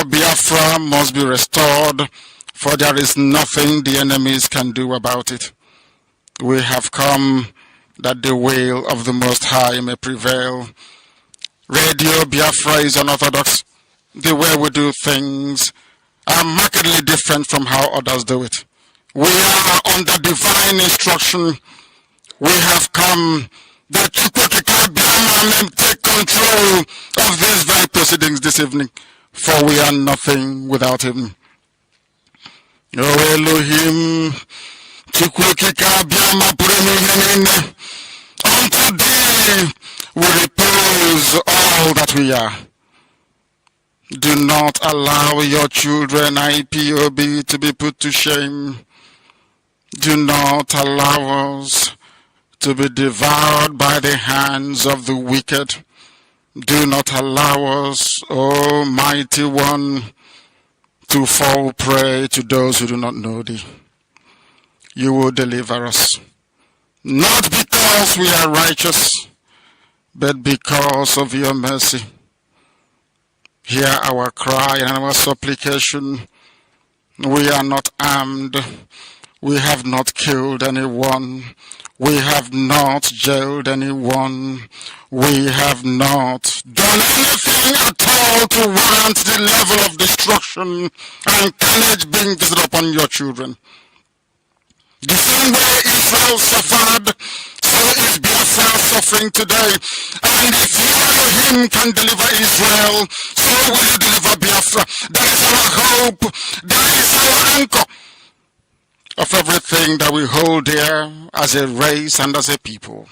Biafra must be restored, for there is nothing the enemies can do about it. We have come that the will of the Most High may prevail. Radio Biafra is unorthodox. The way we do things are markedly different from how others do it. We are under divine instruction. We have come that Chukwuka may take control of these very proceedings this evening, for we are nothing without him. O Elohim, Chukwuka unto thee we repose all that we are. Do not allow your children IPOB to be put to shame. Do not allow us to be devoured by the hands of the wicked. Do not allow us, O mighty one, to fall prey to those who do not know thee. You will deliver us, not because we are righteous, but because of your mercy. Hear our cry and our supplication. We are not armed. We have not killed anyone. We have not jailed anyone. We have not done anything at all to warrant the level of destruction and carnage being visited upon your children. The same way Israel suffered, so is Biafra suffering today. And if you, Elohim, can deliver Israel, so will you deliver Biafra. That is our hope. That is our anchor of everything that we hold dear as a race and as a people.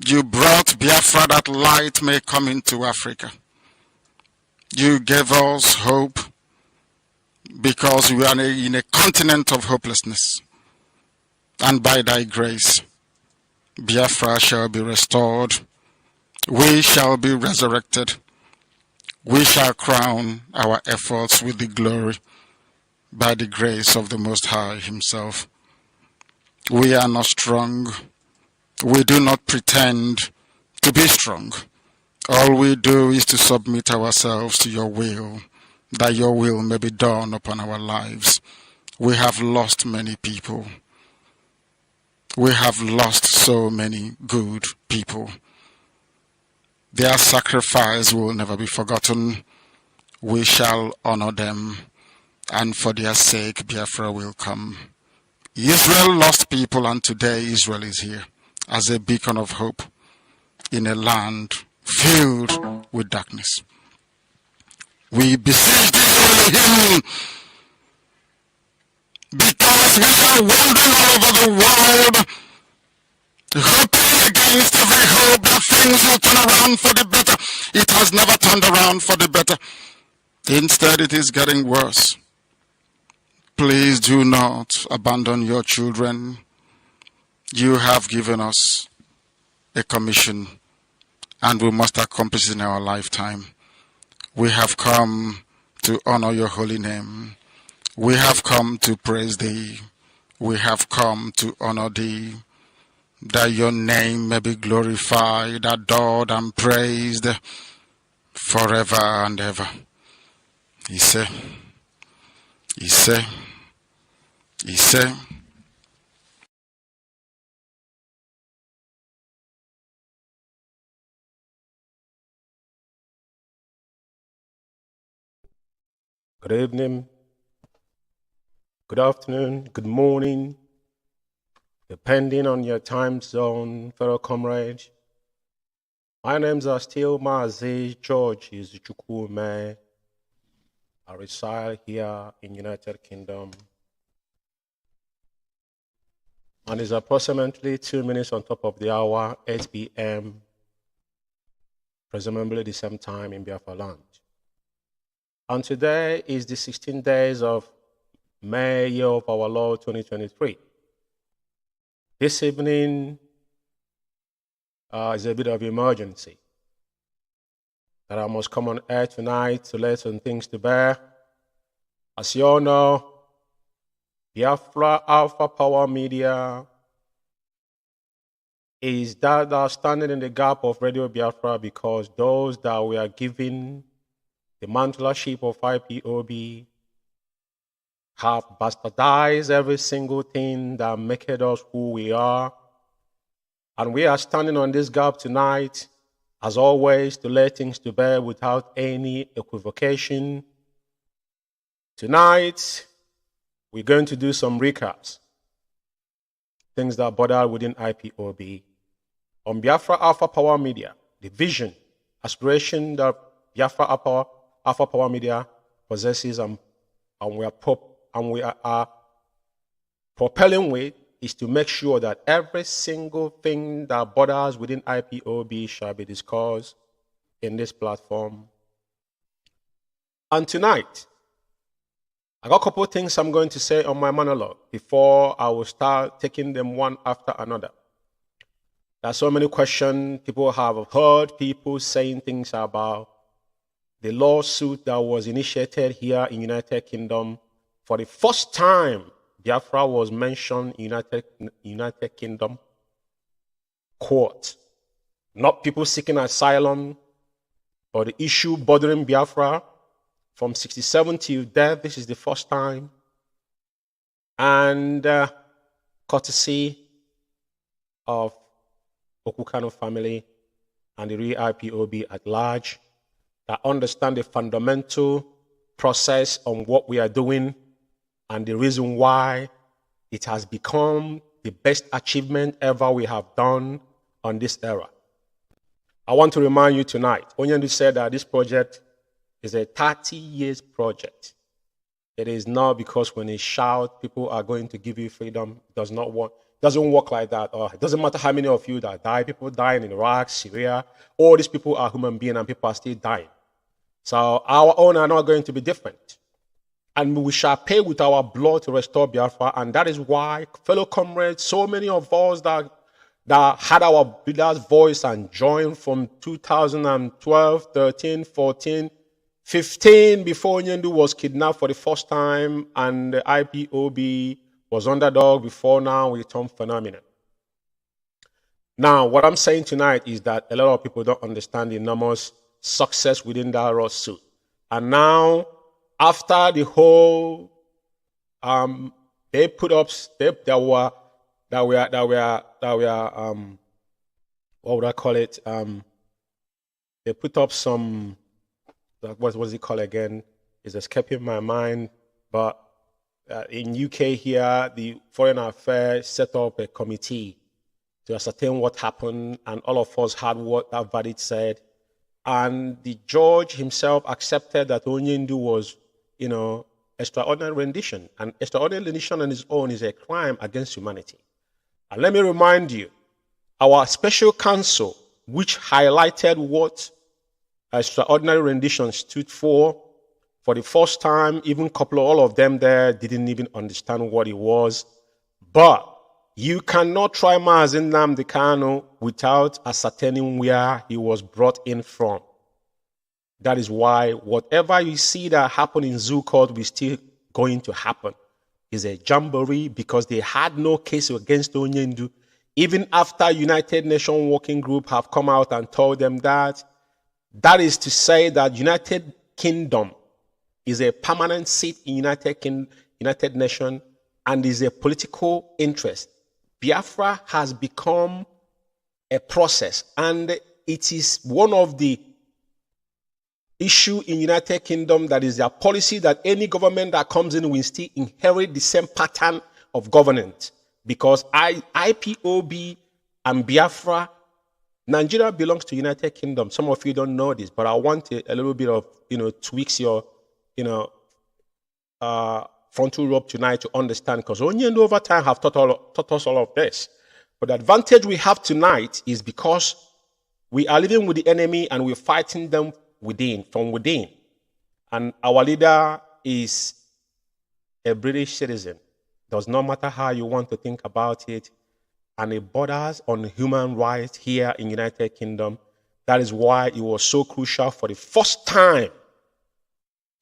You brought Biafra that light may come into Africa. You gave us hope because we are in a continent of hopelessness. And by thy grace, Biafra shall be restored. We shall be resurrected. We shall crown our efforts with the glory by the grace of the Most High himself. We are not strong. We do not pretend to be strong. All we do is to submit ourselves to your will, that your will may be done upon our lives. We have lost many people. We have lost so many good people. Their sacrifice will never be forgotten. We shall honor them, and for their sake Biafra will come. Israel lost people, and today Israel is here as a beacon of hope in a land filled with darkness. We beseech thee, Elohim, because we are wandering all over the world, hoping against every hope that things will turn around for the better. It has never turned around for the better. Instead, it is getting worse. Please do not abandon your children. You have given us a commission, and we must accomplish it in our lifetime. We have come to honor your holy name. We have come to praise thee. We have come to honor thee, that your name may be glorified, adored, and praised forever and ever. Ise, Ise, Ise. Good evening, good afternoon, good morning, depending on your time zone, fellow comrades. My names are still Mazi George Izuchukwume. I reside here in United Kingdom. And it's approximately 2 minutes on top of the hour, 8 p.m., presumably the same time in Biafra land. And today is the 16th days of May, year of our Lord 2023. This evening is a bit of emergency that I must come on air tonight to lay some things to bear. As you all know, Biafra Alpha Power Media is that are standing in the gap of Radio Biafra, because those that we are giving the mantlership of IPOB have bastardized every single thing that makes us who we are. And we are standing on this gap tonight, as always, to lay things to bear without any equivocation. Tonight, we're going to do some recaps, things that border within IPOB. On Biafra Alpha Power Media, the vision, aspiration that Biafra Alpha Power Media possesses and we are propelling with is to make sure that every single thing that borders within IPOB shall be discussed in this platform. And tonight, I got a couple of things I'm going to say on my monologue before I will start taking them one after another. There are so many questions. People have heard people saying things about the lawsuit that was initiated here in United Kingdom. For the first time, Biafra was mentioned in United Kingdom court. Not people seeking asylum, but the issue bothering Biafra from 67 till death. This is the first time. And courtesy of Okukano family and the real IPOB at large that understand the fundamental process on what we are doing and the reason why it has become the best achievement ever we have done on this era. I want to remind you tonight, Onyendu said that this project is a 30 years project. It is not because when you shout, people are going to give you freedom. It doesn't work like that. It doesn't matter how many of you that die. People dying in Iraq, Syria. All these people are human beings and people are still dying. So our own are not going to be different. And we shall pay with our blood to restore Biafra. And that is why, fellow comrades, so many of us that had our leader's voice and joined from 2012, 13, 14, 15, before Onyendu was kidnapped for the first time, and the IPOB was underdog before now we turn phenomenon. Now, what I'm saying tonight is that a lot of people don't understand the enormous success within that lawsuit. And now, after the whole, they put up, what would I call it? They put up some, what was it called again? It's escaping my mind, but in UK here, the Foreign Affairs set up a committee to ascertain what happened, and all of us heard what that verdict said. And the judge himself accepted that Onyendu was, extraordinary rendition. And extraordinary rendition on its own is a crime against humanity. And let me remind you, our special counsel, which highlighted what extraordinary rendition stood for the first time, even all of them there didn't even understand what it was. But you cannot try Mazen Nnamdi Kanu without ascertaining where he was brought in from. That is why whatever you see that happened in Zoo Court is still going to happen. It's a jamboree because they had no case against Onyendu, even after United Nations Working Group have come out and told them that. That is to say that United Kingdom is a permanent seat in United Nations and is a political interest. Biafra has become a process, and it is one of the issue in United Kingdom that is their policy that any government that comes in will still inherit the same pattern of governance. Because IPOB and Biafra, Nigeria belongs to United Kingdom. Some of you don't know this, but I want a little bit of, tweaks your, frontal lobe tonight to understand, because Onyendu over time have taught us all of this. But the advantage we have tonight is because we are living with the enemy and we're fighting them from within. And our leader is a British citizen. Does not matter how you want to think about it. And it borders on human rights here in United Kingdom. That is why it was so crucial for the first time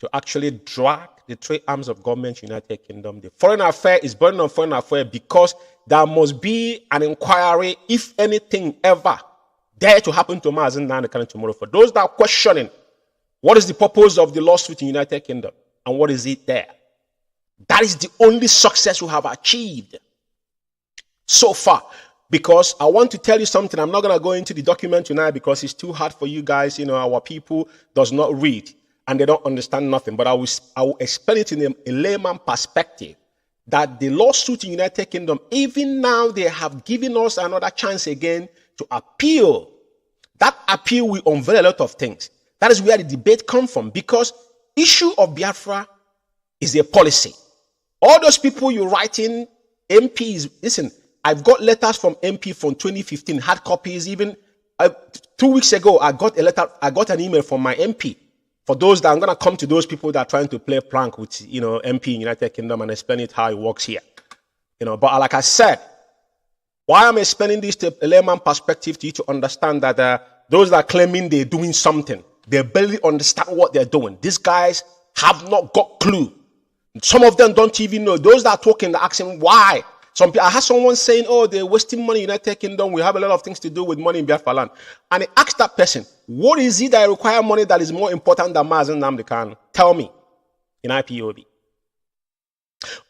to actually drag the three arms of government in United Kingdom. The foreign affair is burden on foreign affair because there must be an inquiry if anything ever dare to happen to Mazen Nnamdi Kanu tomorrow. For those that are questioning What is the purpose of the lawsuit in United Kingdom? And what is it there? That is the only success we have achieved so far. Because I want to tell you something. I'm not going to go into the document tonight because it's too hard for you guys. Our people does not read and they don't understand nothing. But I will explain it in a layman perspective that the lawsuit in United Kingdom, even now they have given us another chance again to appeal. That appeal will unveil a lot of things. That is where the debate comes from, because issue of Biafra is a policy. All those people you're writing, MPs, listen, I've got letters from MP from 2015, hard copies. Even 2 weeks ago, I got an email from my MP. For those that I'm going to come to those people that are trying to play prank with, MP in United Kingdom and explain it how it works here. But like I said, why I'm explaining this to a layman perspective to you to understand that those that are claiming they're doing something, they barely understand what they're doing. These guys have not got clue. Some of them don't even know. Those that are talking, they're asking why. I had someone saying, oh, they're wasting money in the United Kingdom. We have a lot of things to do with money in Biafra land. And I asked that person, what is it that require money that is more important than Mazen Nnamdi Kanu? Tell me, in IPOB.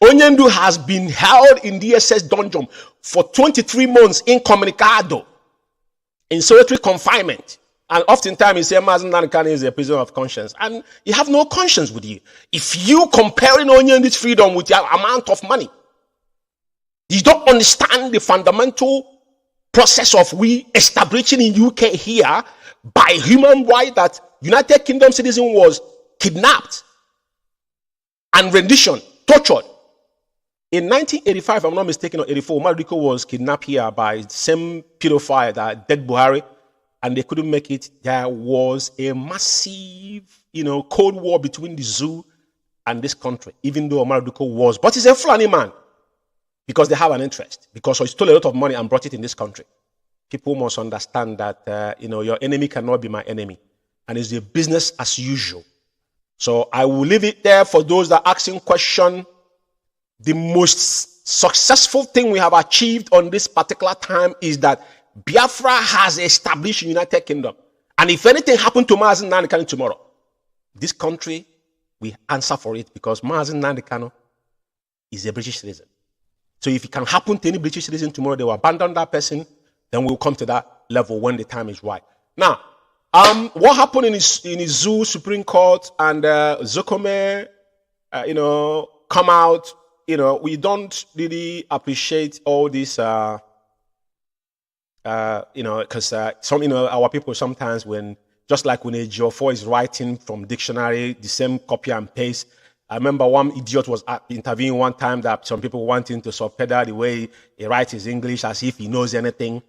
Onyendu has been held in DSS dungeon for 23 months incommunicado, in solitary confinement. And oftentimes, you say Mazen Nnamdi Kanu is a prisoner of conscience. And you have no conscience with you. If you comparing Onyendu's freedom with your amount of money, you don't understand the fundamental process of we establishing in UK here by human right that United Kingdom citizen was kidnapped and rendition, tortured. In 1985, if I'm not mistaken, or 84, Mariko was kidnapped here by the same pedophile that dead Buhari, and they couldn't make it. There was a massive, Cold War between the zoo and this country, even though Mariko was. But he's a Fulani man. Because they have an interest. Because he stole a lot of money and brought it in this country. People must understand that, your enemy cannot be my enemy. And it's a business as usual. So I will leave it there for those that are asking question. The most successful thing we have achieved on this particular time is that Biafra has established the United Kingdom. And if anything happened to Mazen Nnamdi Kanu tomorrow, this country will answer for it because Mazen Nnamdi Kanu is a British citizen. So if it can happen to any British citizen tomorrow, they will abandon that person. Then we'll come to that level when the time is right. Now, what happened in his zoo Supreme Court and Zokome, come out. We don't really appreciate all this. Because our people sometimes just like when a Geoffrey is writing from dictionary, the same copy and paste. I remember one idiot was interviewing one time that some people wanting to subpedal the way he writes his English as if he knows anything,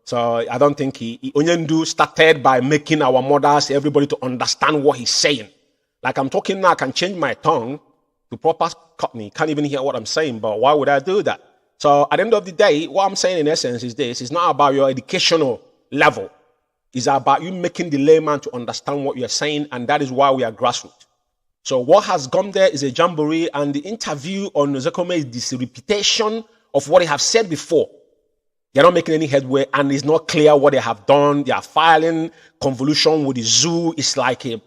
So I don't think Onyendu started by making our mothers, everybody to understand what he's saying. Like I'm talking now, I can change my tongue to proper Cockney. Can't even hear what I'm saying, but why would I do that? So at the end of the day, what I'm saying in essence is this. It's not about your educational level. It's about you making the layman to understand what you're saying, and that is why we are grassroots. So what has gone there is a jamboree, and the interview on Zekome is this repetition of what they have said before. They're not making any headway, and it's not clear what they have done. They are filing convolution with the zoo. It's like a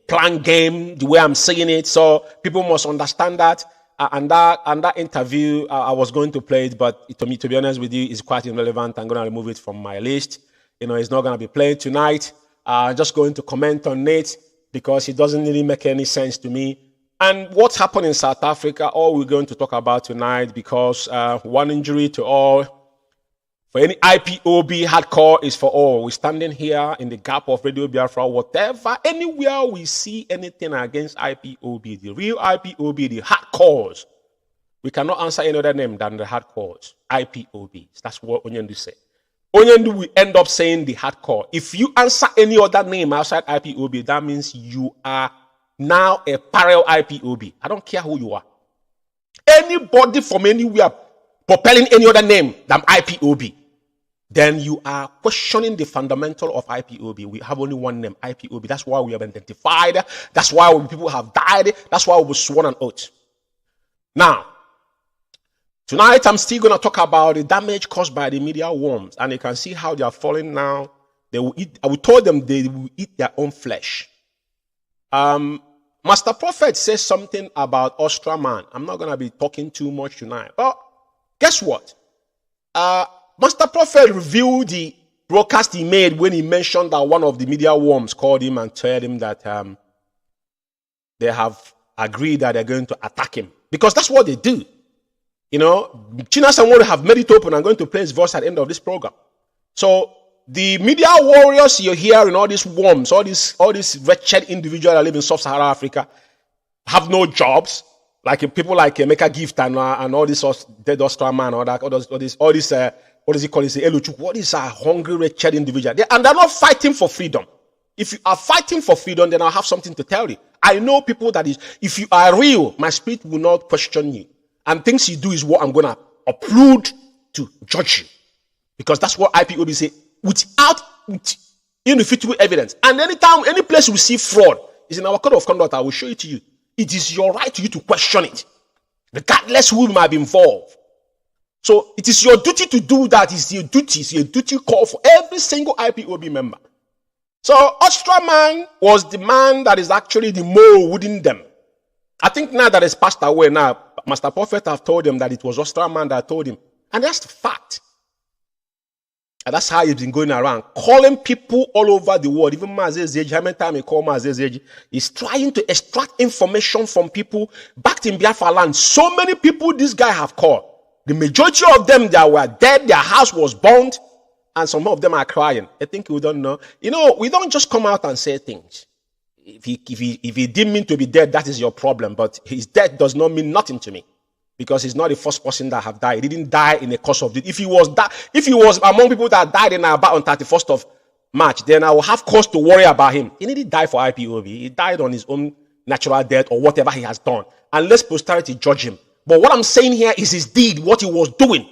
plan game, the way I'm saying it. So people must understand that. And that interview, I was going to play it, but to be honest with you, it's quite irrelevant. I'm going to remove it from my list. It's not going to be played tonight. I'm just going to comment on it, because it doesn't really make any sense to me. And what's happened in South Africa, all we're going to talk about tonight, because one injury to all. For any IPOB, hardcore is for all. We're standing here in the gap of Radio Biafra, whatever, anywhere we see anything against IPOB, the real IPOB, the hardcores. We cannot answer any other name than the hardcores, IPOB. That's what Onyendu said. Onyendu will end up saying the hardcore. If you answer any other name outside IPOB, that means you are now a parallel IPOB. I don't care who you are. Anybody from anywhere propelling any other name than IPOB, then you are questioning the fundamental of IPOB. We have only one name, IPOB. That's why we have identified. That's why people have died. That's why we were sworn an oath. Now, tonight, I'm still going to talk about the damage caused by the media worms. And you can see how they are falling now. They will eat. I will told them they will eat their own flesh. Master Prophet says something about Ostraman. I'm not going to be talking too much tonight. But guess what? Master Prophet revealed the broadcast he made when he mentioned that one of the media worms called him and told him that they have agreed that they're going to attack him. Because that's what they do. You know, China Samuel have made it open. I'm going to play his voice at the end of this program. So the media warriors you're hearing, all these worms, all these wretched individuals that live in sub-Saharan Africa, have no jobs. Like people like Emeka Gift and all this dead Ostraman, all this what does he call it? Eluchuk. What is a hungry, wretched individual? And they're not fighting for freedom. If you are fighting for freedom, then I'll have something to tell you. I know people that is, if you are real, my spirit will not question you. And things you do is what I'm going to upload to judge you. Because that's what IPOB say, without irrefutable evidence. And anytime, any place we see fraud, is in our code of conduct, I will show it to you. It is your right to you to question it, regardless who might be involved. So it is your duty to do that. It's your duty call for every single IPOB member. So Ostraman was the man that is actually the mole within them. I think now that it's passed away now, Master Prophet have told him that it was Ostraman that told him. And that's the fact. And that's how he's been going around, calling people all over the world. Even Mazezeji, how many times he called Mazezeji? He's trying to extract information from people back in Biafra land. So many people this guy have called. The majority of them, they were dead, their house was burned, and some of them are crying. I think we don't know. You know, we don't just come out and say things. If he didn't mean to be dead, that is your problem. But his death does not mean nothing to me. Because he's not the first person that have died. He didn't die in the course of it. If he was among people that died in about on 31st of March, then I will have cause to worry about him. He didn't die for IPOB. He died on his own natural death or whatever he has done. And let posterity judge him. But what I'm saying here is his deed, what he was doing.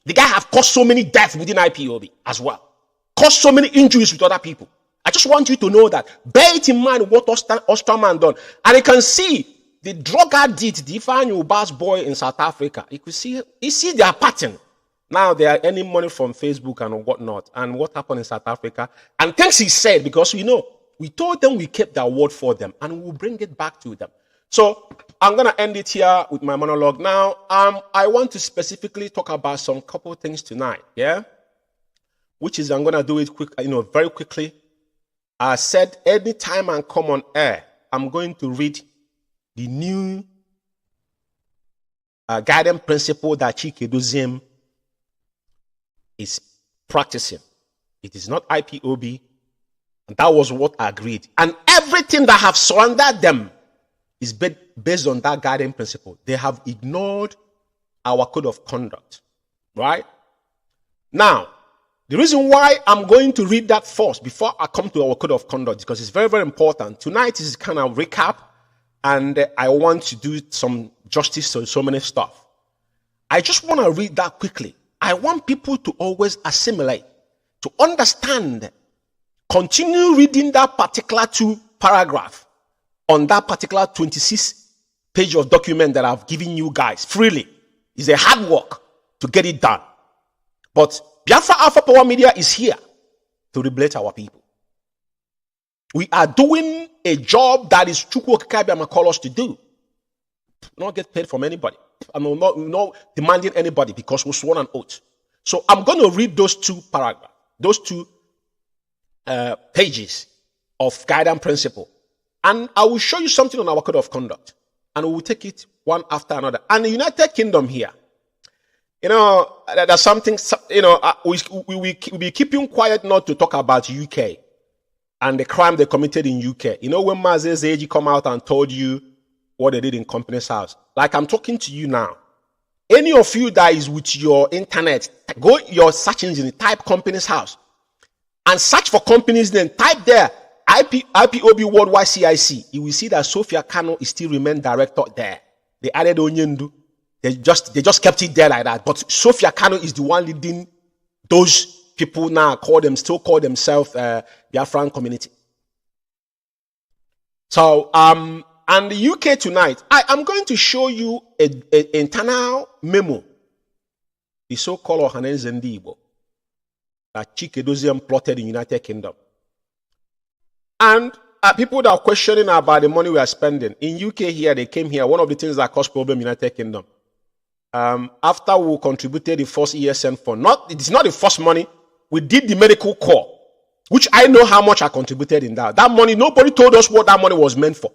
The guy have caused so many deaths within IPOB as well. Caused so many injuries with other people. I just want you to know that. Bear it in mind what Ostraman done. And you can see the drug addict, the Ifeanyi Uba's boy in South Africa. You see their pattern. Now they are earning money from Facebook and whatnot. And what happened in South Africa? And things he said, because we know, we told them we kept their word for them and we'll bring it back to them. So I'm going to end it here with my monologue. Now, I want to specifically talk about some couple things tonight, yeah? Which is, I'm going to do it quick, very quickly. I said, anytime I come on air, I'm going to read the new guiding principle that Chike Doziem is practicing. It is not IPOB. And that was what I agreed. And everything that have surrounded them is based on that guiding principle. They have ignored our code of conduct. Right? Now, the reason why I'm going to read that first before I come to our code of conduct, because it's very, very important. Tonight is kind of recap. And I want to do some justice to so many stuff. I just want to read that quickly. I want people to always assimilate, to understand, continue reading that particular 2 paragraph on that particular 26 page of document that I've given you guys freely. It's a hard work to get it done. But Biafra Alpha Power Media is here to liberate our people. We are doing a job that is Chukwu Okikabiama call us to do. Not get paid from anybody. I'm not demanding anybody because we sworn an oath. So I'm going to read those 2 paragraphs, those 2 pages of guidance principle. And I will show you something on our code of conduct. And we will take it one after another. And the United Kingdom here, there's something, we be keeping quiet not to talk about UK. And the crime they committed in UK. You know when Mazezeji come out and told you what they did in Companies House? Like I'm talking to you now. Any of you that is with your internet, go your search engine, type Companies House. And search for companies, then type there, IPOB Worldwide CIC. You will see that Sophia Kano is still remain director there. They added Onyendu. They just kept it there like that. But Sophia Kano is the one leading those people now still call themselves Biafran community. So, and the UK tonight, I am going to show you an internal memo, the so-called Ohanenze Ndigbo. that Chikedozian plotted in United Kingdom. And people that are questioning about the money we are spending. In UK here, they came here. One of the things that caused problem in United Kingdom. After we contributed the first ESN fund, it's not the first money, we did the medical core, which I know how much I contributed in that. That money, nobody told us what that money was meant for.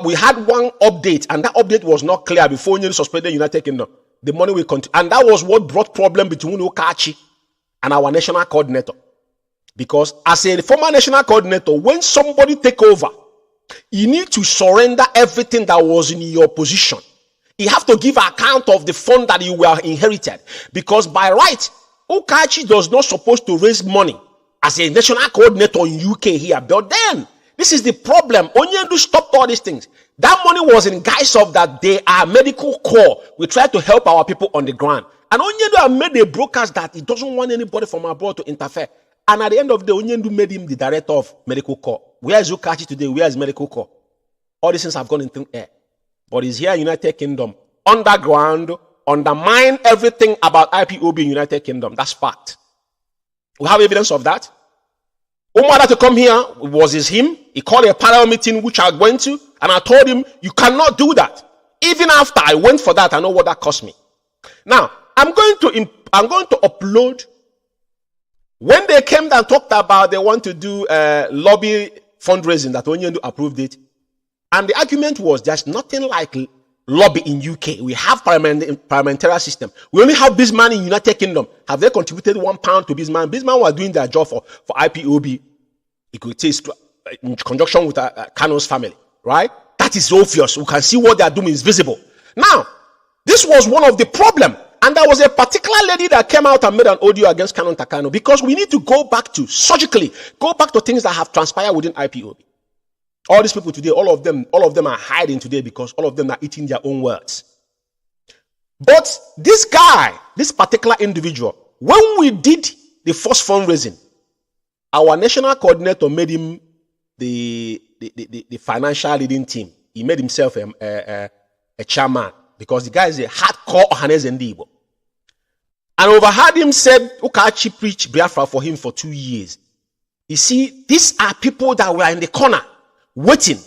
We had one update, and that update was not clear before we suspended United Kingdom. The money we and that was what brought problem between Okachi and our national coordinator. Because as a former national coordinator, when somebody take over, you need to surrender everything that was in your position. You have to give account of the fund that you were inherited. Because by right, Okachi does not supposed to raise money as a national coordinator in UK here. But then, this is the problem. Onyendu stopped all these things. That money was in guise of that they are medical corps. We try to help our people on the ground. And Onyendu have made a broadcast that he doesn't want anybody from abroad to interfere. And at the end of the day, Onyendu made him the director of medical corps. Where is Okachi today? Where is medical corps? All these things have gone into air. But he's here in United Kingdom, underground, undermine everything about IPOB in United Kingdom. That's fact. We have evidence of that. Umar to come here was him. He called a parallel meeting, which I went to, and I told him, you cannot do that. Even after I went for that, I know what that cost me. Now, I'm going to upload. When they came and talked about they want to do lobby fundraising, that Onyendu approved it. And the argument was there's nothing like lobby in UK. We have parliamentary system. We only have Bisman in United Kingdom. Have they contributed £1 to Bisman? Bisman was doing their job for IPOB. It could take in conjunction with Kano's family, right? That is obvious. We can see what they are doing is visible. Now, this was one of the problem. And there was a particular lady that came out and made an audio against Canon Takano, because we need to go back to, surgically, go back to things that have transpired within IPOB. All these people today, all of them are hiding today because all of them are eating their own words. But this guy, this particular individual, when we did the first fundraising, our national coordinator made him the financial leading team. He made himself a chairman because the guy is a hardcore Ohanese Ndibo. And overheard him said, Okachi preached Biafra for him for 2 years. You see, these are people that were in the corner waiting,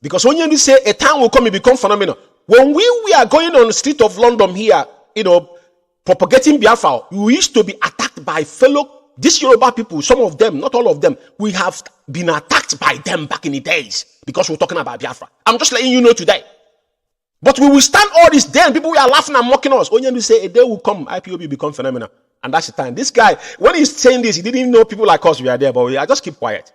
because when you say a time will come, it become phenomenal. When we are going on the street of London here, propagating Biafra, we used to be attacked by these Yoruba people. Some of them, not all of them, we have been attacked by them back in the days because we're talking about Biafra. I'm just letting you know today. But we will stand all this day and people are laughing and mocking us. When you say a day will come, IPOB become phenomenal, and that's the time. This guy, when he's saying this, he didn't even know people like us were there, but I just keep quiet.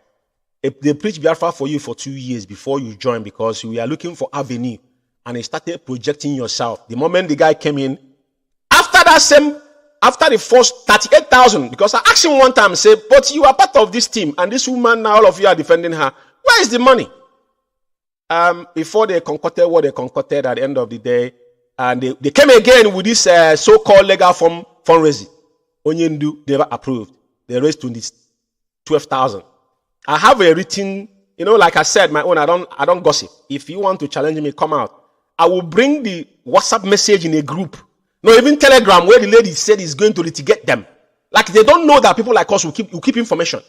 They preach Biafra for you for 2 years before you join, because we are looking for avenue, and they started projecting yourself. The moment the guy came in, after the first 38,000, because I asked him one time, say, but you are part of this team, and this woman now, all of you are defending her. Where is the money? Before they concocted what they concocted at the end of the day, and they came again with this so-called legal fundraising. Onyendu never approved. They raised 12,000. I have a written, like I said, my own, I don't gossip. If you want to challenge me, come out. I will bring the WhatsApp message in a group. No, even Telegram, where the lady said he's going to litigate them. Like they don't know that people like us will keep information.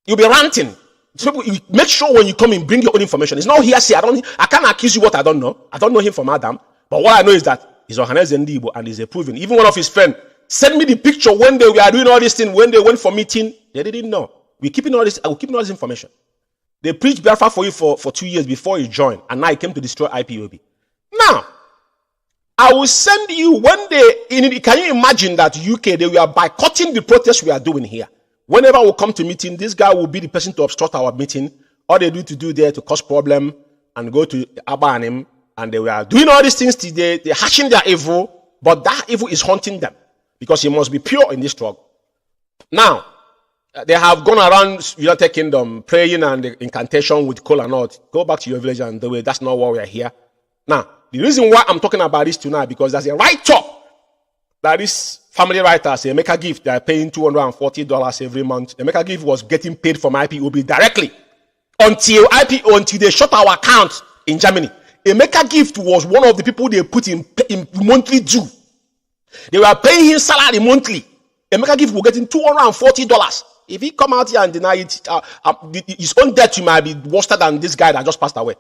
You'll be ranting. So you make sure when you come in, bring your own information. It's not hearsay. I can't accuse you what I don't know. I don't know him from Adam. But what I know is that he's Ohanese Ndibo and he's approving. Even one of his friends sent me the picture when they were doing all this thing, when they went for meeting. They didn't know. We're keeping all this. I will keep all this information. They preached Biafra for you for 2 years before you joined, and now he came to destroy IPOB. Now, I will send you when can you imagine that UK, they were boycotting the protest we are doing here. Whenever we come to meeting, this guy will be the person to obstruct our meeting. All they do there to cause problem and go to Abanim, and they were doing all these things today. They're hashing their evil, but that evil is haunting them because he must be pure in this struggle. Now, they have gone around United Kingdom praying and the incantation with coal and all. Go back to your village and do it. That's not why we are here. Now, the reason why I'm talking about this tonight, because there's a write-up that this family writers, Emeka Gift, they are paying $240 every month. Emeka Gift was getting paid from IPOB directly until they shut our account in Germany. Emeka Gift was one of the people they put in monthly due. They were paying him salary monthly. Emeka Gift will get in $240. If he come out here and deny it, his own debt might be worse than this guy that just passed away.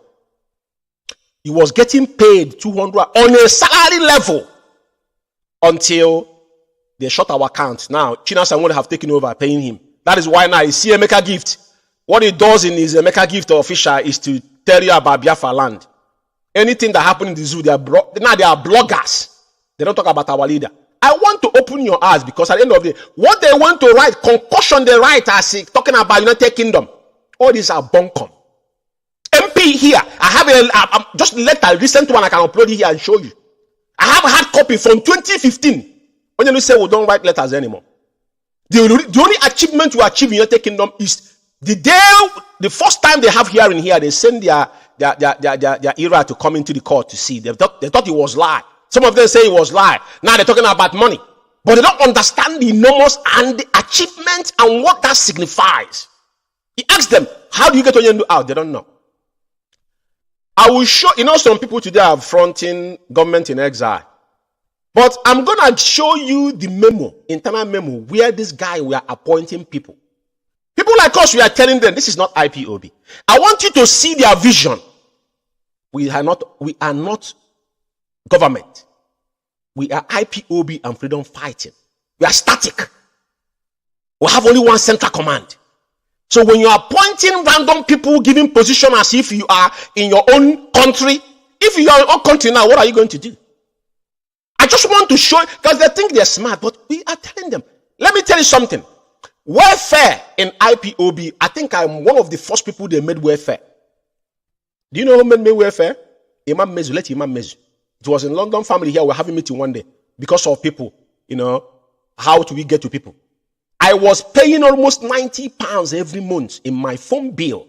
He was getting paid 200 on a salary level until they shut our account. Now, Chinasa would have taken over paying him. That is why now you see Emeka Gift. What he does in his Emeka Gift official is to tell you about Biafra land. Anything that happened in the zoo, now they are bloggers. They don't talk about our leader. I want to open your eyes because at the end of the day, what they want to write, concussion they write as talking about United Kingdom. All these are bunkum. MP here, I have just let a recent one I can upload here and show you. I have a hard copy from 2015. When you say we don't write letters anymore. The only achievement you achieve in United Kingdom is the first time they have hearing here, they send their era to come into the court to see. They thought it was lie. Some of them say it was lie. Now they're talking about money. But they don't understand the enormous and the achievement and what that signifies. He asked them, how do you get Onyendu out? They don't know. I will show, some people today are fronting government in exile. But I'm going to show you the memo, internal memo, where this guy we are appointing people. People like us, we are telling them, this is not IPOB. I want you to see their vision. We are not government. We are IPOB and freedom fighting. We are static. We have only one central command. So when you are appointing random people, giving position as if you are in your own country, if you are in your own country now, what are you going to do? I just want to show, because they think they're smart, but we are telling them. Let me tell you something. Welfare in IPOB, I think I'm one of the first people they made welfare. Do you know who made me welfare? Imam Mezu. Let Imam Mezu. It was in London family here. We're having a meeting one day because of people. How do we get to people? I was paying almost £90 every month in my phone bill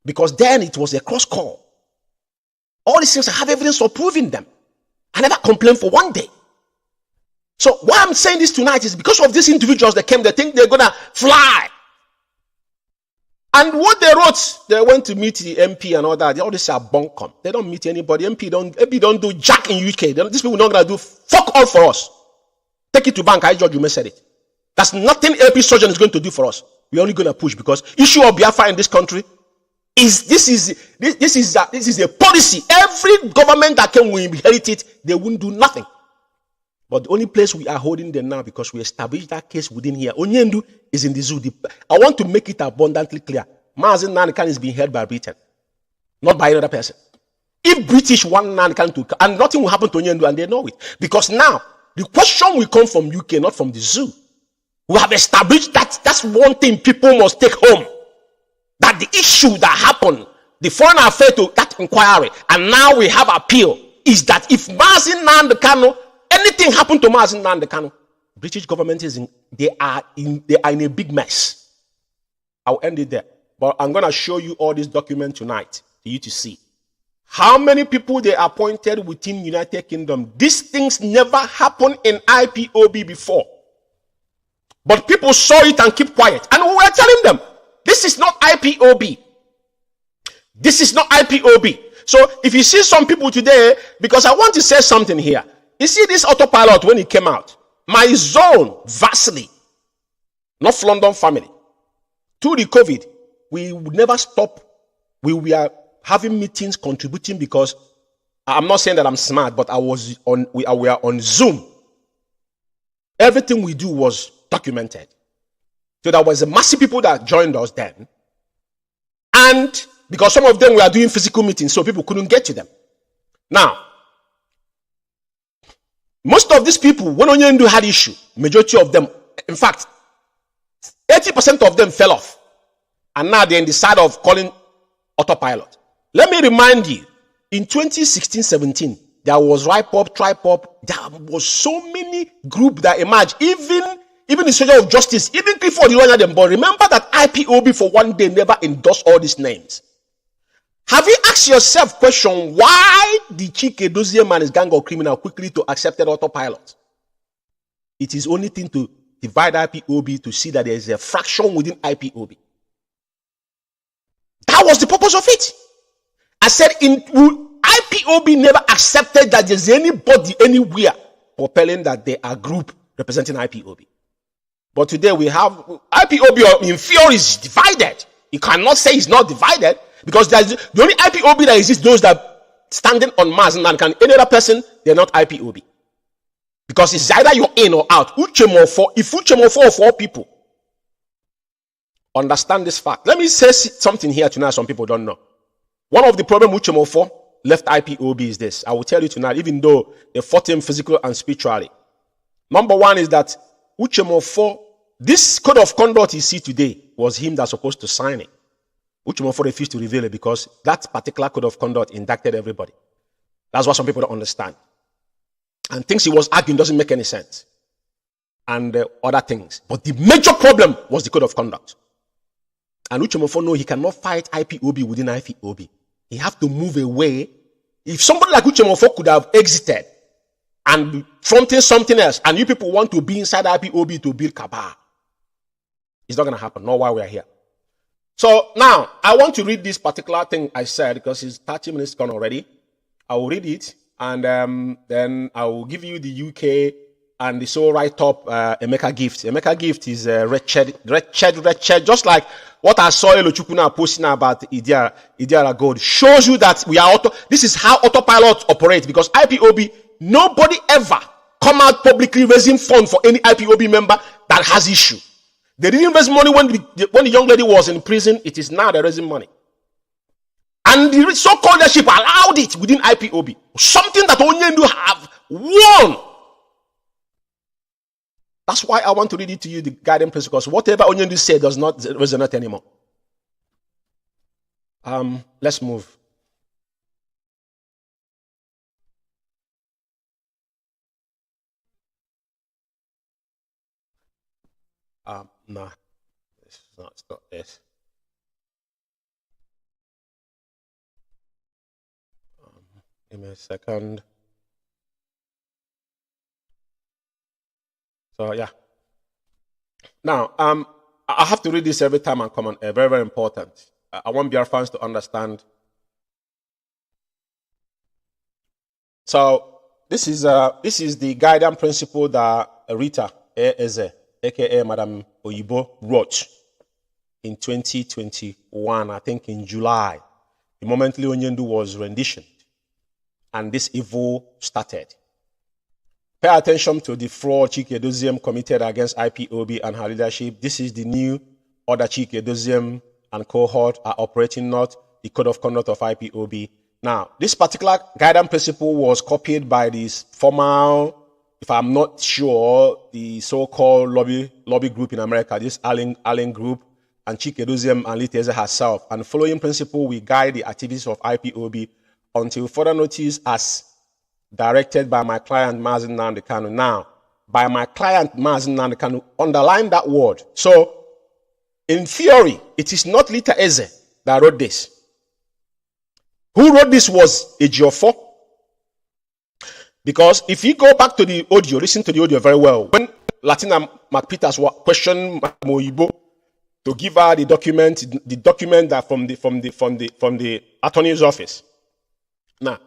because then it was a cross call. All these things, I have evidence for proving them. I never complained for one day. So why I'm saying this tonight is because of these individuals that came, they think they're going to fly. And what they wrote, they went to meet the MP and all that. They all this are bunkum. They don't meet anybody. MP don't do jack in UK. These people are not going to do fuck all for us. Take it to bank. I judge you may said it. That's nothing AP surgeon is going to do for us. We're only going to push because issue of Biafra in this country this is a policy. Every government that can inherit it, they won't do nothing. But the only place we are holding them now, because we established that case within here, Onyendu is in the zoo. I want to make it abundantly clear. Mazin Nanikan is being held by Britain, not by another person. If British want Nanikan to, and nothing will happen to Onyendu, and they know it. Because now, the question will come from UK, not from the zoo. We have established that that's one thing people must take home. That the issue that happened, the foreign affairs to that inquiry, and now we have appeal, is that if Mazin Nandekano, anything happened to Mazin Nandekano, British government they are in a big mess. I'll end it there. But I'm going to show you all these documents tonight for you to see. How many people they appointed within United Kingdom? These things never happened in IPOB before. But people saw it and keep quiet. And we were telling them, this is not IPOB. This is not IPOB. So if you see some people today, because I want to say something here. You see this autopilot when it came out. My zone, vastly, North London family, through the COVID, we would never stop. We were having meetings, contributing, because I'm not saying that I'm smart, but we were on Zoom. Everything we do was documented. So there was a massive people that joined us then. And because some of them were doing physical meetings, so people couldn't get to them. Now, most of these people, when Onyendu had issue, majority of them, in fact, 80% of them fell off. And now they're in the side of calling autopilot. Let me remind you, in 2016-17, there was RIPOP, TRIPOP, there was so many groups that emerged, even the soldier of justice, even before the one them. But remember that IPOB for one day never endorsed all these names. Have you asked yourself question, why the Chike Dozie man is gang of criminal quickly to accepted autopilot? It is only thing to divide IPOB to see that there is a fraction within IPOB. That was the purpose of it. I said IPOB never accepted that there's anybody anywhere propelling that they are group representing IPOB. But today we have IPOB in theory is divided. You cannot say it's not divided because there's the only IPOB that exists those that standing on Mars and can any other person, they're not IPOB. Because it's either you're in or out. If Uchemofo or 4 people, understand this fact. Let me say something here tonight some people don't know. One of the problems Uchemofo left IPOB is this. I will tell you tonight, even though they fought him physically and spiritually. Number one is that Uchemofo, this code of conduct you see today was him that's supposed to sign it. Uchemofo refused to reveal it because that particular code of conduct indicted everybody. That's what some people don't understand. And things he was arguing doesn't make any sense. And other things. But the major problem was the code of conduct. And Uchemofo knows he cannot fight IPOB within IPOB. He have to move away. If somebody like Uchemofo could have exited and fronting something else, and you people want to be inside IPOB to build cabal, it's not going to happen, not while we are here. So now, I want to read this particular thing I said because it's 30 minutes gone already. I will read it, and then I will give you the UK and the so write-up Emeka gift. Emeka gift is wretched, just like what I saw Elochukuna posting about Idiara Gold. Shows you that we are this is how autopilot operates because IPOB, nobody ever come out publicly raising funds for any IPOB member that has issue. They didn't raise money when the young lady was in prison. It is now they're raising money. And the so-called leadership allowed it within IPOB. Something that Onyendu have won. That's why I want to read it to you, the guiding principles. Whatever Onyendu said does not resonate anymore. Let's move. No, it's not this. Give me a second. So yeah. Now, I have to read this every time I come on air. Very, very important. I want BR fans to understand. So this is the guiding principle that Rita Eze, aka Madam Oyibo, wrote in 2021, I think in July. The moment Onyendu was renditioned, and this evil started. Pay attention to the fraud Chike Doziem committed against IPOB and her leadership. This is the new order Chike Doziem and cohort are operating, not the code of conduct of IPOB. Now, this particular guidance principle was copied by this formal, if I'm not sure, the so-called lobby group in America, this Allen group, and Chike Doziem and Liteze herself. And the following principle will guide the activities of IPOB until further notice as directed by my client, Mazi Nnamdi Kanu. Now, by my client, Mazi Nnamdi Kanu, underline that word. So, in theory, it is not Lita Eze that wrote this. Who wrote this was Ejiofor. Because if you go back to the audio, listen to the audio very well. When Latina McPeters questioned Moyibo to give her the document that from the attorney's office. Now,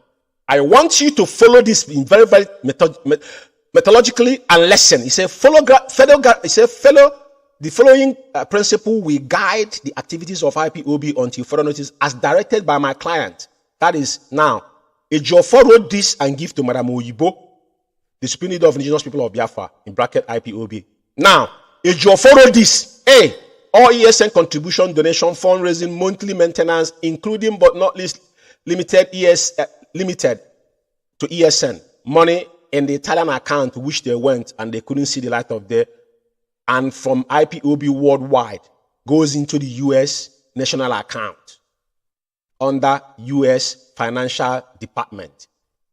I want you to follow this in very, very methodologically and lesson. He said, follow the following principle will guide the activities of IPOB until further notice as directed by my client. That is now, Ejiofor wrote this and give to Madam Oyibo, the Supreme Leader of Indigenous People of Biafra, in bracket IPOB. Now, Ejiofor wrote this. A, all ESN contribution, donation, fundraising, monthly maintenance, including but not least limited to ESN, money in the Italian account to which they went and they couldn't see the light of day, and from IPOB worldwide goes into the US national account under US Financial Department.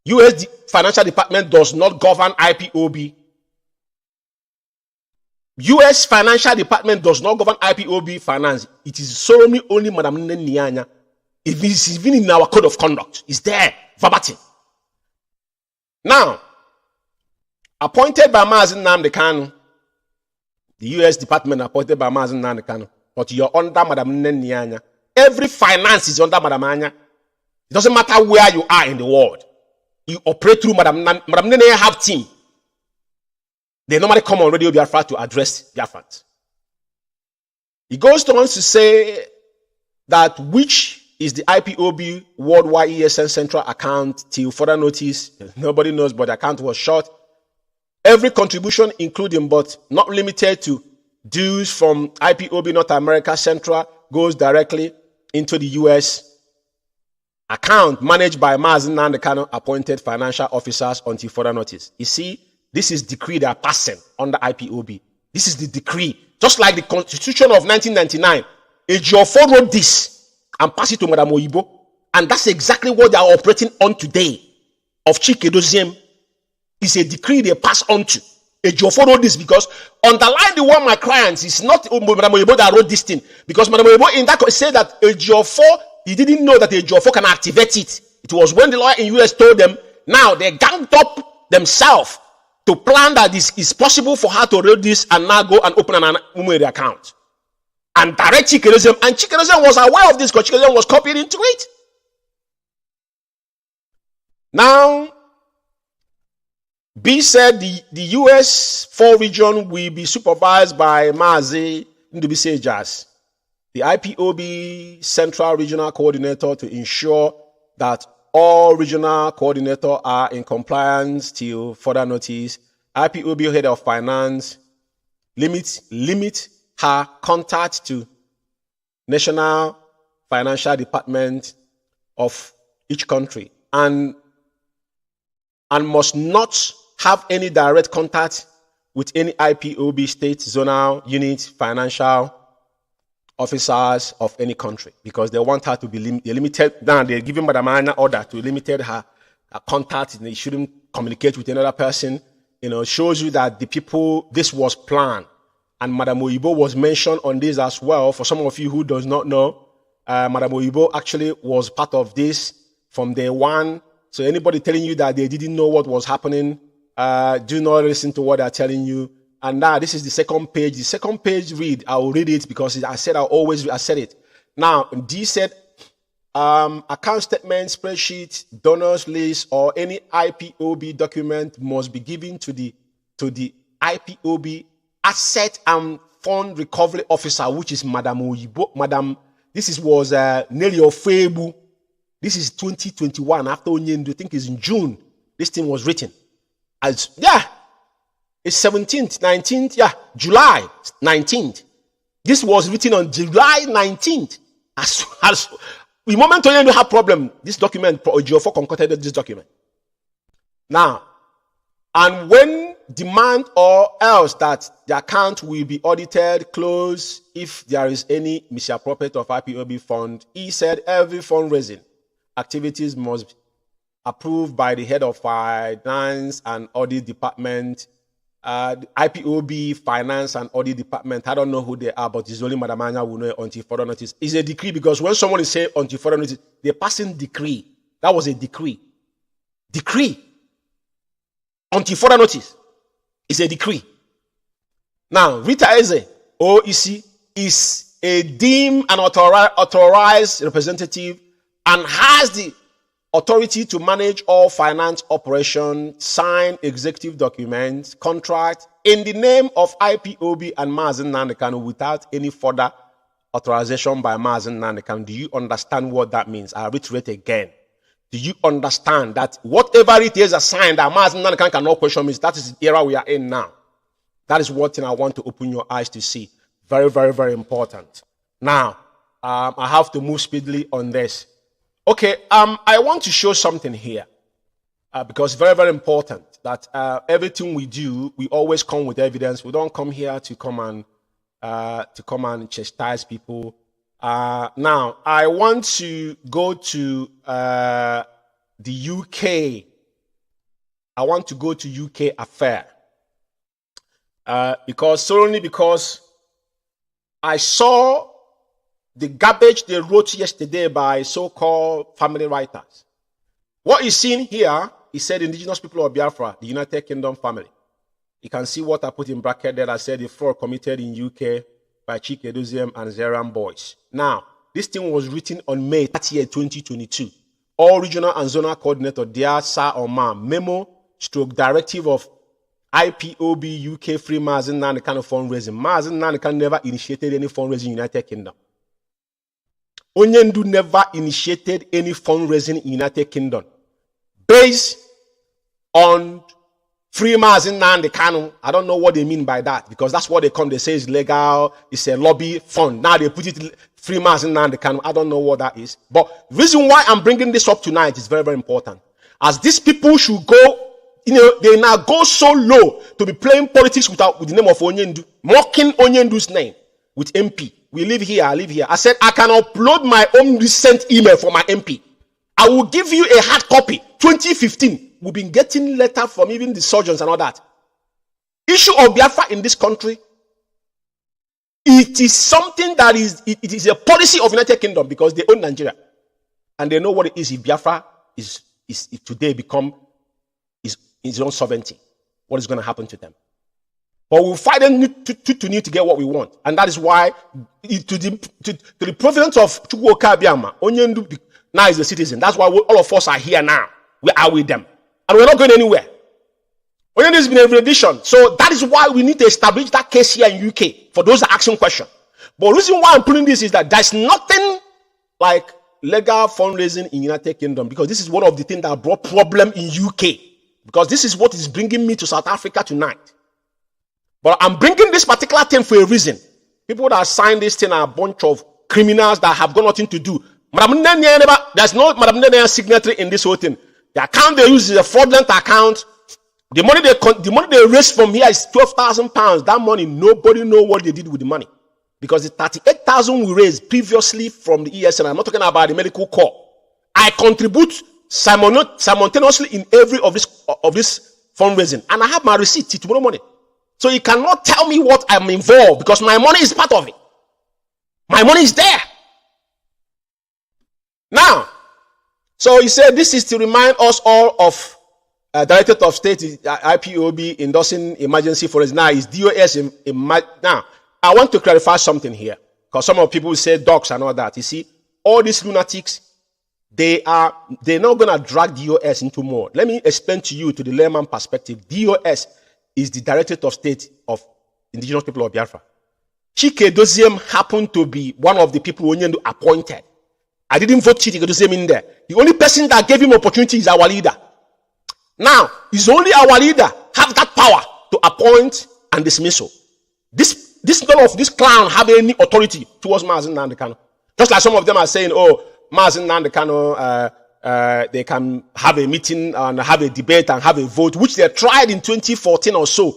US Financial Department does not govern IPOB. US Financial Department does not govern IPOB finance. It is solely only Madam Nyanya. It is even in our code of conduct. It's there, verbatim. Now, appointed by Mazi Nnamdi Kanu, the US Department appointed by Mazi Nnamdi Kanu, but you're under Madam Nyanya. Every finance is under Madam Nyanya. It doesn't matter where you are in the world. You operate through Madam Nyanya have team. They normally come on Radio Biafra to address Biafrans. He goes on to say that which is the IPOB worldwide ESN central account till further notice. Nobody knows, but the account was short. Every contribution, including but not limited to dues from IPOB North America Central, goes directly into the U.S. account managed by Mazi Nnamdi Kanu appointed financial officers until further notice. You see, this is decree they are passing under IPOB. This is the decree. Just like the Constitution of 1999, Ejiofor wrote this and passed it to Madam Oyibo. And that's exactly what they are operating on today. Of Chike Doziem is a decree they pass on to. Ejiofor wrote this because underline the one my clients is not Madam Oyibo that wrote this thing. Because Madam Oyibo in that said that Ejiofor, he didn't know that Ejiofor can activate it. It was when the lawyer in US told them, now they ganged up themselves to plan that this is possible for her to read this and now go and open an Umeri account. And direct Chike Doziem. And Chike Doziem was aware of this because Chike Doziem was copied into it. Now, B said the US 4 region will be supervised by Mazi Nndubuisi Ejas, the IPOB Central Regional Coordinator, to ensure that all regional coordinators are in compliance till further notice. IPOB Head of Finance limit her contact to National Financial Department of each country and must not have any direct contact with any IPOB state, zonal, unit, financial officers of any country because they want her to be limited. Now they're giving Madam Anna order to limit her contact. They shouldn't communicate with another person. You know, shows you that the people, this was planned. And Madam Oyibo was mentioned on this as well. For some of you who does not know, Madam Oyibo actually was part of this from day one. So anybody telling you that they didn't know what was happening, do not listen to what they're telling you. And now this is the second page. The second page read, I will read it because I said I said it. Now, D said, account statement, spreadsheet, donors list, or any IPOB document must be given to the IPOB Asset and Fund Recovery Officer, which is Madam Oyibo. Was Nelly Ofebu. This is 2021 after Onyendu. I think it's in June. This thing was written. It's 17th, 19th, July 19th. This was written on July 19th. As the moment Onyendu had problem, this document, Ejiofor concocted this document. Now, and when demand or else that the account will be audited, closed, if there is any misappropriate of IPOB fund, he said every fundraising activities must be approved by the head of finance and audit department. The IPOB finance and audit department, I don't know who they are, but it's only Madam Anya will know until further notice. It's a decree because when someone is saying until further notice, they're passing decree. That was a decree. Decree. Until further notice. It's a decree. Now, Rita Eze, OEC, is a deemed and authorized representative and has the authority to manage all finance operations, sign executive documents, contract in the name of IPOB and Mazi Nnamdi Kanu without any further authorization by Mazi Nnamdi Kanu. Do you understand what that means? I'll reiterate again. Do you understand that whatever it is assigned that Mazi Nnamdi Kanu cannot question means that is the era we are in now? That is what thing I want to open your eyes to see. Very, very, very important. Now, I have to move speedily on this. Okay, I want to show something here because very, very important that everything we do, we always come with evidence. We don't come here to come and chastise people. Now, I want to go to the UK. I want to go to UK affair because I saw the garbage they wrote yesterday by so-called family writers. What is seen here, he said indigenous people of Biafra, the United Kingdom family. You can see what I put in bracket there. I said the fraud committed in UK by Chike Doziem and Zeran boys. Now, this thing was written on May 30th, 2022. All regional and zonal coordinator, dear sir or ma'am, memo stroke directive of IPOB UK free Mazen Nnamdi Kanu fundraising. Mazen Nnamdi Kanu never initiated any fundraising in United Kingdom. Onyendu never initiated any fundraising in United Kingdom based on free Mazen Nnamdi Kanu. I don't know what they mean by that, because that's what they say is legal, it's a lobby fund. Now they put it free Mazen Nnamdi Kanu. I don't know what that is. But the reason why I'm bringing this up tonight is very, very important. As these people should go, they now go so low to be playing politics with the name of Onyendu, mocking Onyendu's name with MP. We live here, I live here. I said, I can upload my own recent email for my MP. I will give you a hard copy. 2015. We've been getting letters from even the surgeons and all that. Issue of Biafra in this country, it is something that it is a policy of United Kingdom, because they own Nigeria. And they know what it is if Biafra is today become his own sovereignty. What is going to happen to them? But we'll fight them to need to get what we want. And that is why, to the province of Chukwuka Biama, Onyendu now is a citizen. That's why all of us are here now. We are with them. And we're not going anywhere. Onyendu has been a rendition. So that is why we need to establish that case here in UK, for those that are asking questions. But the reason why I'm putting this is that there's nothing like legal fundraising in United Kingdom, because this is one of the things that brought problem in UK. Because this is what is bringing me to South Africa tonight. But I'm bringing this particular thing for a reason. People that signed this thing are a bunch of criminals that have got nothing to do. There's no Madam Nene signatory in this whole thing. The account they use is a fraudulent account. The money they raised from here is £12,000. That money, nobody knows what they did with the money. Because the 38,000 we raised previously from the ESN, I'm not talking about the medical corps. I contribute simultaneously in every of this fundraising. And I have my receipt tomorrow morning. So you cannot tell me what I'm involved, because my money is part of it. My money is there. Now, so he said this is to remind us all of Directorate of State, IPOB, endorsing emergency forest. Now, is DOS. Now, I want to clarify something here, because some of people say docs and all that. You see, all these lunatics, they're not going to drag DOS into more. Let me explain to you, to the layman perspective. DOS is the Directorate of State of Indigenous People of Biafra. Chike Doziem happened to be one of the people Onyendu appointed. I didn't vote Chike Doziem in there. The only person that gave him opportunity is our leader. Now, it's only our leader have that power to appoint and dismissal. None of this clown have any authority towards Mazen Nnamdi Kanu. Just like some of them are saying, oh, Mazen Nnamdi Kanu, they can have a meeting and have a debate and have a vote, which they tried in 2014 or so.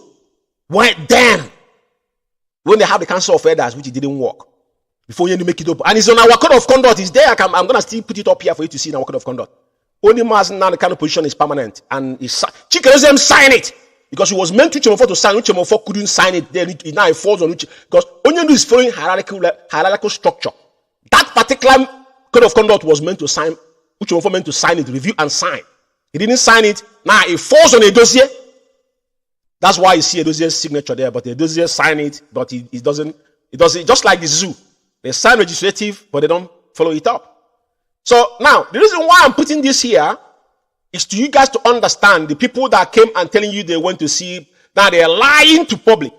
When they have the Council of Elders, which it didn't work. Before you make it up. And it's on our code of conduct. It's there. I'm going to still put it up here for you to see in our code of conduct. Only Mazen Nnamdi Kanu position is permanent. And Chike Doziem sign it. Because it was meant to Uchemofo to sign. Uchemofo couldn't sign it. Then now it falls on Uche. Because Onyendu is following hierarchical structure. That particular code of conduct was meant to sign. Uchemofo meant to sign it, review and sign. He didn't sign it. Now it falls on a dossier. That's why you see a dossier's signature there. But the dossier sign it, but it doesn't. Just like the zoo. They sign legislative, but they don't follow it up. So now, the reason why I'm putting this here is to you guys to understand the people that came and telling you they want to see, now they're lying to public.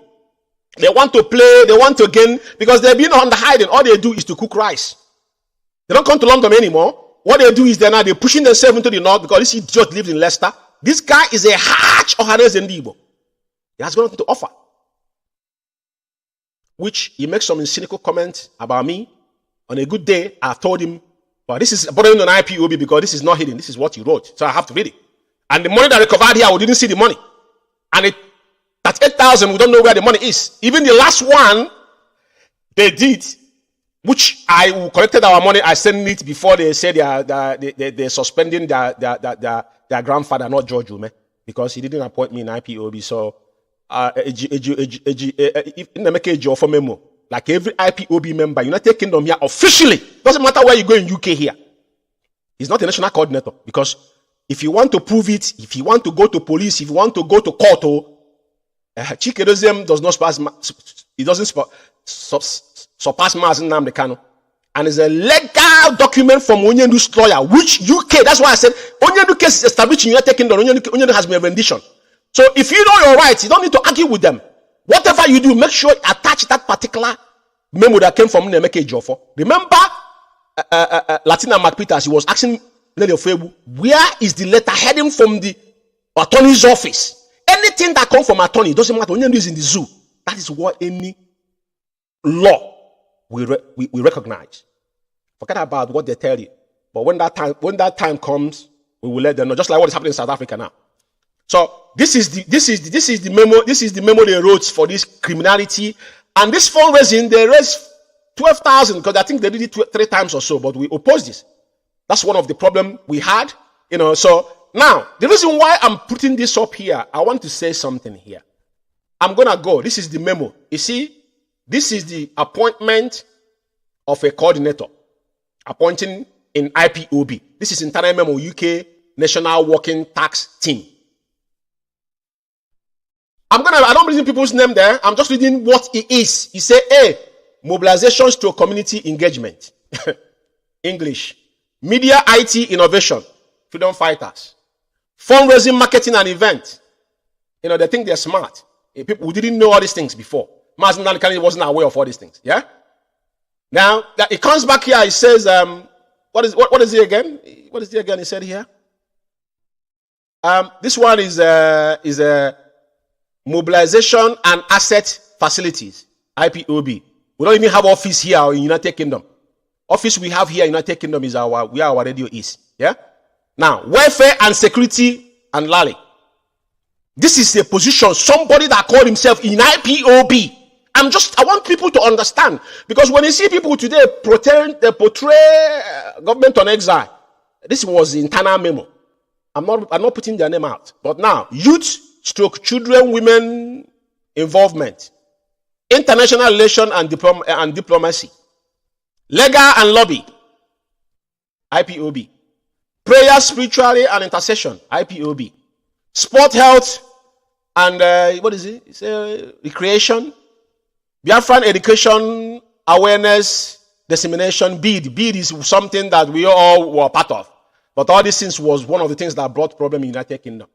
They want to play, they want to gain, because they've been on the hiding. All they do is to cook rice. They don't come to London anymore. What they do is they're pushing themselves into the north, because this idiot lives in Leicester. This guy is a hatch of Hanes and Igbo. He has got nothing to offer. Which he makes some cynical comments about me. On a good day, I've told him, but this is bothering on IPOB because this is not hidden. This is what he wrote. So I have to read it. And the money that recovered here, we didn't see the money. And that 8,000, we don't know where the money is. Even the last one they did, which I collected our money, I sent it before they said they're suspending their grandfather, not George Ume, because he didn't appoint me in IPOB. So like every IPOB member, United Kingdom here officially, doesn't matter where you go in UK here, he's not a national coordinator. Because if you want to prove it, if you want to go to police, if you want to go to court, Chike Doziem does not surpass Mazen Nnamdi Kanu. And it's a legal document from Onyendu's lawyer, which UK, that's why I said Onyendu case is established in United Kingdom. Onyendu has been a rendition. So if you know your rights, you don't need to argue with them. Whatever you do, make sure you attach that particular memo that came from Nemeke Jofo. Remember, Latina Mark Peters, he was asking Nelly Ofebu, where is the letter heading from the attorney's office? Anything that comes from attorney, doesn't matter. When is in the zoo, that is what any law we recognize. Forget about what they tell you. But when that time comes, we will let them know. Just like what is happening in South Africa now. So this is the memo they wrote for this criminality, and this fundraising they raised 12,000 because I think they did it 3 times or so. But we opposed this. That's one of the problem we had, So now the reason why I'm putting this up here, I want to say something here. I'm gonna go. This is the memo. You see, this is the appointment of a coordinator, appointing in IPOB. This is internal memo, UK National Working Tax Team. I don't read people's name there. I'm just reading what it is. He say, mobilizations to community engagement. English. Media IT innovation. Freedom fighters. Fundraising, marketing, and event. They think they're smart. People who didn't know all these things before. Mazin Nalikani wasn't aware of all these things. Yeah? Now, it comes back here, it says, what is it again? What is it again he said here? This one is a mobilization and asset facilities, IPOB. We don't even have office here in United Kingdom. Office we have here in United Kingdom is where our radio is. Yeah? Now, welfare and security and Lally. This is a position, somebody that called himself in IPOB. I want people to understand. Because when you see people today portray government on exile, this was the internal memo. I'm not putting their name out. But now, children, women involvement, international relation and diplomacy, legal and lobby, IPOB, prayer, spirituality and intercession, IPOB, sport, health, and what is it? It's recreation, Biafran education, awareness, dissemination, BEAD. BEAD is something that we all were part of. But all these things was one of the things that brought problem in the United Kingdom.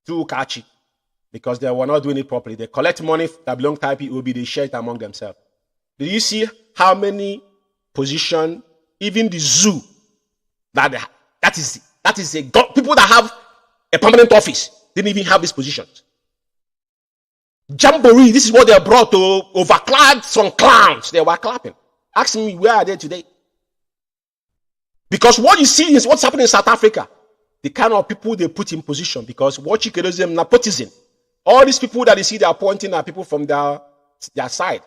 Too catchy. Because they were not doing it properly. They collect money that belong to IPOB, they share it among themselves. Did you see how many positions, even the zoo, that is people that have a permanent office didn't even have these positions. Jamboree, this is what they brought to overclad some clowns. They were clapping. Ask me, where are they today? Because what you see is what's happening in South Africa. The kind of people they put in position. Because what you can do nepotism. All these people that you see they are appointing are people from their side.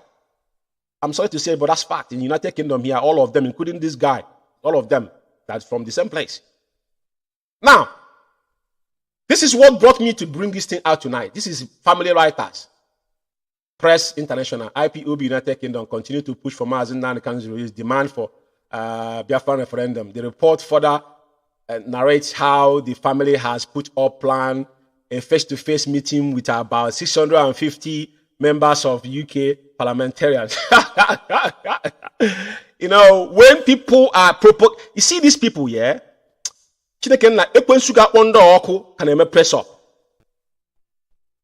I'm sorry to say, but that's fact. In the United Kingdom here, all of them, including this guy, all of them, that's from the same place. Now, this is what brought me to bring this thing out tonight. This is Family Writers, Press International, IPOB United Kingdom continue to push for Mazin Nanikan's demand for Biafran referendum. The report further narrates how the family has put up plan a face-to-face meeting with about 650 members of UK parliamentarians. When people are you see these people, yeah? Chineke na ekwensu ga kpondo oku can eme press up.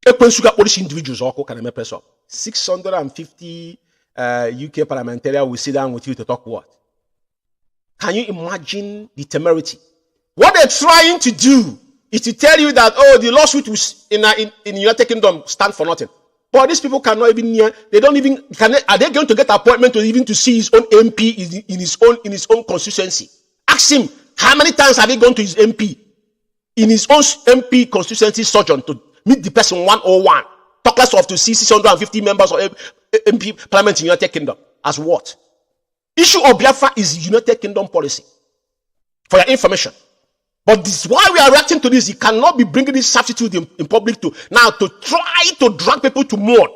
Ekwensu ga polish individuals oku can eme press up. 650 UK parliamentarians will sit down with you to talk what? Can you imagine the temerity? What they're trying to do is to tell you that, the lawsuit in the United Kingdom stand for nothing. But these people cannot even are they going to get appointment to see his own MP in his own constituency? Ask him, how many times have he gone to his MP in his own MP constituency sojourn to meet the person 101? Talk less of to see 650 members of MP parliament in the United Kingdom. As what? Issue of Biafra is United Kingdom policy. For your information. But this is why we are reacting to this. You cannot be bringing this substitute in public to try to drag people to mourn.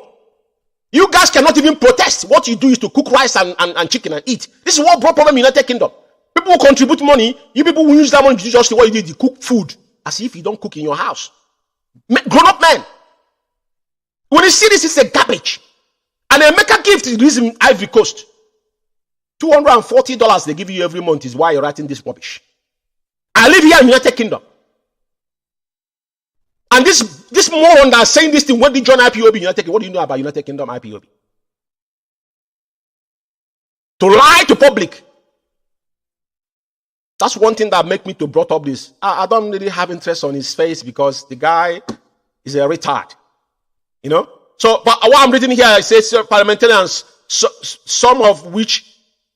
You guys cannot even protest. What you do is to cook rice and chicken and eat. This is what brought problem in the United Kingdom. People who contribute money, you people who use that money to just what you did, you cook food as if you don't cook in your house. Grown-up men. When you see this, it's a garbage. And a make a gift is in Ivory Coast. $240 they give you every month is why you're writing this rubbish. I live here in the United Kingdom. And this moron that's saying this thing, when did you join IPOB United Kingdom? What do you know about United Kingdom IPOB? To lie to public. That's one thing that make me to brought up this. I don't really have interest on his face because the guy is a retard. You know? So, but what I'm reading here, it says parliamentarians, some of which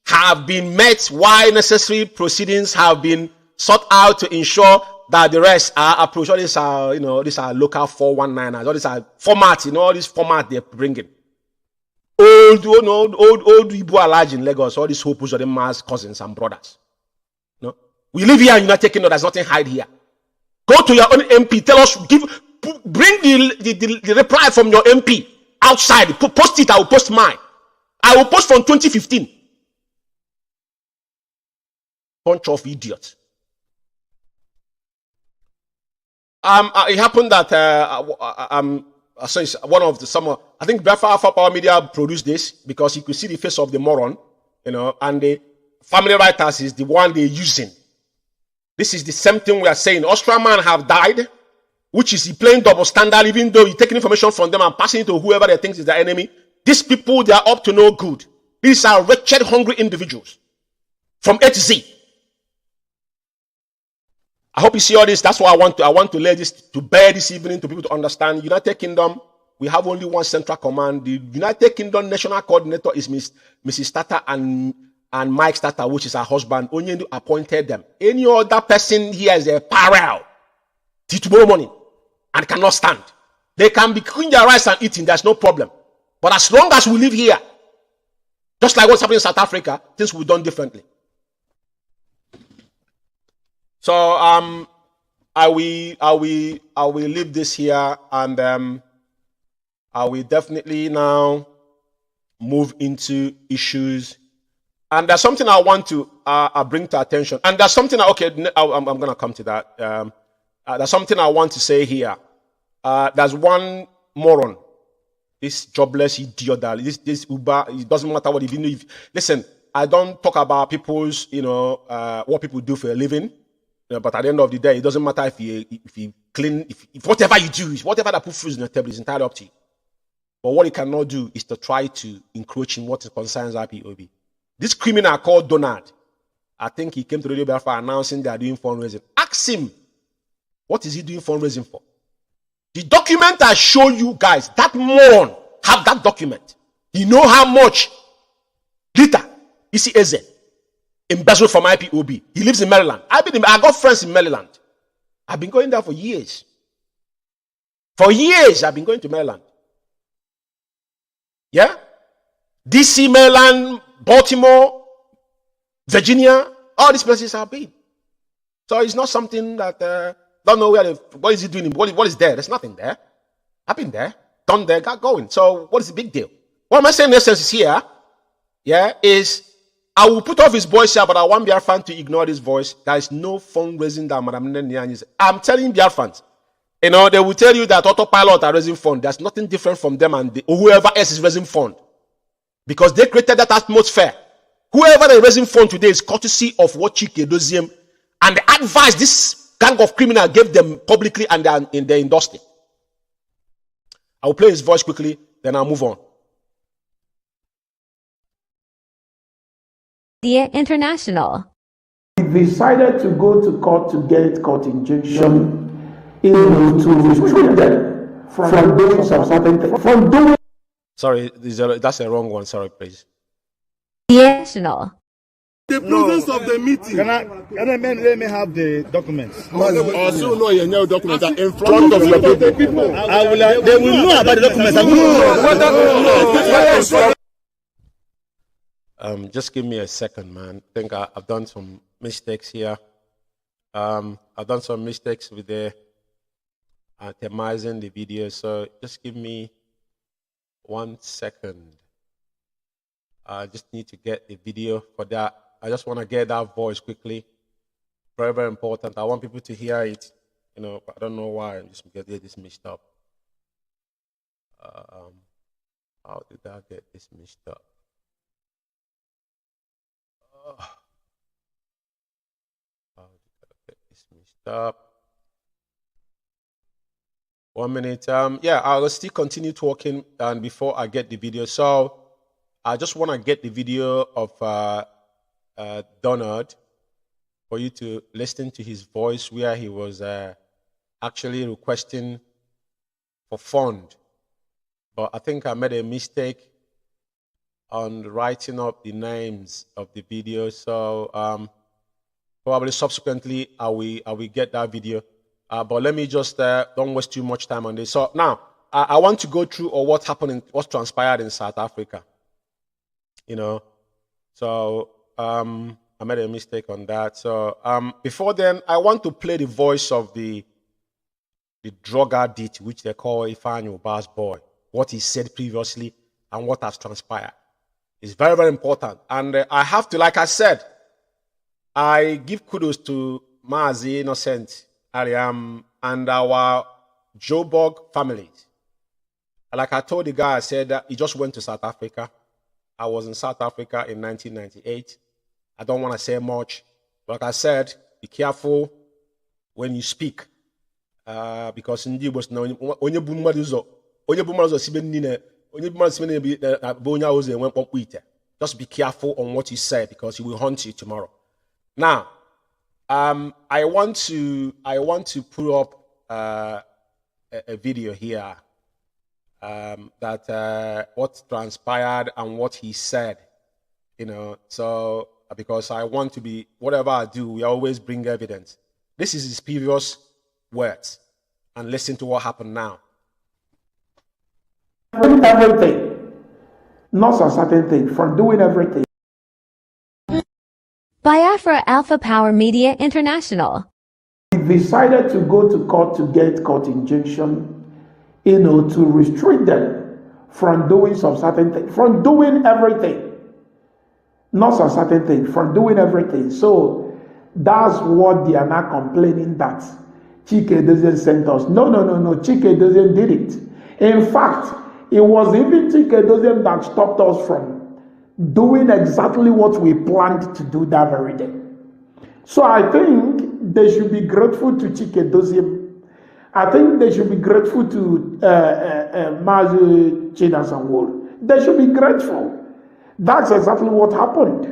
have been met while necessary proceedings have been sought out to ensure that the rest are approached. All these are, these are local 419ers. All these are format, all these format they're bringing. Old Ibu Alaj in Lagos, all these hopes of them as cousins and brothers. No? We live here in United Kingdom, there's nothing hide here. Go to your own MP, tell us, bring the reply from your MP outside. Post it, I will post mine. I will post from 2015. Bunch of idiots. It happened that so it's one of the summer. I think Biafra Alpha Power Media produced this because you could see the face of the moron, and the family writers is the one they're using. This is the same thing we are saying. Austrian man have died, which is he playing double standard, even though he taking information from them and passing it to whoever they think is their enemy. These people, they are up to no good. These are wretched, hungry individuals from A to Z. I hope you see all this. That's why I want to lay this to bear this evening to people to understand. United Kingdom, we have only one central command. The United Kingdom national coordinator is Mrs. Tata and Mike Tata, which is her husband. Only appointed them. Any other person here is a pariah till tomorrow morning and cannot stand. They can be cooking their rice and eating. There's no problem. But as long as we live here, just like what's happening in South Africa, things will be done differently. So I will leave this here, and I will definitely now move into issues. And there's something I want to bring to attention. And there's something I'm going to come to that. There's something I want to say here. There's one moron, this jobless idiot, this Uber. It doesn't matter what he did. Listen, I don't talk about people's, what people do for a living. But at the end of the day, it doesn't matter if you clean, if whatever you do, whatever that put food on the table is entirely up to you. But what you cannot do is to try to encroach in what concerns IPOB. This criminal called Donald, I think he came to Radio Biafra announcing they are doing fundraising. Ask him, what is he doing fundraising for? The document I show you guys, that moron have that document. You know how much Lita, ECAZ, embezzled from IPOB. He lives in Maryland. I got friends in Maryland. I've been going there for years. For years, I've been going to Maryland. Yeah? DC, Maryland, Baltimore, Virginia, all these places I've been. So it's not something that, don't know what is he doing? What is there? There's nothing there. I've been there, done there, got going. So what is the big deal? What am I saying in essence is here, is I will put off his voice here, but I want Biafran to ignore this voice. There is no fundraising that Madam Nene is. I'm telling Biafrans, they will tell you that autopilot are raising fund. There's nothing different from them and whoever else is raising fund. Because they created that atmosphere. Whoever is raising fund today is courtesy of what Chike Doziem and the advice this gang of criminals gave them publicly and in their industry. I will play his voice quickly, then I'll move on. The International. We decided to go to court to get court injunction to restrict them from doing some certain things. From doing. Sorry, that's a wrong one. Sorry, please. The International. The presence of the meeting. Can I let me have the documents? Or still know your new documents are in front of your people. They will know about the documents. Just give me a second, man. I think I've done some mistakes here. I've done some mistakes with the itemizing the video, so just give me 1 second. I just need to get the video for that. I just want to get that voice quickly. Very, very important. I want people to hear it. I don't know why I'm just getting this mixed up. How did I get this mixed up? How did I get this mixed up? 1 minute. Yeah, I'll still continue talking and before I get the video. So I just want to get the video of Donald for you to listen to his voice where he was actually requesting for fund. But I think I made a mistake on writing up the names of the video. So probably subsequently I will get that video. But let me just don't waste too much time on this. So now I want to go through what happened, what transpired in South Africa. You know, so I made a mistake on that. So before then, I want to play the voice of the drug addict, which they call Ifeanyi Uba's boy. What he said previously and what has transpired. It's very, very important. And I have to, like I said, I give kudos to Mazi Innocent, Ariam, and our Joburg families. Like I told the guy, I said that he just went to South Africa. I was in South Africa in 1998. I don't want to say much. Like I said, be careful when you speak. Because in Igbo, just be careful on what you say because he will haunt you tomorrow. Now, I want to put up a video here that what transpired and what he said, you know. So because I want to be, whatever I do, we always bring evidence. This is his previous words, and listen to what happened now. Everything, not a certain thing, from doing everything. Biafra Alpha Power Media International. We decided to go to court to get court injunction, you know, to restrict them from doing some certain thing, from doing everything. Not a certain thing, from doing everything. So that's what they are now complaining that Chike doesn't send us. No, Chike doesn't did it. In fact, it was even Chike doesn't that stopped us from doing exactly what we planned to do that very day. So I think they should be grateful to Chike Doziem. I think they should be grateful to Mazi Chinasanwol. They should be grateful. That's exactly what happened.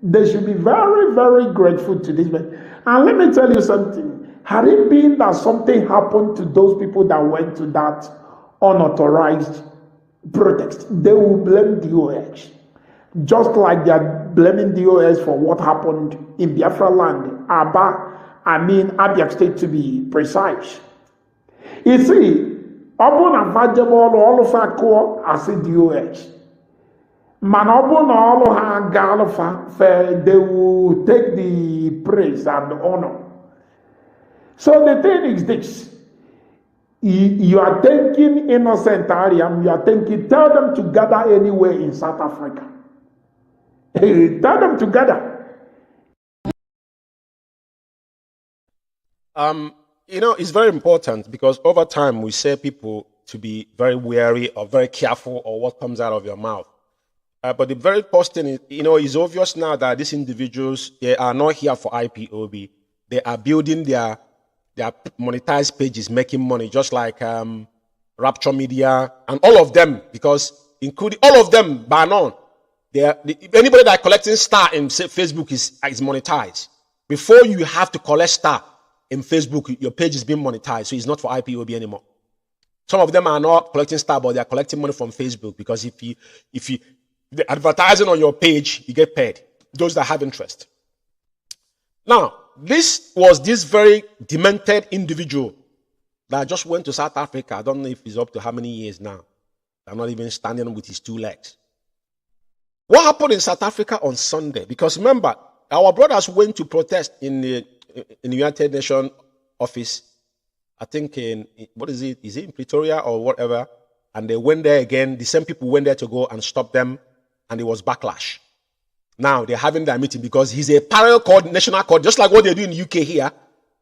They should be very, very grateful to this man. And let me tell you something. Had it been that something happened to those people that went to that unauthorized protest, they will blame DOH. Just like they are blaming DOS for what happened in Biafra land, Abia State to be precise. You see, upon all of our core as a DOS. Man, upon all of our Galafa, they will take the praise and the honor. So the thing is this. You are thinking innocent Ariam, you are thinking, tell them to gather anywhere in South Africa. Tell them together. You know, it's very important because over time we say people to be very wary or very careful of what comes out of your mouth. But the very first thing is, you know, it's obvious now that these individuals, they are not here for IPOB. They are building their monetized pages, making money, just like Rapture Media and all of them, because including all of them, bar none. Anybody that collecting star in Facebook is monetized. Before you have to collect star in Facebook, your page is being monetized, so it's not for IPOB anymore. Some of them are not collecting star, but they are collecting money from Facebook because if you the advertising on your page, you get paid. Those that have interest. Now, this was this very demented individual that just went to South Africa. I don't know if he's up to how many years now. I'm not even standing with his two legs. What happened in South Africa on Sunday? Because remember, our brothers went to protest in the United Nations office. I think what is it? Is it in Pretoria or whatever? And they went there again. The same people went there to go and stop them, and it was backlash. Now they're having their meeting because he's a parallel national coordinator, just like what they do in the UK here.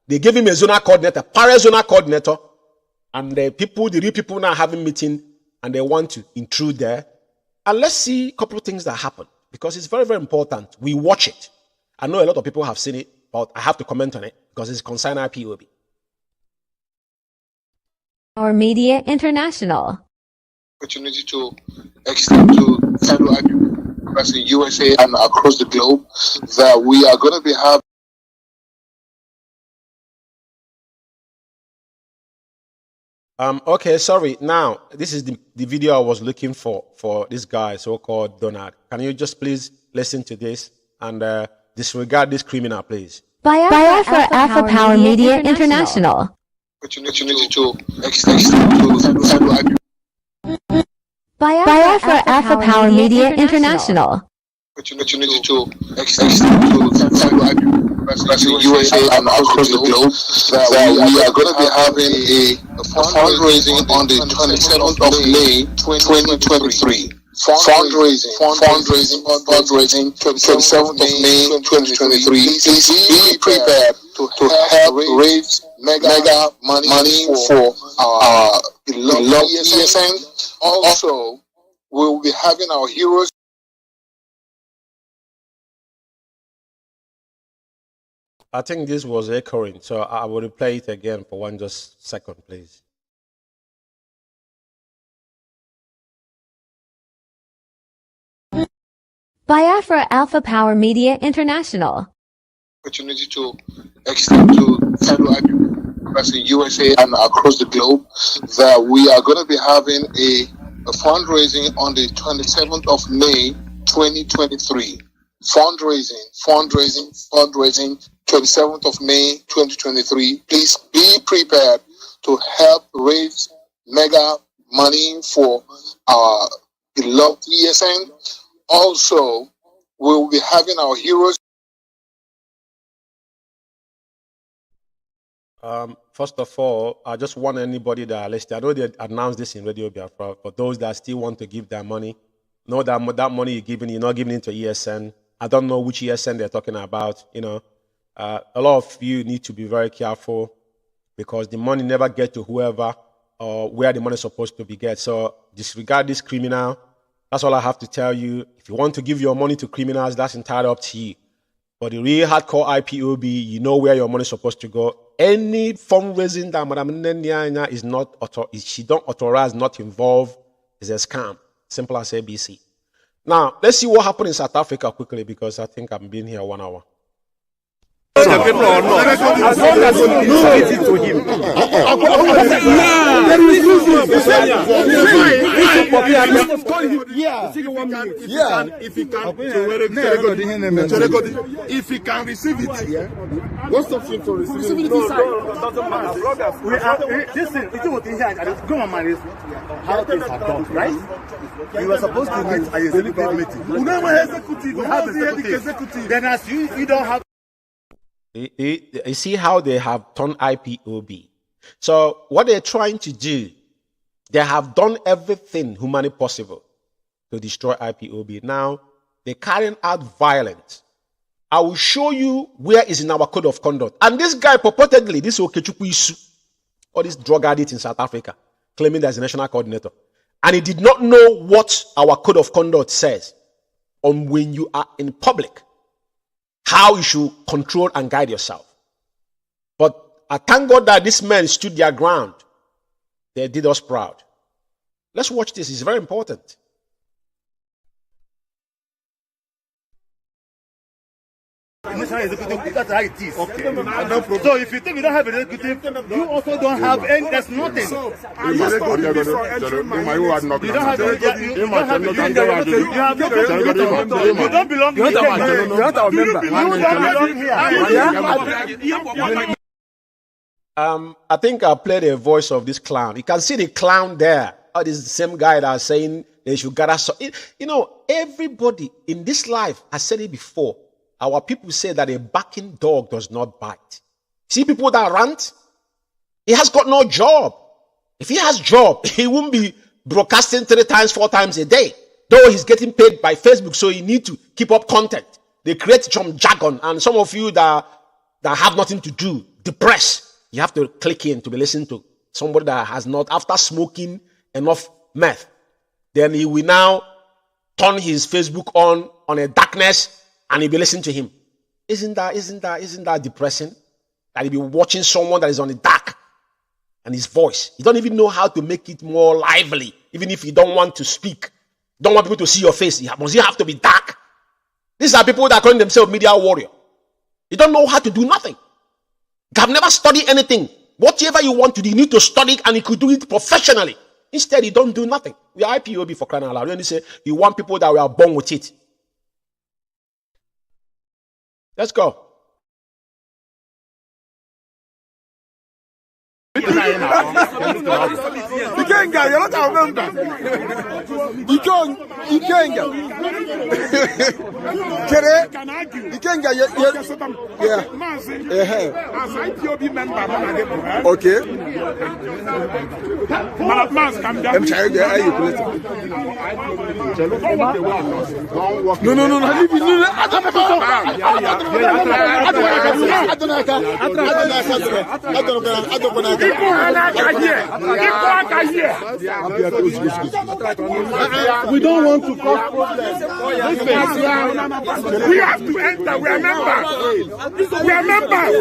They gave him a zonal coordinator, parallel zonal coordinator, and the real people now having meeting, and they want to intrude there. And let's see a couple of things that happen because it's very, very important. We watch it. I know a lot of people have seen it, but I have to comment on it because it's concerned IPOB. Our Media International. Opportunity to extend to fellow IPOBs in USA and across the globe that we are going to be having. Okay, sorry. Now, this is the video I was looking for this guy, so-called Donald. Can you just please listen to this and disregard this criminal, please? Biafra Alpha Power Media International. Opportunity to extend to fellow IPOBs. Biafra Alpha Power Media International. Opportunity to extend to fellow IPOBs in USA and across the globe that we are going to be having a fundraising on the 27th of May 2023. Fundraising, 27th of May 2023. Please be prepared to help raise mega money for our beloved ESN. Also, we will be having our heroes. I think this was echoing, so I will replay it again for one just second, please. Biafra Alpha Power Media International. Opportunity to extend to fellow IPOBs in USA and across the globe that we are going to be having a fundraising on the 27th of May 2023. Fundraising, 27th of May 2023. Please be prepared to help raise mega money for our beloved ESN. Also, we will be having our heroes. First of all, I just want anybody that are listening. I know they announced this in Radio Biafra, but those that still want to give their money, know that that money you're giving, you're not giving it to ESN. I don't know which ESN they're talking about. You know, a lot of you need to be very careful because the money never gets to whoever or where the money is supposed to be get. So disregard this criminal. That's all I have to tell you. If you want to give your money to criminals, that's entirely up to you. But the real hardcore IPOB, you know where your money is supposed to go. Any fundraising that Madam Nenya is not she don't authorize, not involved, is a scam. Simple as ABC. Now, let's see what happened in South Africa quickly because I think I've been here 1 hour. The people or not, as long as you give it to him. If he can receive it, what stops him from receiving it? Doesn't matter. This thing, it was in here. Government is how things are done, right? You were supposed to meet a executive meeting. We have the executive. Then as you don't have. You see how they have turned IPOB. So what they're trying to do, they have done everything humanly possible to destroy IPOB. Now, they're carrying out violence. I will show you where is in our code of conduct. And this guy purportedly, this Okechukwu Isu, or this drug addict in South Africa, claiming there's a national coordinator. And he did not know what our code of conduct says on when you are in public, how you should control and guide yourself. But I thank God that these men stood their ground. They did us proud. Let's watch this. It's very important. National executive, that's how it is. Okay. So if you think you don't have an executive, you also don't have any, there's nothing. You don't belong here. I think I played a voice of this clown. You can see the clown there. Oh, this is the same guy that is saying they should gather. You know, everybody in this life, I said it before, our people say that a barking dog does not bite. See people that rant? He has got no job. If he has job, he won't be broadcasting 3 times, 4 times a day. Though he's getting paid by Facebook, so he need to keep up content. They create some jargon, and some of you that have nothing to do, depressed, you have to click in to be listening to somebody that has not, after smoking enough meth, then he will now turn his Facebook on a darkness and he'll be listening to him. Isn't that depressing? That he'll be watching someone that is on the dark and and his voice. You don't even know how to make it more lively, even if you don't want to speak. Don't want people to see your face. Must you have to be dark? These are people that call themselves media warrior. You don't know how to do nothing. You have never studied anything. Whatever you want to do, you need to study it, and you could do it professionally. Instead, you don't do nothing. We are IPOB for crying out loud. You only say you want people that were born with it. Let's go. Ikenga, you're not a member. Ikenga. Ikenga, yeah. As IPOB member, okay. I'm trying to No. We don't want to cause problems. We have to enter. We are members. We are members.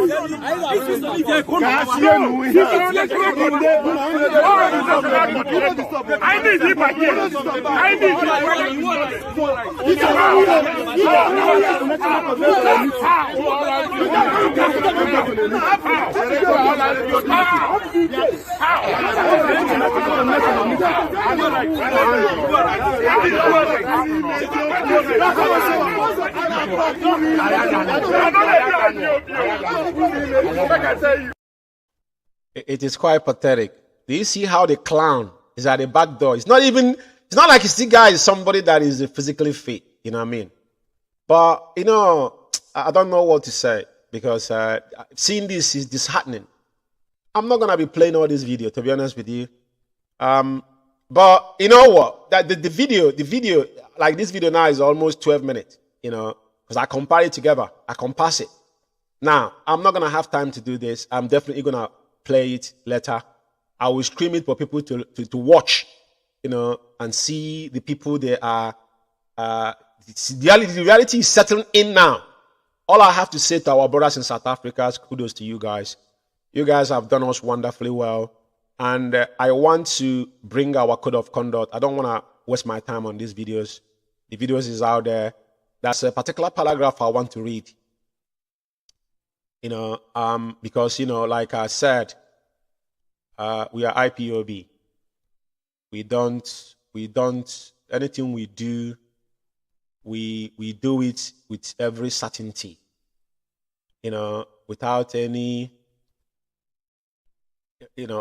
I need him again. I need It is quite pathetic. Do you see how the clown is at the back door? It's not like this guy is somebody that is physically fit, you know what I mean? But, I don't know what to say, because seeing this is disheartening. I'm not going to be playing all this video, to be honest with you. But you know what? That the video, like this video now is almost 12 minutes, because I compare it together. I compass it. Now, I'm not going to have time to do this. I'm definitely going to play it later. I will stream it for people to watch, and see the people they are. The reality is settling in now. All I have to say to our brothers in South Africa is kudos to you guys. You guys have done us wonderfully well. And I want to bring our code of conduct. I don't want to waste my time on these videos. The videos is out there. That's a particular paragraph I want to read. Because, like I said, we are IPOB. We don't, anything we do, we do it with every certainty, without any,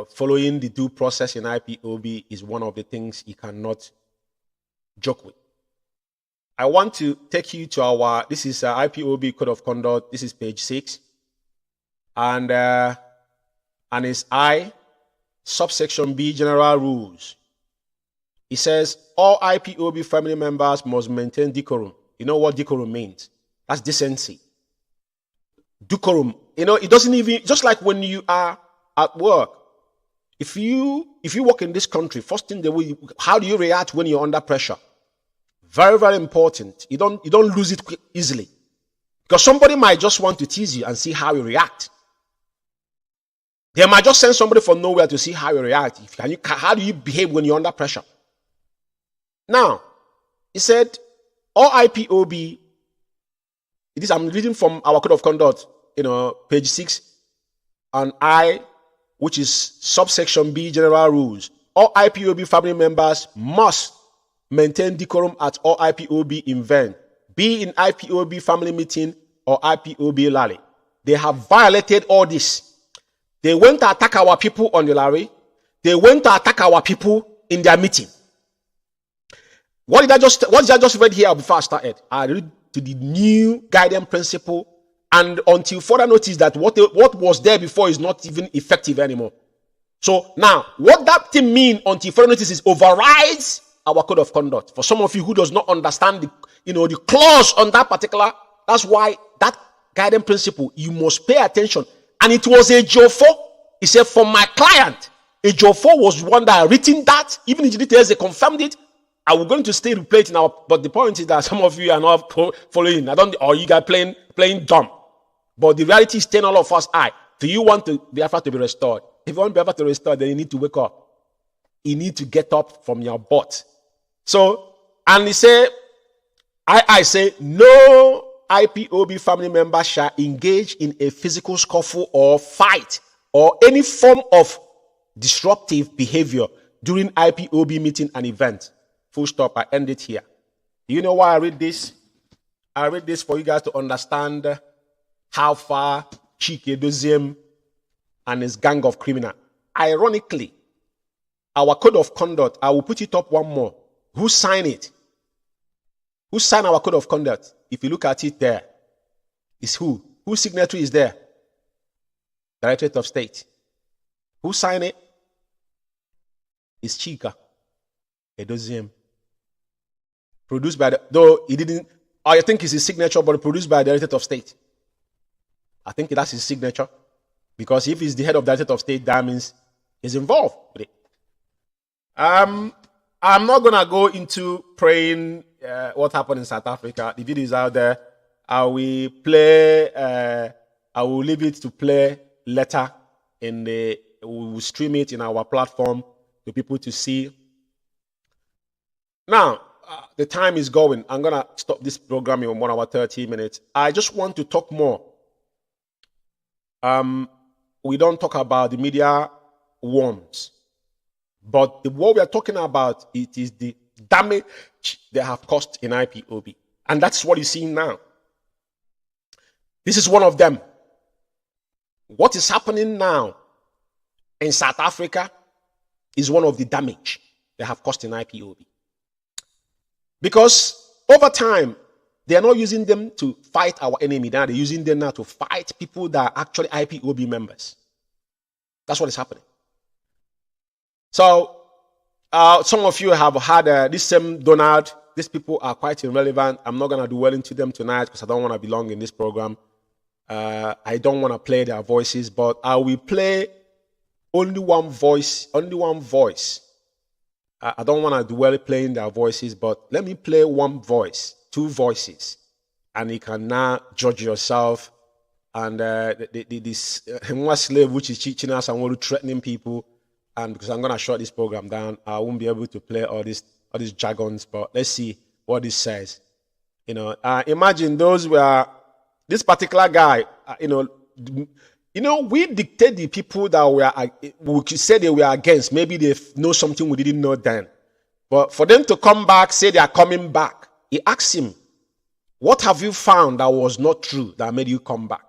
following the due process in IPOB is one of the things you cannot joke with. I want to take you to this is IPOB Code of Conduct. This is page 6. And it's I, subsection B, general rules. It says, all IPOB family members must maintain decorum. You know what decorum means? That's decency. Decorum. It doesn't even, just like when you are at work. If you work in this country, first thing how do you react when you're under pressure? Very, very important. You don't lose it easily. Because somebody might just want to tease you and see how you react. They might just send somebody from nowhere to see how you react. How do you behave when you're under pressure? Now, he said, all IPOB, I'm reading from our Code of Conduct, page 6, and I, which is subsection B, general rules. All IPOB family members must maintain decorum at all IPOB event, be in IPOB family meeting or IPOB rally. They have violated all this. They went to attack our people on the rally. They went to attack our people in their meeting. What did I just read here before I started? I read to the new guiding principle, and until further notice that what was there before is not even effective anymore. So now, what that thing mean until further notice is overrides our code of conduct. For some of you who does not understand the clause on that particular, that's why that guiding principle, you must pay attention. And it was a Jofo. He said, for my client, a Jofo was one that had written that, even in the details, they confirmed it. I was going to stay replay it now, but the point is that some of you are not following. Or you guys playing dumb. But the reality is telling all of us, do you want Biafra to be restored? If you want Biafra to restore, then you need to wake up. You need to get up from your butt. So, and he said, I say, no IPOB family member shall engage in a physical scuffle or fight or any form of disruptive behavior during IPOB meeting and event. Full stop. I end it here. You know why I read this? I read this for you guys to understand how far Chike Doziem and his gang of criminals. Ironically, our code of conduct, I will put it up one more. Who signed it? Who signed our code of conduct? If you look at it there, it's who? Whose signature is there? Directorate of State. Who signed it? It's Chika Edoziem. Produced by the, though he didn't, I think it's his signature, but produced by the Directorate of State. I think that's his signature. Because if he's the head of the Directorate of State, that means he's involved with it. I'm not going to go into praying what happened in South Africa. The video is out there. I will leave it to play later we will stream it in our platform for people to see. Now, the time is going. I'm going to stop this program in 1 hour, 30 minutes. I just want to talk more. We don't talk about the media worms. But what we are talking about, it is the damage they have caused in IPOB. And that's what you're seeing now. This is one of them. What is happening now in South Africa is one of the damage they have caused in IPOB. Because over time, they are not using them to fight our enemy. Now they're using them now to fight people that are actually IPOB members. That's what is happening. So, some of you have had this same Donald. These people are quite irrelevant. I'm not going to do well into them tonight because I don't want to belong in this program. I don't want to play their voices, but I will play only one voice. Only one voice. I don't want to do well playing their voices, but let me play one voice, two voices, and you can now judge yourself. And this one slave which is teaching us and want to threatening people. And because I'm going to shut this program down, I won't be able to play all these jargons. But let's see what this says. Imagine this particular guy. We dictate the people that we could say they were against. Maybe they know something we didn't know then. But for them to come back, say they are coming back, he asked him, "What have you found that was not true that made you come back?"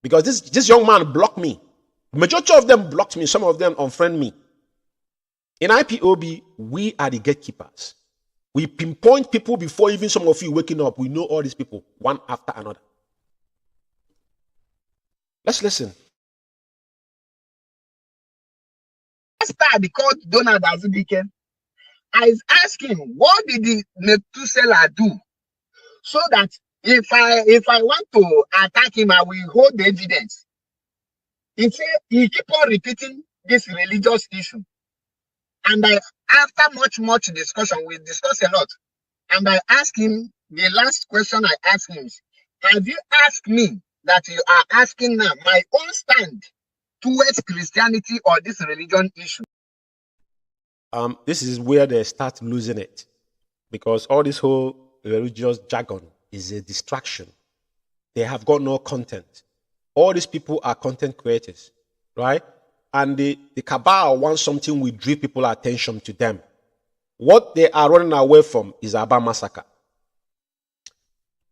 Because this young man blocked me. Majority of them blocked me. Some of them unfriend me. In IPOB, we are the gatekeepers. We pinpoint people before even some of you waking up. We know all these people, one after another. Let's listen. After the court Donald Azubike, I asked him, what did the Methuselah do? So that if I want to attack him, I will hold the evidence. He said he keep on repeating this religious issue. And after much discussion, we discussed a lot. And I asked him, the last question I asked him is, have you asked me that you are asking now my own stand towards Christianity or this religion issue? This is where they start losing it. Because all this whole religious jargon is a distraction. They have got no content. All these people are content creators, right? And the cabal wants something will draw people's attention to them. What they are running away from is Aba massacre.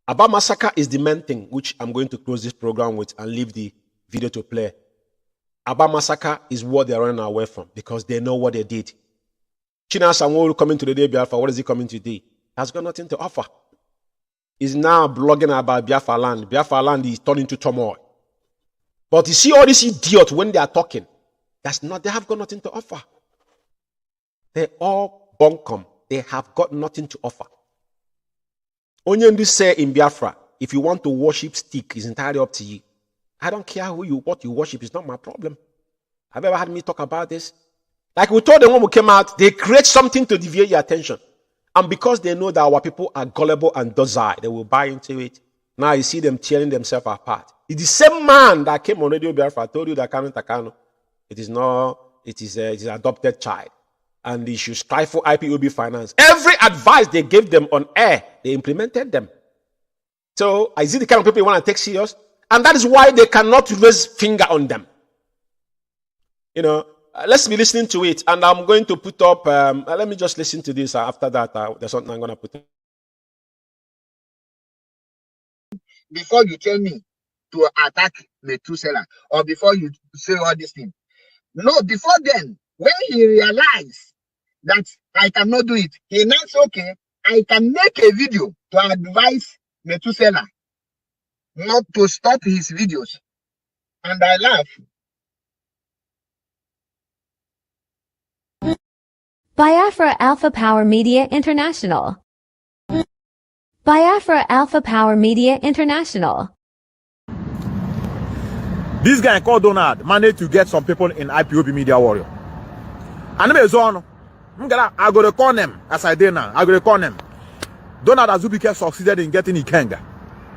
Aba massacre is the main thing, which I'm going to close this program with and leave the video to play. Aba massacre is what they're running away from because they know what they did. China Sanwo coming to the day Biafra, what is he coming today? Has got nothing to offer. He's now blogging about Biafra land. Biafra land is turning into turmoil. But you see all these idiots when they are talking, they have got nothing to offer. They're all bunkum. They have got nothing to offer. Onyendu say in Biafra, if you want to worship stick, it's entirely up to you. I don't care what you worship, it's not my problem. Have you ever had me talk about this? Like we told them when we came out, they create something to deviate your attention. And because they know that our people are gullible and docile, they will buy into it. Now you see them tearing themselves apart. It's the same man that came on Radio Biafra told you that Takano It is not, it is an adopted child. And they should strive for IPOB finance. Every advice they gave them on air, they implemented them. So I see the kind of people you want to take serious. And that is why they cannot raise finger on them. You know, let's be listening to it. And I'm going to put up, let me just listen to this. After that, there's something I'm going to put up. Before you tell me to attack Methuselah, or before you say all these things. No, before then, when he realized that I cannot do it, he announced, okay, I can make a video to advise Methuselah not to stop his videos. And I laugh. Biafra Alpha Power Media International. Biafra Alpha Power Media International. This guy called Donald managed to get some people in IPOB Media Warrior. And I'm going to call them as I did now. I'm going to call them. Donald Azubike succeeded in getting Ikenga.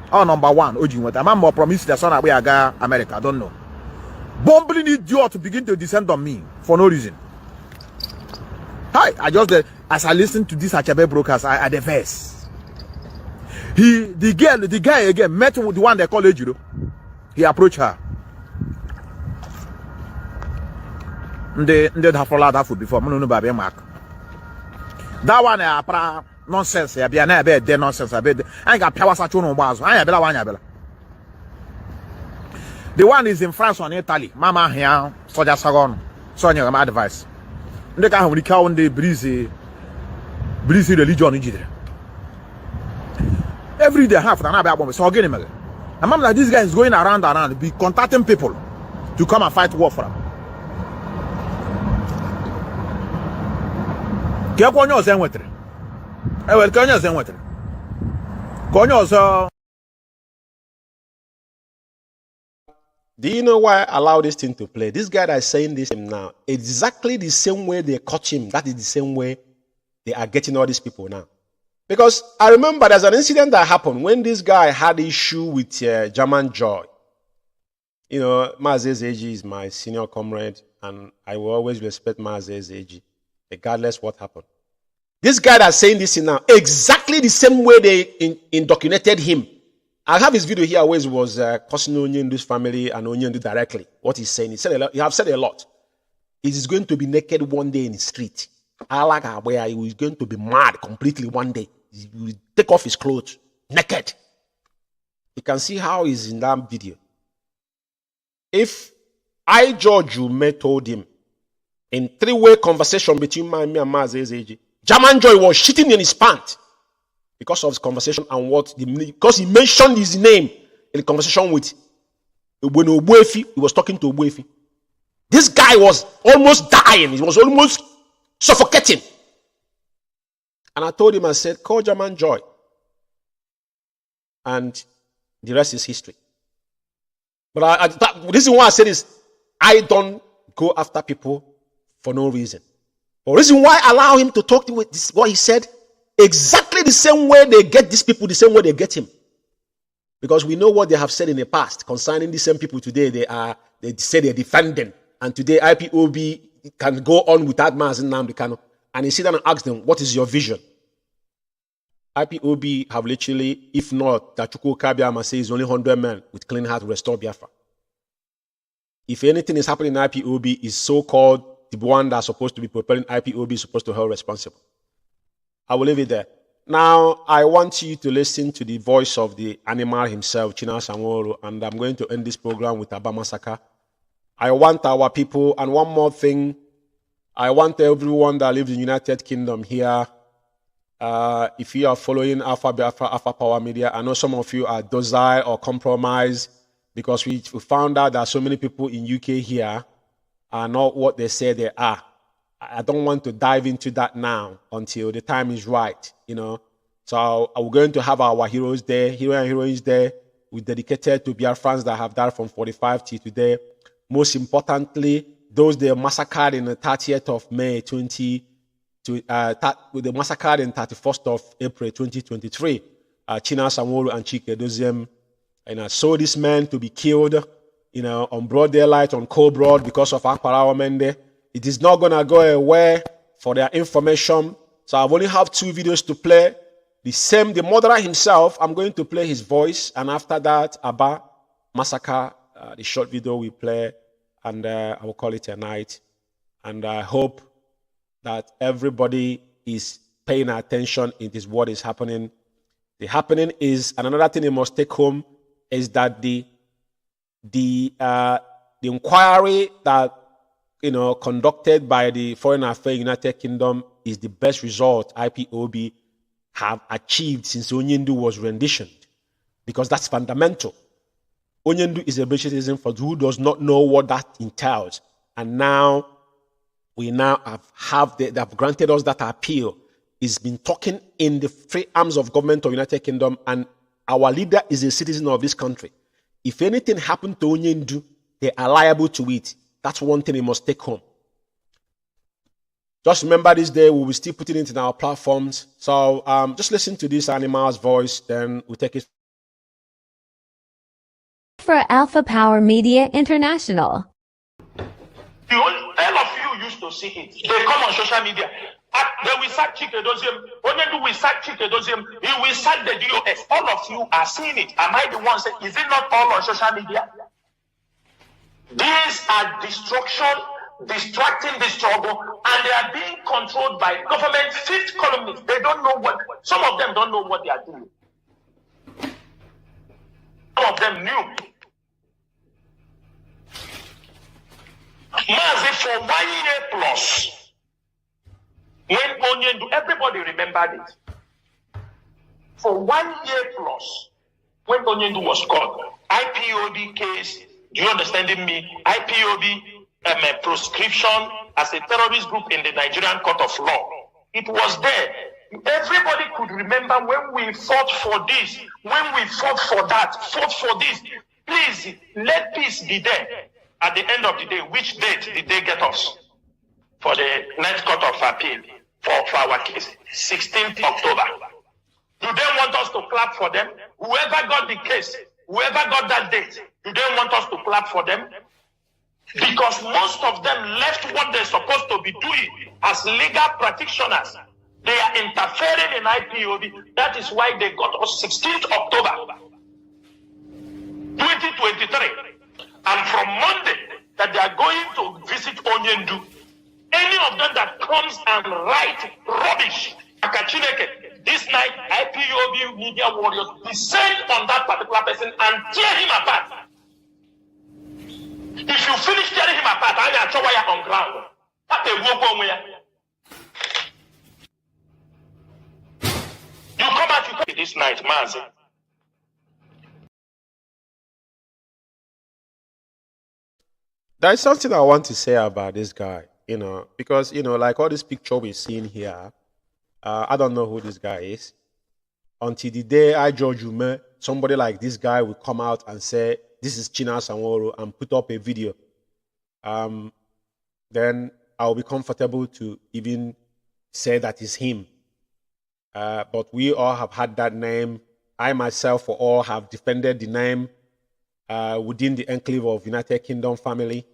Oh, number one, I'm more promised the son of America. I don't know. Bumbling idiot to begin to descend on me for no reason. Hi, as I listened to this Achebe brokers, I the verse. The guy again met with the one they call Ejiro. He approached her. They have followed that food before. That one nonsense. Nonsense. I got power such on bars. The one is in France or in Italy. Mama here, Soja Sagon, Sonia, my advice. The guy who count the breezy religion. Every day, half an hour, so again, and mom, like this guy is going around, be contacting people to come and fight war for him. Do you know why I allow this thing to play? This guy that is saying this now, exactly the same way they caught him, that is the same way they are getting all these people now. Because I remember there's an incident that happened when this guy had issue with German Joy. You know, Maazị Ezeji is my senior comrade, and I will always respect Maazị Ezeji, regardless what happened. This guy that's saying this now, exactly the same way they indoctrinated him. I have his video here where he was cursing Onyendu's family and Onyendu directly. What he's saying, he have said a lot. He is going to be naked one day in the street. I like where he was going to be mad completely one day. He will take off his clothes, naked. You can see how he's in that video. If I, George Ume, told him in three-way conversation between me and Maazị Ezeji, German Joy was shitting in his pants because of his conversation and because he mentioned his name in the conversation with when Ogbuefi, he was talking to Ogbuefi. This guy was almost dying. He was almost suffocating. And I told him, I said, call German Joy. And the rest is history. But the reason why I said is, I don't go after people for no reason. The reason why I allow him to talk to you, this is what he said, exactly the same way they get these people, the same way they get him. Because we know what they have said in the past concerning these same people today. They say they're defending. And today IPOB can go on without Maazị Nnamdi Kanu. And he sit down and ask them, what is your vision? IPOB have literally, if not, that Chukwu Kabiama says only 100 men with clean heart to restore Biafra. If anything is happening in IPOB, is so-called the one that's supposed to be propelling IPOB is supposed to hold responsible. I will leave it there. Now, I want you to listen to the voice of the animal himself, China Sanwo-Olu, and I'm going to end this program with Aba Massacre. I want our people, and one more thing, I want everyone that lives in the United Kingdom here, if you are following Alpha Biafra, Alpha Power Media, I know some of you are docile or compromised because we found out that so many people in UK here are not what they say they are. I don't want to dive into that now until the time is right, you know. So we're going to have our heroes there, hero and heroines there, we dedicated to Biafrans that have died from 45 till today. Most importantly, those they massacred in the 30th of May with the massacre in 31st of April 2023, China Sanwo-Olu and Chike Doziem, and I saw this man to be killed, on broad daylight, on cold broad because of Akparawa Mende. It is not going to go away for their information. So I've only have 2 videos to play. The murderer himself, I'm going to play his voice. And after that, Abba Massacre, the short video we play. And I will call it a night. And I hope that everybody is paying attention in this what is happening. The happening is, and another thing you must take home is that the inquiry that conducted by the Foreign Affairs United Kingdom is the best result IPOB have achieved since Onyendu was renditioned, because that's fundamental. Onyendu is a British citizen for who does not know what that entails, and now we have granted us that appeal. He's been talking in the free arms of government of United Kingdom, and our leader is a citizen of this country. If anything happened to Onyendu, they are liable to it. That's one thing you must take home. Just remember this day, we will still put it in our platforms. So just listen to this animal's voice, then we'll take it. For Alpha Power Media International. All of you used to see it. They come on social media. They will sack Chikedozium. Onyendu will sack Chikedozium. He will sack the DOS. All of you are seeing it. Am I the one saying, is it not all on social media? These are destruction, distracting the struggle, and they are being controlled by government fifth columnists. They don't know some of them don't know what they are doing. Some of them knew. Mazi, for 1 year plus, when Onyendu, everybody remembered it. For 1 year plus, when Onyendu was caught, IPOB case, do you understand me? IPOB proscription as a terrorist group in the Nigerian court of law. It was there. Everybody could remember when we fought for this, when we fought for that, fought for this. Please, let peace be there. At the end of the day, which date did they get us for the Ninth Court of Appeal for our case? 16th October. Do they want us to clap for them? Whoever got the case, whoever got that date, do they want us to clap for them? Because most of them left what they're supposed to be doing as legal practitioners. They are interfering in IPOB. That is why they got us 16th October 2023. And from Monday that they are going to visit Onyendu, any of them that comes and write rubbish, Akachineke, this night IPOB media warriors descend on that particular person and tear him apart. If you finish tearing him apart, I will show you on ground. What they will go where? You come out this night, Mazi. There's something I want to say about this guy, because, like all this picture we're seeing here, I don't know who this guy is. Until the day I judge you, somebody like this guy will come out and say, this is China Sanworo, and put up a video. Then I'll be comfortable to even say that is him. But we all have had that name. I myself, for all, have defended the name within the enclave of United Kingdom family,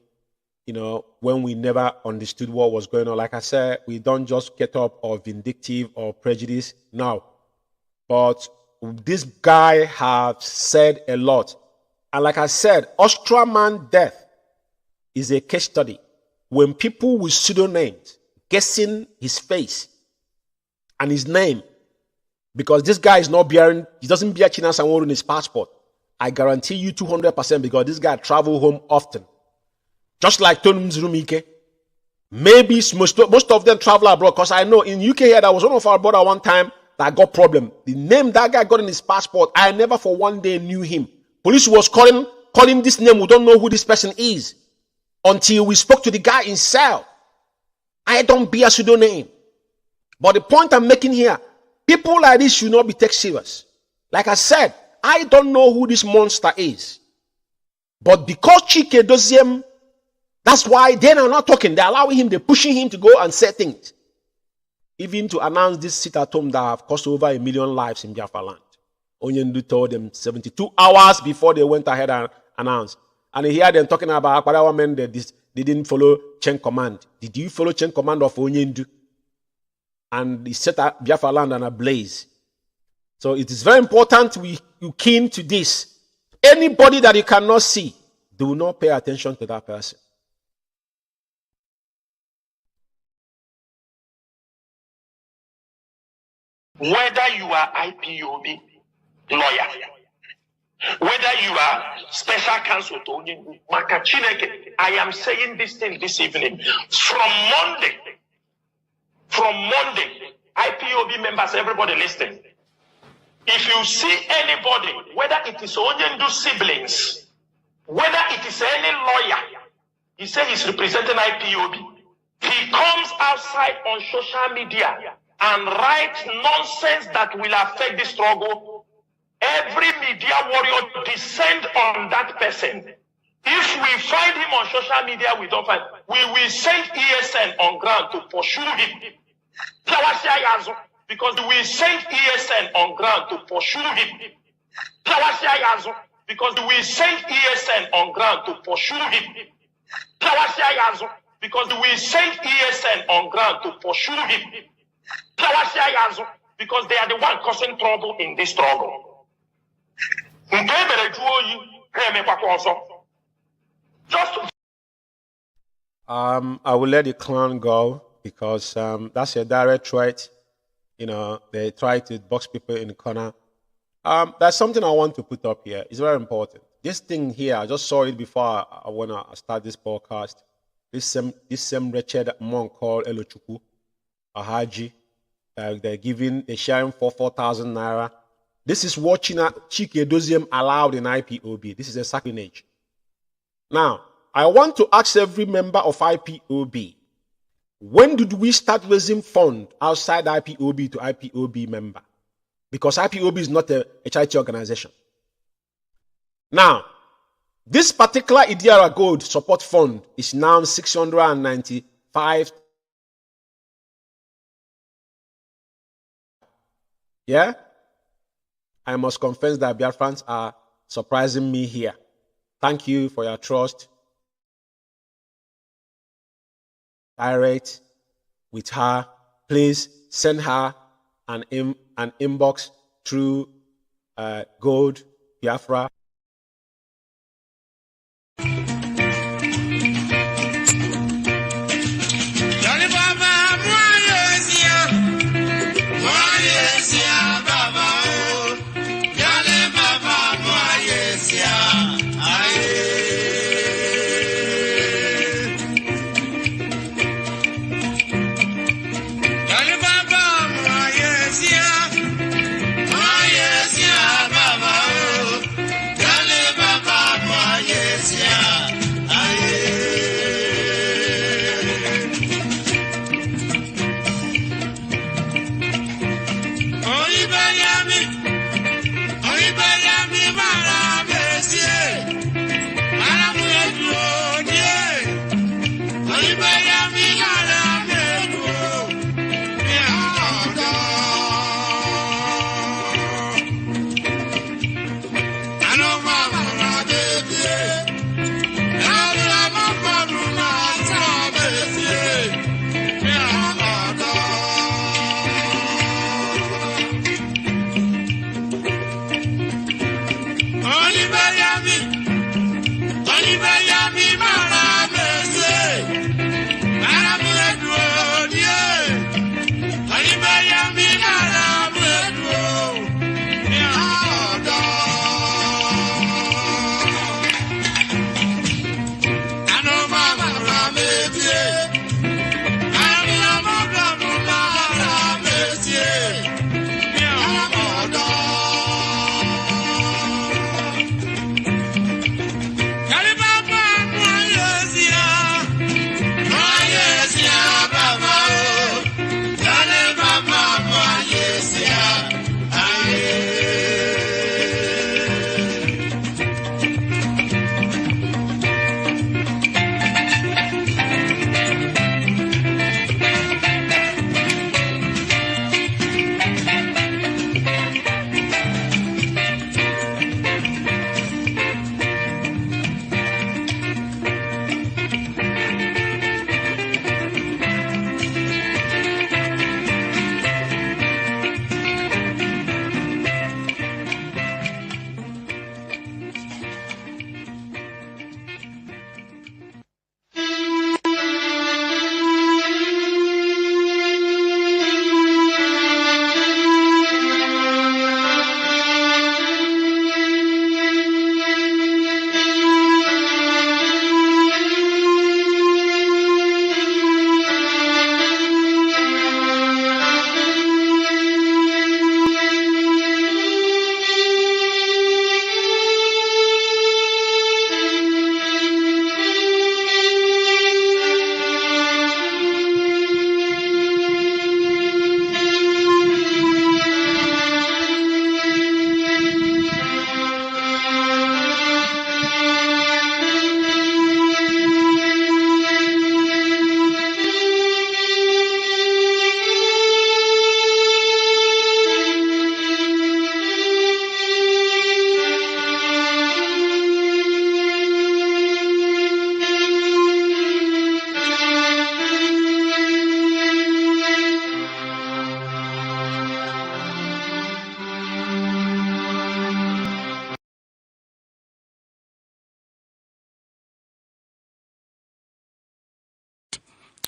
when we never understood what was going on. Like I said, we don't just get up or vindictive or prejudice, no. But this guy has said a lot. And like I said, Ostraman death is a case study. When people with pseudonames guessing his face and his name, because this guy is not bearing, he doesn't bear China Sanworo in his passport. I guarantee you 200% because this guy travel home often. Just like Tony Mzurumike. Maybe most of them travel abroad, because I know in UK here, there was one of our brother one time that got problem. The name that guy got in his passport, I never for one day knew him. Police was calling this name. We don't know who this person is until we spoke to the guy himself. I don't bear pseudonym. But the point I'm making here, people like this should not be taken serious. Like I said, I don't know who this monster is. But because Chike Doziem, that's why they're not talking. They're allowing him, they're pushing him to go and say things. Even to announce this sit-at-home that have cost over 1 million lives in Biafra land. Onyendu told them 72 hours before they went ahead and announced. And he heard them talking about Akbarawa men that they didn't follow chain command. Did you follow chain command of Onyendu? And he set Biafra land on a blaze. So it is very important you keen to this. Anybody that you cannot see, do not pay attention to that person. Whether you are IPOB lawyer, whether you are special counsel to Onyendu, I am saying this thing this evening. From Monday, IPOB members, everybody listening. If you see anybody, whether it is Onyendu siblings, whether it is any lawyer, he says he's representing IPOB, he comes outside on social media and writes nonsense that will affect the struggle, every media warrior descend on that person. If we find him on social media, we don't find, we will send ESN on ground to pursue him. Because we send ESN on ground to pursue him. Because we send ESN on ground to pursue him. Because we send ESN on ground to pursue him. Because they are the one causing trouble in this struggle. I will let the clown go because that's a direct threat. You know, they try to box people in the corner. There's something I want to put up here. It's very important. This thing here, I just saw it before I want to start this podcast. This same wretched monk called Elochukwu, Ahaji, they're sharing for 4,000 naira. This is what Chike Doziem allowed in IPOB. This is a sacrilege. Now, I want to ask every member of IPOB, when did we start raising funds outside IPOB to IPOB member? Because IPOB is not a charity organization. Now, this particular Idiara Gold support fund is now 695. Yeah? I must confess that Biafrans are surprising me here. Thank you for your trust. Direct with her. Please send her an inbox through Gold Biafra.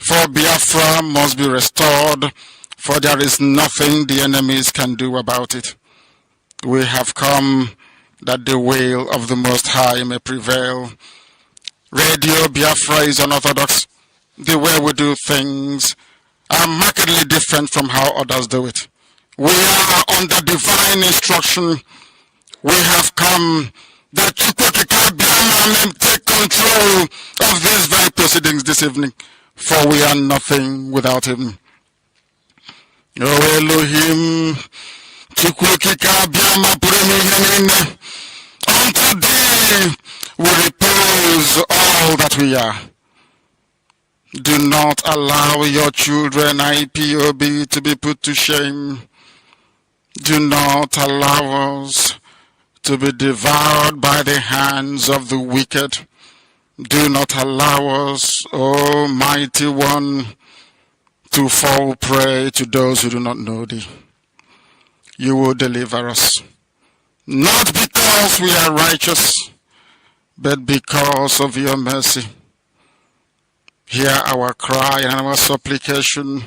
For Biafra must be restored, for there is nothing the enemies can do about it. We have come that the will of the Most High may prevail. Radio Biafra is unorthodox. The way we do things are markedly different from how others do it. We are under divine instruction. We have come that Chukwukika may take control of these very proceedings this evening, for we are nothing without him. O Elohim, Chukwukika Biama Puremi, unto thee we repose all that we are. Do not allow your children, IPOB, to be put to shame. Do not allow us to be devoured by the hands of the wicked. Do not allow us, O mighty one, to fall prey to those who do not know thee. You will deliver us, not because we are righteous, but because of your mercy. Hear our cry and our supplication.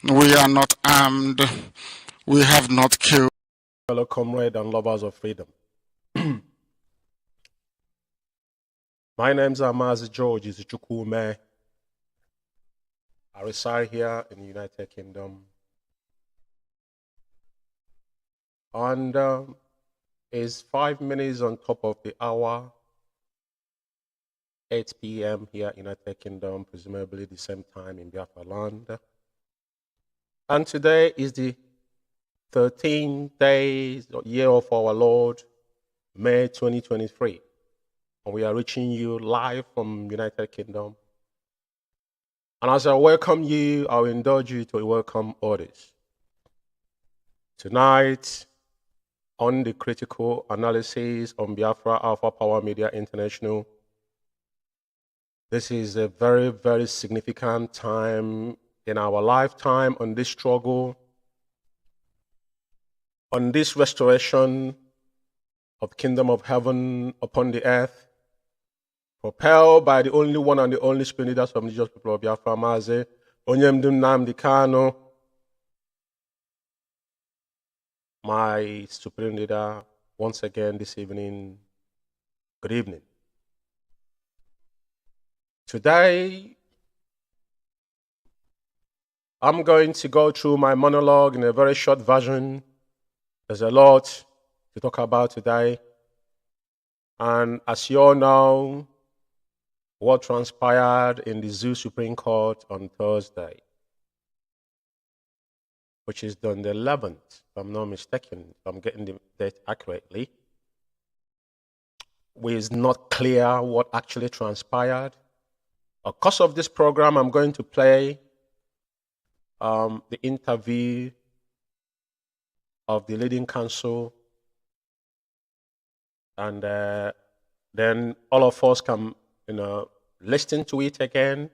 We are not armed. We have not killed. Fellow comrade and lovers of freedom. My name is Amazi George Izuchukwume. I reside here in the United Kingdom. And it's 5 minutes on top of the hour, 8 p.m. here in the United Kingdom, presumably the same time in Biafra land. And today is the 13th day, year of our Lord, May 2023. And we are reaching you live from United Kingdom. And as I welcome you, I'll indulge you to welcome others. Tonight, on the critical analysis on Biafra Alpha Power Media International, this is a very, very significant time in our lifetime on this struggle, on this restoration of the kingdom of heaven upon the earth, propelled by the only one and the only spirit leaders of the just people of Biafra, Mazi Onyemdu Nnamdi Kanu, my supreme leader, once again this evening. Good evening. Today, I'm going to go through my monologue in a very short version. There's a lot to talk about today. And as you all know, what transpired in the Zoo Supreme Court on Thursday, which is on the 11th, if I'm not mistaken, if I'm getting the date accurately. It's not clear what actually transpired. Because of this program, I'm going to play the interview of the leading counsel, and then all of us can, listen to it again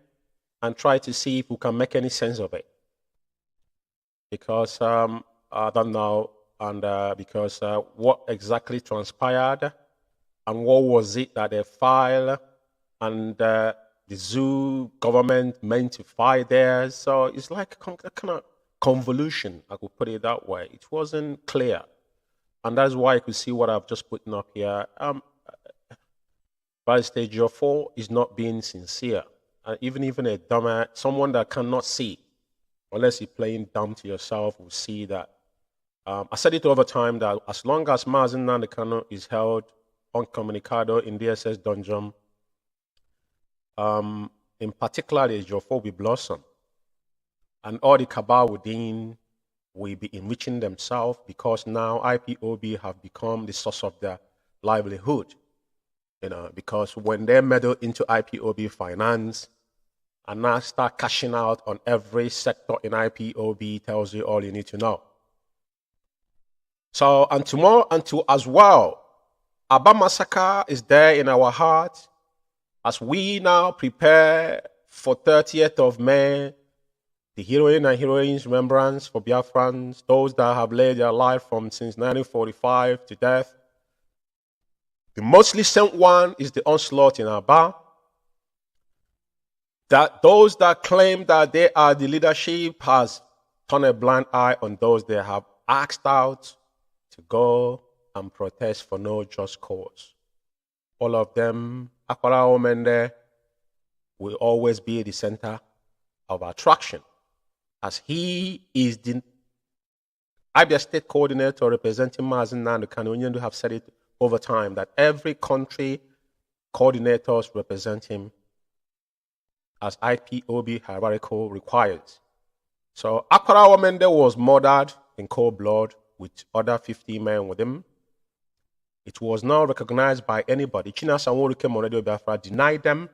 and try to see if we can make any sense of it. Because I don't know, and because what exactly transpired, and what was it that they filed, and the zoo government meant to file there. So it's like a kind of convolution, I could put it that way. It wasn't clear. And that's why I could see what I've just put up here. By stage 4 is not being sincere. Even a dumber, someone that cannot see, unless you're playing dumb to yourself, will see that. I said it over time that as long as Mazi Nnamdi Kanu is held uncommunicado in DSS dungeon, in particular, the Ejiofor will blossom. And all the cabal within will be enriching themselves because now IPOB have become the source of their livelihood. Because when they meddle into IPOB finance and now start cashing out on every sector in IPOB, tells you all you need to know. So, and tomorrow, as well, Aba Massacre is there in our heart as we now prepare for 30th of May, the heroine and heroines remembrance for Biafrans, those that have laid their life from since 1945 to death. The most recent one is the onslaught in Aba. that those that claim that they are the leadership has turned a blind eye on those they have asked out to go and protest for no just cause. All of them, Akwara Omende, will always be the center of attraction, as he is the Abia State coordinator representing Mazen Nando Kanu have said it over time that every country coordinators represent him as IPOB hierarchical requires. So Akwara Omende was murdered in cold blood with other 50 men with him. It was not recognized by anybody. China Sanwo-Olu came on Radio Biafra, denied them.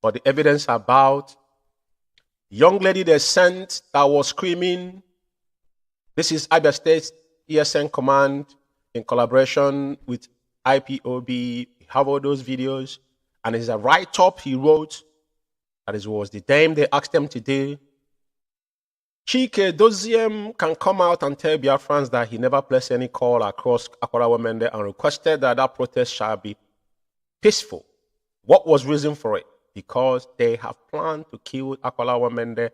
But the evidence about the young lady they sent that was screaming, this is Abia State ESN Command in collaboration with IPOB. We have all those videos. And it's a write-up he wrote that it was the dame they asked them to do. Chike Doziem can come out and tell Biafrans that he never placed any call across Akwara Omende and requested that that protest shall be peaceful. What was reason for it? Because they have planned to kill Akwara Omende,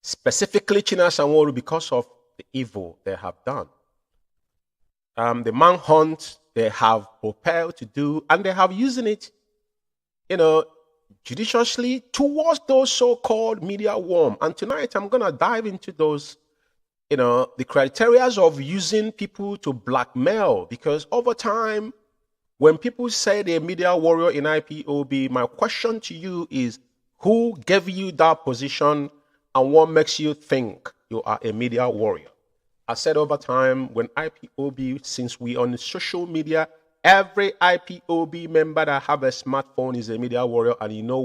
specifically China Sanwo-Olu, because of the evil they have done. The manhunt they have propelled to do, and they have using it, judiciously towards those so-called media worm. And tonight I'm going to dive into those, the criteria of using people to blackmail, because over time, when people say they're a media warrior in IPOB, my question to you is, who gave you that position and what makes you think you are a media warrior? I said over time, when IPOB, since we on social media, every IPOB member that have a smartphone is a media warrior, and you know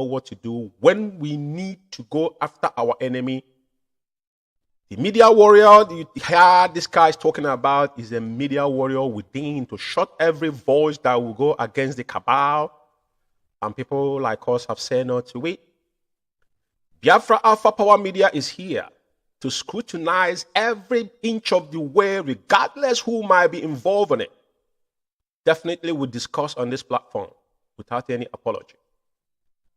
what to do when we need to go after our enemy. The media warrior you hear this guy is talking about is a media warrior within to shut every voice that will go against the cabal, and people like us have said no to it. Biafra Alpha Power Media is here to scrutinize every inch of the way, regardless who might be involved in it. Definitely we'll discuss on this platform without any apology.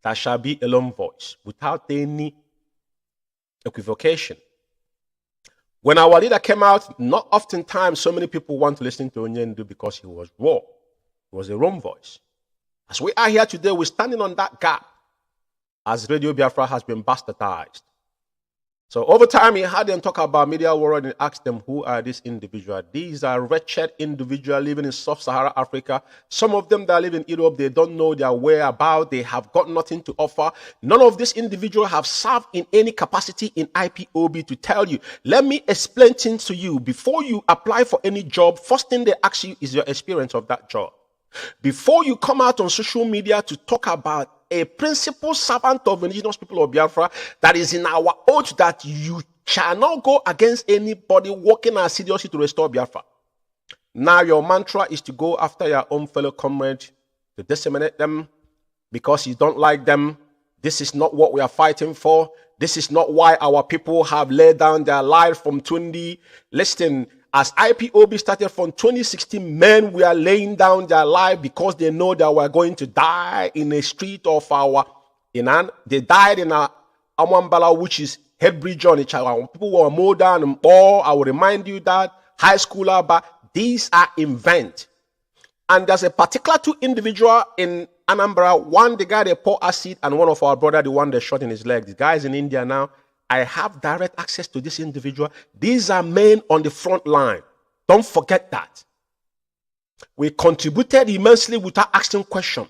That shall be a lone voice, without any equivocation. When our leader came out, not oftentimes so many people want to listen to Onyendu because he was raw. He was a wrong voice. As we are here today, we're standing on that gap as Radio Biafra has been bastardized. So over time, he had them talk about media warrior and asked them, who are these individuals? These are wretched individuals living in sub-Saharan Africa. Some of them that live in Europe, they don't know their whereabouts. They have got nothing to offer. None of these individuals have served in any capacity in IPOB to tell you. Let me explain things to you. Before you apply for any job, first thing they ask you is your experience of that job. Before you come out on social media to talk about a principal servant of indigenous people of Biafra that is in our oath that you shall not go against anybody working assiduously to restore Biafra. Now your mantra is to go after your own fellow comrades, to disseminate them because you don't like them. This is not what we are fighting for. This is not why our people have laid down their life from 20. Listen, as IPOB started from 2016, men were laying down their life because they know that we're going to die in a street of our, they died in a Amwambala, which is Headbridge on each other. People were more than all. I will remind you that high schooler, but these are invent. And there's a particular two individual in Anambra. One, the guy they pour acid, and one of our brother, the one they shot in his leg. The guy is in India now. I have direct access to this individual. These are men on the front line. Don't forget that. We contributed immensely without asking questions.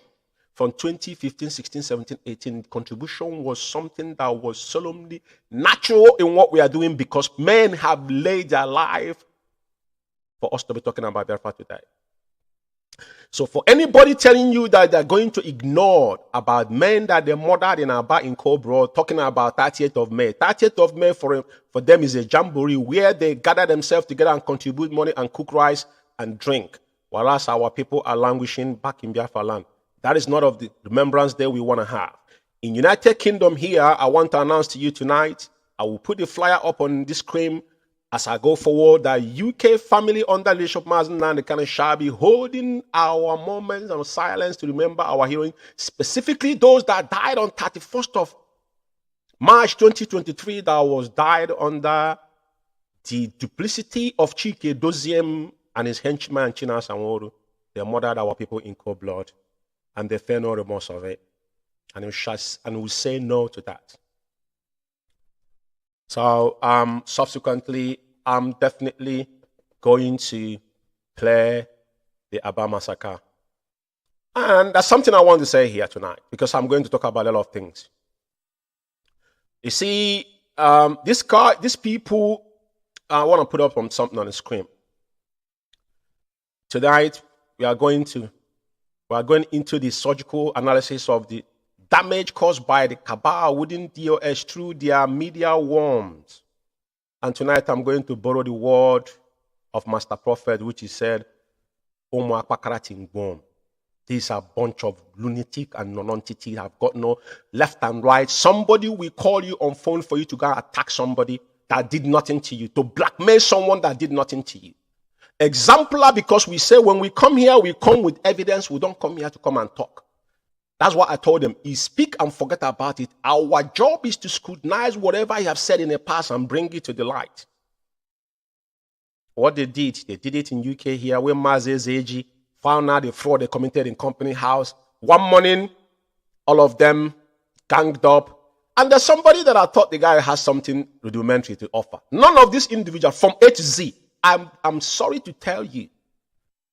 From 2015, 16, 17, 18, contribution was something that was solemnly natural in what we are doing because men have laid their life for us to be talking about Biafra today. So for anybody telling you that they're going to ignore about men that they murdered in Aba in Cobra, talking about 30th of May. 30th of May for them is a jamboree where they gather themselves together and contribute money and cook rice and drink, whereas our people are languishing back in Biafra land. That is not of the Remembrance Day we want to have. In United Kingdom here, I want to announce to you tonight, I will put the flyer up on this screen As I go forward, the UK family under Bishop Mazen Nandekane shall be holding our moments of silence to remember our heroes, specifically those that died on 31st of March 2023 that was died under the duplicity of Chike Doziem and his henchman China Sanworu. They murdered our people in cold blood, and they felt no remorse of it. And we say no to that. So subsequently, I'm definitely going to play the Aba massacre. And that's something I want to say here tonight, because I'm going to talk about a lot of things. You see, these people, I want to put up something on the screen. Tonight, we are going into the surgical analysis of the damage caused by the cabal within DOS through their media worms. And tonight, I'm going to borrow the word of Master Prophet, which he said, Omo Akpakarating Bomb. These are a bunch of lunatic and non-entity have got no left and right. Somebody will call you on phone for you to go and attack somebody that did nothing to you, to blackmail someone that did nothing to you. Exemplar, because we say when we come here, we come with evidence. We don't come here to come and talk. That's what I told them. You speak and forget about it. Our job is to scrutinize whatever you have said in the past and bring it to the light. What they did it in UK here, where Maze Zeji found out the fraud they committed in company house. One morning, all of them ganged up. And there's somebody that I thought the guy has something rudimentary to offer. None of these individuals from A to Z. I'm sorry to tell you.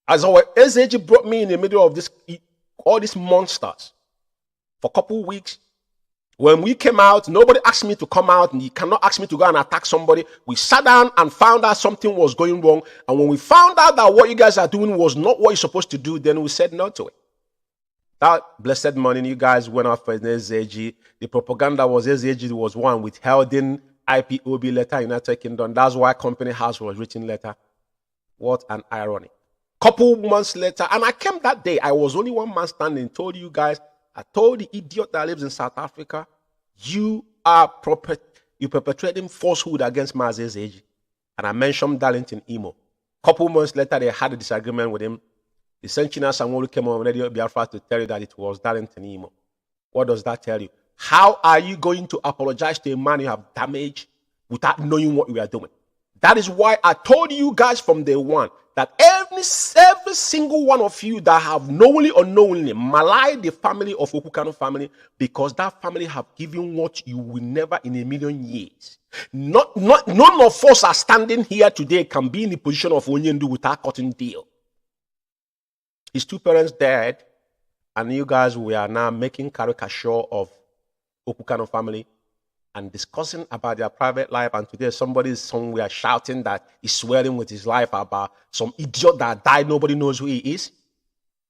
As our SAG brought me in the middle of this, all these monsters for a couple of weeks. When we came out, nobody asked me to come out, and you cannot ask me to go and attack somebody. We sat down and found out something was going wrong. And when we found out that what you guys are doing was not what you're supposed to do, then we said no to it. That blessed morning, you guys went off for SAG. The propaganda was SAG was one withholding IPOB letter in United Kingdom. That's why Company House was written letter. What an irony. Couple months later, and I came that day, I was only one man standing, told you guys, I told the idiot that lives in South Africa, you are perpetrating falsehood against Mazes Age. And I mentioned Darlington Imo. Couple months later, they had a disagreement with him. The Senchina Sanwo came on Radio Biafra to tell you that it was Darlington Imo. What does that tell you? How are you going to apologize to a man you have damaged without knowing what you are doing? That is why I told you guys from day one that every single one of you that have knowingly or unknowingly maligned the family of Okukano family, because that family have given what you will never in a million years. None of us are standing here today can be in the position of Onyendu without cutting deal. His two parents died, and you guys were now making caricature of Okukano family and discussing about their private life. And today somebody is somewhere shouting that he's swearing with his life about some idiot that died. Nobody knows who he is.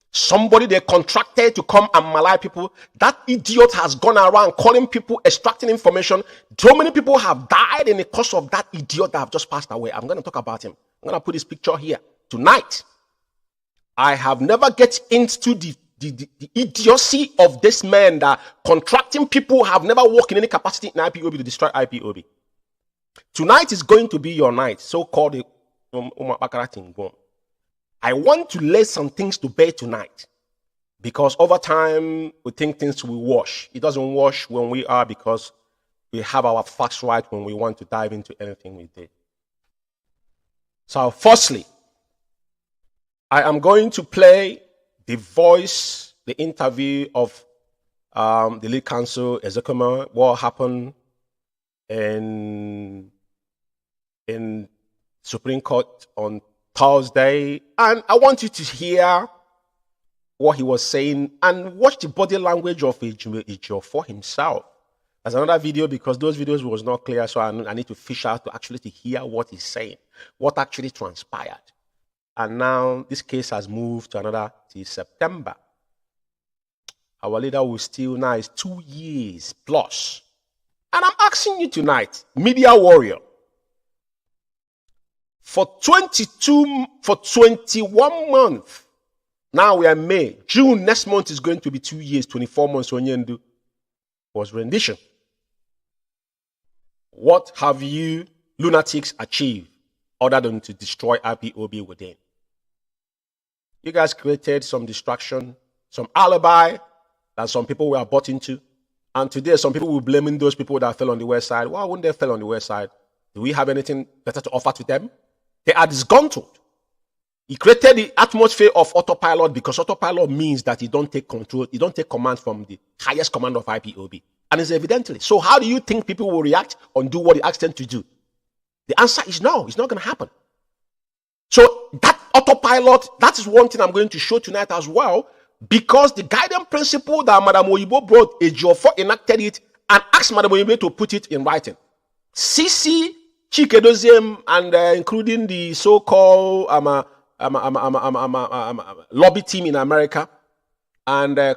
Somebody they contracted to come and malign people. That idiot has gone around calling people, extracting information. So many people have died in the course of that idiot that have just passed away. I'm going to talk about him. I'm going to put this picture here tonight. I have never get into the idiocy of this man that contracting people have never worked in any capacity in IPOB to destroy IPOB. Tonight is going to be your night, so-called I want to lay some things to bear tonight, because over time we think things will wash. It doesn't wash when we are, because we have our facts right when we want to dive into anything we did. So firstly, I am going to play the voice, the interview of the lead counsel, Ezekiel, what happened in Supreme Court on Thursday. And I want you to hear what he was saying and watch the body language of Ijo for himself. There's another video, because those videos was not clear, so I need to fish out to hear what he's saying, what actually transpired. And now this case has moved to another till September. Our leader will still now is 2 years plus. And I'm asking you tonight, media warrior, for 21 months, now we are May, June, next month is going to be 2 years, 24 months, Onyendu was rendition. What have you lunatics achieved? other than to destroy IPOB within. You guys created some distraction, some alibi that some people were bought into. And today, some people will be blaming those people that fell on the west side. Why wouldn't they fell on the west side? Do we have anything better to offer to them? They are disgruntled. He created the atmosphere of autopilot because autopilot means that you don't take control, you don't take command from the highest command of IPOB. And it's evidently. So how do you think people will react and do what they asked them to do? The answer is no, it's not going to happen. So that autopilot, that is one thing I'm going to show tonight as well, because the guiding principle that Madam Oyibo brought, Ejiofor enacted it and asked Madam Oyibo to put it in writing. CC, Chikedoziem, and including the so-called lobby team in America, and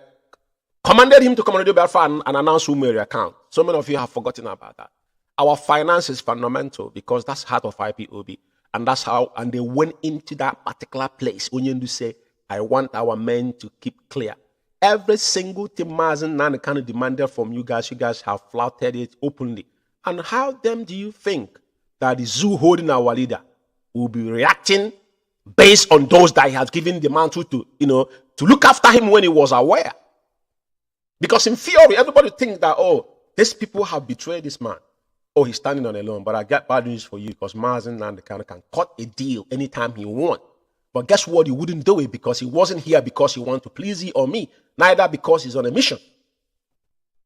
commanded him to command Biafra and announce Umeri account. So many of you have forgotten about that. Our finance is fundamental because that's heart of IPOB. And that's how, and they went into that particular place. Onyendu say, I want our men to keep clear. Every single thing Mazen Nanekano demanded from you guys have flouted it openly. And how then do you think that the zoo holding our leader will be reacting based on those that he has given the mantle to, to look after him when he was aware? Because in theory, everybody thinks that, oh, these people have betrayed this man. Oh, he's standing on alone. But I got bad news for you because Mazen Nanekano can cut a deal anytime he wants. But guess what? He wouldn't do it because he wasn't here because he wanted to please you or me. Neither because he's on a mission.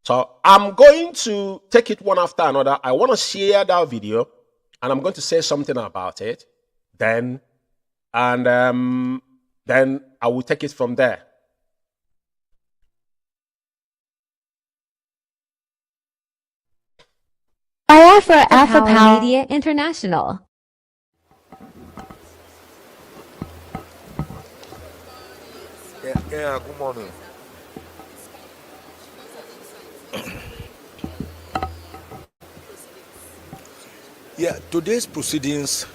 So I'm going to take it one after another. I want to share that video and I'm going to say something about it. Then I will take it from there. Biafra Alpha Power Media International. Yeah, good morning. Yeah, today's proceedings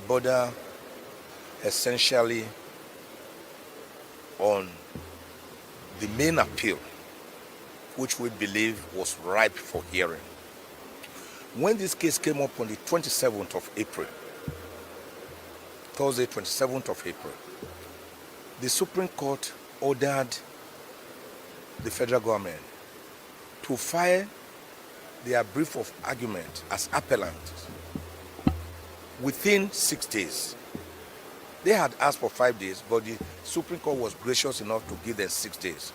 border essentially on the main appeal, which we believe was ripe for hearing. When this case came up on the 27th of April, Thursday, 27th of April, the Supreme Court ordered the federal government to file their brief of argument as appellant within 6 days. They had asked for 5 days, but the Supreme Court was gracious enough to give them 6 days.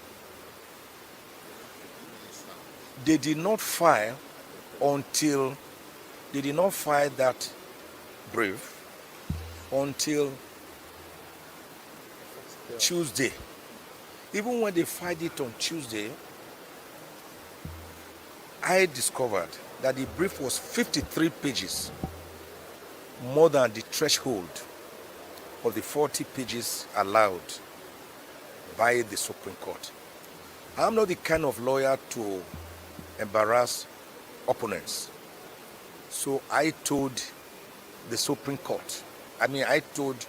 They did not file that brief until Tuesday. Even when they filed it on Tuesday, I discovered that the brief was 53 pages, more than the threshold of the 40 pages allowed by the Supreme Court. I'm not the kind of lawyer to embarrass opponents. So I told the Supreme Court, I told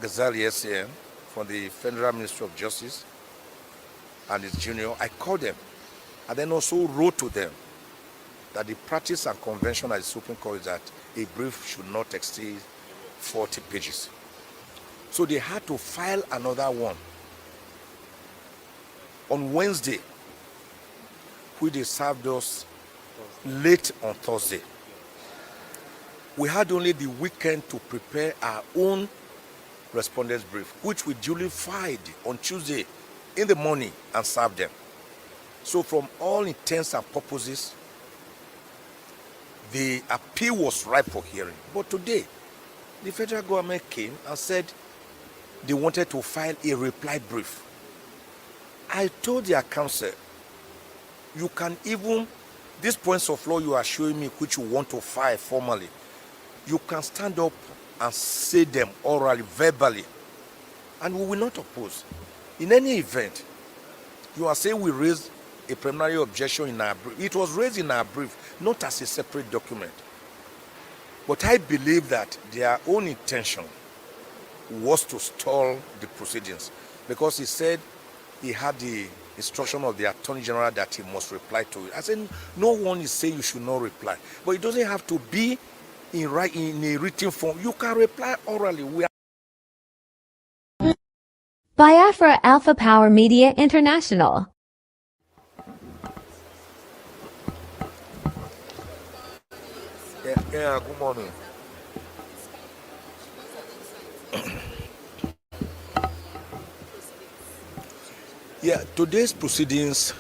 Ghazali SAM from the Federal Ministry of Justice and his junior, I called them and then also wrote to them that the practice and convention at the Supreme Court is that a brief should not exceed 40 pages. So they had to file another one on Wednesday, which they served us late on Thursday. We had only the weekend to prepare our own respondents brief, which we duly filed on Tuesday in the morning and served them. So from all intents and purposes, the appeal was ripe for hearing. But today, the federal government came and said they wanted to file a reply brief. I told their counsel, you can even, these points of law you are showing me which you want to file formally, you can stand up and say them orally, verbally, and we will not oppose. In any event, you are saying we raised a preliminary objection in our brief. It was raised in our brief, not as a separate document. But I believe that their own intention was to stall the proceedings, because he said he had the instruction of the Attorney General that he must reply to it. I said, no one is saying you should not reply. But it doesn't have to be in a written form. You can reply orally. We are Biafra Alpha Power Media International. yeah, good morning. Yeah, today's proceedings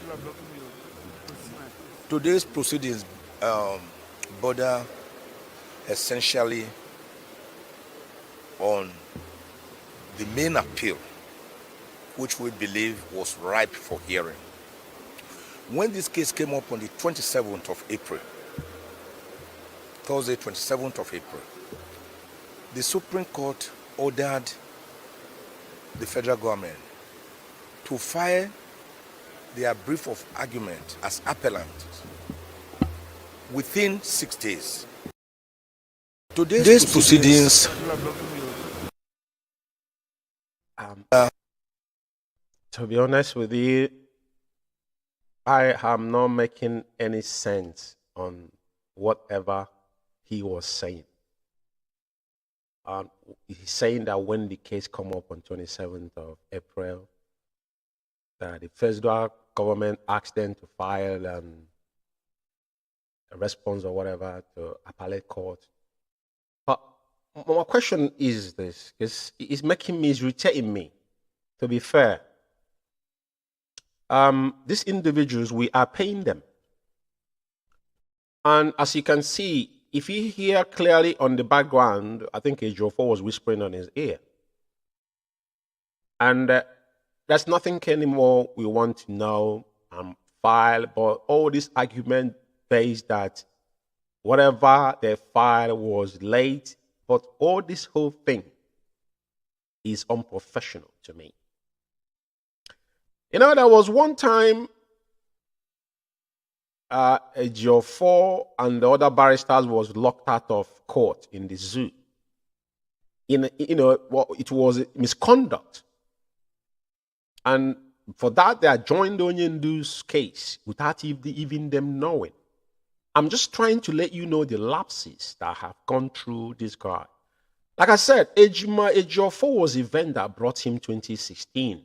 border essentially on the main appeal, which we believe was ripe for hearing. When this case came up on the 27th of April, Thursday, 27th of April, the Supreme Court ordered the federal government to file their brief of argument as appellant within 6 days. Today's proceedings To be honest with you, I am not making any sense on whatever he was saying. He's saying that when the case come up on 27th of April, that the federal government asked them to file a response or whatever to appellate court. But my question is this, because it's making me, it's irritating me, to be fair. These individuals, we are paying them. And as you can see, if you hear clearly on the background, I think Ejiofor was whispering on his ear. And there's nothing anymore we want to know and file, but all this argument based that whatever they filed was late, but all this whole thing is unprofessional to me. You know, there was one time Ejiofor and the other barristers was locked out of court in the zoo. It was misconduct. And for that, they joined Onyendu's case without even them knowing. I'm just trying to let you know the lapses that have gone through this guy. Like I said, Ejiofor was the event that brought him 2016,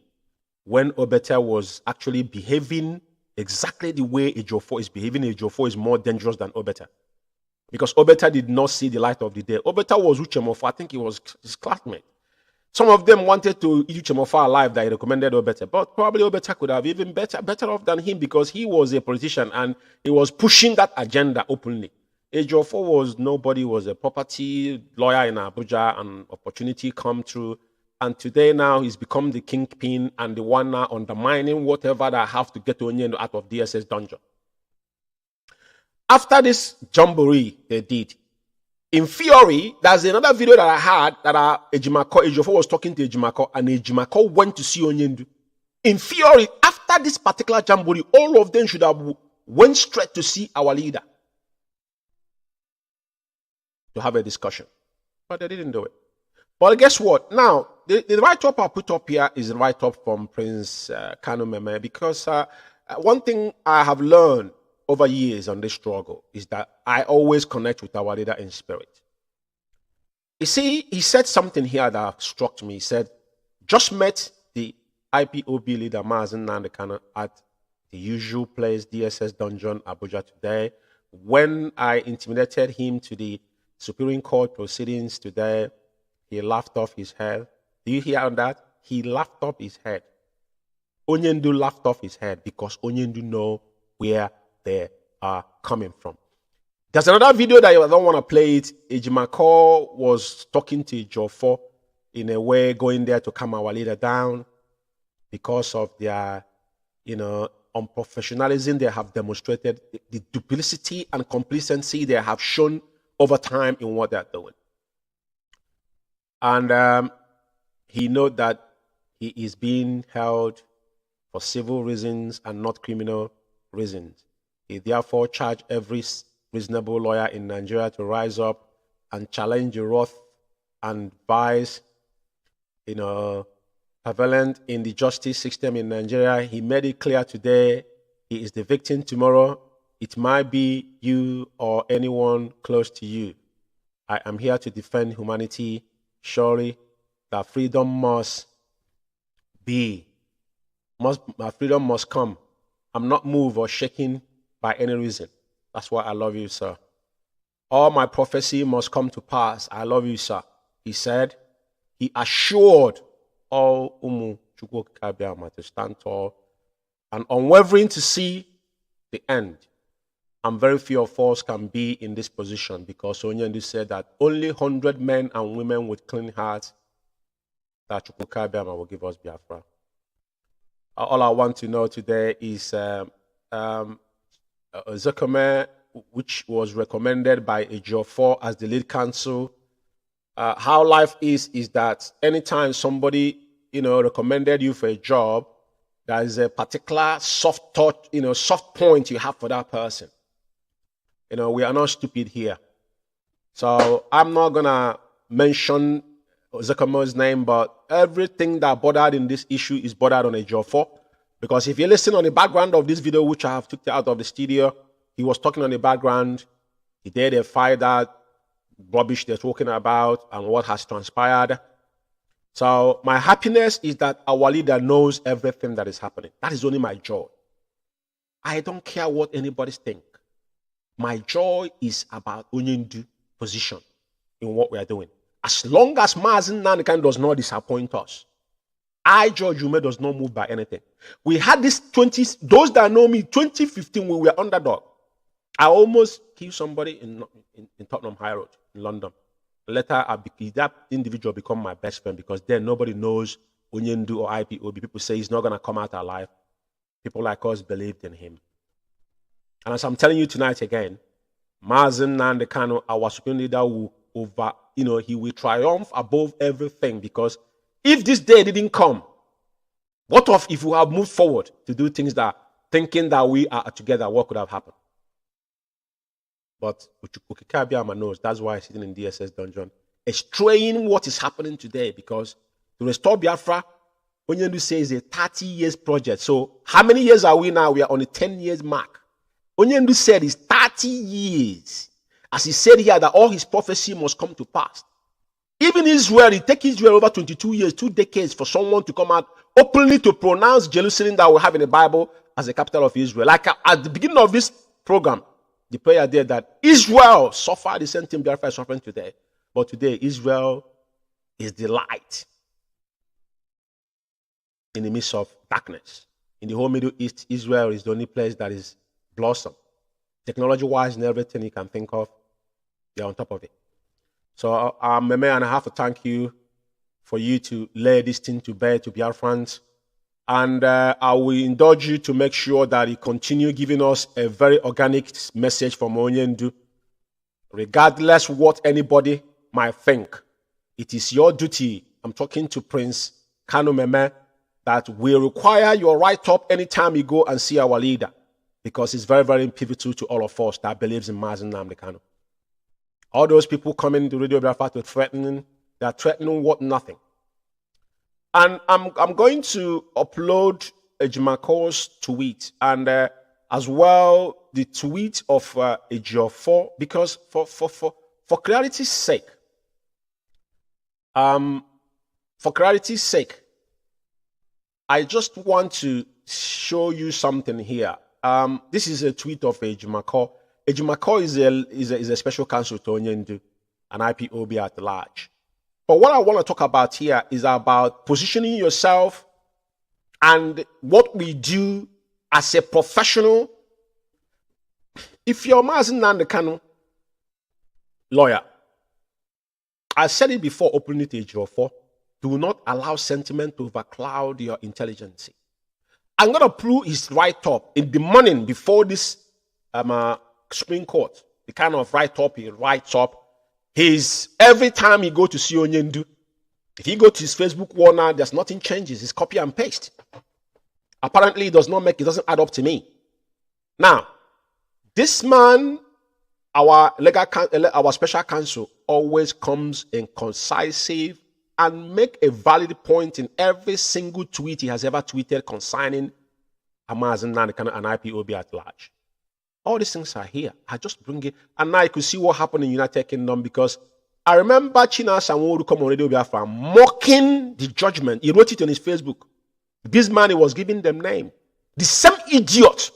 when Obeta was actually behaving exactly the way Ejiofor is behaving. Ejiofor is more dangerous than Obeta, because Obeta did not see the light of the day. Obeta was Uchemofa, I think he was his classmate. Some of them wanted to eat Uchemofa alive that he recommended Obeta, but probably Obeta could have even better off than him, because he was a politician and he was pushing that agenda openly. Ejiofor was nobody, was a property lawyer in Abuja, and opportunity come through. And today now he's become the kingpin and the one now undermining whatever that have to get Onyendo out of DSS dungeon. After this jamboree they did, in theory, there's another video that I had that Ejiofor was talking to Ejimako, and Ejimako went to see Onyendo. In theory, after this particular jamboree, all of them should have went straight to see our leader to have a discussion. But they didn't do it. But guess what? Now, the write-up I put up here is a write-up from Prince Kanu Meme, because one thing I have learned over years on this struggle is that I always connect with our leader in spirit. You see, he said something here that struck me. He said, just met the IPOB leader, Mazen Nandekano, at the usual place, DSS Dungeon, Abuja today. When I intimidated him to the Supreme Court proceedings today, he laughed off his head. Do you hear that? He laughed off his head. Onyendu laughed off his head because Onyendu know where they are coming from. There's another video that I don't want to play it. Ejimako was talking to Ejiofor in a way, going there to calm our leader down because of their, unprofessionalism they have demonstrated, the duplicity and complacency they have shown over time in what they're doing. And he knows that he is being held for civil reasons and not criminal reasons. He therefore charged every reasonable lawyer in Nigeria to rise up and challenge the wrath and vice, prevalent in the justice system in Nigeria. He made it clear today he is the victim. Tomorrow, it might be you or anyone close to you. I am here to defend humanity. Surely, that freedom must freedom must come. I'm not moved or shaken by any reason. That's why I love you, sir. All my prophecy must come to pass. I love you, sir. He said, he assured all Umu Chukwukabiyama to stand tall and unwavering to see the end. And very few of us can be in this position because Onyendu said that only 100 men and women with clean hearts that Chukwukabiyama will give us Biafra. All I want to know today is Zekome, which was recommended by Ejiofor as the lead counsel. How life is that anytime somebody, recommended you for a job, there is a particular soft touch, soft point you have for that person. We are not stupid here. So I'm not going to mention Zekome's name, but everything that bothered in this issue is bothered on Ejiofor. Because if you listen on the background of this video, which I have took out of the studio, he was talking on the background. He did a find out rubbish they're talking about and what has transpired. So my happiness is that our leader knows everything that is happening. That is only my joy. I don't care what anybody thinks. My joy is about Onyendu position in what we are doing. As long as Mazen Nandekan does not disappoint us, George Ume, does not move by anything. We had this those that know me, 2015, we were underdog. I almost killed somebody in Tottenham High Road in London. Later, that individual become my best friend because then nobody knows Onyendu or IPOB. People say he's not going to come out alive. People like us believed in him. And as I'm telling you tonight again, Mazen Nandekano, our supreme leader, will he will triumph above everything because if this day didn't come, what if we have moved forward to do things that, thinking that we are together, what could have happened? But Chukwukabiyama knows, that's why he's sitting in DSS dungeon, estraying what is happening today because to restore Biafra, Onyendu says a 30 years project. So how many years are we now? We are on a 10 years mark. Onyendu said it's 30 years. As he said here that all his prophecy must come to pass. Even Israel, it takes Israel over 22 years, 2 decades for someone to come out openly to pronounce Jerusalem that we have in the Bible as the capital of Israel. Like at the beginning of this program, the prayer there that Israel suffered the same thing Biafra is suffering today. But today, Israel is the light in the midst of darkness. In the whole Middle East, Israel is the only place that is blossom. Technology-wise and everything you can think of, they're on top of it. So, Meme, and I have to thank you for you to lay this thing to bear to Biafrans. And I will indulge you to make sure that you continue giving us a very organic message from Onyendu. Regardless what anybody might think, it is your duty, I'm talking to Prince Kanu Meme, that we require your write-up anytime you go and see our leader. Because it's very, very pivotal to all of us that believes in Mazen Nnamdi Kanu. All those people coming to Radio Biafra to threatening, they are threatening what? Nothing. And I'm going to upload Ejimako's tweet and as well the tweet of Ejiofor because for clarity's sake, I just want to show you something here. This is a tweet of Ejimako. Ejimako is a special counsel to Onyendu, an IPOB at large. But what I want to talk about here is about positioning yourself and what we do as a professional. If you're Mazen Nnamdi Kanu lawyer, I said it before openly to Ejiofor, do not allow sentiment to overcloud your intelligence. I'm going to prove his write-up in the morning before this Supreme Court. The kind of write-up he writes up. Every time he go to see Onyendu, if he go to his Facebook wall now, there's nothing changes. It's copy and paste. Apparently, it doesn't add up to me. Now, this man, our special counsel, always comes in concisive and make a valid point in every single tweet he has ever tweeted concerning Amazon and IPOB at large. All these things are here. I just bring it. And now you can see what happened in United Kingdom, because I remember China Sanwo-Olu come on Radio Biafra mocking the judgment. He wrote it on his Facebook. This man, he was giving them name. The same idiot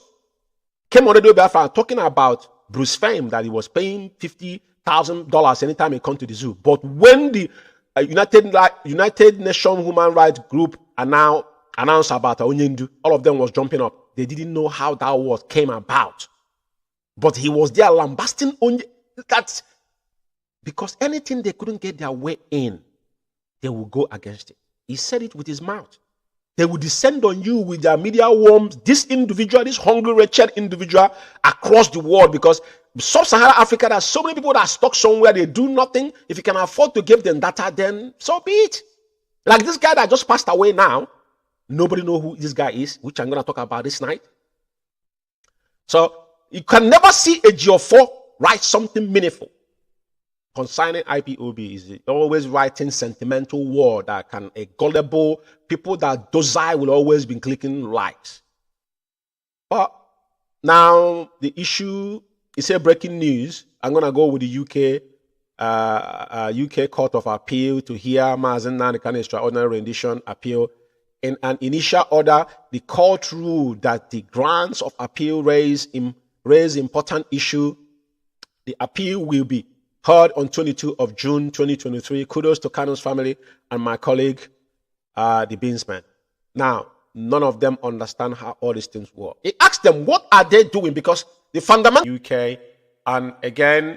came on Radio Biafra talking about Bruce Fame, that he was paying $50,000 anytime he come to the zoo. But when the United Nations Human Rights Group announced about Onyendu, all of them was jumping up. They didn't know how that was came about. But he was there lambasting on that, because anything they couldn't get their way in, they will go against it. He said it with his mouth. They will descend on you with their media worms, this individual, this hungry, wretched individual across the world, because sub-Saharan Africa, there's so many people that are stuck somewhere, they do nothing. If you can afford to give them data, then so be it. Like this guy that just passed away now, nobody know who this guy is, which I'm going to talk about this night. So, you can never see a G4 write something meaningful concerning IPOB. Is always writing sentimental word that can a gullible people that docile will always be clicking likes. But now the issue is a breaking news. I'm gonna go with the UK Court of Appeal to hear Mazen Nandekan extraordinary rendition appeal. In an initial order, the court ruled that the grounds of appeal raise important issue. The appeal will be heard on 22 of June 2023. Kudos to Kano's family and my colleague, the Beansman. Now, none of them understand how all these things work. He asked them, what are they doing? Because the fundamental UK, and again,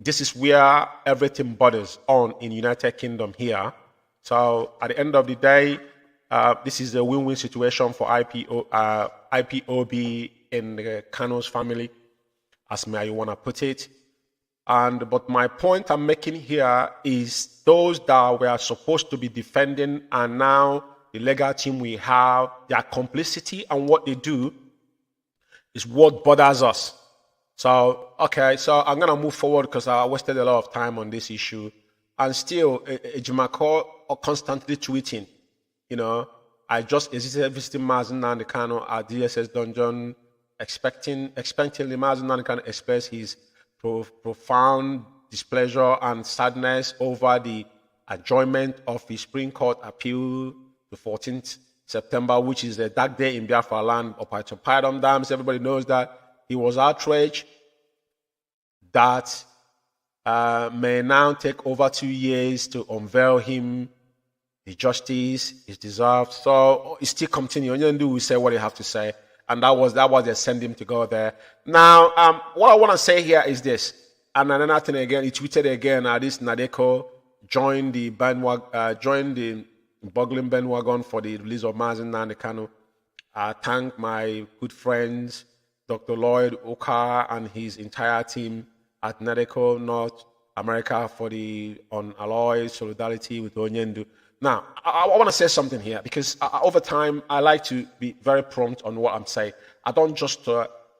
this is where everything borders on in United Kingdom here. So at the end of the day, this is a win-win situation for IPOB in the Kano's family, as may you want to put it. But my point I'm making here is those that were supposed to be defending, and now the legal team we have, their complicity and what they do is what bothers us. So, okay, so I'm going to move forward because I wasted a lot of time on this issue. And still, Ejimako are constantly tweeting, you know, I just visited Mazen Nandekano at DSS dungeon, expectantly Mazen Nandekano expressed his profound displeasure and sadness over the adjournment of the Supreme Court appeal to 14th September, which is a dark day in Biafra land, Operation Python Dams. Everybody knows that. He was outraged that may now take over 2 years to unveil him the justice is deserved. So it's still continuing. Onyendu will say what he have to say, and that was they send him to go there. Now, what I want to say here is this, and another thing again, he tweeted again. This Nadeko joined the bandwagon, joined the boggling bandwagon for the release of Mazen Nandekano. I thank my good friends, Dr. Lloyd Oka and his entire team at Nadeko North America for the unalloyed solidarity with Onyendu. Now, I want to say something here because over time, I like to be very prompt on what I'm saying. I don't just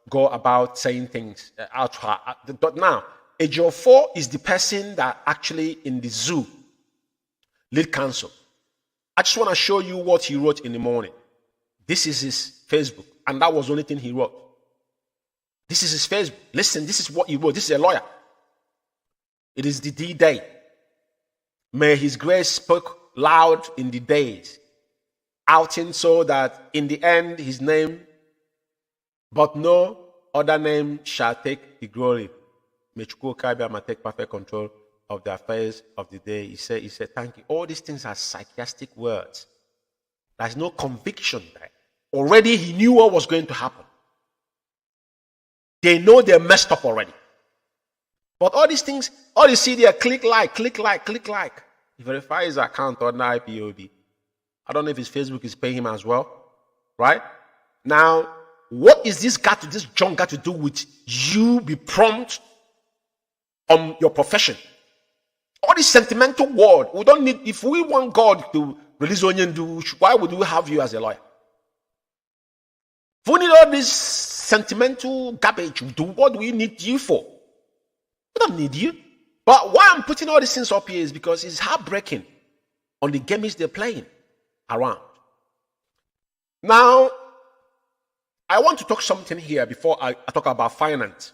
go about saying things out. But now, Ejiofor is the person that actually in the zoo lead counsel. I just want to show you what he wrote in the morning. This is his Facebook, and that was the only thing he wrote. This is his Facebook. Listen, this is what he wrote. This is a lawyer. It is the D-Day. May his grace spoke loud in the days, outing so that in the end his name, but no other name shall take the glory. May Chukwukabiyama take perfect control of the affairs of the day. He said, thank you. All these things are sarcastic words. There's no conviction there. Already he knew what was going to happen. They know they're messed up already. But all these things, all you see there, click like. He verifies his account on the IPOB. I don't know if his Facebook is paying him as well. Right? Now, what is this junk got to do with you be prompt on your profession? All this sentimental word, we don't need, if we want God to release Onyendu, why would we have you as a lawyer? If we need all this sentimental garbage, what do we need you for? We don't need you. But why I'm putting all these things up here is because it's heartbreaking on the games they're playing around. Now, I want to talk something here before I talk about finance.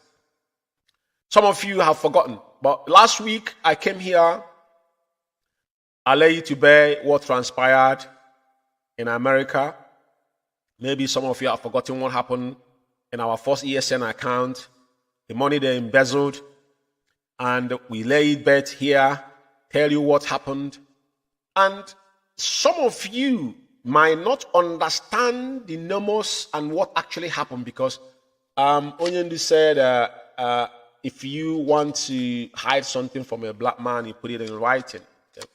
Some of you have forgotten, but last week I came here. I lay you to bear what transpired in America. Maybe some of you have forgotten what happened in our first ESN account, the money they embezzled, and we lay it bet here, tell you what happened. And some of you might not understand the numbers and what actually happened, because Onyendu said if you want to hide something from a black man, you put it in writing.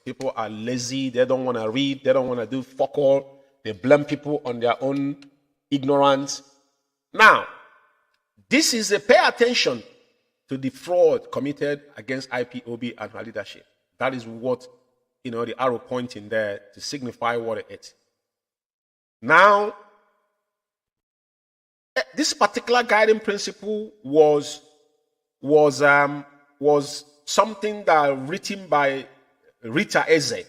People are lazy, they don't want to read, they don't want to do fuck all. They blame people on their own ignorance. Now, this is a pay attention to the fraud committed against IPOB and her leadership. That is what, the arrow pointing there to signify what it is. Now, this particular guiding principle was something that written by Rita Eze.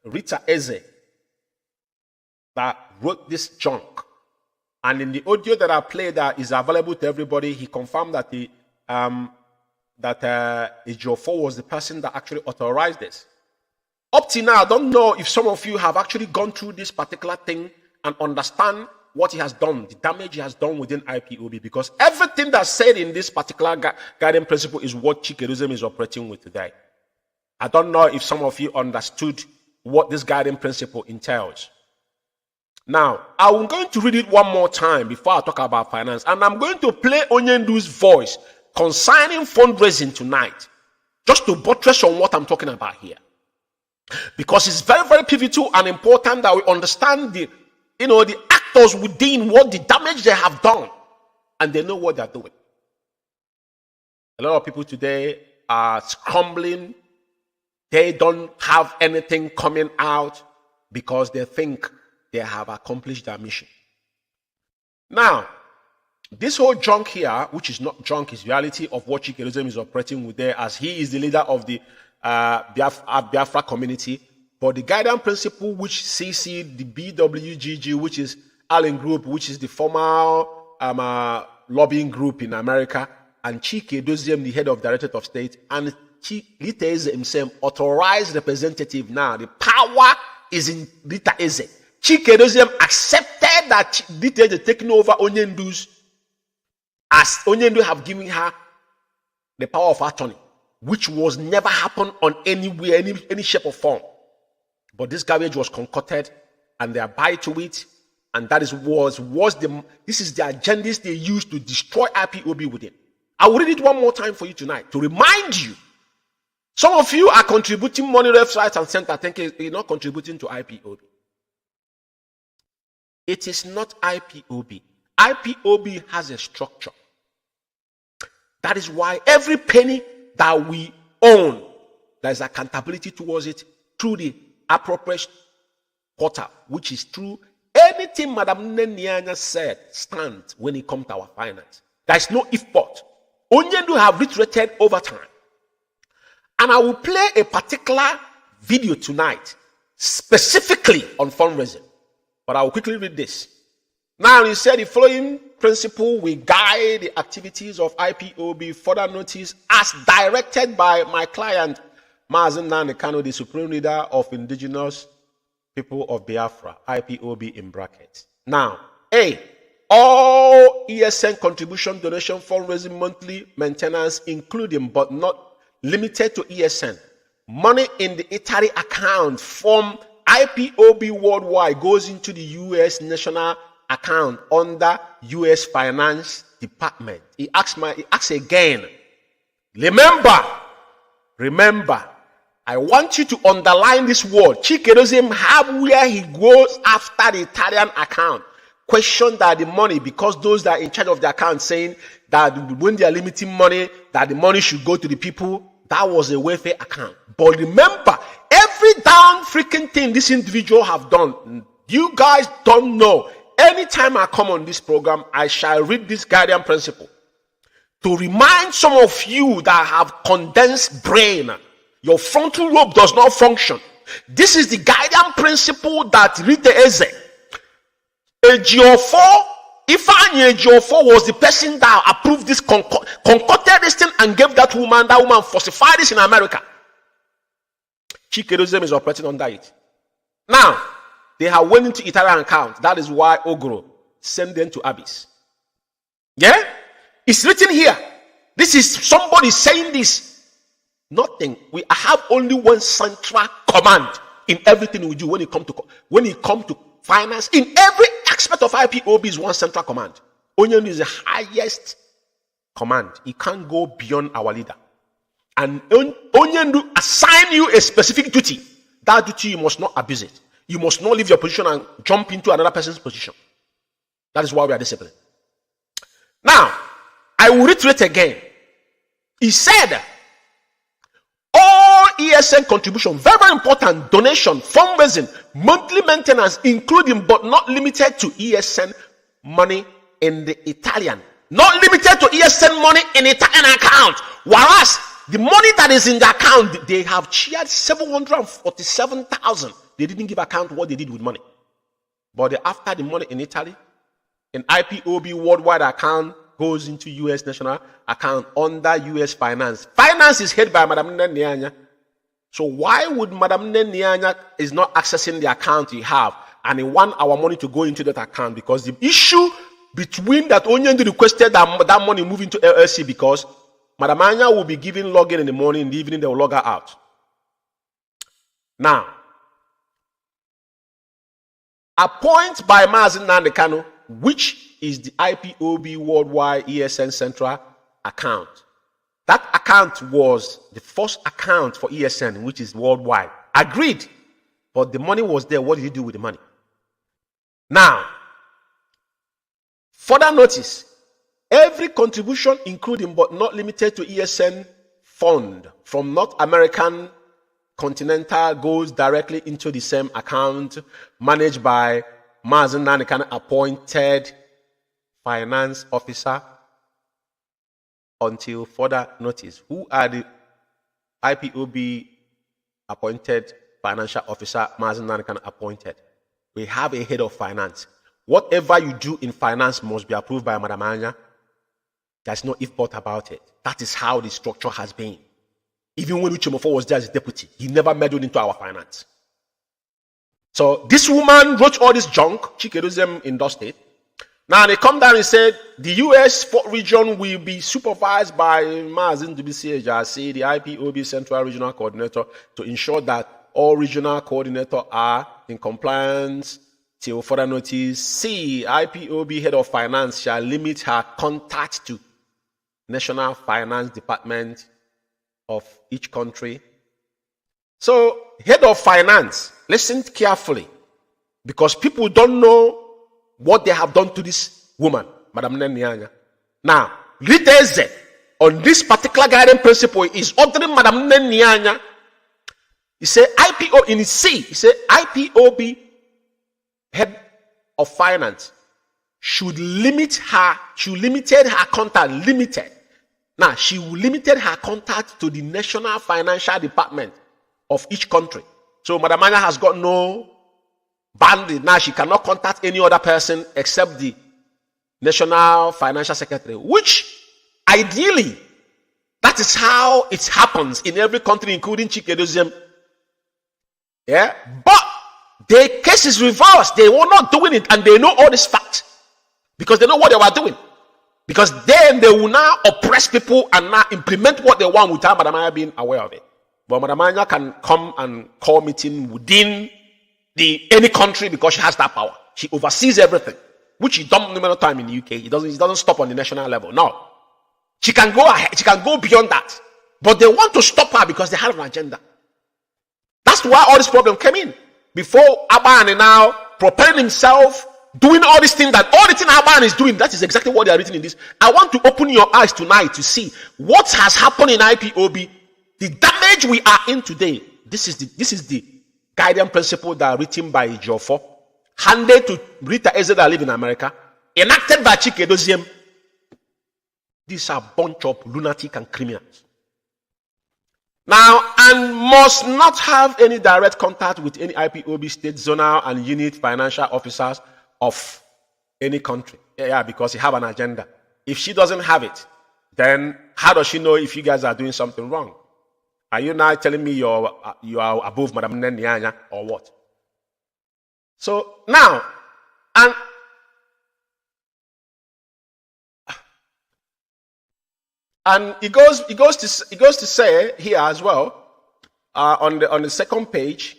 Rita Eze that wrote this junk. And in the audio that I played that is available to everybody, he confirmed that Ejiofor was the person that actually authorized this. Up to now, I don't know if some of you have actually gone through this particular thing and understand what he has done, the damage he has done within IPOB, because everything that's said in this particular guiding principle is what Chikerizm is operating with today. I don't know if some of you understood what this guiding principle entails. Now, I'm going to read it one more time before I talk about finance, and I'm going to play Onyendu's voice concerning fundraising tonight, just to buttress on what I'm talking about here. Because it's very, very pivotal and important that we understand the actors within what the damage they have done, and they know what they're doing. A lot of people today are scrambling. They don't have anything coming out because they think they have accomplished their mission. Now, this whole junk here, which is not junk, is reality of what Chikerizm is operating with there, as he is the leader of the Biafra community. But the guidance principle, which CC, the BWGG, which is Allen Group, which is the former lobbying group in America, and Chikerizm, the head of Directorate of State, and Rita Eze himself, authorized representative now. The power is in Rita Eze. Chikerizm accepted that Rita Eze taking over Onyendu's, as Onyendu have given her the power of attorney, which was never happened on anywhere, any shape or form. But this garbage was concocted, and they abide to it, and that is this is the agendas they used to destroy IPOB within. I will read it one more time for you tonight to remind you. Some of you are contributing money left, right, and center, thinking you're not contributing to IPOB. It is not IPOB. IPOB has a structure. That is why every penny that we own, there's accountability towards it through the appropriate quarter, which is through anything Madam Nenyanya said stands when it comes to our finance. There is no if but. Onyendu have reiterated over time. And I will play a particular video tonight, specifically on fundraising. But I will quickly read this. Now, he said the following principle will guide the activities of IPOB. Further notice, as directed by my client, Mazen Nanekano, the Supreme Leader of Indigenous People of Biafra, IPOB in brackets. Now, A, all ESN contribution, donation, fundraising, monthly maintenance, including but not limited to ESN. Money in the Italy account from IPOB worldwide goes into the U.S. national account under U.S. Finance Department. He asks again. Remember, I want you to underline this word. Chikerizm have where he goes after the Italian account. Question that the money, because those that are in charge of the account saying that when they are limiting money, that the money should go to the people. That was a welfare account. But remember, every damn freaking thing this individual have done, you guys don't know. Anytime I come on this program, I shall read this guardian principle to remind some of you that have condensed brain. Your frontal lobe does not function. This is the guiding principle that Rita Eze, Ejiofor, Ifeanyi Ejiofor was the person that approved this, concocted this thing and gave that woman falsified this in America. Chikedozem is operating under it. Now, they have went into Italian account. That is why Ogro sent them to Abyss. Yeah? It's written here. This is somebody saying this. Nothing. We have only one central command in everything we do when it comes to finance. In every aspect of IPOB is one central command. Onyendu is the highest command. It can't go beyond our leader. And Onyendu assign you a specific duty. That duty, you must not abuse it. You must not leave your position and jump into another person's position. That is why we are disciplined. Now, I will reiterate again. He said, all ESN contribution, very, very important, donation, fundraising, monthly maintenance, including but not limited to ESN money in the Italian. Not limited to ESN money in Italian account. Whereas the money that is in the account, they have shared 747,000. They didn't give account what they did with money. But after the money in Italy, an IPOB worldwide account goes into U.S. national account under U.S. finance. Finance is headed by Madam Nenianya. So why would Madam Nenianya is not accessing the account he have and he want our money to go into that account? Because the issue between that Onyendu requested that money move into LLC because Madam Anya will be giving login in the morning, in the evening they will log her out. Now, appoint by Mazin Nandekano, which is the IPOB Worldwide ESN Central account. That account was the first account for ESN, which is worldwide. Agreed. But the money was there. What did you do with the money? Now, further notice, every contribution, including but not limited to ESN fund from North American Continental, goes directly into the same account managed by Mazin Nanikan appointed finance officer until further notice. Who are the IPOB appointed financial officer Mazin Nanikan appointed? We have a head of finance. Whatever you do in finance must be approved by Madam Anya. There's no if but about it. That is how the structure has been. Even when Uchimofo was there as a deputy, he never meddled into our finance. So this woman wrote all this junk. Chikedozem endorsed it. Now they come down and said the U.S. Port region will be supervised by Mazin Dubisi, the IPOB Central Regional Coordinator, to ensure that all regional coordinators are in compliance till further notice. C, IPOB Head of Finance shall limit her contact to National Finance Department of each country. So, Head of Finance, listen carefully, because people don't know what they have done to this woman, Madam Nenianya. Now, Riteze, on this particular guiding principle, is ordering Madam Nenianya. He said IPO in C. He said IPOB Head of Finance should limited her contact. Now, she will limited her contact to the National Financial Department of each country. So, Madam Anya has got no boundary. Now, she cannot contact any other person except the National Financial Secretary, which ideally, that is how it happens in every country, including Chikedozem. Yeah, but the case is reversed. They were not doing it, and they know all this fact because they know what they were doing. Because then they will now oppress people and now implement what they want without Madam Anya being aware of it. But Madam Anya can come and call meeting within any country because she has that power. She oversees everything, which she done numerous times in the UK. It doesn't stop on the national level. No, she can go ahead. She can go beyond that. But they want to stop her because they have an agenda. That's why all this problem came in. Before Aban now preparing himself, doing all these things, all the things Aban is doing, that is exactly what they are written in this. I want to open your eyes tonight to see what has happened in IPOB, the damage we are in today. This is the guiding principle that are written by Ejiofor, handed to Rita Eze that live in America, enacted by Chikedoziem. These are a bunch of lunatic and criminals. Now, and must not have any direct contact with any IPOB state, zonal, and unit financial officers of any country. Yeah, because you have an agenda. If she doesn't have it, then how does she know if you guys are doing something wrong? Are you now telling me you are above Madam Nenyanya or what? So now, and it goes to say here as well, on the second page,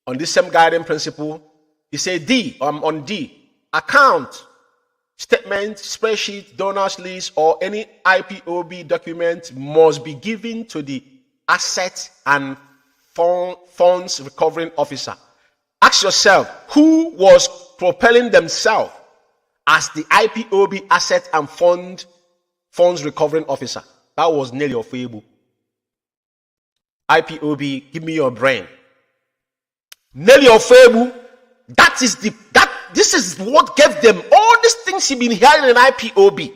on this same guiding principle, he said on D, account, statement, spreadsheet, donors list, or any IPOB document must be given to the asset and funds recovering officer. Ask yourself, who was propelling themselves as the IPOB asset and funds recovering officer? That was Nelly Ofebu. IPOB, give me your brain. Nelly Ofebu, this is what gave them all these things you've been hearing in IPOB.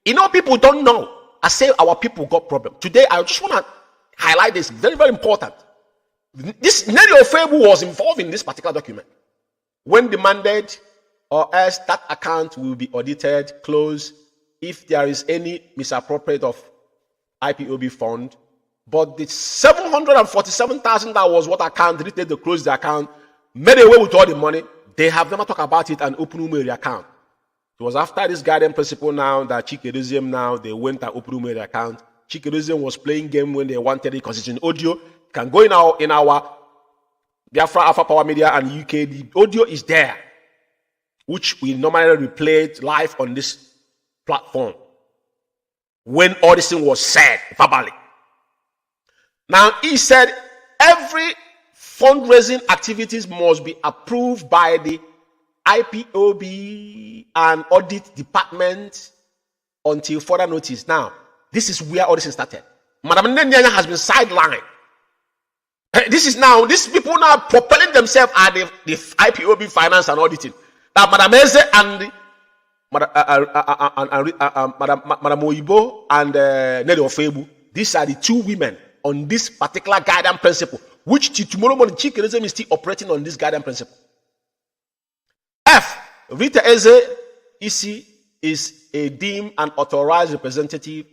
You know, people don't know. I say our people got problem. Today, I just want to highlight this. Very, very important. This Nelly Ofebu was involved in this particular document. When demanded, or else that account will be audited, closed, if there is any misappropriate of IPOB fund. But the 747,000 that was what account, they closed the account, made away with all the money. They have never talked about it and opened the account. It was after this guiding principle now that Chikerizim now, they went and opened the account. Chikerizim was playing game when they wanted it because it's in audio. You can go in our Biafra Alpha Power Media and UK. The audio is there, which we normally replay live on this platform when all this thing was said verbally. Now, he said every fundraising activities must be approved by the IPOB and audit department until further notice. Now, this is where all this started. Madam Nenyanya has been sidelined. This is now, these people now propelling themselves at the IPOB finance and auditing. That Madam Eze and Madam Oyibo and Nelly Ofebu, these are the two women on this particular guidance principle, which tomorrow morning Chikerizim is still operating on this guidance principle. F. Rita Eze Isi is a deemed and authorized representative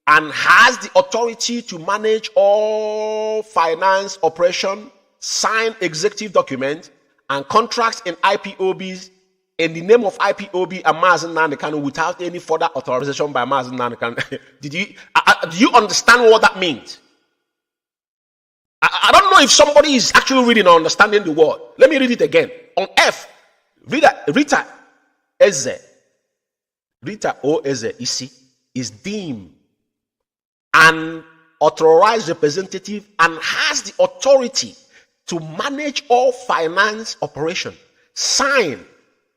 and has the authority to manage all finance operation, sign executive documents, and contracts in IPOBs in the name of IPOB and Mazen Nanekano without any further authorization by Mazen Nanekano. Do you understand what that means? I don't know if somebody is actually reading or understanding the word. Let me read it again. On F, Rita O. Eze Isi is deemed an authorized representative and has the authority to manage all finance operation, sign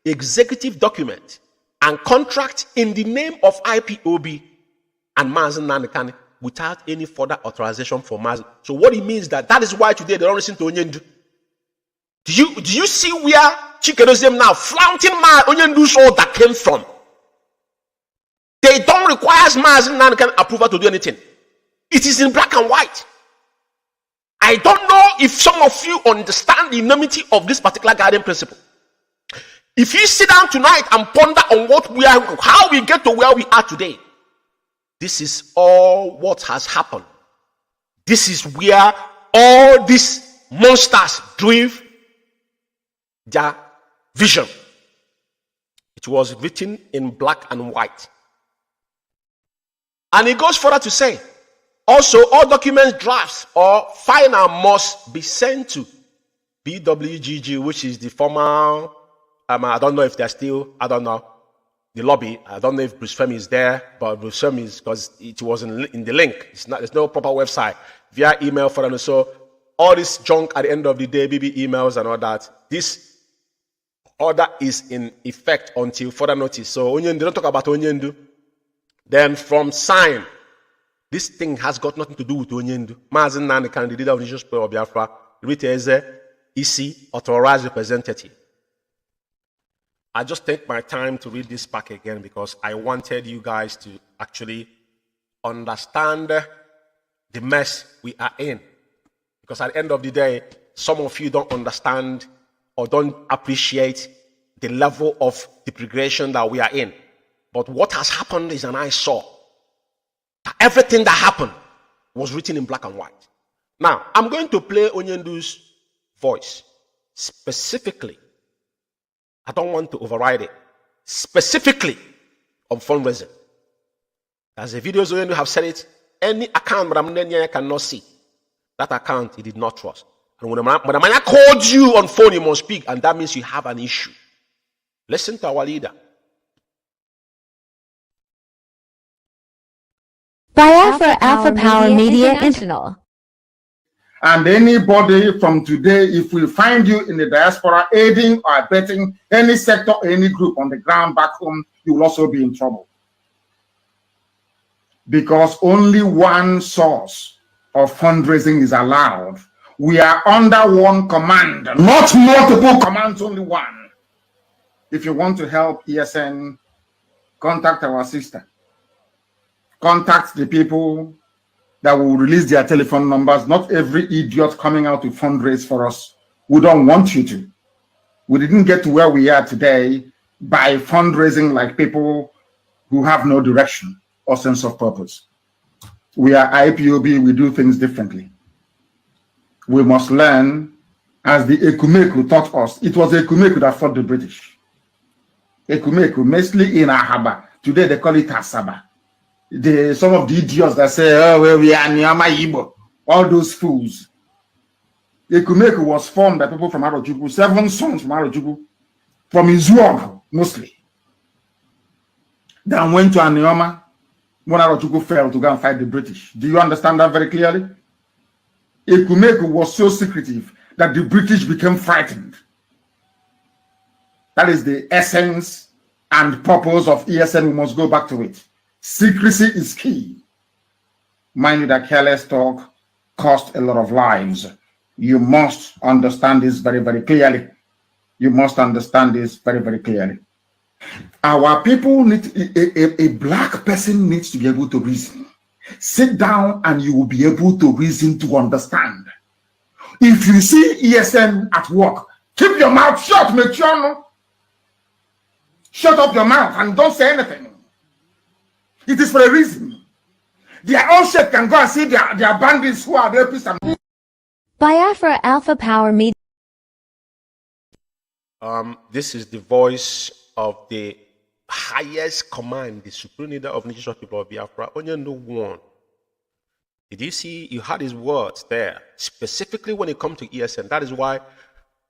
executive document, and contract in the name of IPOB and Mazen Nanekane without any further authorization for Mazen. So what it means that is why today they don't listen to Onyendu. Do you see where Chikerizim now flaunting Onyendu's all that came from? They don't require Mazen Nanekane approval to do anything. It is in black and white. I don't know if some of you understand the enormity of this particular guiding principle. If you sit down tonight and ponder on how we get to where we are today, this is all what has happened. This is where all these monsters drive their vision. It was written in black and white. And it goes further to say, also, all documents, drafts, or final must be sent to BWGG, which is the former, I don't know if they're still, I don't know, the lobby. I don't know if Bruce Femi is there, but Bruce Femi is, because it was in the link. There's no proper website. Via email for them. So all this junk at the end of the day, BB emails and all that, this order is in effect until further notice. So Onyendu, don't talk about Onyendu. Then from sign, this thing has got nothing to do with Onyendu. Mazen Nanekane, the leader of the Jewish people of Biafra, Rita Eze Isi, authorized representative. I just take my time to read this back again because I wanted you guys to actually understand the mess we are in. Because at the end of the day, some of you don't understand or don't appreciate the level of degradation that we are in. But what has happened is an eyesore. Everything that happened was written in black and white. Now, I'm going to play Onyendu's voice specifically. I don't want to override it. Specifically on fundraising. As the videos Onyendu have said it, any account Madam Nenya cannot see. That account he did not trust. And when Madam Nenya called you on phone, you must speak, and that means you have an issue. Listen to our leader. Biafra Alpha Power Media International. And anybody from today, if we find you in the diaspora aiding or abetting any sector or any group on the ground back home, you will also be in trouble. Because only one source of fundraising is allowed. We are under one command, not multiple commands, only one. If you want to help ESN, contact our sister. Contact the people that will release their telephone numbers. Not every idiot coming out to fundraise for us. We don't want you to. We didn't get to where we are today by fundraising like people who have no direction or sense of purpose. We are IPOB, we do things differently. We must learn, as the Ekumeku taught us. It was Ekumeku that fought the British. Ekumeku, mostly in Ahaba. Today they call it Asaba. Some of the idiots that say, oh, well, we are Nyama Igbo, all those fools. Ekumeku was formed by people from Arojuku, 7 sons from Arojuku, from Izuog mostly. Then went to Anioma when Arojuku fell to go and fight the British. Do you understand that very clearly? Ekumeku was so secretive that the British became frightened. That is the essence and purpose of ESN. We must go back to it. Secrecy is key. Mind you that careless talk cost a lot of lives. You must understand this very, very clearly. You must understand this very, very clearly. Our people need, a black person needs to be able to reason. Sit down and you will be able to reason to understand. If you see ESN at work, keep your mouth shut, make sure no. Shut up your mouth and don't say anything. It is for a reason. Their own shit can go and see their bandits who are rapists and Biafra Alpha Power Media. This is the voice of the highest command, the supreme leader of indigenous people of Biafra, Onyendu one. Did you see? You had his words there, specifically when it comes to ESN. That is why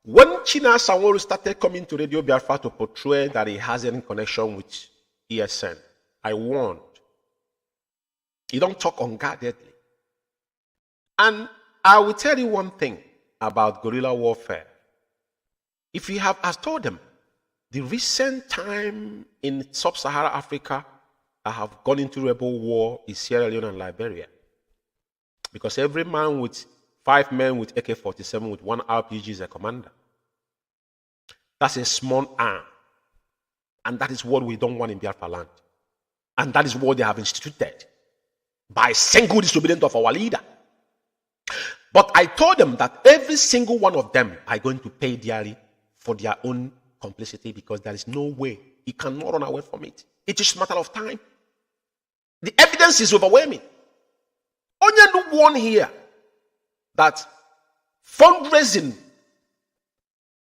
when China Sanwo-Olu started coming to Radio Biafra to portray that he has any connection with ESN, I warned. You don't talk unguardedly. And I will tell you one thing about guerrilla warfare. If you have, as told them, the recent time in sub-Saharan Africa I have gone into rebel war is Sierra Leone and Liberia. Because every man with 5 men with AK-47 with 1 RPG is a commander. That's a small arm. And that is what we don't want in Biafra land. And that is what they have instituted by single disobedience of our leader. But I told them that every single one of them are going to pay dearly for their own complicity, because there is no way he cannot run away from it. It is a matter of time. The evidence is overwhelming. Onyendu warned here that fundraising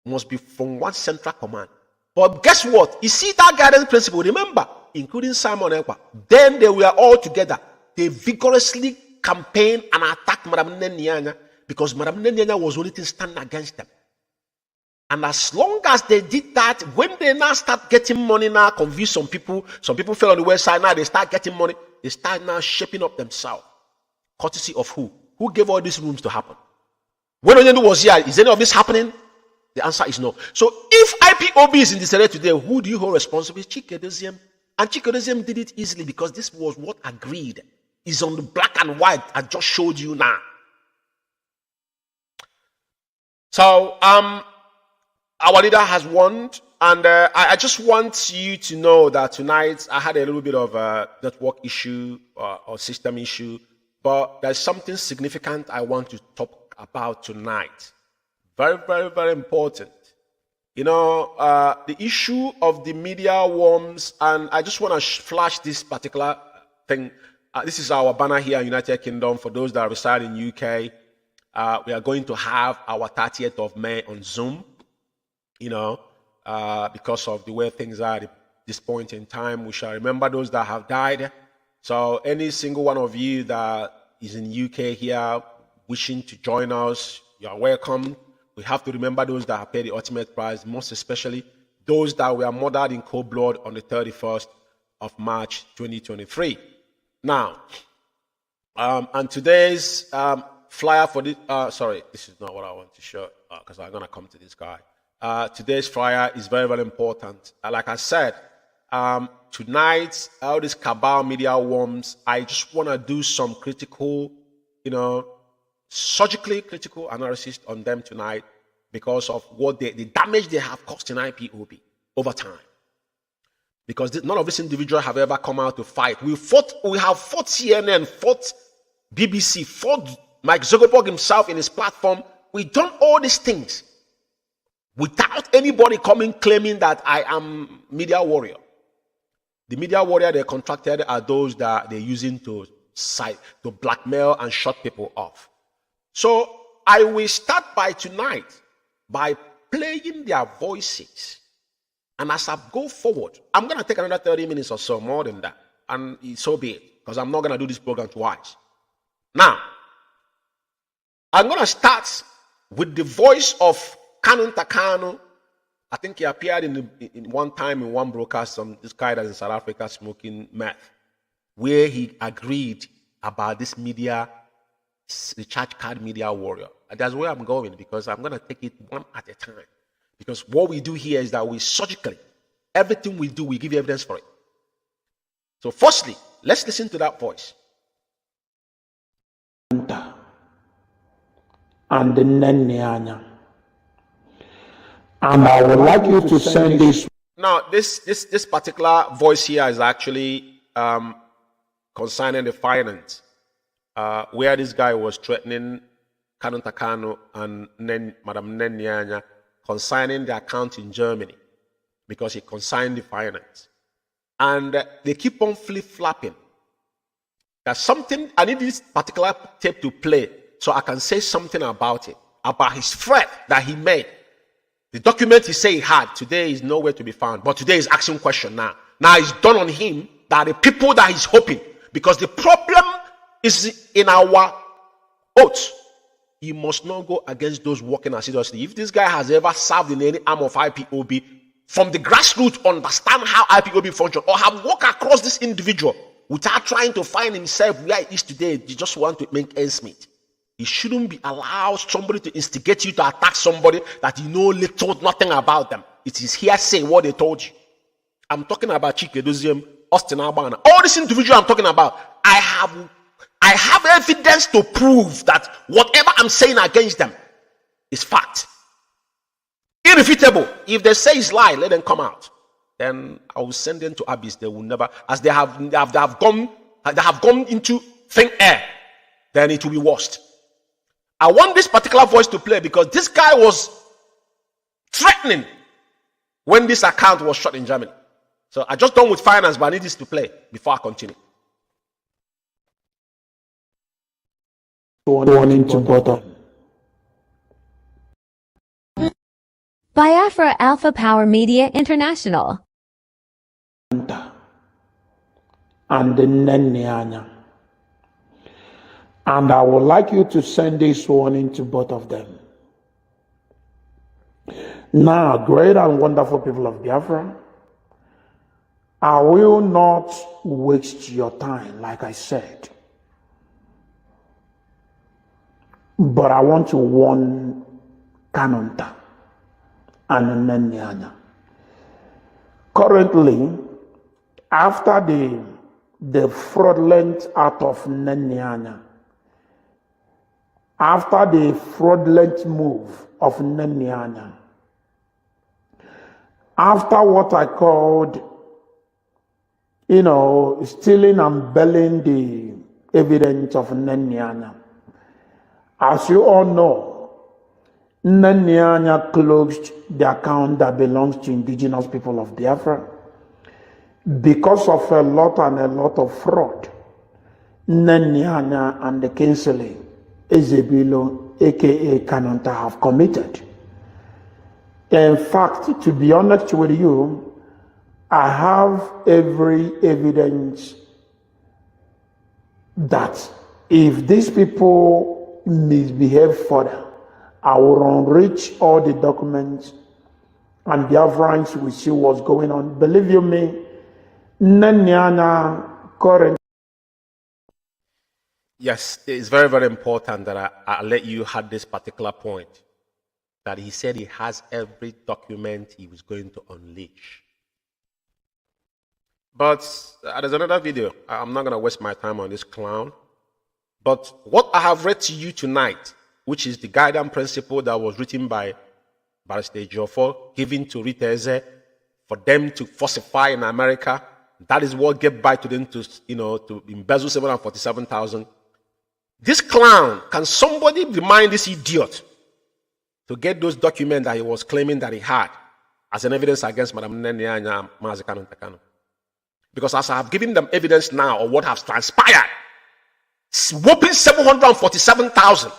must be from one central command. But guess what? You see that guidance principle, remember, including Simon Ekwa, then they were all together. They vigorously campaigned and attacked Madam Nenyanya, because Madam Nenyanya was only to stand against them. And as long as they did that, when they now start getting money now, convince some people fell on the west side, now they start getting money, they start now shaping up themselves. Courtesy of who? Who gave all these rooms to happen? When Onyendu was here, is any of this happening? The answer is no. So if IPOB is in this area today, who do you hold responsible? Chikedozium. And Chikedozium did it easily because this was what agreed. Is on the black and white I just showed you now. So our leader has won, and I just want you to know that tonight I had a little bit of a network issue or system issue. but there's something significant I want to talk about tonight. Very, very, very important. You know, the issue of the media worms, and I just want to flash this particular thing. This is our banner here in United Kingdom. For those that reside in UK, we are going to have our 30th of May on Zoom, you know, because of the way things are at this point in time. We shall remember those that have died. So any single one of you that is in UK here wishing to join us, you are welcome. We have to remember those that have paid the ultimate price, most especially those that were murdered in cold blood on the 31st of March 2023. Now, and today's flyer for this, sorry, this is not what I want to show because I'm going to come to this guy. Today's flyer is very, very important. Like I said, tonight, all these cabal media worms, I just want to do some critical, you know, surgically critical analysis on them tonight because of what the damage they have caused in IPOB over time. Because none of these individuals have ever come out to fight. We have fought CNN, fought BBC, fought Mike Zuckerberg himself in his platform. We've done all these things without anybody coming claiming that I am media warrior. The media warrior they contracted are those that they're using to blackmail and shut people off. So I will start by tonight by playing their voices. And as I go forward, I'm going to take another 30 minutes or so, more than that. And so be it, because I'm not going to do this program twice. Now, I'm going to start with the voice of Kanu Takano. I think he appeared in one time in one broadcast, this guy that's in South Africa smoking meth, where he agreed about this media, the charge card media warrior. And that's where I'm going, because I'm going to take it one at a time. Because what we do here is that we surgically, everything we do, we give evidence for it. So firstly, let's listen to that voice. And the Nanyanya. And I would like you to send this. Now, this particular voice here is actually concerning the finance, where this guy was threatening Kanu Takano and Madam Nenyanya concerning the account in Germany because he consigned the finance. And they keep on flip-flopping. There's something, I need this particular tape to play so I can say something about it, about his threat that he made. The document he said he had today is nowhere to be found, but today is asking question now. Now it's done on him that the people that he's hoping, because the problem is in our oath. He must not go against those working assiduously. If this guy has ever served in any arm of IPOB, from the grassroots, understand how IPOB functions, or have walked across this individual without trying to find himself where he is today, you just want to make ends meet. He shouldn't be allowed somebody to instigate you to attack somebody that you know little, nothing about them. It is hearsay what they told you. I'm talking about Chike Doziem, Austin Albana. All these individuals I'm talking about, I have evidence to prove that whatever I'm saying against them is fact. Irrefutable. If they say it's lie, let them come out. Then I will send them to abyss. They will never, as they have gone into thin air, then it will be worst. I want this particular voice to play because this guy was threatening when this account was shut in Germany. So I just done with finance, but I need this to play before I continue. Warning to bottom. Biafra Alpha Power Media International. And the Nenyanya. And I would like you to send this warning to both of them. Now, great and wonderful people of Biafra, I will not waste your time, like I said. But I want to warn Kanonta and Nenyanya. Currently, after the fraudulent act of Nenyanya, after the fraudulent move of Nenyanya, after what I called, stealing and belling the evidence of Nanyana. As you all know, Nanyana closed the account that belongs to indigenous people of Biafra because of a lot of fraud. Nanyana and the Kinsley, Ezebilo, aka Kananta, have committed. In fact, to be honest with you, I have every evidence that if these people misbehave further, I will unreach all the documents and the Biafrans will see what's going on. Believe you me, Nanyana current. Yes, it's very, very important that I let you have this particular point. That he said he has every document he was going to unleash. But there's another video. I'm not going to waste my time on this clown. But what I have read to you tonight, which is the guiding principle that was written by Barrister Jofo, given to Riteze for them to falsify in America, that is what gave by to them to, to embezzle 747,000. This clown, can somebody remind this idiot to get those documents that he was claiming that he had as an evidence against Madam Nenya Mazikano Takano? Because as I have given them evidence now of what has transpired, whopping 747,000.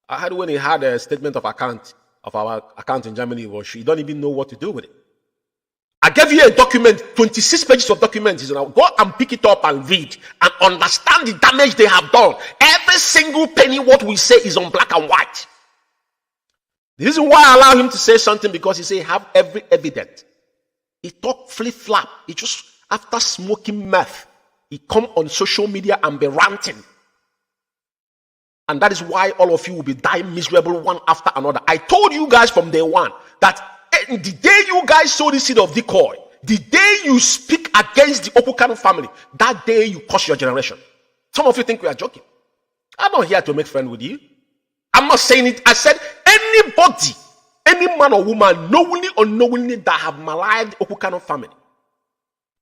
I had when he had a statement of account of our account in Germany, you don't even know what to do with it. I gave you a document, 26 pages of documents. Now go and pick it up and read and understand the damage they have done. Every single penny what we say is on black and white. The reason why I allow him to say something because he say have every evidence. He talk flip-flap. He just, after smoking meth, he come on social media and be ranting. And that is why all of you will be dying miserable one after another. I told you guys from day one that the day you guys sow the seed of decoy, the day you speak against the Opukano family, that day you curse your generation. Some of you think we are joking. I'm not here to make friends with you. I'm not saying it. I said anybody, any man or woman, knowingly or unknowingly, that have maligned the Opukano family,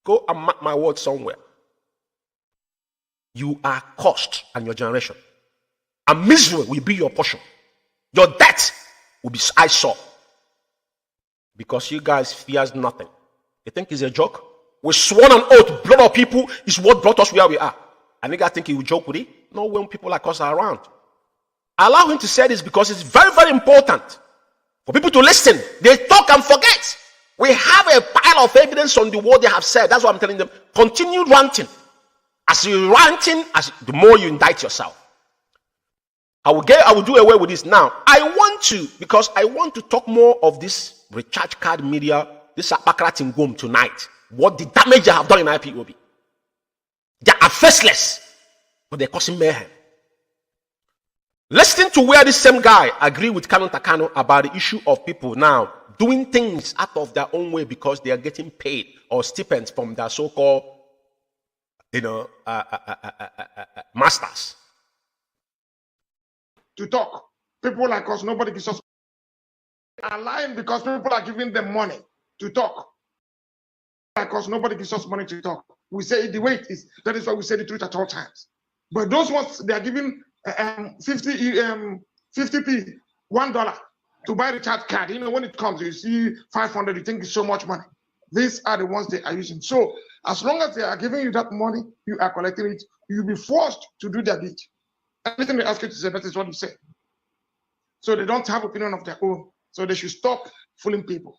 go and mark my word somewhere. You are cursed and your generation. And misery will be your portion. Your death will be eyesore. Because you guys fears nothing. You think it's a joke? We sworn an oath, blood of people is what brought us where we are. And you guys think he will joke with it? No, when people like us are around. I allow him to say this because it's very, very important for people to listen. They talk and forget. We have a pile of evidence on the word they have said. That's why I'm telling them. Continue ranting. As you're ranting, the more you indict yourself. I will do away with this now. I want to talk more of this recharge card media, this Abakarating Gom tonight. What the damage they have done in IPOB. They are faceless, but they're causing mayhem. Listen to where this same guy agreed with Canon Takano about the issue of people now doing things out of their own way because they are getting paid or stipends from their so-called, masters. To talk. People like us, nobody gives us. Are lying because people are giving them money to talk. Like us, nobody gives us money to talk. We say it the way it is. That is why we say the truth at all times. But those ones, they are giving 50p, $1 to buy the chat card. When it comes, you see 500, you think it's so much money. These are the ones they are using. So as long as they are giving you that money, you are collecting it, you'll be forced to do their bit. Anything they ask you to say, that is what you say. So they don't have opinion of their own. So they should stop fooling people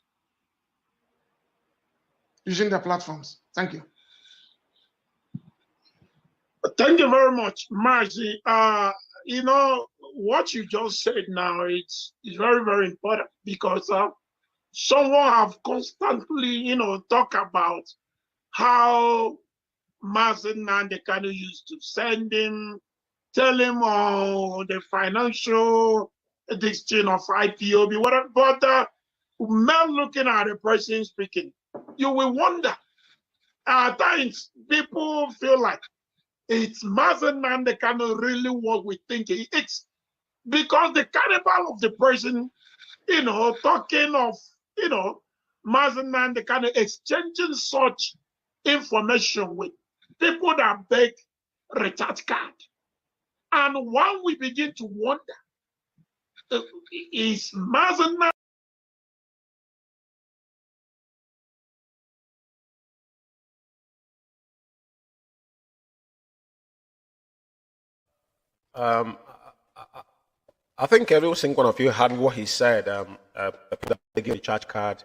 using their platforms. Thank you. Thank you very much, Marcy. What you just said now, it's very, very important because someone have constantly, talk about how Marcy Nandekano used to send him, tell him the financial this thing of IPOB, whatever. But man, looking at the person speaking, you will wonder. At times, people feel like it's Mazen Nandekano really what we think it's because the cannibal of the person, talking of, Mazen Nandekano exchanging such information with people that beg recharge card. And when we begin to wonder, is Mazen I think every single one of you heard what he said. They give a charge card.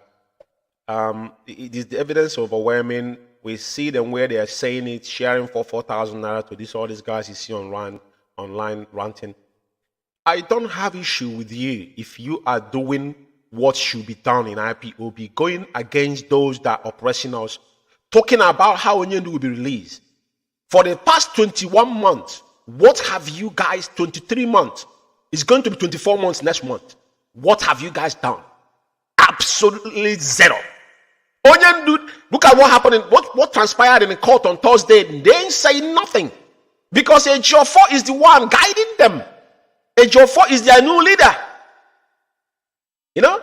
It is the evidence overwhelming. We see them where they are saying it, sharing for 4,000 naira to all these guys you see online ranting. I don't have issue with you if you are doing what should be done in IPOB, going against those that are oppressing us, talking about how Onyendu will be released. For the past 21 months, what have you guys, 23 months, it's going to be 24 months next month. What have you guys done? Absolutely zero. Onyendu, look at what happened, what transpired in the court on Thursday. They didn't say nothing. Because Ejiofor is the one guiding them. Ejiofor is their new leader. You know?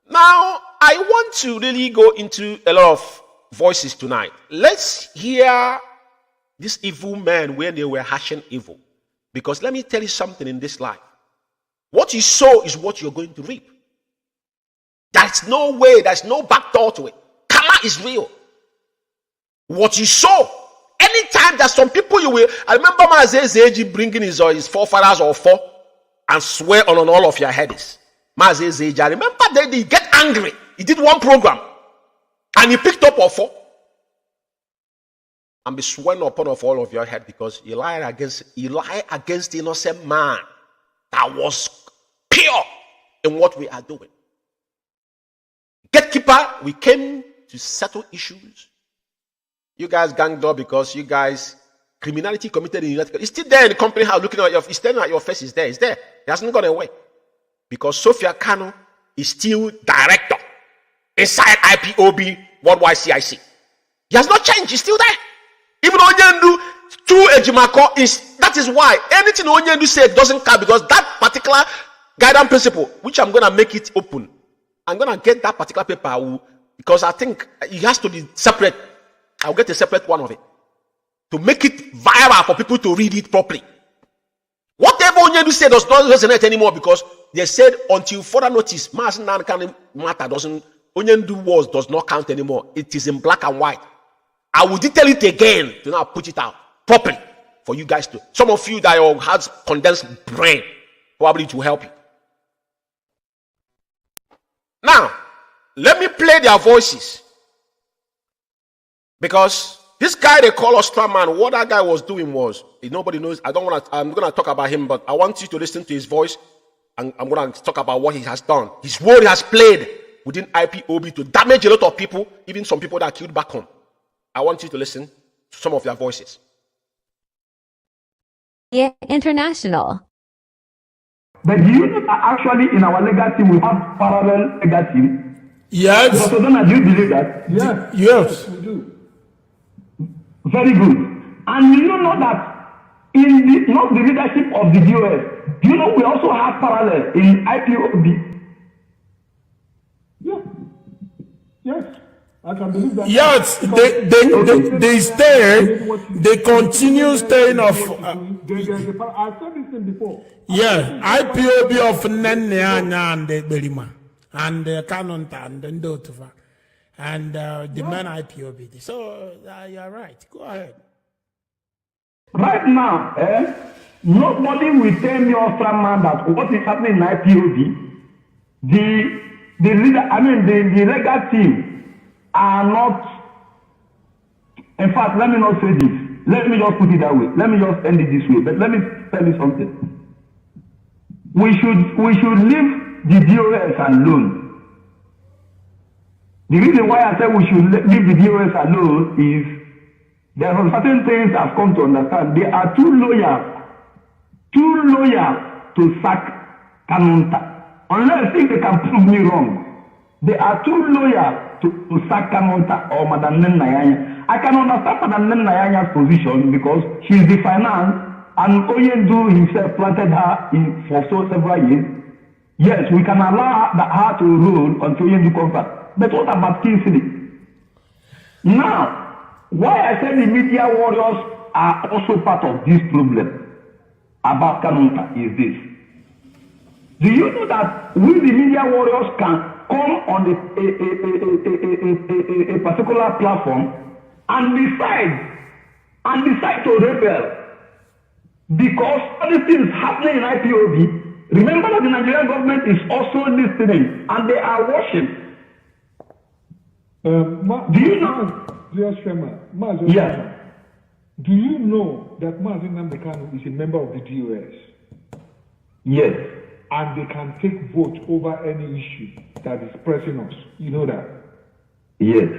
Now, I want to really go into a lot of voices tonight. Let's hear these evil men when they were hashing evil. Because let me tell you something in this life. What you sow is what you're going to reap. There's no way, there's no back door to it. Karma is real. What you sow, anytime there's some people you will. I remember Mazeji bringing his forefathers or four and swear on all of your heads. Mazeji, I remember that he get angry. He did one program and he picked up or four and be sworn upon of all of your head because you lie against innocent man that was pure in what we are doing. Gatekeeper, we came to settle issues. You guys ganged up because you guys criminality committed in United Kingdom. It's still there in the company house looking at it's staring at your face. It's there. It's there. It hasn't gone away. Because Sophia Kano is still director inside IPOB Worldwide CIC. He has not changed. He's still there. Even Onyendu to Ejimako that is why anything Onyendu said doesn't count because that particular guidance principle, which I'm gonna make it open. I'm gonna get that particular paper because I think it has to be separate. I'll get a separate one of it to make it viral for people to read it properly. Whatever Onyendu said does not resonate anymore because they said until further notice, matter doesn't. Onyendu words does not count anymore. It is in black and white. I will detail it again to now put it out properly for you guys to. Some of you that has condensed brain, probably to help you. Now, let me play their voices. Because this guy they call Ostraman, what that guy was doing was, nobody knows, I'm going to talk about him, but I want you to listen to his voice, and I'm going to talk about what he has done. His role he has played within IPOB to damage a lot of people, even some people that are killed back home. I want you to listen to some of their voices. Yeah, international. But do you know that actually in our legacy we have parallel legacy? Yes. Dr. Donald, do you believe that? Yes. Yes. We do. Very good. And you know that in not the leadership of the US, do you know we also have parallel in IPOB? Yeah. Yes. I can believe that. Yes, they stay, they continue staying of. I've said this thing before. Yeah, IPOB of Nene and the Berima and the Canon and the Ndotova and the man IPOB. So you're right. Go ahead. Right now, nobody will tell me or man that what is happening in IPOB, the leader, I mean the legal team are not. In fact, let me not say this. Let me just put it that way. Let me just end it this way. But let me tell you something. We should leave the DOS alone. The reason why I said we should leave the DOS alone is there are certain things I've come to understand. They are too loyal to sack Kanunta. Unless if they can prove me wrong. They are too loyal to sack Kanunta or Madam Nayanya. I can understand Madam Nayanya's position because she's the finance and Onyendu himself planted her in for several years. Yes, we can allow her to rule until Onyendu comes back. But what about Kingsley? Now, why I said the media warriors are also part of this problem about Kanunta is this. Do you know that we, the media warriors, can come on a particular platform and decide to rebel because anything is happening in IPOB? Remember that the Nigerian government is also listening and they are watching. Do you know? Yes. Do you know that Mazi Nnamdi Kanu is a member of the DOS? Yes. And they can take vote over any issue that is pressing us. You know that? Yes.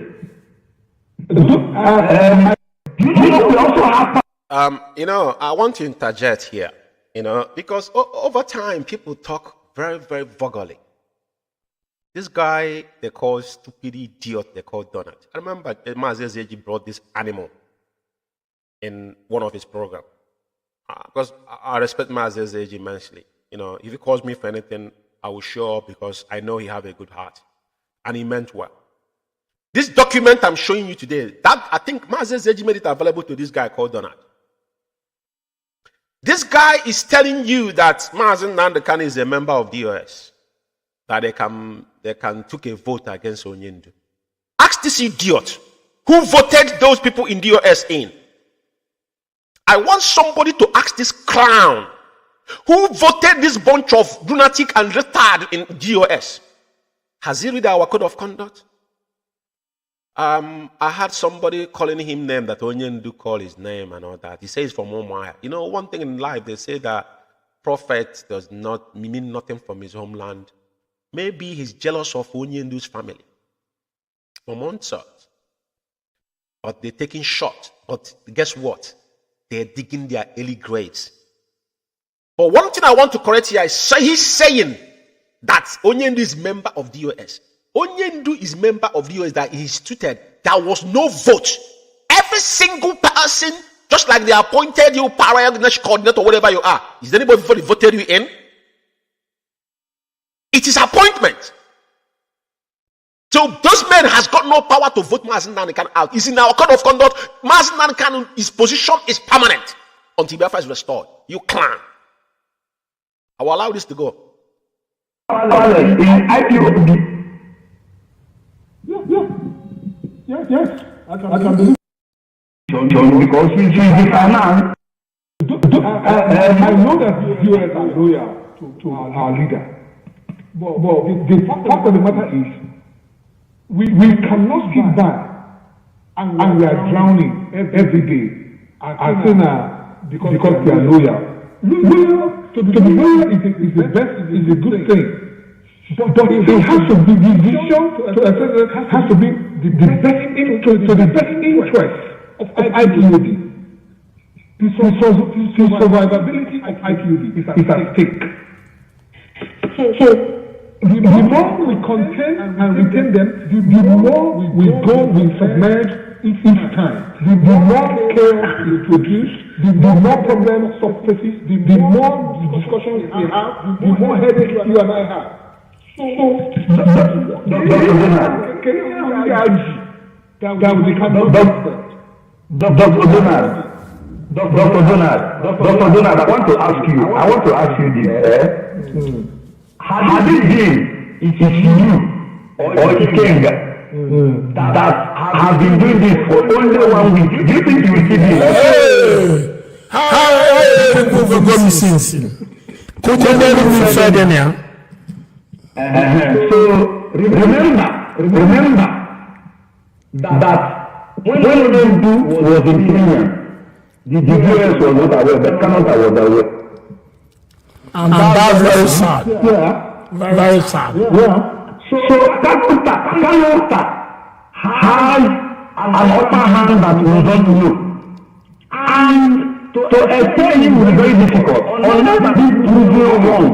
You know we also have. I want to interject here. Because over time people talk very, very vulgarly. This guy they call stupid idiot, they call Donald. I remember Mazi Zeji brought this animal in one of his programs. Because I respect Mazi Zeji immensely. If he calls me for anything, I will show up because I know he have a good heart. And he meant well. This document I'm showing you today, that I think Mazi Zeji made it available to this guy called Donald. This guy is telling you that Mazi Nnamdi Kanu is a member of DOS. That they can took a vote against Onyendu. Ask this idiot who voted those people in DOS in. I want somebody to ask this clown who voted this bunch of lunatic and retard in DOS. Has he read our code of conduct? I had somebody calling him name that Onyendu call his name and all that. He says from Omaya. One thing in life, they say that prophet does not mean nothing from his homeland. Maybe he's jealous of Onyendu's family. From one side. But they're taking shot. But guess what? They're digging their early graves. But one thing I want to correct here is he's saying that Onyendu is member of DOS. Onyendu is member of DOS that he instituted. There was no vote. Every single person, just like they appointed you para coordinator or whatever you are. Is there anybody before they voted you in? It is appointment. So those men has got no power to vote Mazi Nnamdi Kanu out. It's in our code of conduct. Mazi Nnamdi Kanu, his position is permanent until Biafra is restored. You clown. I will allow this to go. Yes. I can believe because he's the finance. I know that the US are loyal to our leader. But the fact of the matter is, we cannot sit back and we are drowning every day because we are loyal. To be loyal is the best, is a good thing. But it has to be the vision has to be the best interest, to the best interest of IPOB. The survivability of IPOB is at stake. So the more we contain and retain them, the more we go, we submerge each time. The more chaos we produce, the more problems surfaces, the more discussions we have, the more headaches you and I have. Dr. Donald, I want to ask you this. Has it been you or Ikenga that have been doing this for only 1 week? Do you think you will see this? So remember that when Onyendu was in Kenya, the US was not aware, but Canada was aware. And that's very sad. Yeah. Very sad. Yeah. So Canada has an upper hand that we don't know. And to explain it will be very difficult. Unless people do wrong.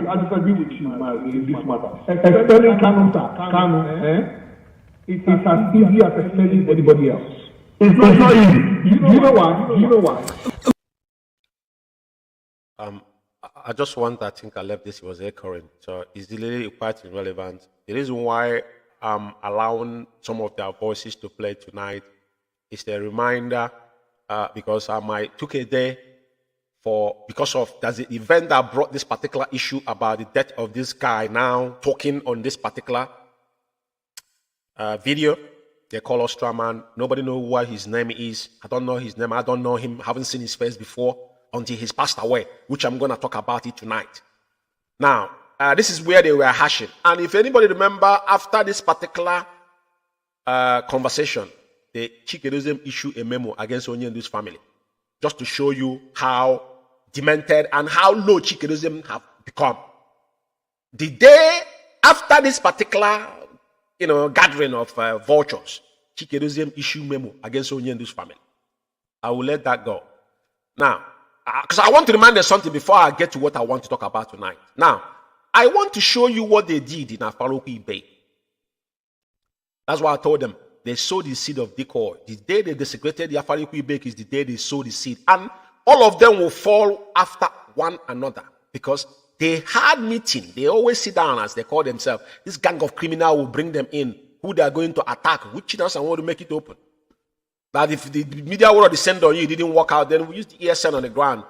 I disagree with you in this matter. Explaining Kanu, it's as easy as explaining anybody else. It's not easy. You know why? I just want, I think I left this, was echoing. So it's really quite irrelevant. The reason why I'm allowing some of their voices to play tonight is a reminder because I might took a day because of there's an event that brought this particular issue about the death of this guy now talking on this particular video. They call us Straman. Nobody know what his name is. I don't know his name. I don't know him. I haven't seen his face before until he's passed away, which I'm going to talk about it tonight. Now, this is where they were hashing. And if anybody remember, after this particular conversation, the Chikedozium issued a memo against Onyendu's family, just to show you how demented and how low Chikedozium have become. The day after this particular gathering of vultures, Chikedozium issued memo against Onyendu's family. I will let that go. Now, because I want to remind you something before I get to what I want to talk about tonight. Now, I want to show you what they did in Afaroku Bay. That's why I told them they sowed the seed of decoy. The day they desecrated the Afaroku Bay is the day they sowed the seed. And all of them will fall after one another because they had meeting. They always sit down, as they call themselves. This gang of criminals will bring them in, who they are going to attack, which cheaters and want to make it open. That if the media would have descended on you, it didn't work out, then we use the ESN on the ground.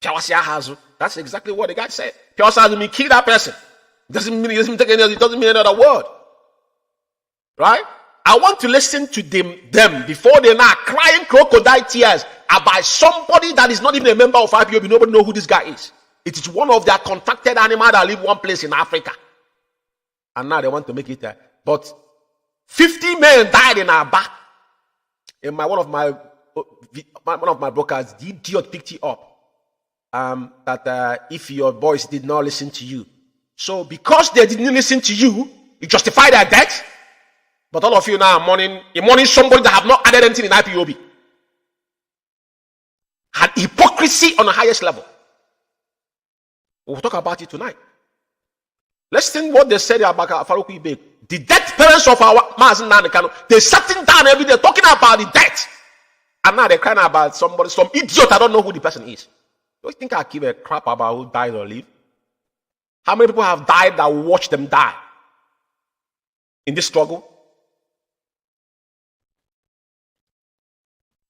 That's exactly what the guy said. Piawasia mean kill that person. It doesn't mean another word. Right? I want to listen to them before they're now crying crocodile tears about somebody that is not even a member of IPOB. Nobody know who this guy is. It is one of their contracted animals that live one place in Africa. And now they want to make it there. But 50 men died in our back. And one of my brokers, the idiot picked it up. That if your boys did not listen to you. So because they didn't listen to you, you justify their death. But all of you now are mourning somebody that have not added anything in IPOB. Had hypocrisy on the highest level. We'll talk about it tonight. Let's think what they said about Afaroku Ibe. The death parents of our Mazen Nanikano, they're sitting down every day talking about the death. And now they're crying about some idiot, I don't know who the person is. Do you think I give a crap about who died or live? How many people have died that watched them die in this struggle?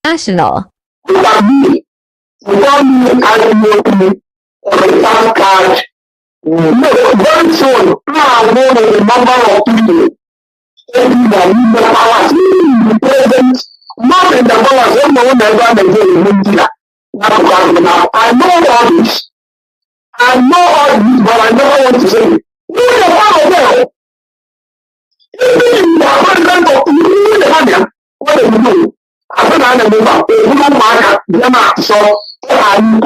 National. Very soon, I know the number of people the president, not in the powers, I know all this. But I never want to say it. You are part of them. You are president of the what do you do? I said, I don't know. You don't mark them out. So, I'm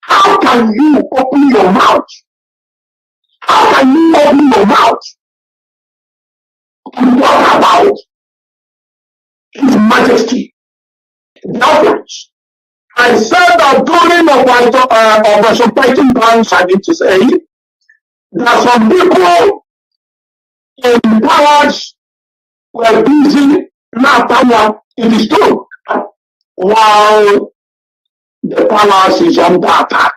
how can you open your mouth? How can you open your mouth to talk about His Majesty? Governance. I said that during Operation Fighting Plans, I need to say that some people in powers were busy now. It is true. While the palace is under attack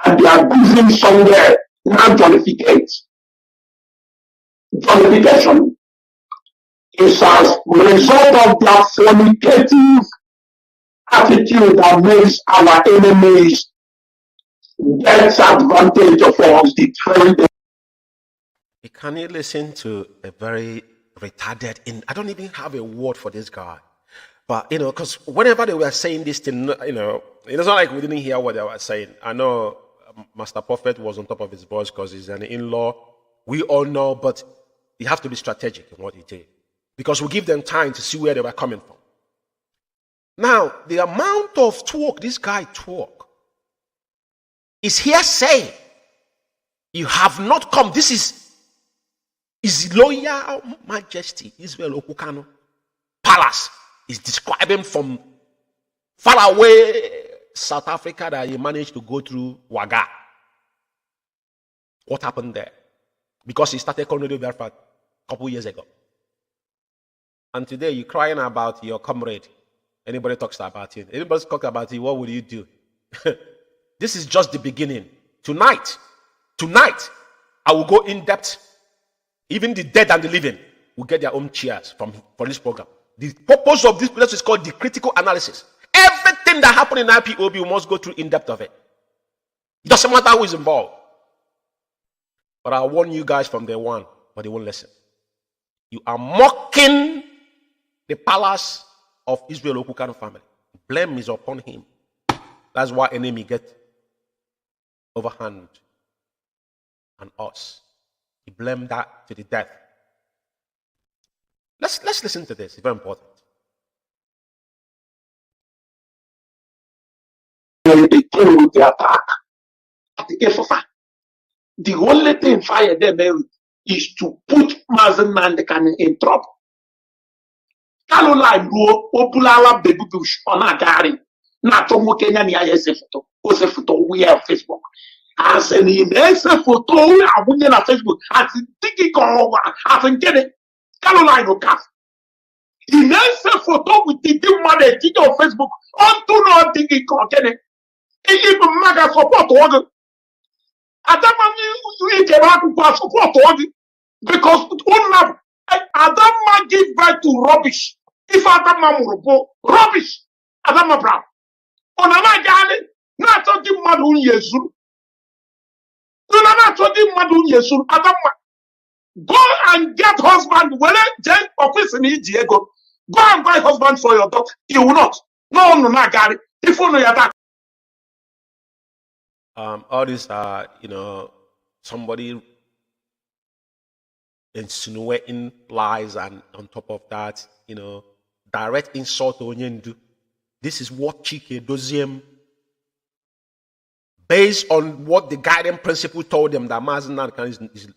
and they are busy somewhere now jollification is as a result of their fornicative attitude that makes our enemies get advantage of us, deterring them. Can you listen to a very retarded, I don't even have a word for this guy. But, because whenever they were saying this thing, it's not like we didn't hear what they were saying. I know Master Prophet was on top of his voice because he's an in-law. We all know, but you have to be strategic in what he did. Because we give them time to see where they were coming from. Now, the amount of talk this guy talk is hearsay. You have not come. This is His Royal Majesty Israel Okukano Palace is describing from far away South Africa that he managed to go through Waga. What happened there? Because he started calling Radio Biafra a couple years ago. And today you're crying about your comrade. Anybody talks about it. Anybody talks about it, what will you do? This is just the beginning. Tonight, I will go in depth. Even the dead and the living will get their own cheers for this program. The purpose of this place is called the critical analysis. Everything that happened in IPOB, we must go through in depth of it. It doesn't matter who is involved. But I warn you guys from day one, but they won't listen. You are mocking the palace of Israel Okukano family. Blame is upon him. That's why enemy get overhand on us. He blamed that to the death. Let's listen to this. It's very important. They came with the attack at the FFA. The only thing fire them is to put Mazen Nandekan in trouble. Caroline go Opulala baby bush on a gari. Not to Kenya ni photo. Ose photo we have Facebook. As an in photo we are winning on Facebook. As in thinking over as in get it. Caroline will cast. In photo with the money on Facebook. On to not thinking content. Even maga support organ. Adamani you support because Adama give birth to rubbish. If Adama Murubo, rubbish. Adama Brown. Onana Gali, not talking Madun Yesu. Not talking Madun Yesu. Adama. Go and get husband. Well, Jen office in Diego. Go and buy husband for your daughter. You will not. No, Gali. If you know your dad. All these are, somebody insinuating lies, and on top of that, direct insult to Onyendu. This is what Chike Doziem, based on what the guiding principle told them that Mazen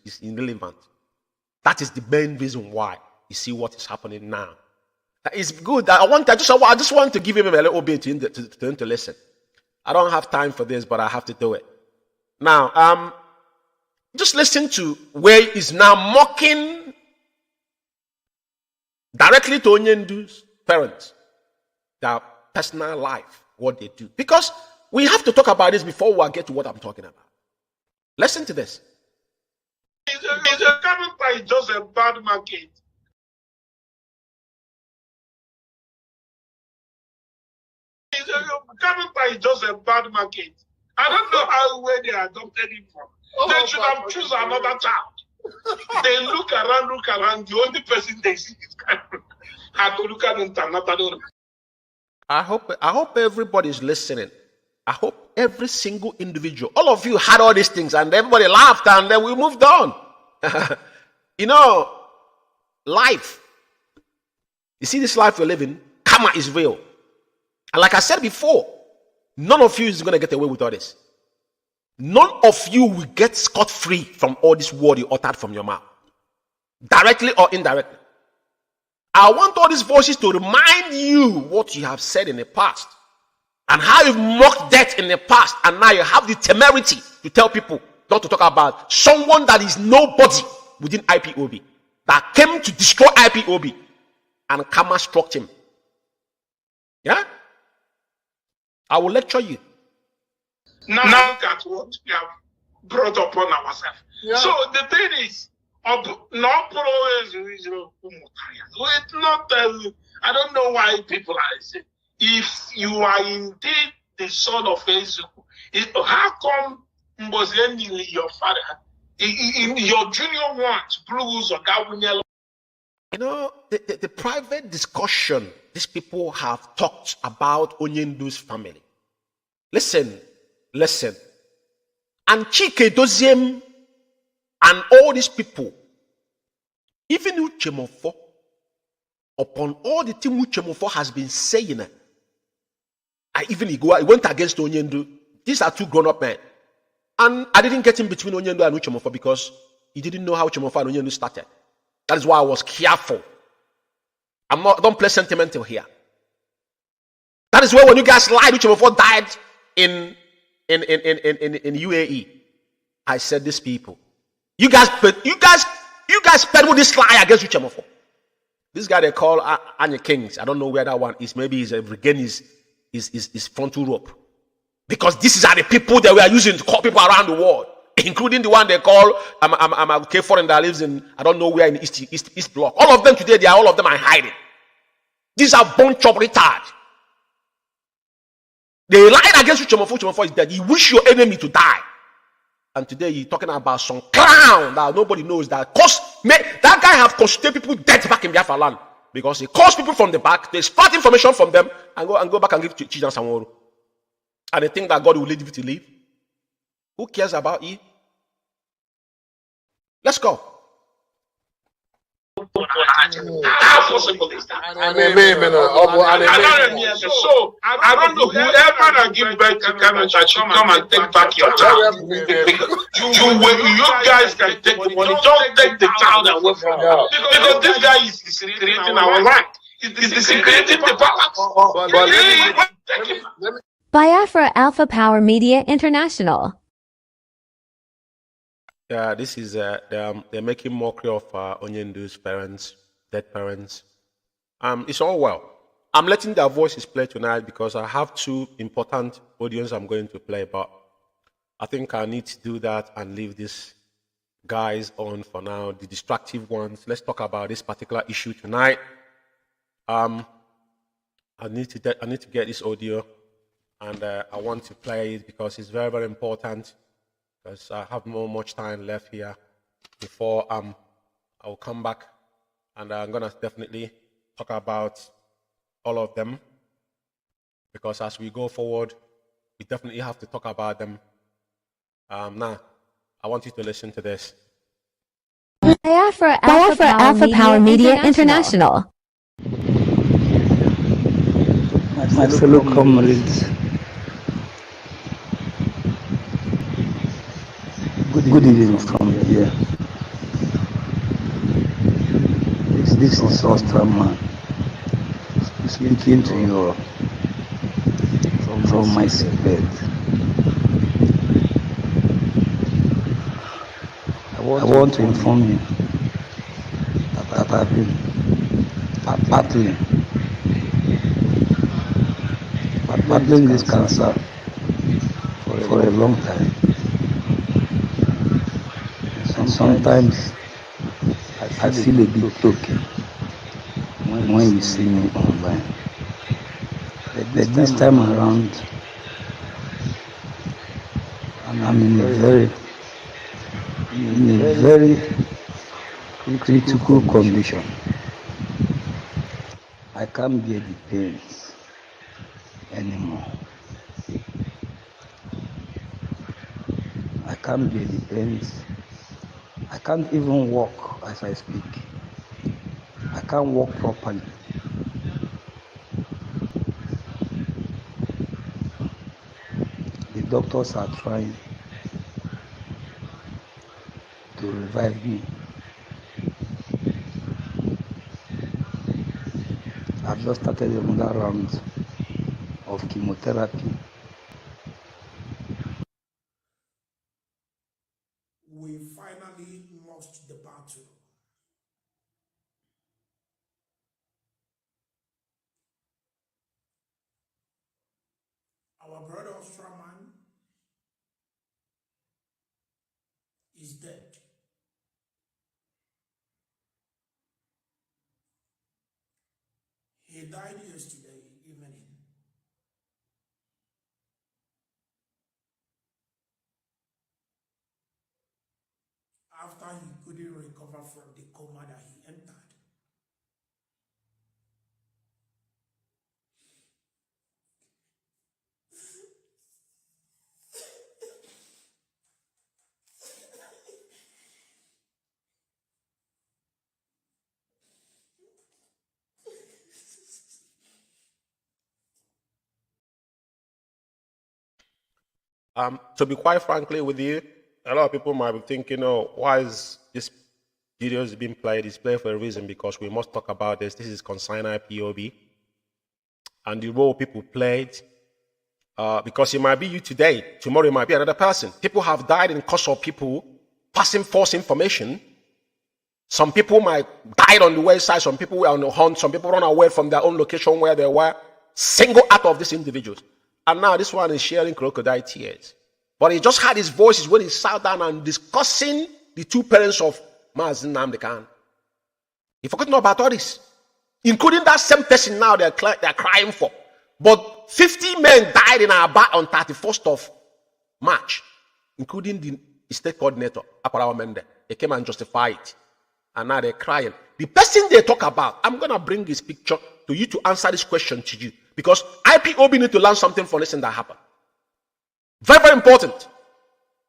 is irrelevant. That is the main reason why you see what is happening now. It's good. I just want to give him a little bit to listen. I don't have time for this, but I have to do it. Now, just listen to where he's now mocking directly to Onyendu's parents, their personal life, what they do. Because we have to talk about this before we get to what I'm talking about. Listen to this. It's a character is just a bad market. Character is just a bad market. I don't know where they adopted him from. They should have chosen another child. They look around. The only person they see is had to look at them. I hope everybody's listening. I hope every single individual, all of you had all these things, and everybody laughed, and then we moved on. Life. You see this life we're living, karma is real. And like I said before, none of you is going to get away with all this. None of you will get scot-free from all this word you uttered from your mouth. Directly or indirectly. I want all these voices to remind you what you have said in the past. And how you've mocked death in the past. And now you have the temerity to tell people not to talk about someone that is nobody within IPOB. That came to destroy IPOB. And karma struck him. Yeah? I will lecture you. Now look at what we have brought upon ourselves. Yeah. So the thing is, not always it's not. I don't know why people are saying, if you are indeed the son of Jesus, how come your father, in your junior ones, Bruce or Gabriel? The private discussion these people have talked about Onyendu's family. Listen. And Chike Doziem and all these people, even Uchemofo, upon all the thing Uchemofo has been saying, I went against Onyendu. These are two grown-up men. And I didn't get in between Onyendu and Uchemofo because he didn't know how Uchemofo and Onyendu started. That is why I was careful. Don't play sentimental here. That is why when you guys lied, Uchemofo died in UAE. I said these people. You guys peddle this lie against Uchemofo. This guy they call Anya Kings. I don't know where that one is. Maybe he's regain his frontal rope. Because these are the people that we are using to call people around the world, including the one they call I'm a K foreign that lives in I don't know where in East Block. All of them today, all of them are hiding. These are bunch of retards. They lied against Uchemofo. Uchemofo is dead. You wish your enemy to die. And today you're talking about some clown that nobody knows that that guy have constituted people dead back in Biafra land because he calls people from the back, they spat information from them and go back and give to Chijan Sanworu. And they think that God will lead you to live. Who cares about you? Let's go. How possible is that? So I don't know whoever that give birth to Kevin should come and take back your child. You guys can take the money, don't take the child away from them. Because this guy is creating our land. He's creating the balance. Biafra Alpha Power Media International. Yeah, this is they're making mockery of Onyendu's parents, dead parents. It's all well. I'm letting their voices play tonight because I have two important audios I'm going to play, but I think I need to do that and leave these guys on for now, the distractive ones. Let's talk about this particular issue tonight. I need to get this audio, and I want to play it because it's very, very important. Because I have not much time left here before I'll come back, and I'm gonna definitely talk about all of them because as we go forward, we definitely have to talk about them. Now, I want you to listen to this. Biafra Alpha Power Media International. My fellow comrades, good evening from here. This is Osterman speaking to you from my sick bed. I want to inform you that I've been battling this cancer for a long time. And sometimes I feel a bit broken when you see me online. But this time around, I'm in a very critical condition. I can't bear the pains anymore. I can't bear the pains. I can't even walk as I speak. I can't walk properly. The doctors are trying to revive me. I've just started another round of chemotherapy. We finally lost the battle. Our brother Ostraman is dead. He died yesterday evening. After he couldn't recover from the coma that he entered. To be quite frankly with you, a lot of people might be thinking, oh, why is this video being played? It's played for a reason, because we must talk about this. This is consigned IPOB and the role people played. Because it might be you today, tomorrow it might be another person. People have died in cause of people passing false information. Some people might die on the website, some people were on the hunt, some people run away from their own location where they were, single out of these individuals. And now this one is sharing crocodile tears. But he just had his voices when he sat down and discussing the two parents of Mazen Namdekan. He forgot about all this, including that same person now they're crying for. But 50 men died in our back on 31st of March, including the state coordinator, Aparawa Mende. They came and justified it. And now they're crying. The person they talk about, I'm going to bring this picture to you to answer this question to you. Because IPOB need to learn something from this thing that happened. Very, very important.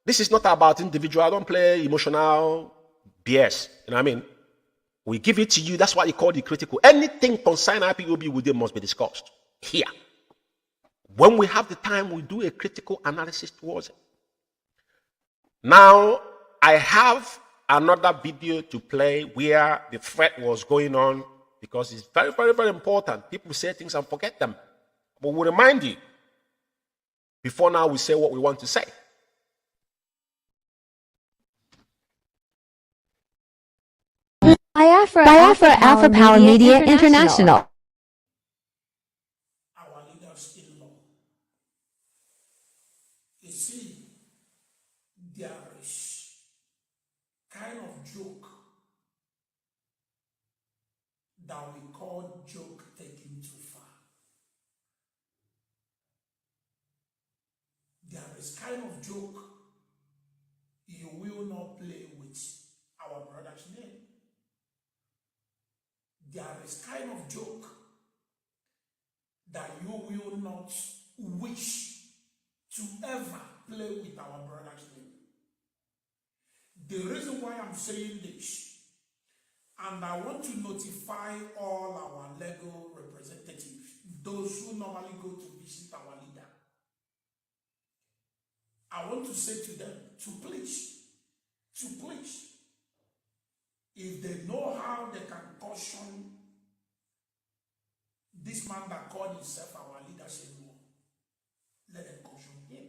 This is not about individual. I don't play emotional BS. You know what I mean? We give it to you. That's why you call it critical. Anything concerning IPOB with them must be discussed here. When we have the time, we do a critical analysis towards it. Now, I have another video to play where the threat was going on, because it's very, very, very important. People say things and forget them. But we'll remind you before now we say what we want to say. Biafra Alpha Power Media International. Our leaders in law. You see, there is kind of joke that we call joke taken too far. There is kind of joke you will not play with our brother's name. There is kind of joke that you will not wish to ever play with our brother's name. The reason why I'm saying this, and I want to notify all our legal representatives, those who normally go to visit our leader, I want to say to them to please, if they know how they can caution this man that called himself our leadership law, let them caution him.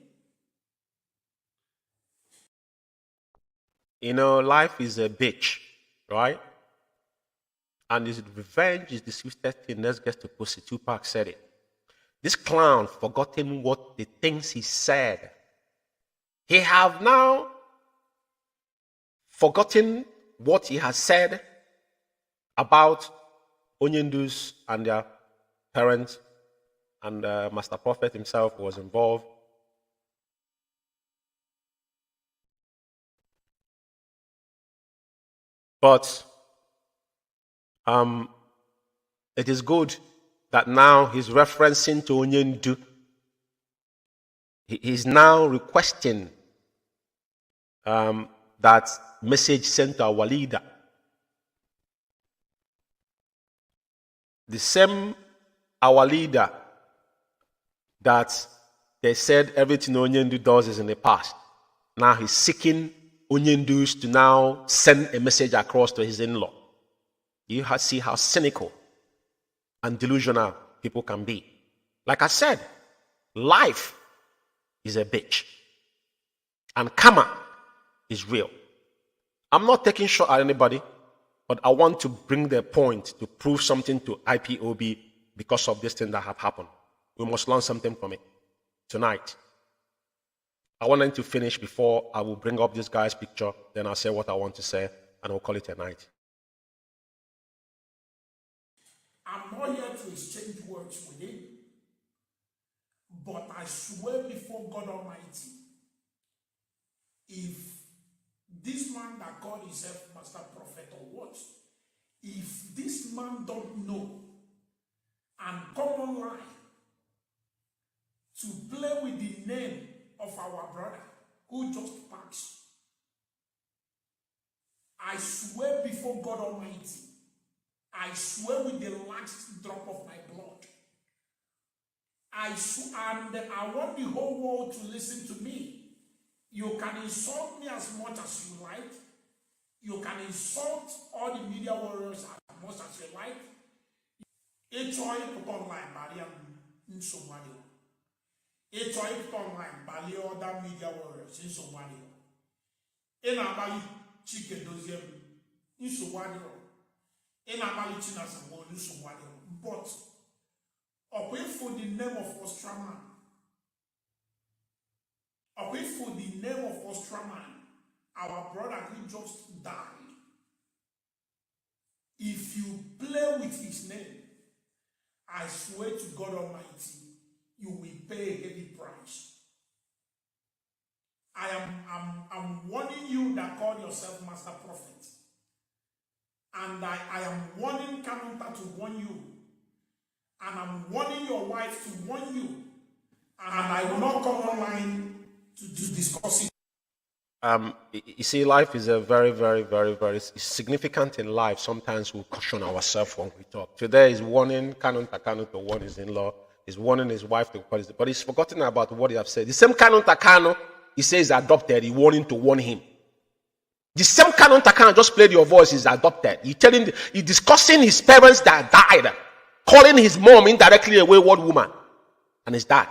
You know, life is a bitch, right? And his revenge is the swiftest thing. Let's get to pussy. Tupac said it. This clown forgotten what the things he said. He have now forgotten what he has said about Onyendus and their parents, and Master Prophet himself was involved. But it is good that now he's referencing to Onyendu. He is now requesting that message sent to our leader. The same our leader that they said everything Onyendu does is in the past. Now he's seeking Onyendus to now send a message across to his in-law. You see how cynical and delusional people can be. Like I said, life is a bitch. And karma is real. I'm not taking shot at anybody, but I want to bring the point to prove something to IPOB because of this thing that have happened. We must learn something from it tonight. I want them to finish before I will bring up this guy's picture, then I'll say what I want to say, and I'll call it a night. I'm not here to exchange words with him, but I swear before God Almighty, if this man that called himself Master Prophet or what, if this man don't know and come online to play with the name of our brother who just passed, I swear before God Almighty, I swear with the last drop of my blood, and I want the whole world to listen to me. You can insult me as much as you like. You can insult all the media warriors as much as you like. It's all you put online, Mariam in Somalia. It's all you put online, Bali other media warriors in Somalia. In Abali Chicken Doziem in Somalia. In Abali Chinas and in Somalia. But away for the name of Ostraman. Away for the name of Ostraman. Our brother who just died. If you play with his name, I swear to God Almighty, you will pay a heavy price. I'm warning you that call yourself Master Prophet. And I am warning Kanunta to warn you. And I'm warning your wife to warn you. And I will not come online to discuss it. You see, life is a very, very, very, very significant in life. Sometimes we caution ourselves when we talk. Today is warning Canon Takano to warn his in-law. He's warning his wife to call his, but he's forgotten about what he have said. The same Canon Takano, he says adopted, he warning to warn him. The same Canon Takano just played your voice, is adopted. He telling, he discussing his parents that died, calling his mom indirectly a wayward woman, and his dad.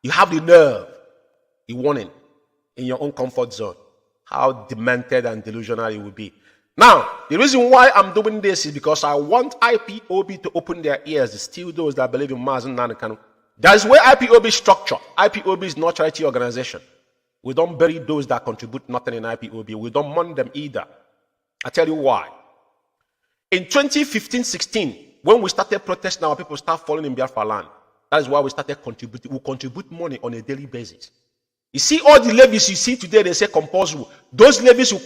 You have the nerve, the warning. In your own comfort zone, how demented and delusional it will be. Now, the reason why I'm doing this is because I want IPOB to open their ears, still those that believe in Mazen Nanakano. That's where IPOB is structured. IPOB is not a charity organization. We don't bury those that contribute nothing in IPOB. We don't mourn them either. I tell you why. In 2015-16, when we started protesting, our people start falling in Biafra land. That is why we started contributing. We contribute money on a daily basis. You see all the levies you see today, they say compulsory. Those levies who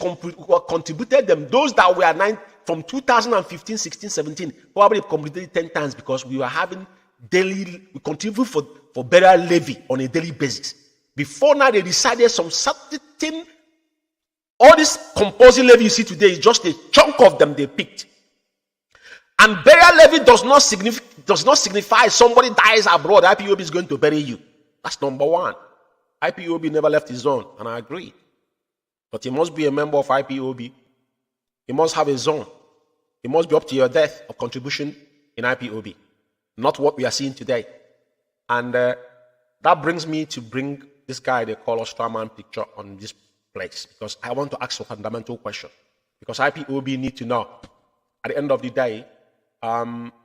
contributed them, those that were from 2015, 16, 17, probably completed 10 times because we were having daily, we contribute for burial levy on a daily basis. Before now, they decided some certain, all this compulsory levy you see today is just a chunk of them they picked. And burial levy does not signify somebody dies abroad, IPOB is going to bury you. That's number one. IPOB never left his zone, and I agree. But he must be a member of IPOB. He must have a zone. He must be up to your death of contribution in IPOB. Not what we are seeing today. And that brings me to bring this guy they call Ostraman picture on this place. Because I want to ask a fundamental question. Because IPOB need to know. At the end of the day,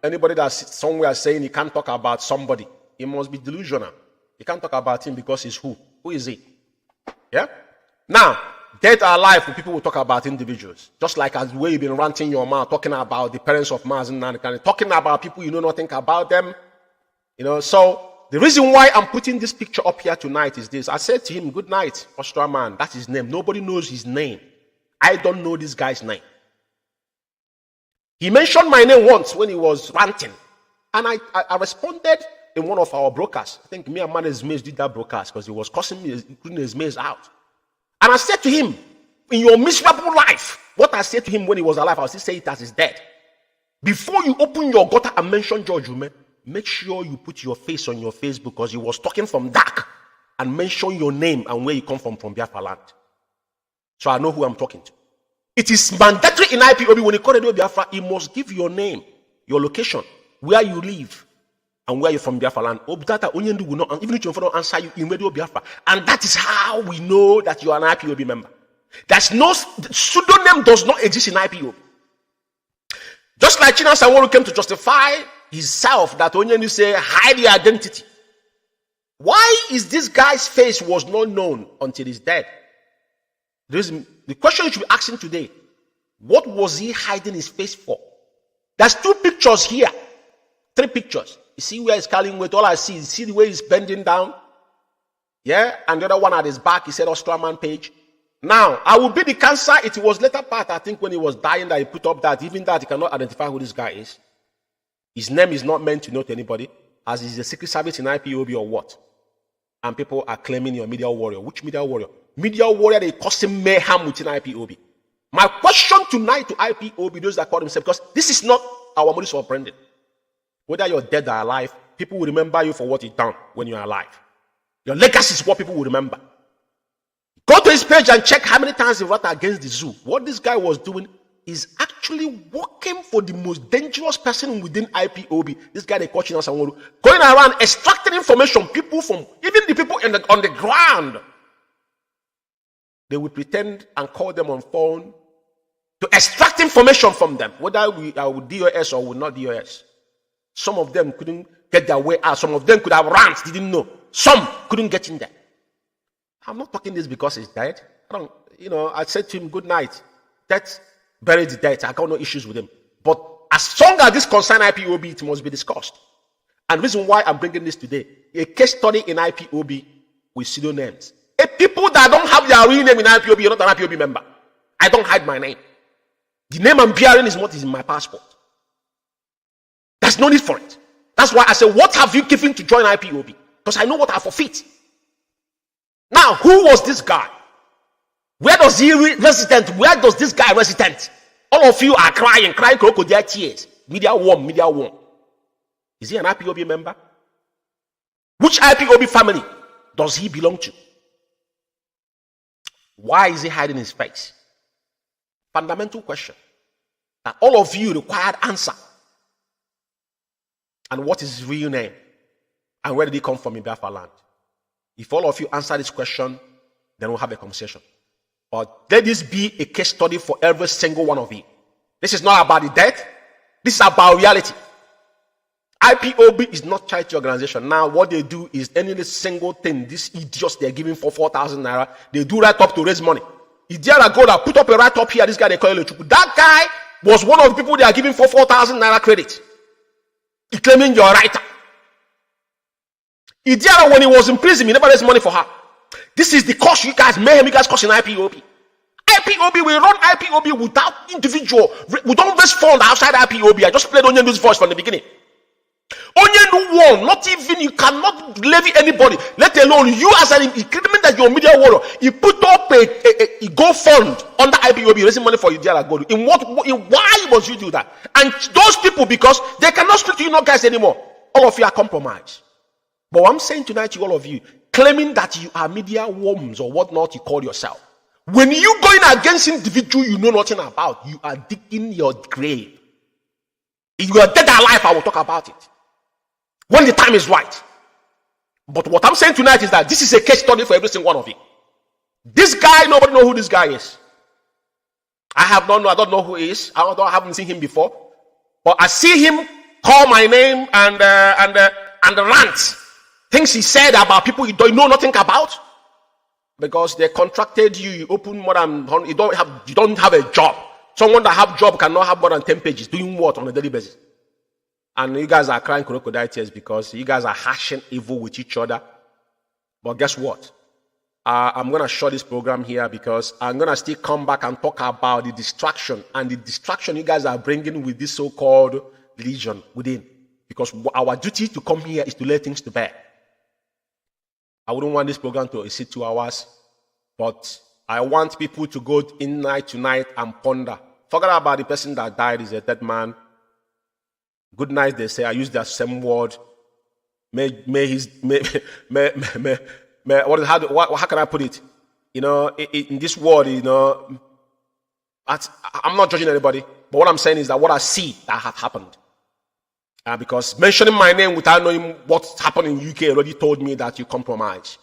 anybody that's somewhere saying he can't talk about somebody, he must be delusional. You can't talk about him because he's who? Who is he? Yeah? Now, dead or alive, people will talk about individuals. Just like as the way you've been ranting your mouth, talking about the parents of Mazen Nanakane, talking about people you know nothing about them. You know, so the reason why I'm putting this picture up here tonight is this. I said to him, good night, Ostraman. That's his name. Nobody knows his name. I don't know this guy's name. He mentioned my name once when he was ranting. And I responded in one of our broadcasts. I think me and Manes Mays did that broadcast because he was cussing me, including his mates out. And I said to him, in your miserable life, what I said to him when he was alive, I'll still say it as he's dead. Before you open your gutter and mention George Ume, make sure you put your face on your Facebook because he was talking from dark and mention your name and where you come from Biafra land. So I know who I'm talking to. It is mandatory in IPOB when you call it Biafra, you must give your name, your location, where you live, and where you're from Biafra land. Will not, even if you don't answer you in Radio Biafra. And that is how we know that you are an IPOB member. There's no pseudonym does not exist in IPOB. Just like China Sanwo came to justify himself that Onyendu say hide the identity. Why is this guy's face was not known until he's dead? The question you should be asking today, what was he hiding his face for? There's two pictures here, three pictures. You see where he's carrying weight? All I see is, see the way he's bending down? Yeah? And the other one at his back, he said Ostraman page. Now, I will be the cancer. It was later part, I think, when he was dying that he put up that, even that he cannot identify who this guy is. His name is not meant to know to anybody, as he's a secret service in IPOB or what. And people are claiming you're a media warrior. Which media warrior? Media warrior, they causing mayhem within IPOB. My question tonight to IPOB, those that call themselves, because this is not our modus operandi. Whether you're dead or alive, people will remember you for what you've done when you're alive. Your legacy is what people will remember. Go to his page and check how many times he wrote against the zoo. What this guy was doing is actually working for the most dangerous person within IPOB. This guy they call China Sanwo-Olu, going around extracting information, people from even the people on the ground. They would pretend and call them on phone to extract information from them, whether we are with DOS or with not DOS. Some of them couldn't get their way out. Some of them could have rants, didn't know. Some couldn't get in there. I'm not talking this because he's dead. I said to him, good night. Death buried the dead. I got no issues with him. But as long as this concerns IPOB, it must be discussed. And the reason why I'm bringing this today, a case study in IPOB with pseudonyms. People that don't have their real name in IPOB, you're not an IPOB member. I don't hide my name. The name I'm bearing is what is in my passport. There's no need for it. That's why I say, what have you given to join IPOB? Because I know what I forfeit. Now, who was this guy? Where does he resident? Where does this guy resident? All of you are crying crocodile tears. Media warm. Is he an IPOB member? Which IPOB family does he belong to? Why is he hiding his face? Fundamental question that all of you required answer. And what is his real name? And where did he come from in Biafra land? If all of you answer this question, then we'll have a conversation. But let this be a case study for every single one of you. This is not about the death. This is about reality. IPOB is not charity organization. Now, what they do is any single thing, these idiots they're giving for 4,000 naira, they do right up to raise money. If they are go that put up a right up here, this guy they call Elochukwu. That guy was one of the people they are giving for 4,000 naira credit. He claiming you're a writer. Idiara, when he was in prison, he never raised money for her. This is the cost you guys cause in IPOB. IPOB, we run IPOB without individual. We don't raise fund outside IPOB. I just played Onyendu's voice from the beginning. Onyendu won, not even, you cannot levy anybody, let alone you as an increment that you're a media warrior. You put up a go fund under IPOB, raising money for Idiara Godu. Why must you do that? And those people, because they cannot speak to you, not guys anymore. All of you are compromised. But what I'm saying tonight to all of you, claiming that you are media worms or whatnot you call yourself, when you going against individual you know nothing about, you are digging your grave. If you are dead or alive, I will talk about it when the time is right. But what I'm saying tonight is that this is a case study for every single one of you. This guy, nobody know who this guy is. I don't know who he is. I haven't seen him before. But I see him call my name and rant. Things he said about people you don't know nothing about. Because they contracted you, you open more than, you don't have a job. Someone that have job cannot have more than 10 pages. Doing what on a daily basis? And you guys are crying crocodile tears because you guys are hashing evil with each other. But guess what? I'm going to shut this program here because I'm going to still come back and talk about the distraction and the distraction you guys are bringing with this so-called religion within. Because our duty to come here is to lay things to bear. I wouldn't want this program to exceed 2 hours, but I want people to go in night to night and ponder. Forget about the person that died is a dead man. Good night, they say. I use that same word. How can I put it? In this world, I'm not judging anybody, but what I'm saying is that what I see that had happened. Because mentioning my name without knowing what's happened in UK already told me that you compromise.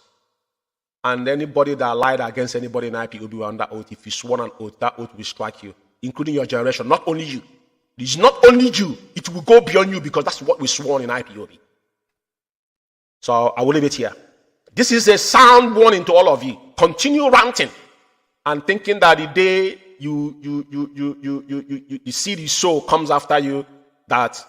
And anybody that lied against anybody in IPOB under oath, if you swore an oath, that oath will strike you, including your generation, not only you. It's not only you, it will go beyond you because that's what we swore in IPOB. So I will leave it here. This is a sound warning to all of you. Continue ranting and thinking that the day you see the soul comes after you, that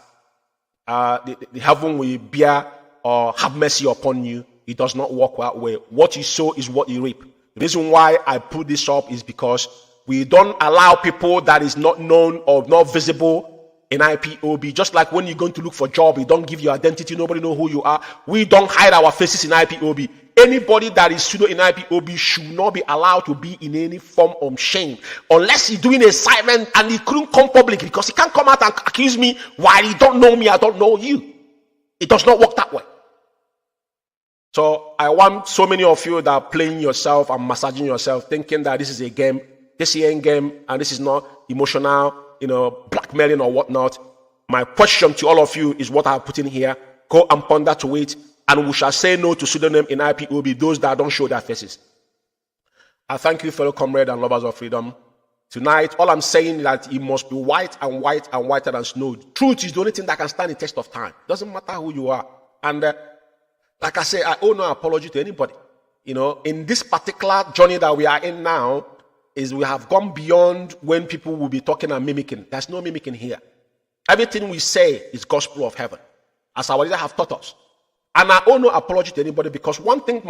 the heaven will bear or have mercy upon you. It does not work that way. What you sow is what you reap. The reason why I put this up is because we don't allow people that is not known or not visible in IPOB. Just like when you're going to look for a job, you don't give your identity, nobody know who you are. We don't hide our faces in IPOB. Anybody that is pseudo in IPOB should not be allowed to be in any form of shame unless he's doing a assignment and he couldn't come public, because he can't come out and accuse me while he don't know me, I don't know you. It does not work that way. So I want so many of you that are playing yourself and massaging yourself, thinking that this is a game, this is a game, and this is not emotional, blackmailing or whatnot. My question to all of you is what I have put in here. Go and ponder to it, and we shall say no to pseudonym in IPOB, those that don't show their faces. I thank you, fellow comrades and lovers of freedom. Tonight, all I'm saying is that it must be white and white and whiter than snow. Truth is the only thing that can stand the test of time. Doesn't matter who you are. And like I say, I owe no apology to anybody. In this particular journey that we are in now, is we have gone beyond when people will be talking and mimicking. There's no mimicking here. Everything we say is gospel of heaven, as our leaders have taught us. And I owe no apology to anybody, because one thing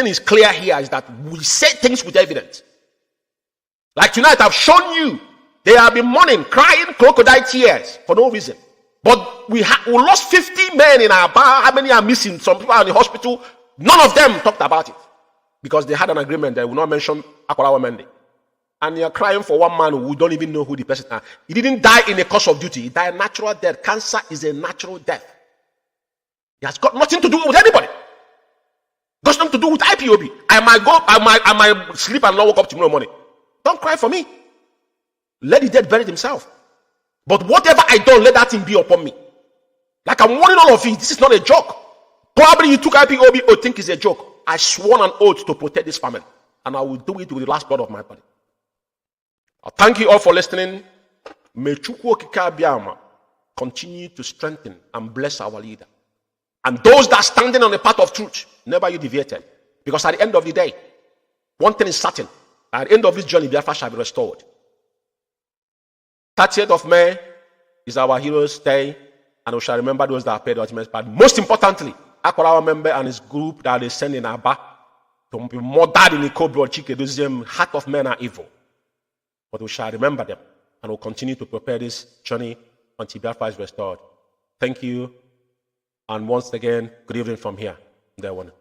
is clear here is that we say things with evidence. Like tonight, I've shown you they have been mourning, crying crocodile tears for no reason. But we lost 50 men in our bar. How many are missing? Some people are in the hospital. None of them talked about it because they had an agreement that will not mention Akwarawa Mende. And you're crying for one man who don't even know who the person is. He didn't die in a course of duty. He died a natural death. Cancer is a natural death. It has got nothing to do with anybody. It got nothing to do with IPOB. I might sleep and not wake up tomorrow morning. Don't cry for me. Let the dead bury himself. But whatever I don't, let that thing be upon me. Like I'm warning all of you, this is not a joke. Probably you took IPOB or think it's a joke. I swore an oath to protect this family, and I will do it with the last blood of my body. I thank you all for listening. May Chukwu Okike Abiama continue to strengthen and bless our leader. And those that are standing on the path of truth, never you deviated. Because at the end of the day, one thing is certain. At the end of this journey, Biafra shall be restored. 30th of May is our Heroes' Day, and we shall remember those that paid the ultimate part. Most importantly, Akwarawa member and his group that they send in Aba to be murdered in the Kobe or Chike, heart of men are evil. But we shall remember them, and we'll continue to prepare this journey until Biafra is restored. Thank you, and once again, good evening from here. There one.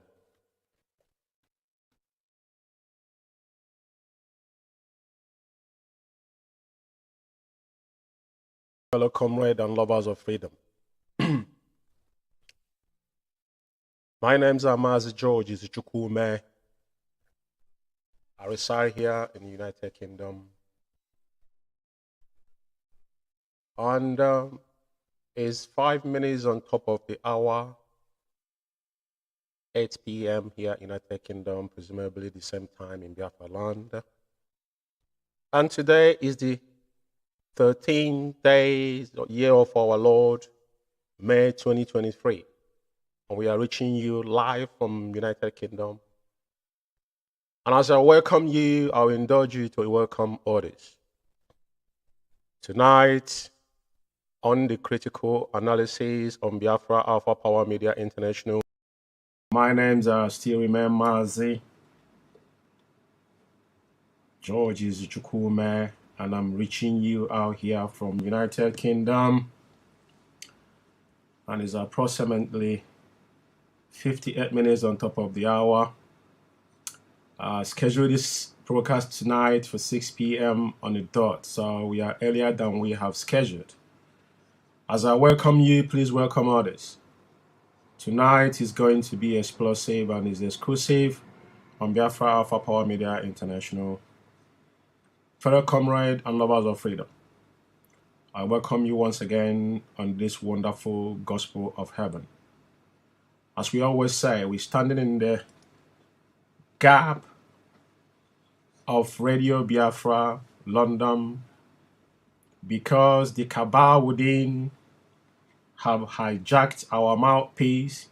Fellow comrades and lovers of freedom. My name is Amazi George Izuchukwume. I reside here in the United Kingdom. And it's 5 minutes on top of the hour, 8 p.m. here in the United Kingdom, presumably the same time in Biafra land. And today is the 13 days, year of our Lord, May 2023. And we are reaching you live from United Kingdom. And as I welcome you, I'll indulge you to welcome others. Tonight, on the critical analysis on Biafra Alpha Power Media International, my names are still remember Mazi George Izuchukwume, and I'm reaching you out here from United Kingdom, and it's approximately 58 minutes on top of the hour. Schedule this broadcast tonight for 6 p.m. on the dot, so we are earlier than we have scheduled. As I welcome you, please welcome others. Tonight is going to be explosive and is exclusive on Biafra Alpha Power Media International. Fellow comrade and lovers of freedom, I welcome you once again on this wonderful gospel of heaven. As we always say, we're standing in the gap of Radio Biafra, London, because the cabal within have hijacked our mouthpiece,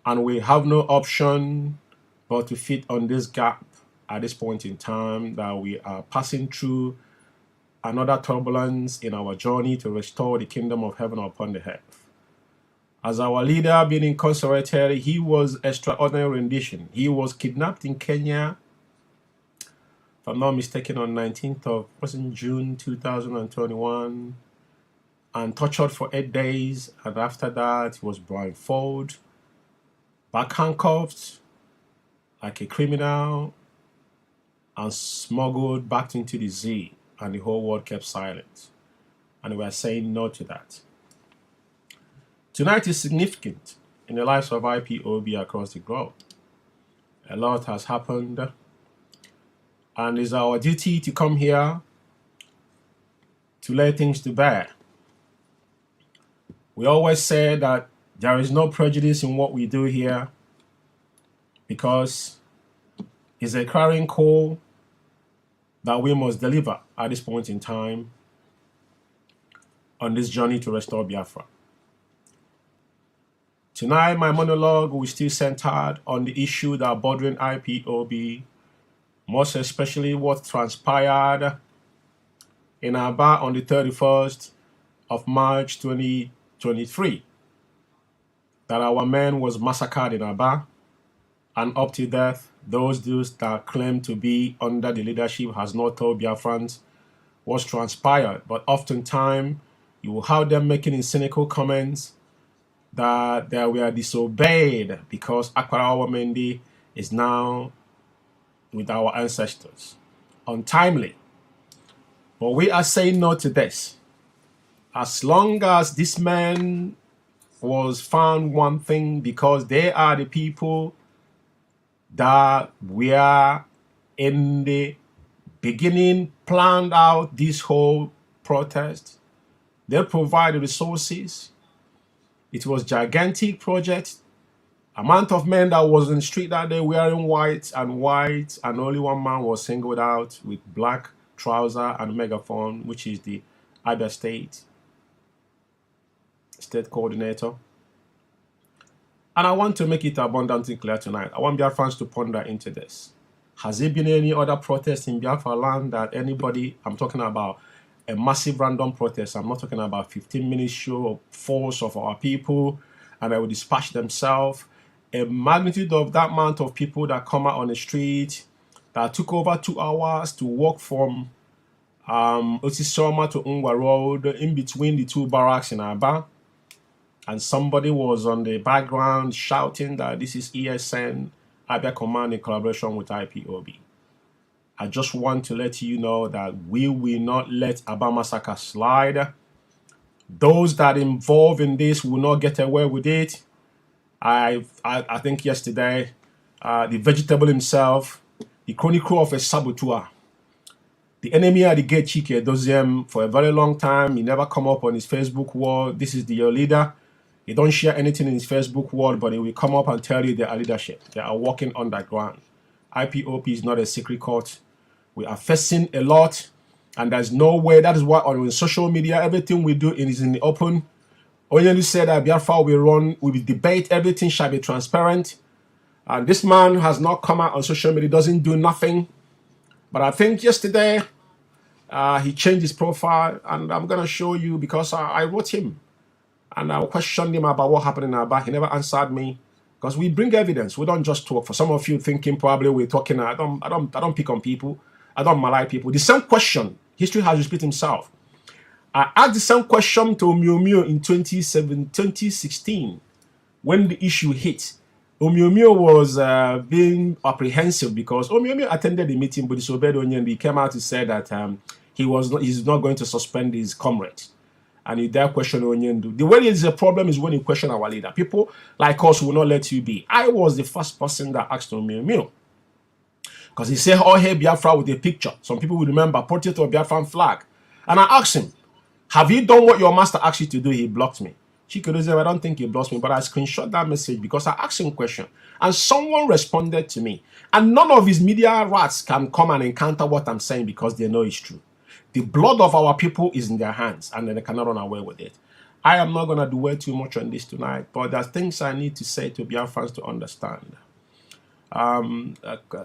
and we have no option but to fit on this gap at this point in time that we are passing through another turbulence in our journey to restore the kingdom of heaven upon the earth. As our leader being incarcerated, he was extraordinary rendition. He was kidnapped in Kenya, if I'm not mistaken, on 19th of June 2021, and tortured for 8 days. And after that, he was blindfolded, back handcuffed like a criminal, and smuggled back into the Z, and the whole world kept silent. And we are saying no to that. Tonight is significant in the lives of IPOB across the globe. A lot has happened, and it's our duty to come here to lay things to bear. We always say that there is no prejudice in what we do here because it's a clarion call that we must deliver at this point in time on this journey to restore Biafra. Tonight, my monologue will still centered on the issue that bordering IPOB, most especially what transpired in Aba on the 31st of March 2023, that our man was massacred in Aba, and up to death, those that claim to be under the leadership has not told Biafrans what's transpired. But oftentimes, you will have them making cynical comments that they were disobeyed because Akwarawa Mendi is now with our ancestors. Untimely. But we are saying no to this. As long as this man was found one thing, because they are the people that were in the beginning planned out this whole protest. They provided resources. It was gigantic project. Amount of men that was in the street that day wearing white, and only one man was singled out with black trouser and megaphone, which is the Abia State coordinator. And I want to make it abundantly clear tonight. I want Biafrans to ponder into this. Has there been any other protest in Biafra land that anybody, I'm talking about a massive random protest, I'm not talking about 15-minute show of force of our people and they will dispatch themselves. A magnitude of that amount of people that come out on the street that took over 2 hours to walk from Otisoma to Ungwa Road in between the two barracks in Aba. And somebody was on the background shouting that this is ESN, Abia Command in collaboration with IPOB. I just want to let you know that we will not let Aba massacre slide. Those that involved in this will not get away with it. I think yesterday, the vegetable himself, the chronicle of a saboteur, the enemy at the gate, Chike Doziem, for a very long time, he never come up on his Facebook wall. This is your leader. He don't share anything in his Facebook wall, but he will come up and tell you they are leadership. They are walking underground. IPOP is not a secret court. We are facing a lot, and there's no way. That is why on social media, everything we do is in the open. Oyelu said that Biafra will run, we will debate, everything shall be transparent. And this man has not come out on social media, doesn't do nothing. But I think yesterday, he changed his profile, and I'm going to show you because I wrote him. And I questioned him about what happened in Aba. He never answered me because we bring evidence. We don't just talk. For some of you thinking probably we're talking, I don't pick on people. I don't malign people. The same question, history has repeated himself. I asked the same question to Omiomio in 2016 when the issue hit. Omiomio was being apprehensive because Omiomio attended the meeting but disobeyed Onye, and he came out to say that he's not going to suspend his comrades. And you dare question Onyendu. The way there's a problem is when you question our leader. People like us will not let you be. I was the first person that asked Omiomio. Because he said, oh, hey, Biafra with a picture. Some people will remember, portrait of Biafran flag. And I asked him, have you done what your master asked you to do? He blocked me. Chikodoze, I don't think he blocked me, but I screenshot that message because I asked him a question. And someone responded to me. And none of his media rats can come and encounter what I'm saying because they know it's true. The blood of our people is in their hands, and they cannot run away with it. I am not going to dwell too much on this tonight, but there's things I need to say to Biafrans to understand.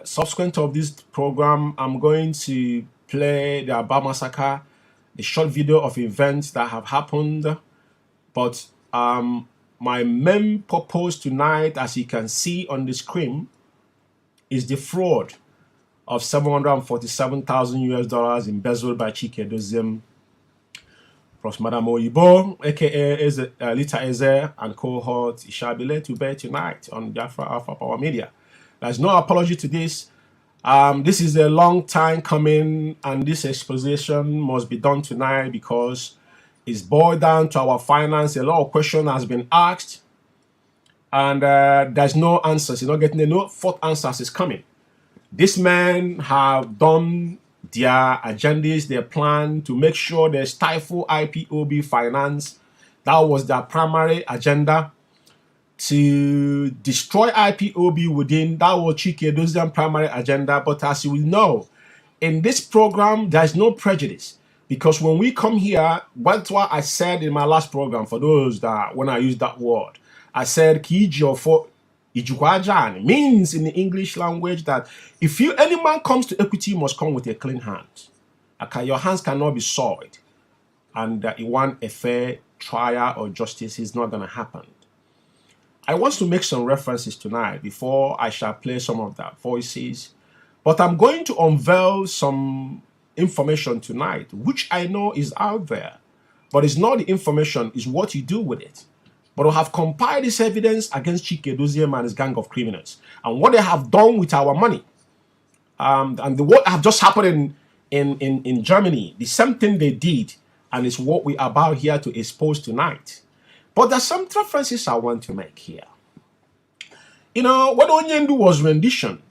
Subsequent of this program, I'm going to play the Aba massacre, the short video of events that have happened. But my main purpose tonight, as you can see on the screen, is the fraud of $747,000 embezzled by Chike Doziem plus Madam Oyibo, aka Lita Eze, and cohort. It shall be laid to bear tonight on Biafra Alpha Power Media. There's no apology to this. This is a long time coming, and this exposition must be done tonight because it's boiled down to our finance. A lot of questions has been asked. And there's no answers. You're not getting no fourth answers is coming. These men have done their agendas, their plan to make sure they stifle IPOB finance. That was their primary agenda. To destroy IPOB within, that was Chike Edoziam's primary agenda. But as you will know, in this program, there's no prejudice. Because when we come here, that's what I said in my last program, for those that, when I use that word, I said, Kijofo Ijukwajan means in the English language that if any man comes to equity, you must come with a clean hand. Okay, your hands cannot be soiled. And you want a fair trial or justice is not going to happen. I want to make some references tonight before I shall play some of the voices. But I'm going to unveil some information tonight, which I know is out there. But it's not the information, it's what you do with it. But we have compiled this evidence against Chike Edoziam and his gang of criminals. And what they have done with our money. What have just happened in Germany. The same thing they did. And it's what we are about here to expose tonight. But there's some references I want to make here. You know, what Onyendu was rendition.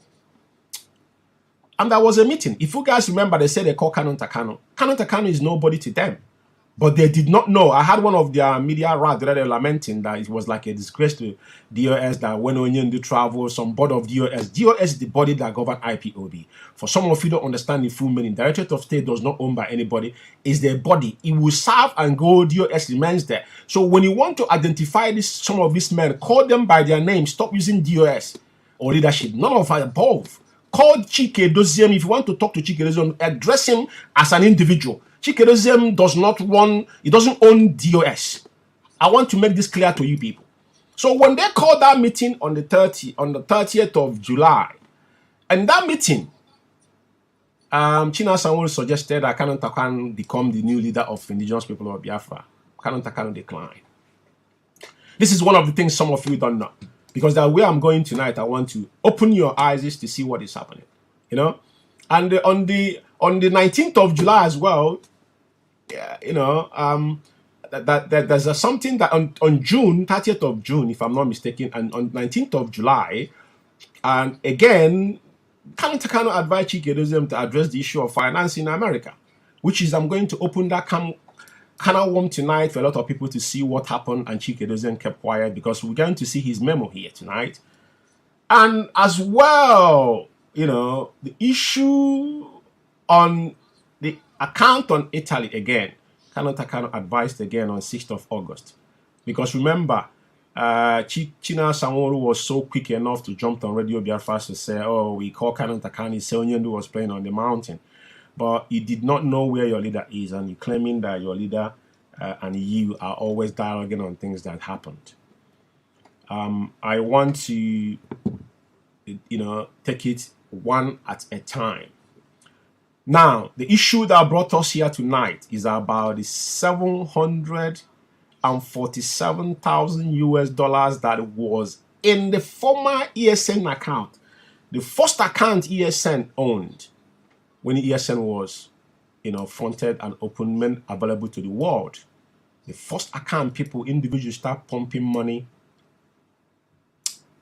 And there was a meeting. If you guys remember, they said they call Canon Takano. Canon Takano is nobody to them. But they did not know. I had one of their media rats lamenting that it was like a disgrace to DOS that when Onyendu travel, some board of DOS. DOS is the body that governs IPOB. For some of you don't understand the full meaning, Directorate of State does not own by anybody. It's their body. It will serve and go. DOS remains there. So when you want to identify some of these men, call them by their name. Stop using DOS or leadership. None of us above. Call Chike Edoziam. If you want to talk to Chike Edoziam, address him as an individual. Chike Edoziam doesn't own DOS. I want to make this clear to you people. So when they called that meeting on the 30th of July, and that meeting, China Sanwo suggested that Canon Takano become the new leader of indigenous people of Biafra. Canon Takano declined. This is one of the things some of you don't know. Because the way I'm going tonight, I want to open your eyes to see what is happening. You know? And on the 19th of July as well, you know, there's something that on June, 30th of June, if I'm not mistaken, and on 19th of July, and again, Canon Takano advised Chike Edoziam to address the issue of finance in America, which is I'm going to open that can of worm tonight for a lot of people to see what happened, and Chike Edoziam kept quiet because we're going to see his memo here tonight. And as well, you know, the issue on the account on Italy again, Canon Takano advised again on 6th of August. Because remember, China Sanwo was so quick enough to jump on Radio Biafra to say, oh, we call Canon Takano, say Onyendu was playing on the mountain. But you did not know where your leader is, and you're claiming that your leader and you are always dialoguing on things that happened. I want to, you know, take it one at a time. Now, the issue that brought us here tonight is about the $747,000 US that was in the former ESN account, the first account ESN owned when ESN was, you know, fronted and open, made available to the world. The first account individuals start pumping money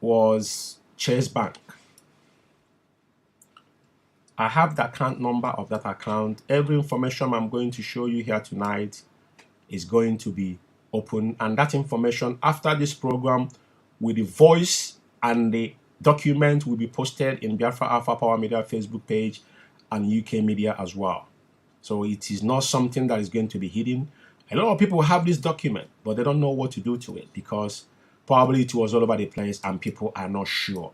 was Chase Bank. I have the account number of that account. Every information I'm going to show you here tonight is going to be open. And that information after this program with the voice and the document will be posted in Biafra Alpha Power Media Facebook page and UK media as well. So it is not something that is going to be hidden. A lot of people have this document, but they don't know what to do to it because probably it was all over the place and people are not sure.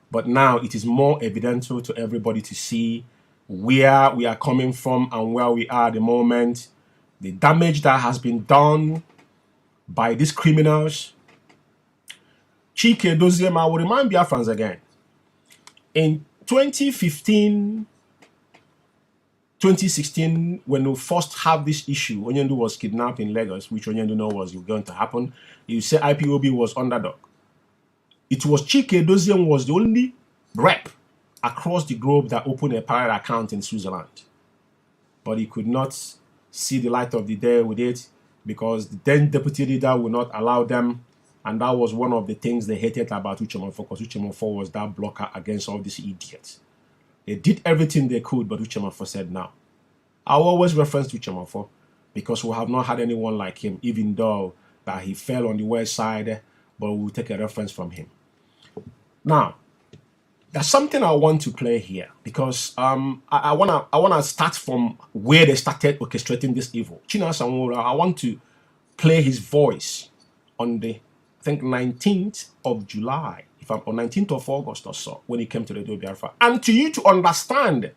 But now it is more evidential to everybody to see where we are coming from and where we are at the moment, the damage that has been done by these criminals. Chike Edoziam, I will remind Biafrans again. In 2015, 2016, when we first have this issue, Onyendu was kidnapped in Lagos, which Onyendu know was going to happen. You say IPOB was underdog. It was Chike Edoziam was the only rep across the globe that opened a parallel account in Switzerland. But he could not see the light of the day with it because the then deputy leader would not allow them And that was one of the things they hated about Uche Monfort, because Uche Monfort was that blocker against all these idiots. They did everything they could, but Uche Monfort said no. I'll always reference Uche Monfort because we have not had anyone like him, even though that he fell on the west side, but we'll take a reference from him. Now, there's something I want to play here because I wanna start from where they started orchestrating this evil. Chinua Sanwo-Olu, I want to play his voice on the, I think, 19th of July, or 19th of August or so, when he came to Radio Biafra. And to you to understand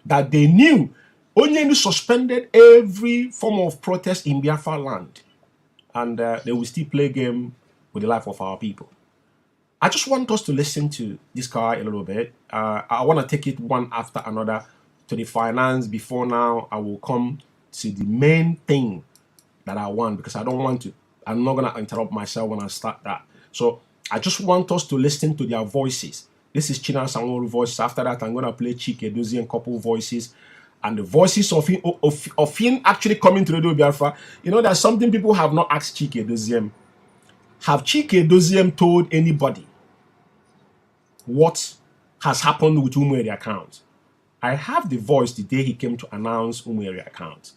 that they knew Onyendu suspended every form of protest in Biafra land. And they will still play game with the life of our people. I just want us to listen to this guy a little bit. I want to take it one after another to the finance. Before now, I will come to the main thing that I want, because I don't want to. I'm not going to interrupt myself when I start that. So I just want us to listen to their voices. This is Chinua Sanwo-Olu voice. After that, I'm going to play Chike Edozie and couple voices. And the voices of him actually coming to Radio Biafra. You know, there's something people have not asked Chike Edozie. Have Chike Edozie told anybody what has happened with Umueri account? I have the voice the day he came to announce Umueri account.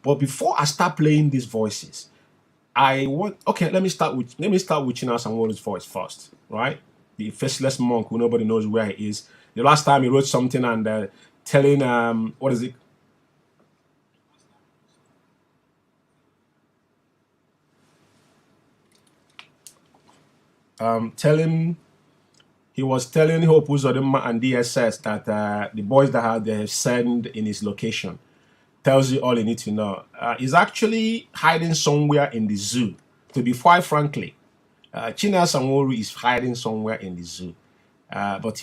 But before I start playing these voices, let me start with Chinua Sanwo-Olu's voice first, right? The faceless monk who nobody knows where he is. The last time he wrote something and telling what is it? He was telling Hope Uzodinma and DSS that the boys that they have sent in his location tells you all you need to know. He's actually hiding somewhere in the zoo. To be quite frankly, Chinua Sanwo-Olu is hiding somewhere in the zoo. But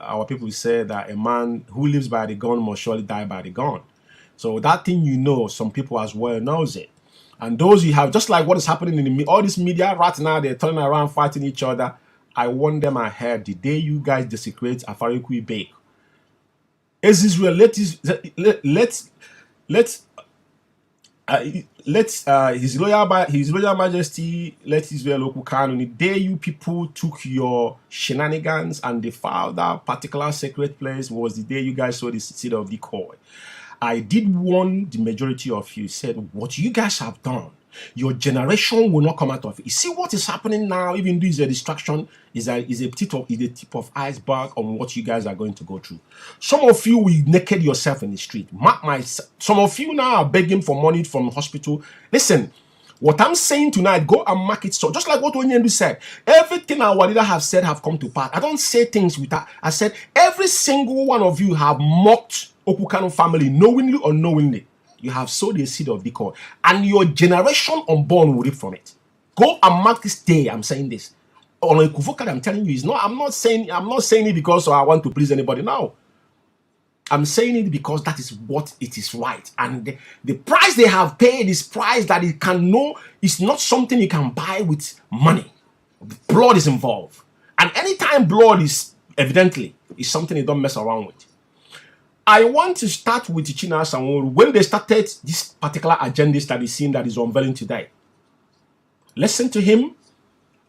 our people say that a man who lives by the gun must surely die by the gun. So that thing, some people as well knows it. And those you have, just like what is happening in all this media right now, they're turning around fighting each other. I want them ahead. The day you guys desecrate Afarikui Bake, as Israel, let His Royal Majesty, let Israel local canon. The day you people took your shenanigans and defiled that particular sacred place was the day you guys saw the seed of decoy. I did warn the majority of you, said what you guys have done, your generation will not come out of it. You see what is happening now, even though it's a distraction, is a tip of iceberg on what you guys are going to go through. Some of you will naked yourself in the street. Some of you now are begging for money from the hospital. Listen, what I'm saying tonight, go and mark it. So just like what Onyendu said, everything our leader have said have come to pass. I don't say things with that. I said every single one of you have mocked Okukano family, knowingly or unknowingly. You have sowed a seed of decoy, and your generation unborn will reap from it. Go and mark this day. I'm saying this. On a Kuvokad, I'm telling you, it's not. I'm not saying it because I want to please anybody. No, I'm saying it because that is what it is right. And the price they have paid is price that it can know is not something you can buy with money. Blood is involved, and anytime blood is evidently is something you don't mess around with. I want to start with Chinua Sanwo-Olu when they started this particular agenda that is seen that is unveiling today. Listen to him,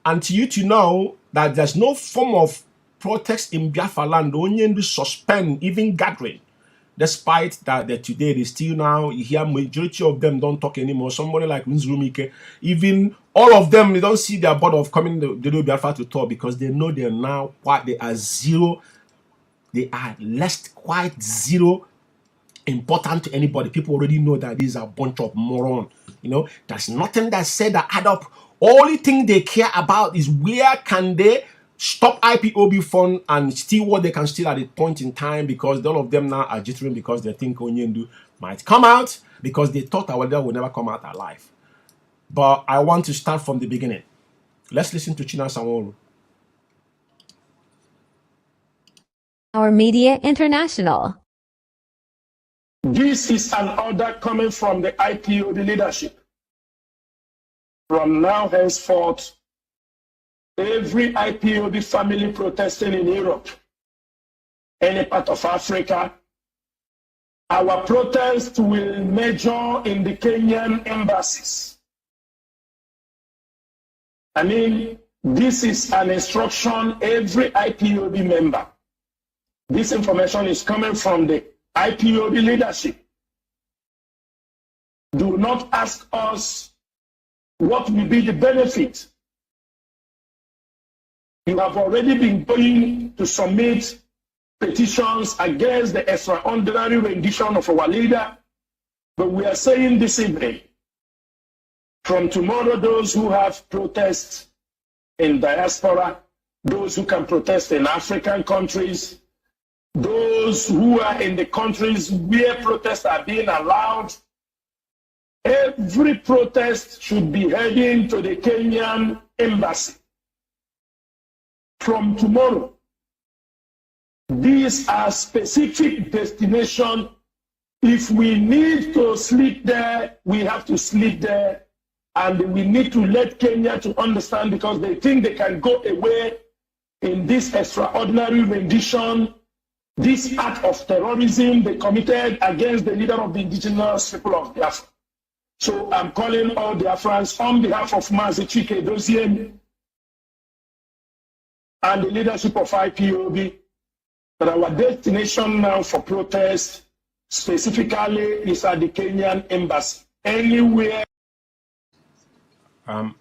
and to you to know that there's no form of protest in Biafra land. Onyendu suspend even gathering, despite that today they still now, you hear majority of them don't talk anymore. Somebody like Nzurumike, even all of them, they don't see their board of coming to Biafra to talk because they know they're now they are zero. They are quite zero important to anybody. People already know that these are a bunch of morons. There's nothing that said that add up. Only thing they care about is where can they stop IPOB fund and steal what they can steal at a point in time, because all of them now are jittering because they think Onyendu might come out, because they thought our leader would never come out alive. But I want to start from the beginning. Let's listen to Chinua Sanwo-Olu. Our Media International. This is an order coming from the IPOB leadership. From now henceforth, every IPOB family protesting in Europe, any part of Africa, our protest will major in the Kenyan embassies. I mean, this is an instruction every IPOB member. This information is coming from the IPOB leadership. Do not ask us what will be the benefit. You have already been going to submit petitions against the extraordinary rendition of our leader, but we are saying this evening, from tomorrow, those who have protests in diaspora, those who can protest in African countries, those who are in the countries where protests are being allowed, every protest should be heading to the Kenyan embassy. From tomorrow, these are specific destinations. If we need to sleep there, we have to sleep there. And we need to let Kenya to understand, because they think they can go away in this extraordinary rendition, this act of terrorism they committed against the leader of the indigenous people of Biafra. So I'm calling all Biafrans on behalf of Mazi Chike Doziem and the leadership of IPOB that our destination now for protest specifically is at the Kenyan embassy. Anywhere.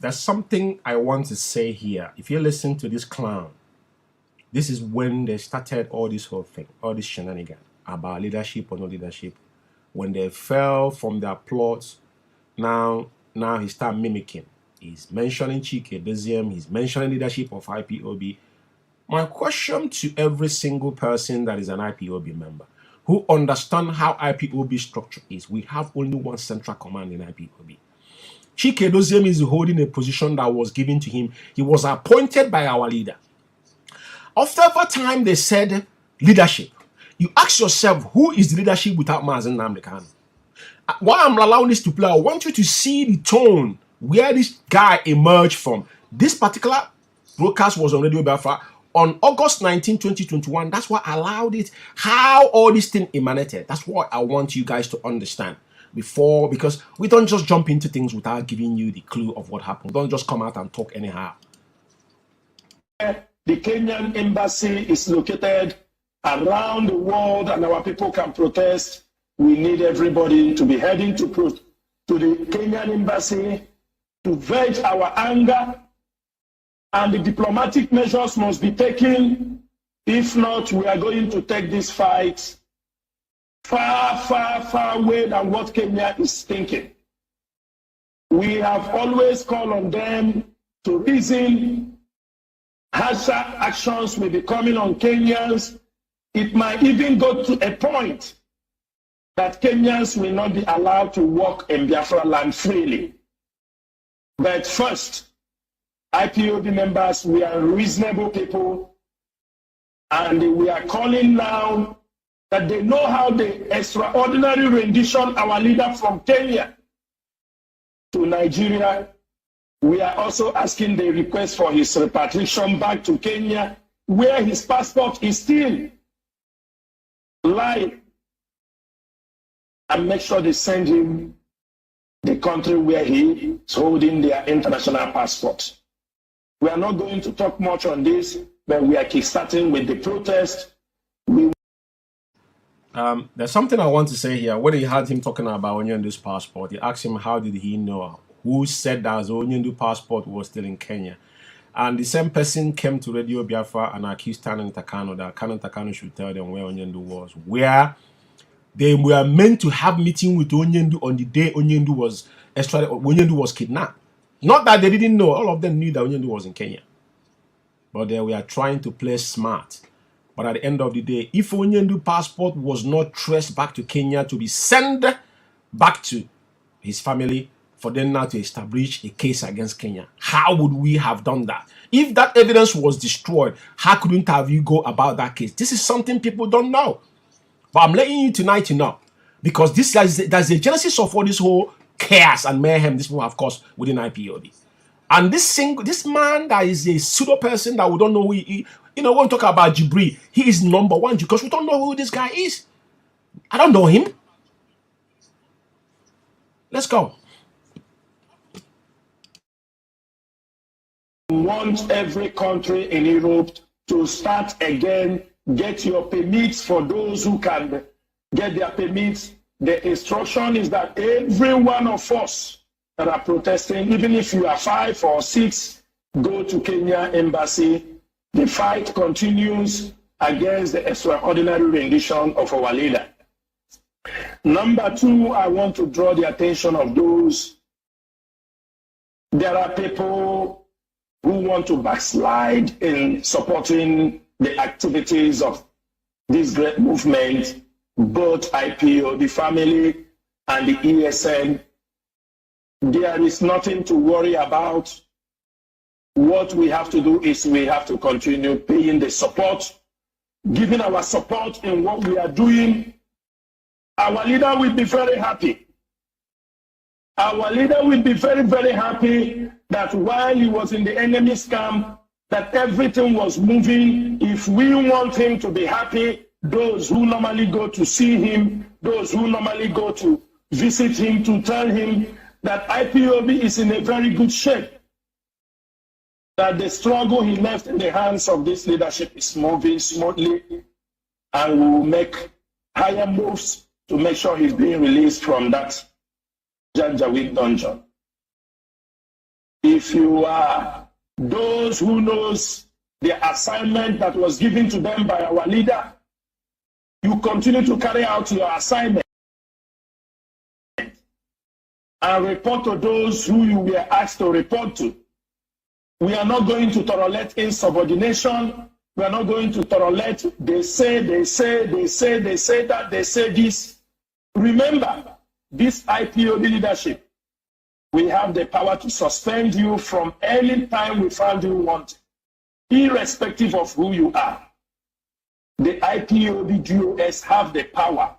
There's something I want to say here. If you listen to this clown, this is when they started all this whole thing, all this shenanigan about leadership or no leadership. When they fell from their plots, now he start mimicking. He's mentioning Chike Doziem, he's mentioning leadership of IPOB. My question to every single person that is an IPOB member, who understand how IPOB structure is, we have only one central command in IPOB. Chike Doziem is holding a position that was given to him. He was appointed by our leader. After a time, they said leadership. You ask yourself, who is the leadership without Mazi Nnamdi Kanu? While I'm allowing this to play, I want you to see the tone where this guy emerged from. This particular broadcast was on Radio Biafra on August 19, 2021. That's what allowed it, how all this thing emanated. That's what I want you guys to understand before, because we don't just jump into things without giving you the clue of what happened. Don't just come out and talk anyhow. The Kenyan embassy is located around the world and our people can protest. We need everybody to be heading to the Kenyan embassy to vent our anger, and the diplomatic measures must be taken. If not, we are going to take this fight far, far, far away than what Kenya is thinking. We have always called on them to reason. Harsher actions will be coming on Kenyans. It might even go to a point that Kenyans will not be allowed to walk in Biafra land freely. But first, IPOB members, we are reasonable people, and we are calling now that they know how the extraordinary rendition our leader from Kenya to Nigeria. We are also asking the request for his repatriation back to Kenya, where his passport is still lying, and make sure they send him the country where he is holding their international passport. We are not going to talk much on this, but we are kickstarting with the protest. There's something I want to say here. When he had him talking about Onyendu's passport, he asked him how did he know, who said that Onyendu passport was still in Kenya. And the same person came to Radio Biafra and accused Kanu Takano that Kanu Takano should tell them where Onyendu was, where they were meant to have meeting with Onyendu on the day Onyendu was kidnapped. Not that they didn't know, all of them knew that Onyendu was in Kenya. But they were trying to play smart. But at the end of the day, if Onyendu passport was not traced back to Kenya to be sent back to his family, for them now to establish a case against Kenya, how would we have done that? If that evidence was destroyed, how couldn't have you go about that case? This is something people don't know. But I'm letting you tonight to know. Because that's the genesis of all this whole chaos and mayhem this will have caused within IPOB. And this man that is a pseudo person that we don't know who he, when we talk about Jibri, he is number one because we don't know who this guy is. I don't know him. Let's go. want every country in Europe to start again, get your permits for those who can get their permits. The instruction is that every one of us that are protesting, even if you are 5 or 6, go to Kenya embassy. The fight continues against the extraordinary rendition of our leader. Number 2, I want to draw the attention of those. There are people who want to backslide in supporting the activities of this great movement, both IPO, the family, and the ESN. There is nothing to worry about. What we have to do is we have to continue paying the support, giving our support in what we are doing. Our leader will be very happy. Our leader will be very, very happy that while he was in the enemy's camp, that everything was moving. If we want him to be happy, those who normally go to see him, those who normally go to visit him, to tell him that IPOB is in a very good shape, that the struggle he left in the hands of this leadership is moving smoothly, and we will make higher moves to make sure he's being released from that Janjaweed dungeon. If you are those who knows the assignment that was given to them by our leader, you continue to carry out your assignment and report to those who you were asked to report to. We are not going to tolerate insubordination. We are not going to tolerate they say that, they say this. Remember, this IPOB leadership, we have the power to suspend you from any time we find you wanted, irrespective of who you are. The IPOB DOS have the power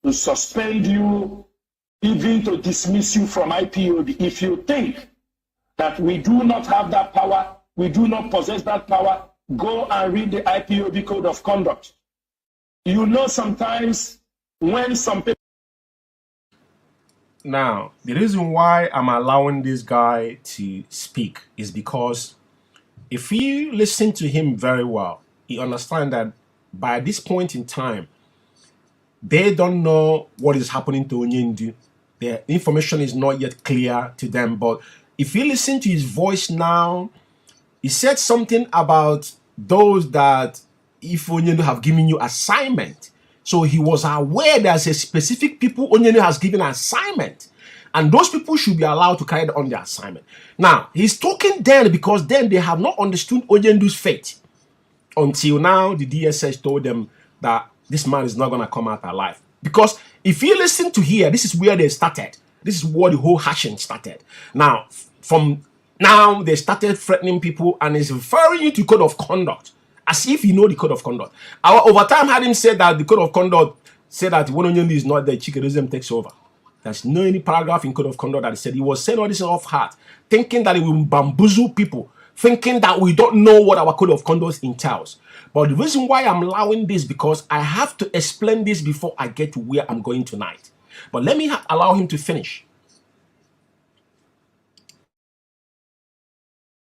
to suspend you, even to dismiss you from IPOB. If you think that we do not have that power, we do not possess that power, go and read the IPOB Code of Conduct. You know, sometimes when some people... Now, the reason why I'm allowing this guy to speak is because if you listen to him very well, you understand that by this point in time, they don't know what is happening to Onyendu. The information is not yet clear to them. But if you listen to his voice now, he said something about those that if Onyendu have given you assignment. So he was aware there's a specific people Onyendu has given assignment. And those people should be allowed to carry on their assignment. Now, he's talking then because then they have not understood Onyendu's fate. Until now, the DSS told them that this man is not going to come out alive. Because if you listen to here, this is where they started. This is where the whole hashing started. Now, from now, they started threatening people and is referring you to code of conduct. As if you know the code of conduct. Over time, had him said that the code of conduct said that when Onyendu is not there, chikerism takes over. There's no any paragraph in code of conduct that said he was saying all this off heart, thinking that it will bamboozle people, thinking that we don't know what our code of conduct entails. But the reason why I'm allowing this because I have to explain this before I get to where I'm going tonight. But let me allow him to finish.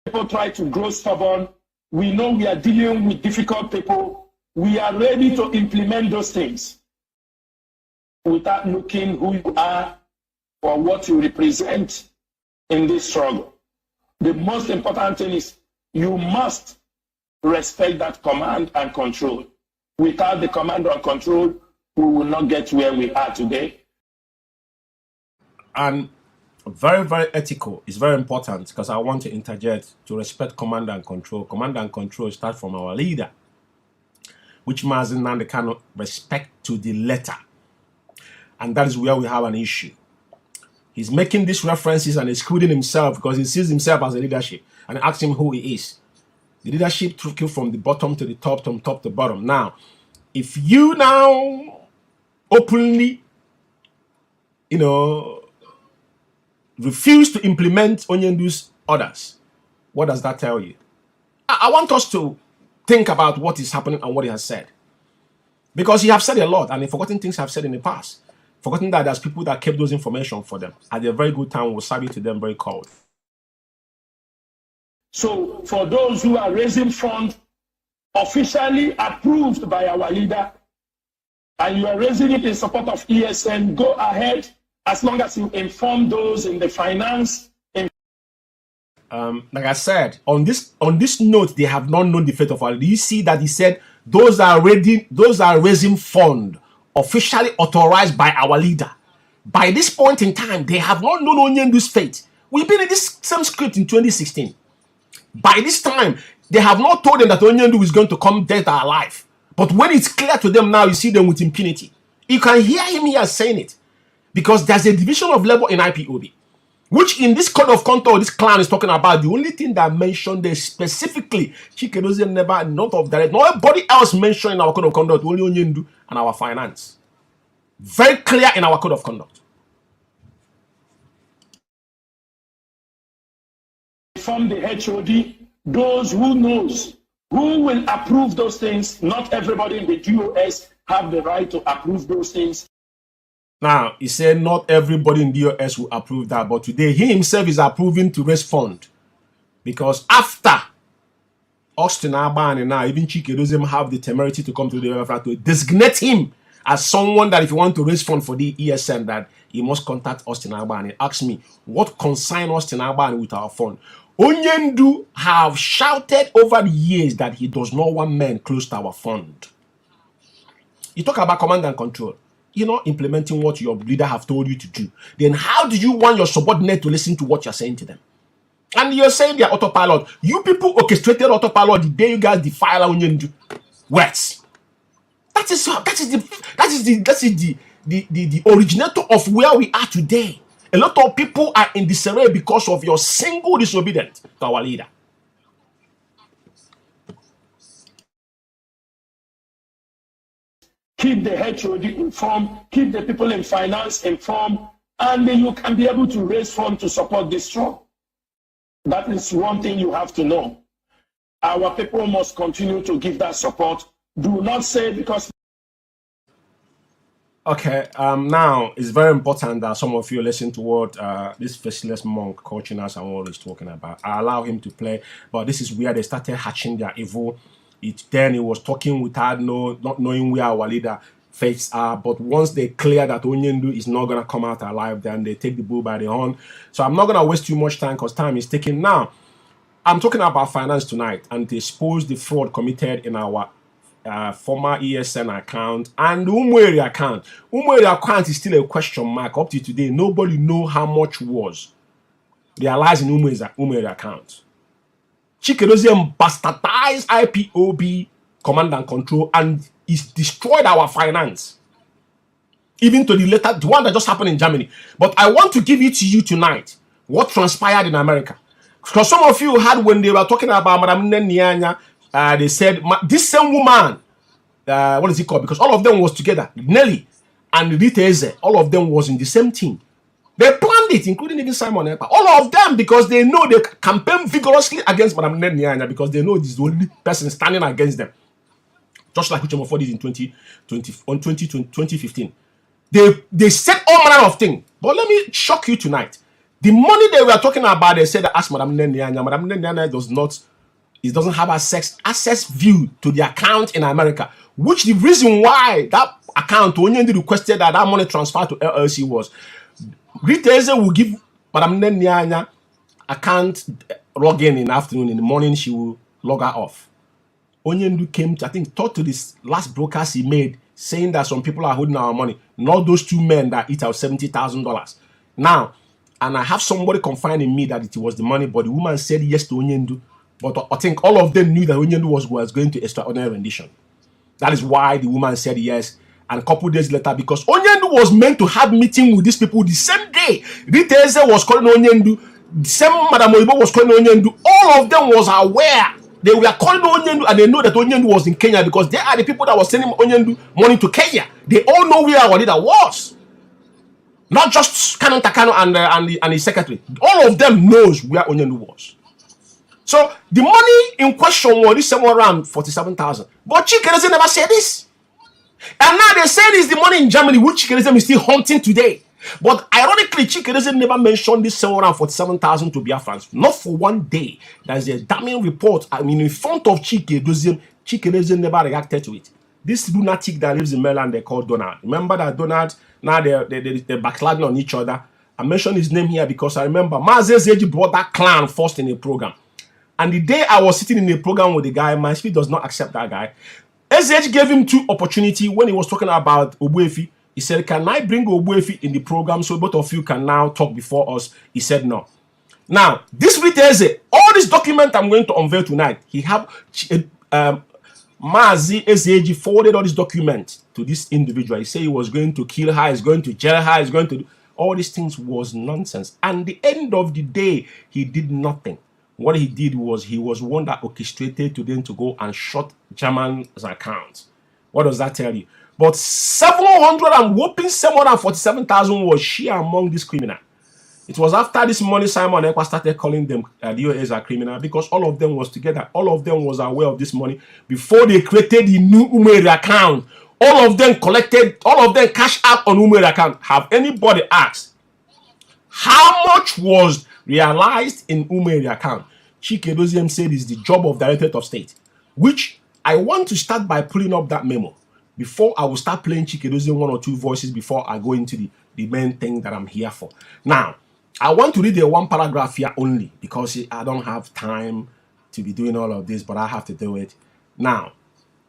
People try to grow stubborn. We know we are dealing with difficult people. We are ready to implement those things without looking who you are or what you represent in this struggle. The most important thing is you must respect that command and control. Without the command and control, we will not get where we are today. And very, very ethical is very important because I want to interject to respect command and control. Command and control start from our leader, which means they cannot respect to the letter. And that is where we have an issue. He's making these references and excluding himself because he sees himself as a leadership and asks him who he is. The leadership took you from the bottom to the top, from top to bottom. Now, if you now openly, refuse to implement Onyendu's orders, what does that tell you? I want us to think about what is happening and what he has said. Because he has said a lot and he forgotten things I've said in the past. Forgotten that there's people that kept those information for them. At a very good time, will serve it to them very cold. So for those who are raising funds officially approved by our leader, and you are raising it in support of ESN, go ahead, as long as you inform those in the finance. Like I said, on this note, they have not known the fate of our. Do you see that he said those are raising fund officially authorized by our leader? By this point in time, they have not known Onyendu's fate. We've been in this same script in 2016. By this time, they have not told them that Onyendu is going to come dead or alive. But when it's clear to them now, you see them with impunity. You can hear him here saying it. Because there's a division of labor in IPOB. Which in this code of conduct this clan is talking about, the only thing that mentioned there specifically, Chikedozie never, not of direct, nobody else mentioned in our code of conduct, only Onyendu and our finance. Very clear in our code of conduct. From the HOD, those who knows who will approve those things. Not everybody in the DOS have the right to approve those things. Now, he said not everybody in the US will approve that, but today he himself is approving to raise fund. Because after Austin Abani now, even Chikedozie have the temerity to come to the WFR to designate him as someone that if you want to raise fund for the ESN, that he must contact Austin Abani. Ask me, what concern Austin Abani with our fund? Onyendu have shouted over the years that he does not want men close to our fund. You talk about command and control. You're not implementing what your leader have told you to do. Then how do you want your subordinate to listen to what you're saying to them? And you're saying they're autopilot. You people orchestrated autopilot the day you guys defile Onyendu. Words. That is the originator of where we are today. A lot of people are in disarray because of your single disobedience to our leader. Keep the HOD informed, keep the people in finance informed, and then you can be able to raise funds to support this strong. That is one thing you have to know. Our people must continue to give that support. Do not say because... Okay, now it's very important that some of you listen to what this faceless monk coaching us and what he's talking about. I allow him to play, but this is where they started hatching their evil. Then he was talking without not knowing where our leader fates are. But once they clear that Onyendu is not going to come out alive, then they take the bull by the horn. So I'm not going to waste too much time because time is ticking. Now, I'm talking about finance tonight and to expose the fraud committed in our former ESN account and the Umweri account. Umweri account is still a question mark. Up to today, nobody knows how much was realized in Umweri account. Chikedozie bastardized IPOB command and control and is destroyed our finance. Even to the one that just happened in Germany. But I want to give it to you tonight. What transpired in America. Because some of you had when they were talking about Madam Nyanya, they said, this same woman, what is it called? Because all of them was together. Nelly and Rita Eze, all of them was in the same team. They planned it, including even Simon Ekpa. All of them, because they know they campaign vigorously against Madam Nyanya because they know this is the only person standing against them. Just like Uchemofo did in 2015. They said all manner of things. But let me shock you tonight. The money they were talking about, they said ask Madam Nyanya. Madam Nyanya doesn't have access view to the account in America. Which the reason why that account Onyendu requested that money transfer to LLC was Rita Eze will give Madam Nyanya account login in the afternoon. In the morning, she will log her off. Onyendu came to, I think, talk to this last broadcast he made, saying that some people are holding our money. Not those two men that eat out $70,000. Now, and I have somebody confiding in me that it was the money, but the woman said yes to Onyendu. But I think all of them knew that Onyendu was going to extraordinary rendition. That is why the woman said yes. And a couple days later, because Onyendu was meant to have meeting with these people the same day. Rita Eze was calling Onyendu. The same Madam Oyibo was calling Onyendu. All of them was aware. They were calling Onyendu and they know that Onyendu was in Kenya because they are the people that were sending Onyendu money to Kenya. They all know where our leader was. Not just Canon Takano and his secretary. All of them knows where Onyendu was. So the money in question was this somewhere around 47,000. But Chikedozie never said this. And now they say it's the money in Germany, which Chikedozie is still hunting today. But ironically, Chikedozie never mentioned this 747,000 to Biafrans. Not for one day. There's a damning report. I mean, in front of Chikedozie never reacted to it. This lunatic that lives in Maryland, they call Donald. Remember that Donald, now they're backsliding on each other. I mentioned his name here because I remember Mazi Ezeji brought that clown first in the program. And the day I was sitting in the program with the guy, my spirit does not accept that guy. Ezeji gave him 2 opportunities when he was talking about Ogbuefi. He said, can I bring Ogbuefi in the program so both of you can now talk before us? He said no. Now, this Eze, all this document I'm going to unveil tonight, he have Mazi Ezeji forwarded all these documents to this individual. He said he was going to kill her, he's going to jail her, he's going to do all these things was nonsense. And the end of the day, he did nothing. What he did was he was one that orchestrated to them to go and shut German's account. What does that tell you? But 747,000 was share among this criminal. It was after this money Simon Ekpa started calling them DOAs a criminal because all of them was together. All of them was aware of this money before they created the new Umeri account. All of them collected, all of them cashed out on Umeri account. Have anybody asked how much was realized in Umeri account? Chikedozie said is the job of Directorate of State, which I want to start by pulling up that memo before I will start playing Chikedozie 1 or 2 voices before I go into the main thing that I'm here for. Now, I want to read the 1 paragraph here only because I don't have time to be doing all of this, but I have to do it. Now,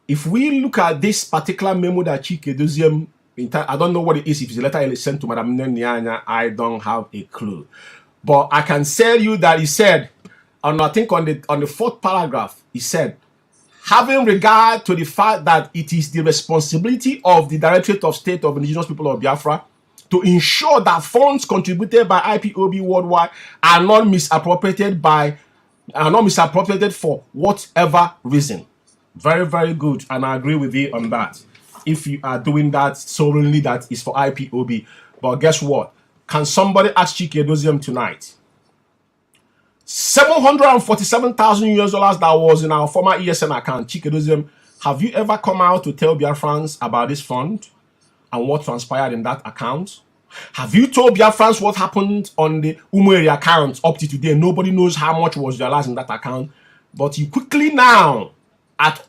if we look at this particular memo that Chikedozie, I don't know what it is. If it's a letter sent to Madam Nyanya, I don't have a clue. But I can tell you that he said, and I think on the 4th paragraph, he said, having regard to the fact that it is the responsibility of the Directorate of State of Indigenous People of Biafra to ensure that funds contributed by IPOB worldwide are not misappropriated for whatever reason. Very, very good, and I agree with you on that. If you are doing that solely, that is for IPOB. But guess what? Can somebody ask Chikedozie tonight? 747,000 US dollars that was in our former ESN account. Chikedozie, have you ever come out to tell Biafrans about this fund and what transpired in that account? Have you told Biafrans what happened on the Umeri account up to today? Nobody knows how much was realized in that account. But you quickly now,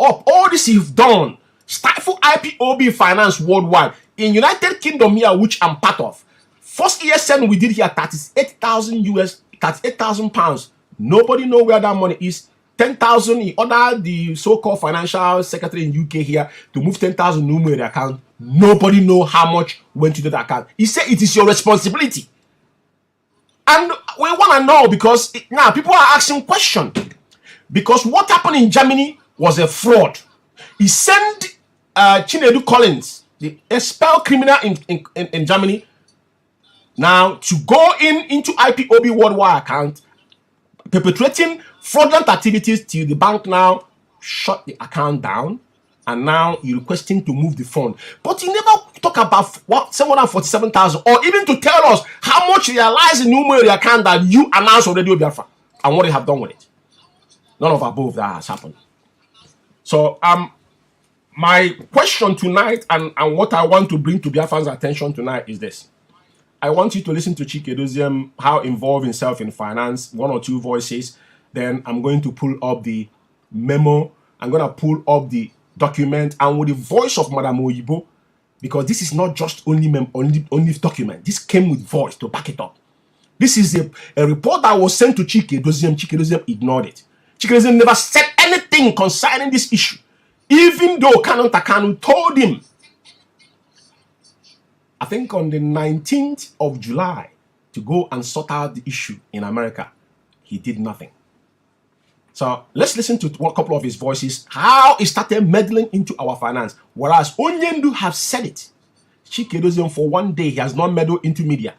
all this you've done, stifle IPOB finance worldwide. In United Kingdom here, which I'm part of, first ESN we did here, 38,000 pounds. Nobody know where that money is. 10,000, he ordered the so-called financial secretary in UK here to move 10,000 in the account. Nobody know how much went to that account. He said it is your responsibility. And we want to know because now people are asking questions. Because what happened in Germany was a fraud. He sent Chinedu Collins, the expelled criminal in Germany, now to go into IPOB worldwide account, perpetrating fraudulent activities till the bank now shut the account down, and now you're requesting to move the fund. But he never talk about what 747,000 or even to tell us how much realized in Umeri account that you announced already Biafra and what they have done with it. None of above that has happened. So my question tonight and what I want to bring to Biafran's attention tonight is this. I want you to listen to Chikedozie, how involved himself in finance, 1 or 2 voices. Then I'm going to pull up the memo. I'm going to pull up the document and with the voice of Madam Oyibo, because this is not just only document. This came with voice to back it up. This is a report that was sent to Chikedozie. Chikedozie ignored it. Chikedozie never said anything concerning this issue, even though Canon Takanu told him, I think on the 19th of July, to go and sort out the issue in America. He did nothing. So let's listen to a couple of his voices, how he started meddling into our finance. Whereas Onyendu have said it. Chikedozie for one day, he has not meddled into media.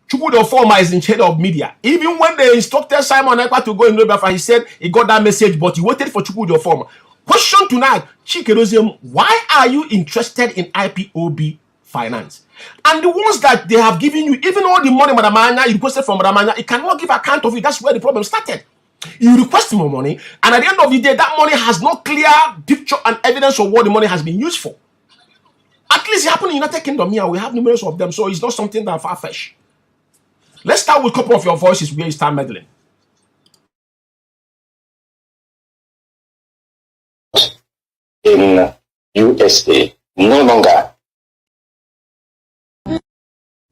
Chukwudi Oforma is in charge of media. Even when they instructed Simon Ekpa to go in Biafra, he said he got that message, but he waited for Chukwudi Oforma. Question tonight, Chikedozie, why are you interested in IPOB finance? And the ones that they have given you, even all the money Madam Anya, you requested from Madam Anya, you cannot give account of it. That's where the problem started. You request more money, and at the end of the day, that money has no clear picture and evidence of what the money has been used for. At least it happened in the United Kingdom here. We have numerous of them, so it's not something that far-fetched. Let's start with a couple of your voices where you start meddling. In USA, no longer.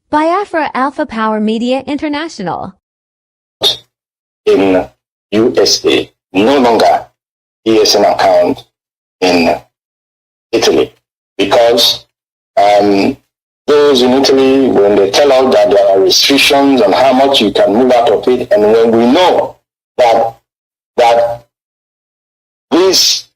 Biafra Alpha Power Media International. In USA, no longer ESN account in Italy, because those in Italy, when they tell us that there are restrictions on how much you can move out of it, and when we know that these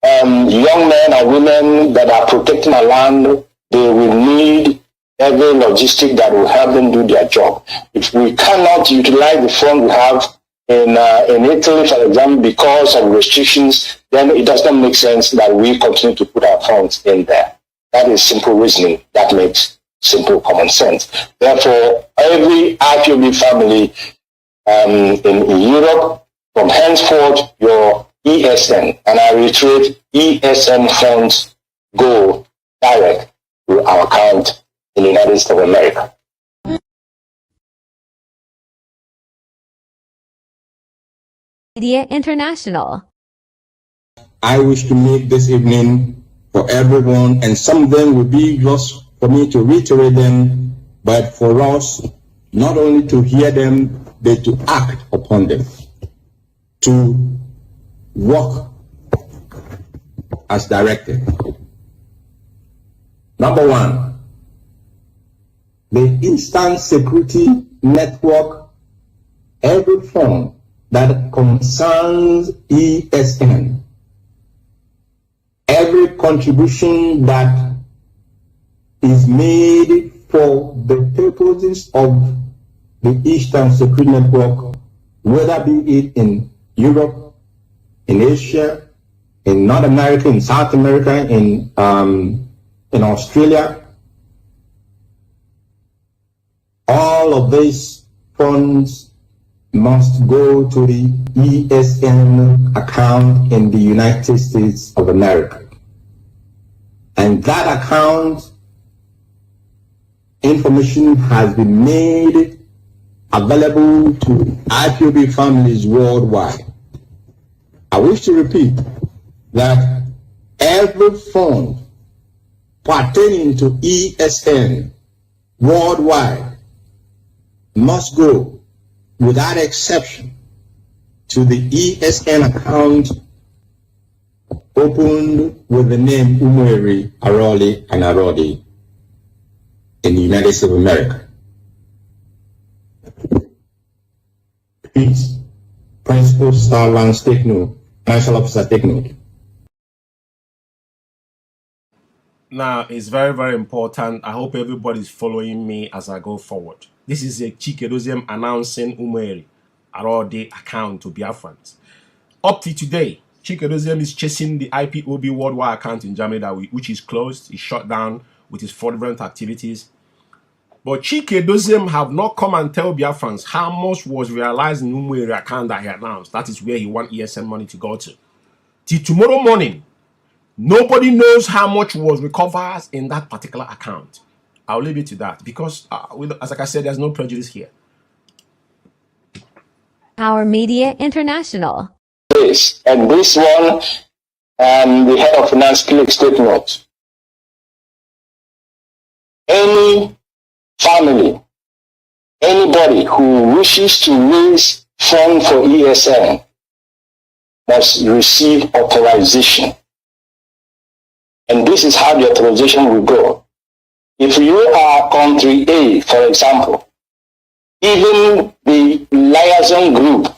young men and women that are protecting our land, they will need every logistic that will help them do their job. If we cannot utilize the fund we have in Italy, for example, because of restrictions, then it does not make sense that we continue to put our funds in there. That is simple reasoning. That makes simple common sense. Therefore, every IPOB family in Europe, from henceforth, your ESN, and I reiterate, ESN funds go direct to our account in the United States of America. Media International. I wish to make this evening for everyone, and some of them will be just for me to reiterate them, but for us, not only to hear them, but to act upon them, to work as directed. Number one, the instant security network, every form that concerns ESN, every contribution that is made for the purposes of the Eastern Security Network, whether be it in Europe, in Asia, in North America, in South America, in Australia, all of these funds must go to the ESN account in the United States of America. And that account information has been made available to IPOB families worldwide. I wish to repeat that every fund pertaining to ESN worldwide must go without exception to the ESN account opened with the name Umweri, Aroli, and Arodi in the United States of America. Please, Principal Starlands, take note. Financial Officer, take note. Now, it's very, very important. I hope everybody's following me as I go forward. This is a Chikedoziem announcing Umweri Arodi account to Biafrans. Up to today, Chikedoziem is chasing the IPOB worldwide account in Germany, which is closed, is shut down with its fraudulent activities. But Chikedoziem have not come and tell Biafrans how much was realized in Umweri account that he announced. That is where he want ESN money to go to. Till tomorrow morning, nobody knows how much was recovered in that particular account. I'll leave it to that because, as like I said, there's no prejudice here. Our Media International. This and this one, the head of finance click statement. Any family, anybody who wishes to raise funds for ESN must receive authorization. And this is how the authorization will go. If you are country A, for example, even the liaison group,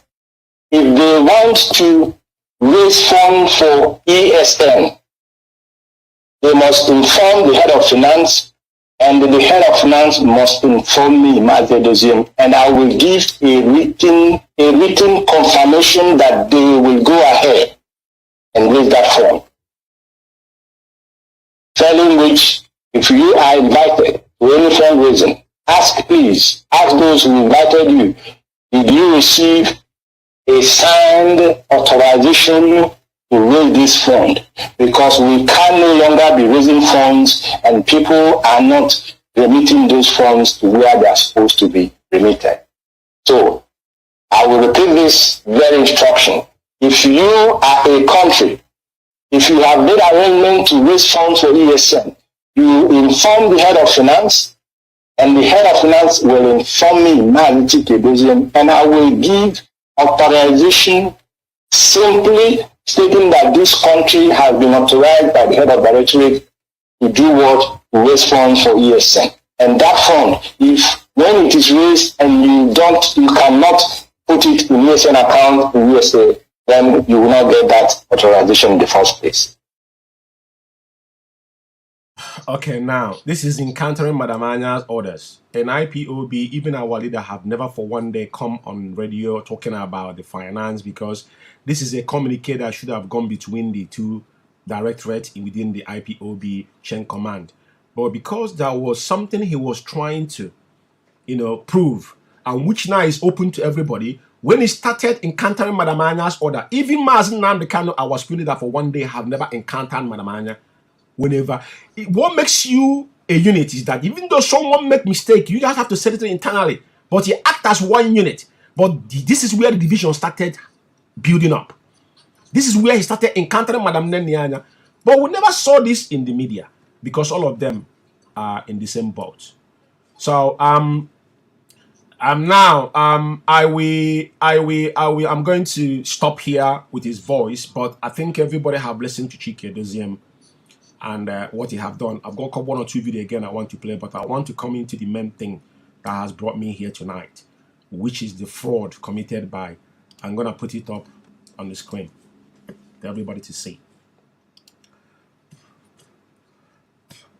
if they want to raise funds for ESN, they must inform the head of finance, and the head of finance must inform me, Mazedozim, and I will give a written confirmation that they will go ahead and raise that fund. Telling which, if you are invited to any fundraising, ask those who invited you, did you receive a signed authorization to raise this fund, because we can no longer be raising funds and people are not remitting those funds to where they are supposed to be remitted. So I will repeat this very instruction. If you are a country, if you have made arrangement to raise funds for ESN, you inform the head of finance, and the head of finance will inform me, and I will give authorization simply stating that this country has been authorized by the head of directorate to do what? To raise funds for ESN. And that fund, if when it is raised and you cannot put it in ESN account in USA, then you will not get that authorization in the first place. Okay, now, this is encountering Madam Anya's orders. And IPOB, even our leader, have never for one day come on radio talking about the finance, because this is a communique that should have gone between the two directorates within the IPOB chain command. But because there was something he was trying to, prove, and which now is open to everybody, when he started encountering Madam Anya's order, even Mazen Namdekano, our spirit leader for one day, have never encountered Madam Anya. What makes you a unit is that even though someone make mistake, you just have to settle it internally, but you act as one unit. But this is where the division started building up. This is where he started encountering Madam Nenianya. But we never saw this in the media because all of them are in the same boat. So I'm going to stop here with his voice, but I think everybody have listened to Chike Doziem and what he have done. I've got one or two videos again I want to play, but I want to come into the main thing that has brought me here tonight, which is the fraud committed by, I'm going to put it up on the screen for everybody to see.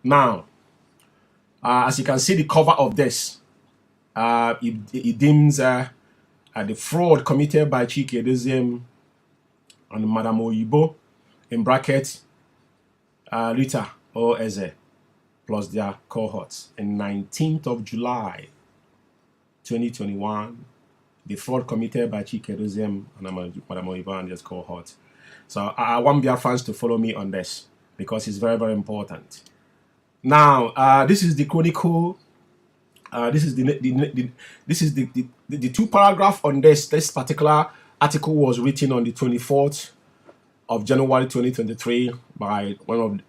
Now, as you can see the cover of this, it deems the fraud committed by Chike Doziem and Madam Oyibo, in brackets, Rita or Eze, plus their cohorts. In 19th of July, 2021, the fraud committed by Chike Doziem and Madam Oyibo and his cohorts. So I want Biafrans to follow me on this because it's very, very important. Now, this is the chronicle. This is the two paragraph on this. This particular article was written on the 24th of January 2023 by one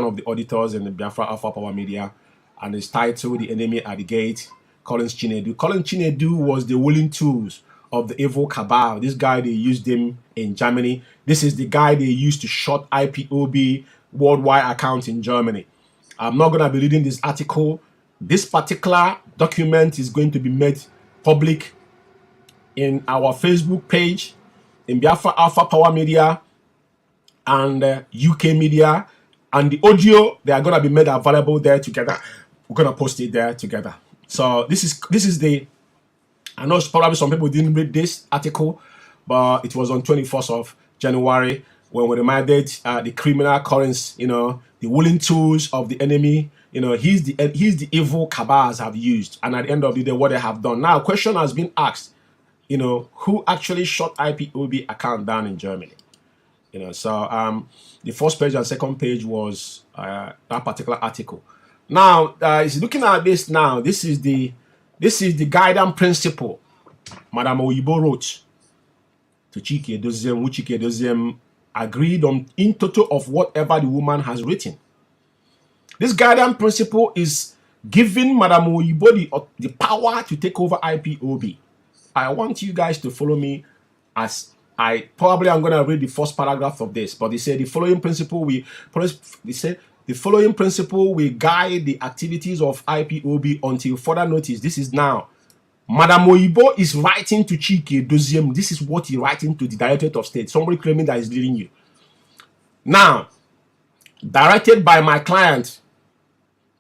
of the auditors in the Biafra Alpha Power Media, and it's titled "The Enemy at the Gate." Collins Chinedu. Collins Chinedu was the willing tools of the evil cabal. This guy, they used him in Germany. This is the guy they used to shut IPOB worldwide account in Germany. I'm not going to be reading this article. This particular document is going to be made public in our Facebook page, in Biafra Alpha Power Media, and UK Media, and the audio, they are going to be made available there together. We're going to post it there together. So this is the, I know probably some people didn't read this article, but it was on 21st of January when we reminded the criminal Collins, the willing tools of the enemy. He's the evil cabals have used, and at the end of the day, what they have done. Now, a question has been asked, who actually shut IPOB account down in Germany? So the first page and second page was that particular article. Now, is looking at this now. This is the guiding principle Madam Oyibo wrote to Chike Doziem, which Chike Doziem agreed on in total of whatever the woman has written. This guiding principle is giving Madam Oyibo the power to take over IPOB. I want you guys to follow me as I'm going to read the first paragraph of this, but they say the following principle will guide the activities of IPOB until further notice. This is now. Madam Oyibo is writing to Chike Doziem. This is what he's writing to the Directorate of State. Somebody claiming that is leading you. Now, directed by my client,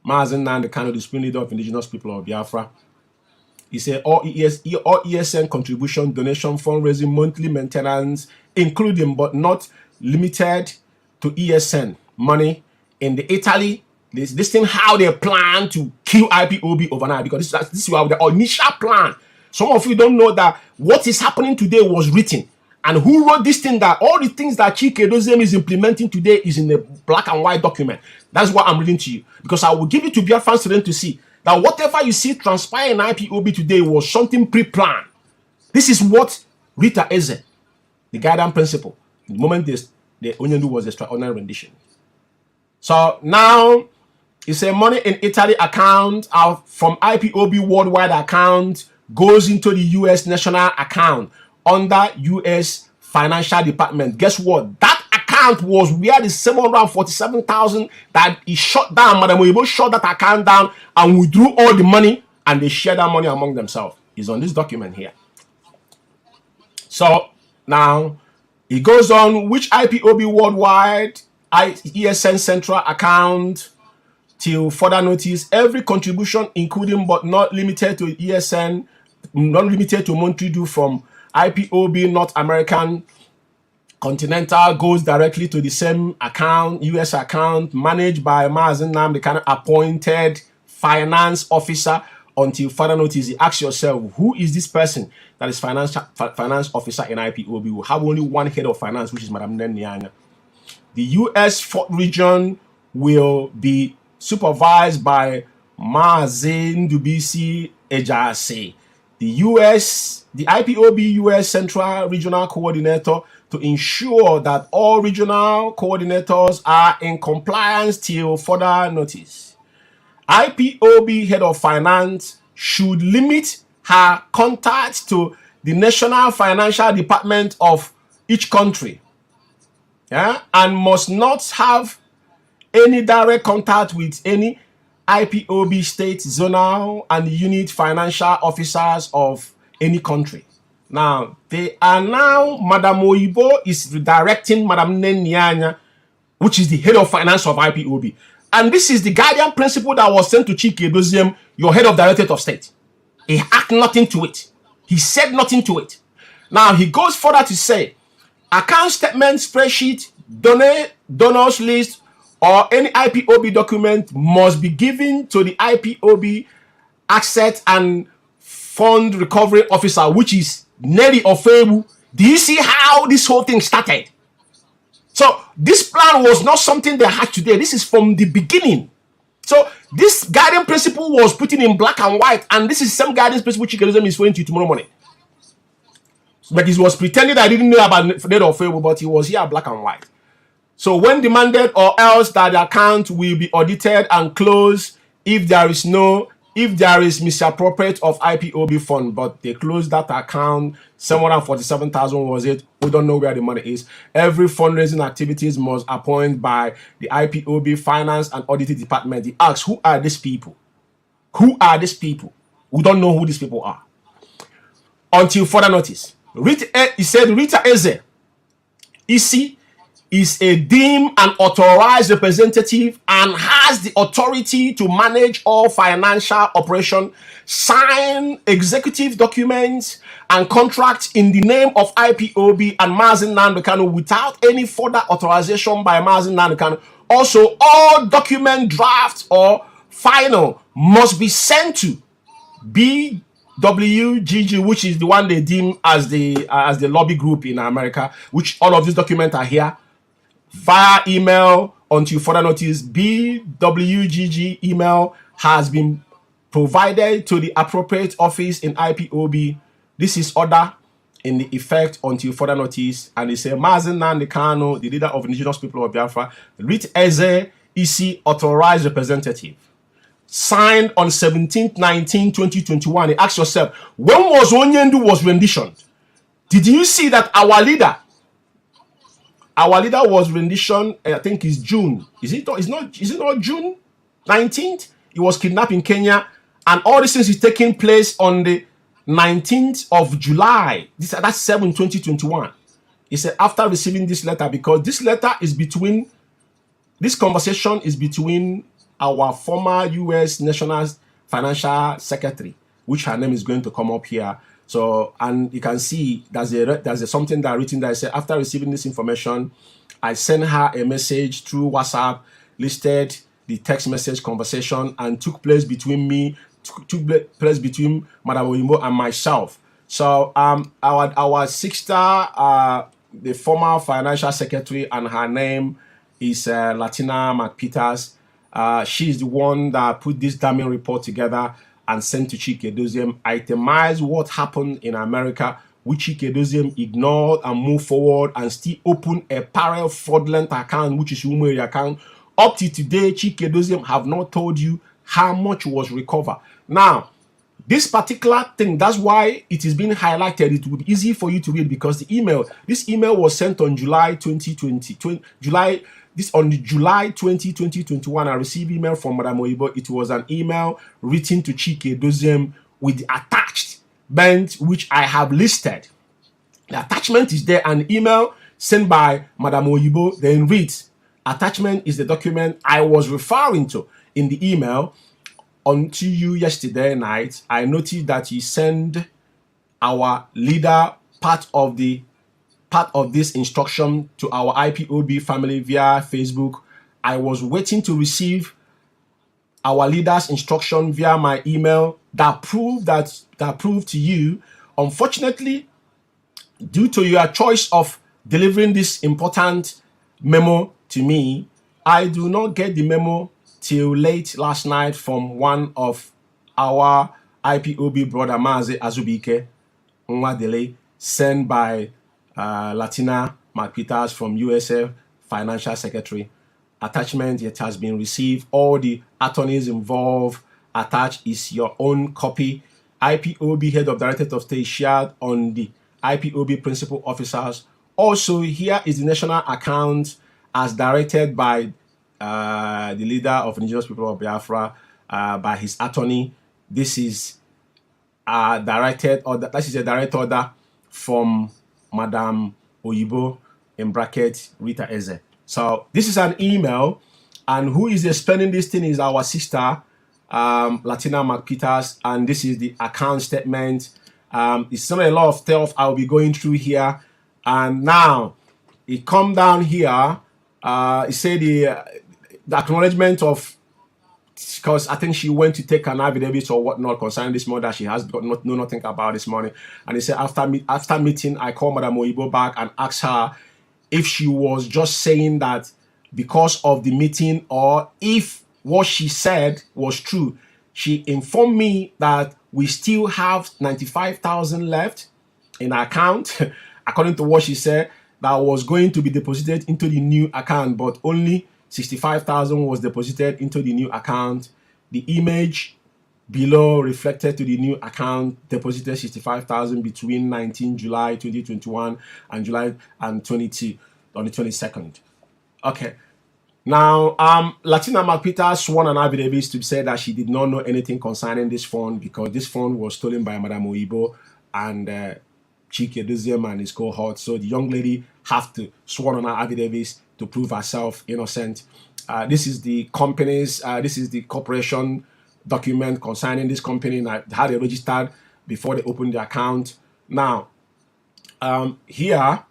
Mazen Nandekano, the Supreme Leader of Indigenous People of Biafra. He said all ESN contribution, donation, fundraising, monthly maintenance, including but not limited to ESN money in the Italy. This thing how they plan to kill IPOB overnight, because this is the initial plan. Some of you don't know that what is happening today was written, And who wrote this thing that all the things that Chike Doziem is implementing today is in a black and white document. That's what I'm reading to you. Because I will give it to Biafran students to see that whatever you see transpire in IPOB today was something pre-planned. This is what Rita Eze, the guidance principle, the moment the Onyendu was extraordinary rendition. So now it's a money in Italy account from IPOB worldwide account goes into the US national account under US financial department. Guess what? That account was where the 747,000 that he shut down. Madam Oyibo shut that account down and withdrew all the money, and they shared that money among themselves. It's on this document here. So now it goes on, which IPOB worldwide ESN central account till further notice, every contribution including but not limited to ESN, not limited to monthly due from IPOB North American Continental goes directly to the same account, US account, managed by Mazen Nam, the kind of appointed finance officer until further notice. You ask yourself, who is this person that is finance officer in IPOB? We have only one head of finance, which is Madam Nenyanya. The US 4th region will be supervised by Mazen Dubisi Ejase. The IPOB US Central Regional Coordinator to ensure that all regional coordinators are in compliance till further notice. IPOB Head of Finance should limit her contacts to the National Financial Department of each country, and must not have any direct contact with any IPOB state, zonal, and unit financial officers of any country. Now, Madam Oyibo is redirecting Madam Nenyanya, which is the head of finance of IPOB. And this is the guardian principle that was sent to Chike Doziem, your head of Directorate of State. He had nothing to it. He said nothing to it. Now, he goes further to say, account statement, spreadsheet, donors list, or any IPOB document must be given to the IPOB Asset and Fund Recovery Officer, which is Nelly Ofebu. Do you see how this whole thing started? So this plan was not something they had today. This is from the beginning. So this guiding principle was put in black and white, and this is some guidance principle Chikelism is going to tomorrow morning. But he was pretending that I didn't know about Nelly Ofebu, but he was here black and white. So when demanded, or else that the account will be audited and closed if there is misappropriate of IPOB fund. But they closed that account. 747,000 was it? We don't know where the money is. Every fundraising activities must appoint by the IPOB Finance and Auditing Department. He asks, who are these people? Who are these people? We don't know who these people are. Until further notice. He said Rita Eze, Isi, is a deemed and authorized representative and has the authority to manage all financial operation, sign executive documents and contracts in the name of IPOB and Mazen Nandekano without any further authorization by Mazen Nandekano. Also, all document drafts or final must be sent to BWGG, which is the one they deem as the lobby group in America, which all of these documents are here, via email until further notice. BWGG email has been provided to the appropriate office in IPOB. This is order in the effect until further notice. And they say Mazen Nandekano, the leader of indigenous people of Biafra, Rit Eze Isi, authorized representative. Signed on 17/19/2021. Ask yourself, when was Onyendu was renditioned? Did you see that our leader was rendition? I think it's June. Is it not June 19th? He was kidnapped in Kenya, and all these things is taking place on the 19th of July. That's 7/2021. He said after receiving this letter, because this conversation is between our former U.S. National Financial Secretary, which her name is going to come up here. So, and you can see there's something that written that I said, after receiving this information, I sent her a message through WhatsApp, listed the text message conversation, and took place between Madam Oyimbo and myself. So our sister, the former financial secretary, and her name is Latina McPeters. She's the one that put this damning report together and sent to Chike Doziem, itemized what happened in America, which Chike Doziem ignored and moved forward and still open a parallel fraudulent account, which is Umeri account. Up to today, Chike Doziem have not told you how much was recovered. Now, this particular thing, that's why it is being highlighted. It would be easy for you to read because this email was sent on July 2020. On July 20, 2021, I received email from Madam Oyibo. It was an email written to Chike Doziem with the attachment which I have listed. The attachment is there, an email sent by Madam Oyibo, then reads, attachment is the document I was referring to in the email. Until you yesterday night, I noticed that you send our leader part of this instruction to our IPOB family via Facebook. I was waiting to receive our leader's instruction via my email that proved to you. Unfortunately, due to your choice of delivering this important memo to me, I do not get the memo till late last night from one of our IPOB brother Mazi Azubike Nwadele, sent by Latina McPeters from USF Financial Secretary. Attachment, it has been received. All the attorneys involved. Attached is your own copy. IPOB Head of Directorate of State shared on the IPOB Principal Officers. Also, here is the national account as directed by the leader of Indigenous People of Biafra, by his attorney. This is a direct order from Madam Oyibo, in bracket Rita Eze. So this is an email, and who is explaining this thing is our sister, Latina McPeters, and this is the account statement. It's not a lot of stuff I'll be going through here, and now it come down here. It said the acknowledgement of, because I think she went to take an affidavit or whatnot concerning this morning that she has got know nothing about this morning. And he said after meeting, I called Madam Oyibo back and asked her if she was just saying that because of the meeting or if what she said was true. She informed me that we still have 95,000 left in our account, according to what she said, that was going to be deposited into the new account, but only 65,000 was deposited into the new account. The image below reflected to the new account deposited 65,000 between 19 July 2021 and July and 22 on the 22nd. Okay. Now, Latina McPeters sworn an affidavit to say that she did not know anything concerning this fund because this fund was stolen by Madam Oyibo and Chike Doziem and his cohort. So the young lady have to sworn on her affidavits to prove herself innocent. This is the company's, this is the corporation document concerning this company and how they registered before they opened the account. Now, here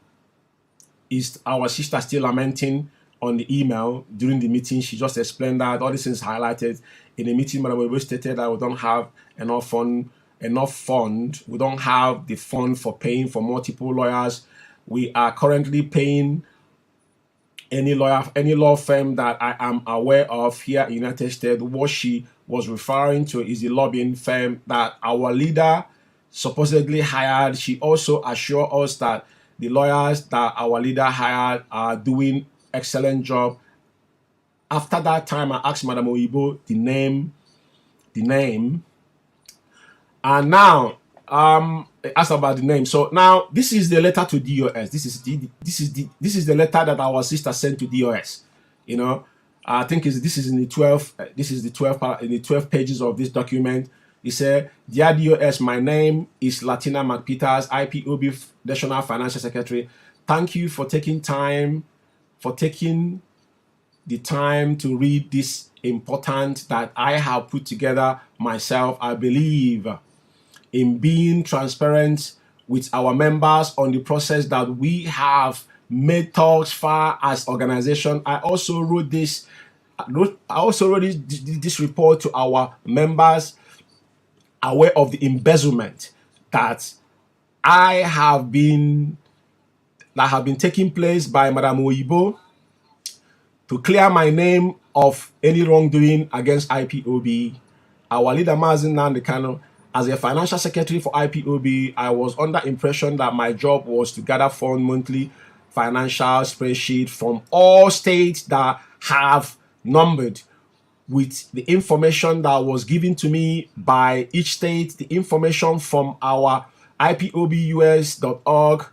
is our sister still lamenting on the email during the meeting. She just explained that all these things highlighted in the meeting. Madam Oyibo stated that we don't have enough fund. We don't have the fund for paying for multiple lawyers. We are currently paying any law firm that I am aware of here in the United States. What she was referring to is the lobbying firm that our leader supposedly hired. She also assured us that the lawyers that our leader hired are doing excellent job. After that time, I asked Madam Oyibo the name, and now asked about the name. So now this is the letter to DOS. This is the letter that our sister sent to DOS. You know, I think this is in the 12 pages of this document. He said, "Dear DOS, my name is Latina McPeters, IPOB National Financial Secretary. Thank you for taking the time to read this important that I have put together myself. I believe in being transparent with our members on the process that we have made thus far as organization. I also wrote this report to our members aware of the embezzlement that that have been taking place by Madam Oyibo to clear my name of any wrongdoing against IPOB. Our leader Mazi Nnamdi Kanu, as a financial secretary for IPOB, I was under impression that my job was to gather fund monthly financial spreadsheet from all states that have numbered with the information that was given to me by each state, the information from our IPOBUS.org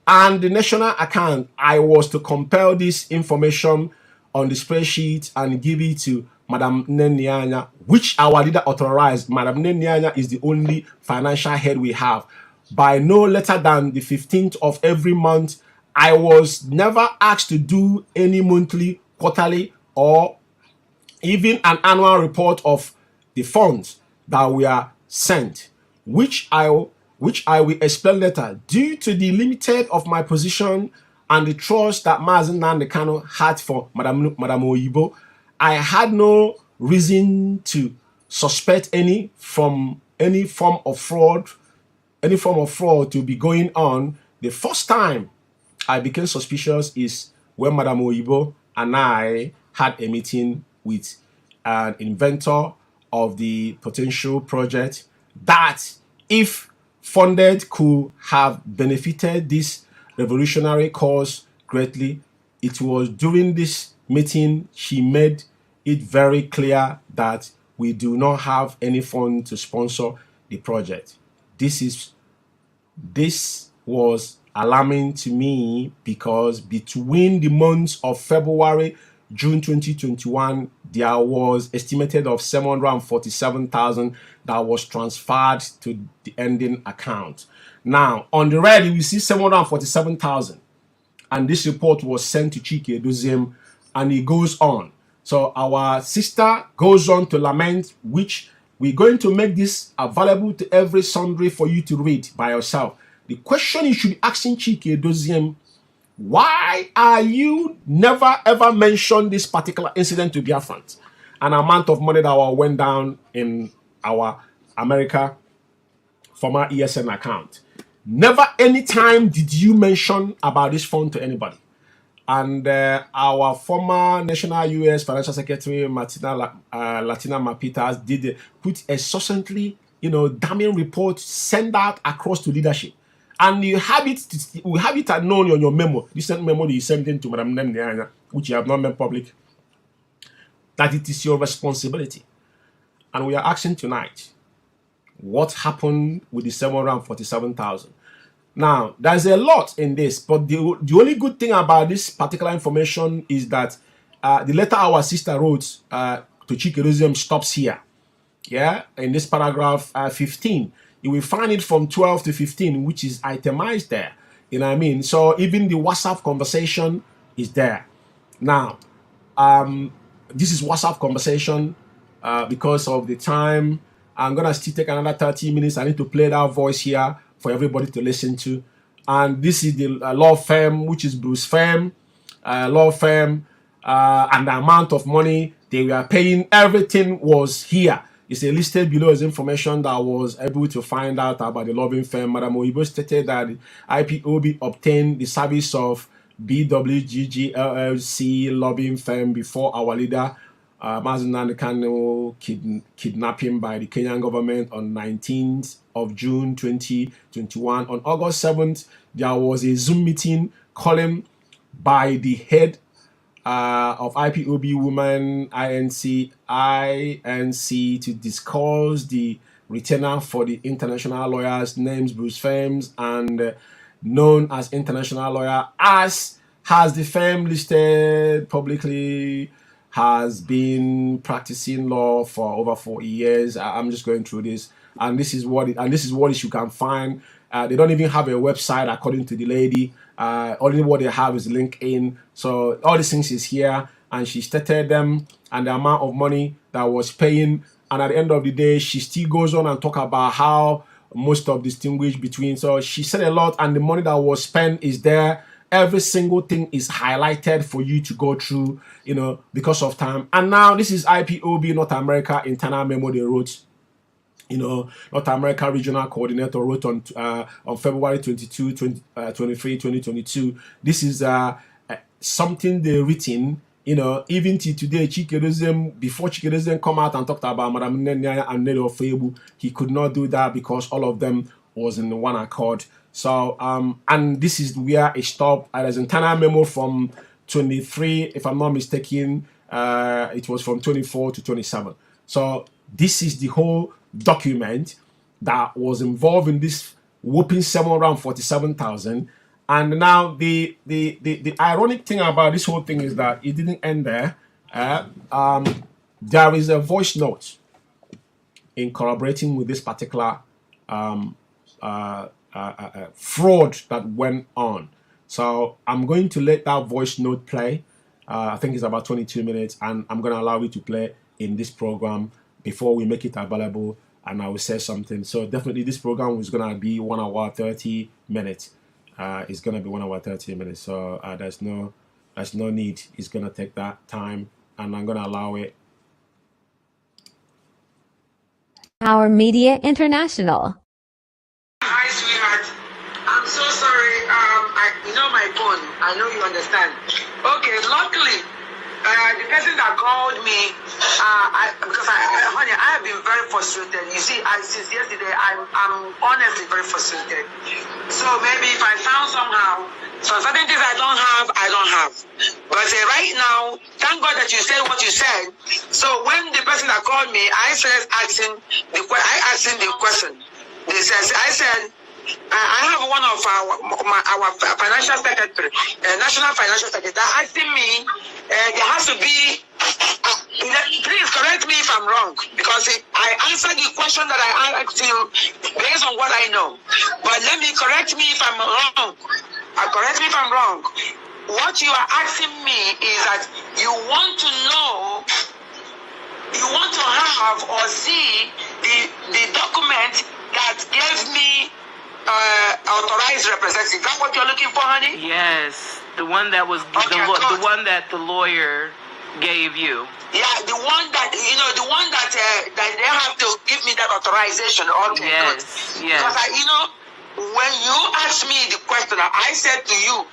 and the national account. I was to compile this information on the spreadsheet and give it to Madam Nenianya, which our leader authorized. Madam Nenianya is the only financial head we have. By no later than the 15th of every month, I was never asked to do any monthly, quarterly, or even an annual report of the funds that were sent, which I will explain later. Due to the limited of my position and the trust that Mazi Nnamdi Kanu had for Madam Oyibo, I had no reason to suspect any form of fraud to be going on. The first time I became suspicious is when Madam Oyibo and I had a meeting with an inventor of the potential project that, if funded, could have benefited this revolutionary cause greatly. It was during this meeting she made it very clear that we do not have any fund to sponsor the project. This was alarming to me because between the months of February, June 2021, there was estimated of 747,000 that was transferred to the ending account. Now, on the red, we see 747,000, and this report was sent to Chike Edoziem, and it goes on. So our sister goes on to lament, which we're going to make this available to every sundry for you to read by yourself. The question you should be asking Chike Edoziem: why are you never ever mention this particular incident to Biafrans? An amount of money that went down in our America former ESN account. Never any time did you mention about this fund to anybody. And our former national U.S. financial secretary, Latina Mapitas, did put a succinctly, damning report sent out across to leadership. And you have it, we have it known on your memo, this memo that you sent in to Madam Nenianya, which you have not made public, that it is your responsibility. And we are asking tonight, what happened with the 747,000? Now, there's a lot in this, but the only good thing about this particular information is that the letter our sister wrote to Chike Edoziem stops here. Yeah, in this paragraph 15. You will find it from 12 to 15, which is itemized there. You know what I mean? So even the WhatsApp conversation is there. Now, this is WhatsApp conversation because of the time. I'm going to still take another 30 minutes. I need to play that voice here for everybody to listen to. And this is the law firm, which is Bruce Firm, law firm, and the amount of money they were paying. Everything was here. It's listed below as information that I was able to find out about the lobbying firm. Madam Oyibo stated that IPOB obtained the service of BWGG LLC lobbying firm before our leader, Mazi Nnamdi Kanu, kidnapping by the Kenyan government on 19th of June 2021. On August 7th, there was a Zoom meeting calling by the head of IPOB Women INC to discuss the retainer for the international lawyers, names Bruce Firms, and known as international lawyer, as has the firm listed publicly, has been practicing law for over 40 years. I'm just going through this, and this is what you can find. They don't even have a website, according to the lady. Only what they have is LinkedIn. So all these things is here, and she stated them and the amount of money that was paying. And at the end of the day, she still goes on and talk about how most of distinguish between. So she said a lot, and the money that was spent is there. Every single thing is highlighted for you to go through, because of time. And now this is IPOB North America internal memo they wrote North America Regional Coordinator wrote on February 22, 23, 2022. This is something they written, even till today. Before Chikedozem come out and talked about Madam Nenya and Nedo Febu, he could not do that because all of them was in one accord. So, and this is where it stopped. There's an internal memo from 23, if I'm not mistaken, it was from 24 to 27. So this is the whole document that was involved in this whooping 747,000. And now the ironic thing about this whole thing is that it didn't end there. There is a voice note in corroborating with this particular fraud that went on. So I'm going to let that voice note play. I think it's about 22 minutes, and I'm going to allow it to play in this program before we make it available, and I will say something. So definitely this program is going to be 1 hour 30 minutes. It's going to be 1 hour 30 minutes. So there's no need. It's going to take that time, and I'm going to allow it. Our Media International. Hi, sweetheart. I'm so sorry. My phone. I know you understand. Okay, luckily, the person that called me, honey, I have been very frustrated. You see, since yesterday, I'm honestly very frustrated. So maybe if I found somehow, some certain things I don't have. But right now, thank God that you said what you said. So when the person that called me, I asked him the question. I said, I have one of our financial secretary, national financial secretary, asking me, there has to be, please correct me if I'm wrong, because I answered the question that I asked you based on what I know. But correct me if I'm wrong. Correct me if I'm wrong. What you are asking me is that you want to know, you want to have or see the document that gave me authorized representative. Is that what you're looking for, honey? Yes, the one that was the one that the lawyer gave you. Yeah, the one that that they have to give me that authorization. Okay, yes, good. Yes. Because when you asked me the question, I said to you,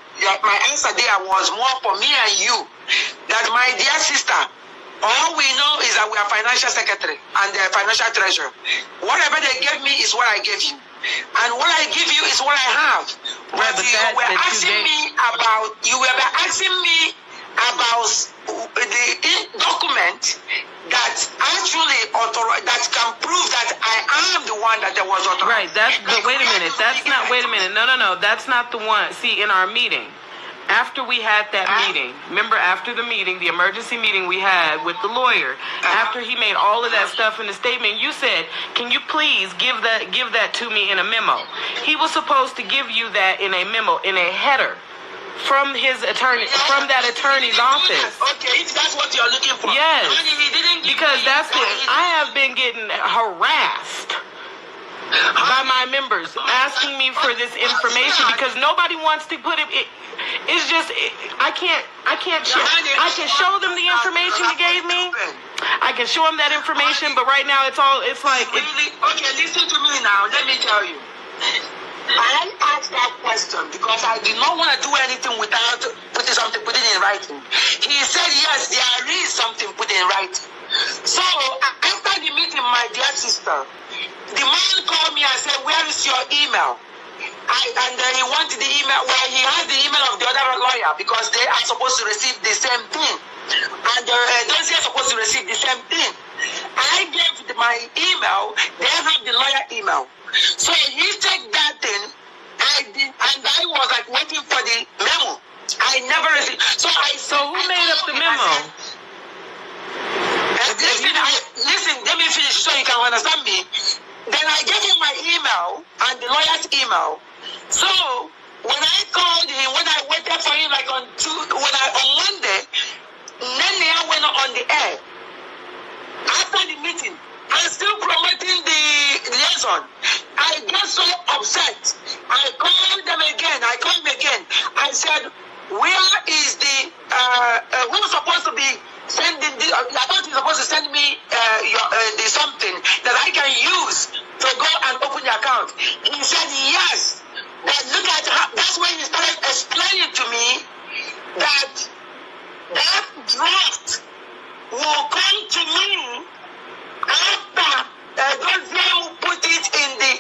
my answer there was more for me and you. That my dear sister, all we know is that we are financial secretary and financial treasurer. Whatever they gave me is what I gave you. And what I give you is what I have. But you were asking me about the document that actually that can prove that I am the one that there was authorized. Right. Wait a minute. Wait a minute. No. That's not the one. See, in our meeting, after we had that meeting, remember after the meeting, the emergency meeting we had with the lawyer, after he made all of that stuff in the statement, you said, can you please give that to me in a memo? He was supposed to give you that in a memo, in a header from his attorney, from that attorney's office. Okay, if that's what you're looking for. Yes, he didn't because that's it. I have been getting harassed by my members asking me for this information because nobody wants to put it. It's just I can't share. I can show them the information you gave me. I can show them that information, but right now it's like really okay. Listen to me now. Let me tell you. I asked that question because I did not want to do anything without putting in writing. He said yes, there is something put in writing. So after the meeting, my dear sister, the man called me and said, "Where is your email?" And then he wanted the email. Well, he has the email of the other lawyer because they are supposed to receive the same thing, and those are supposed to receive the same thing. I gave my email. They have the lawyer email. So he took that thing. And I was like waiting for the memo. I never received. So who made up the memo? Listen, let me finish so you can understand me. Then I gave him my email and the lawyer's email. So when I called him, when I waited for him like on Monday, then I went on the air. After the meeting, I'm still promoting the liaison. I got so upset. I called them again. I said, where is the who's supposed to be sending the, I thought you're supposed to send me the something that I can use to go and open the account. He said yes. But look at how, that's when he started explaining to me that that draft will come to me after those who put it in the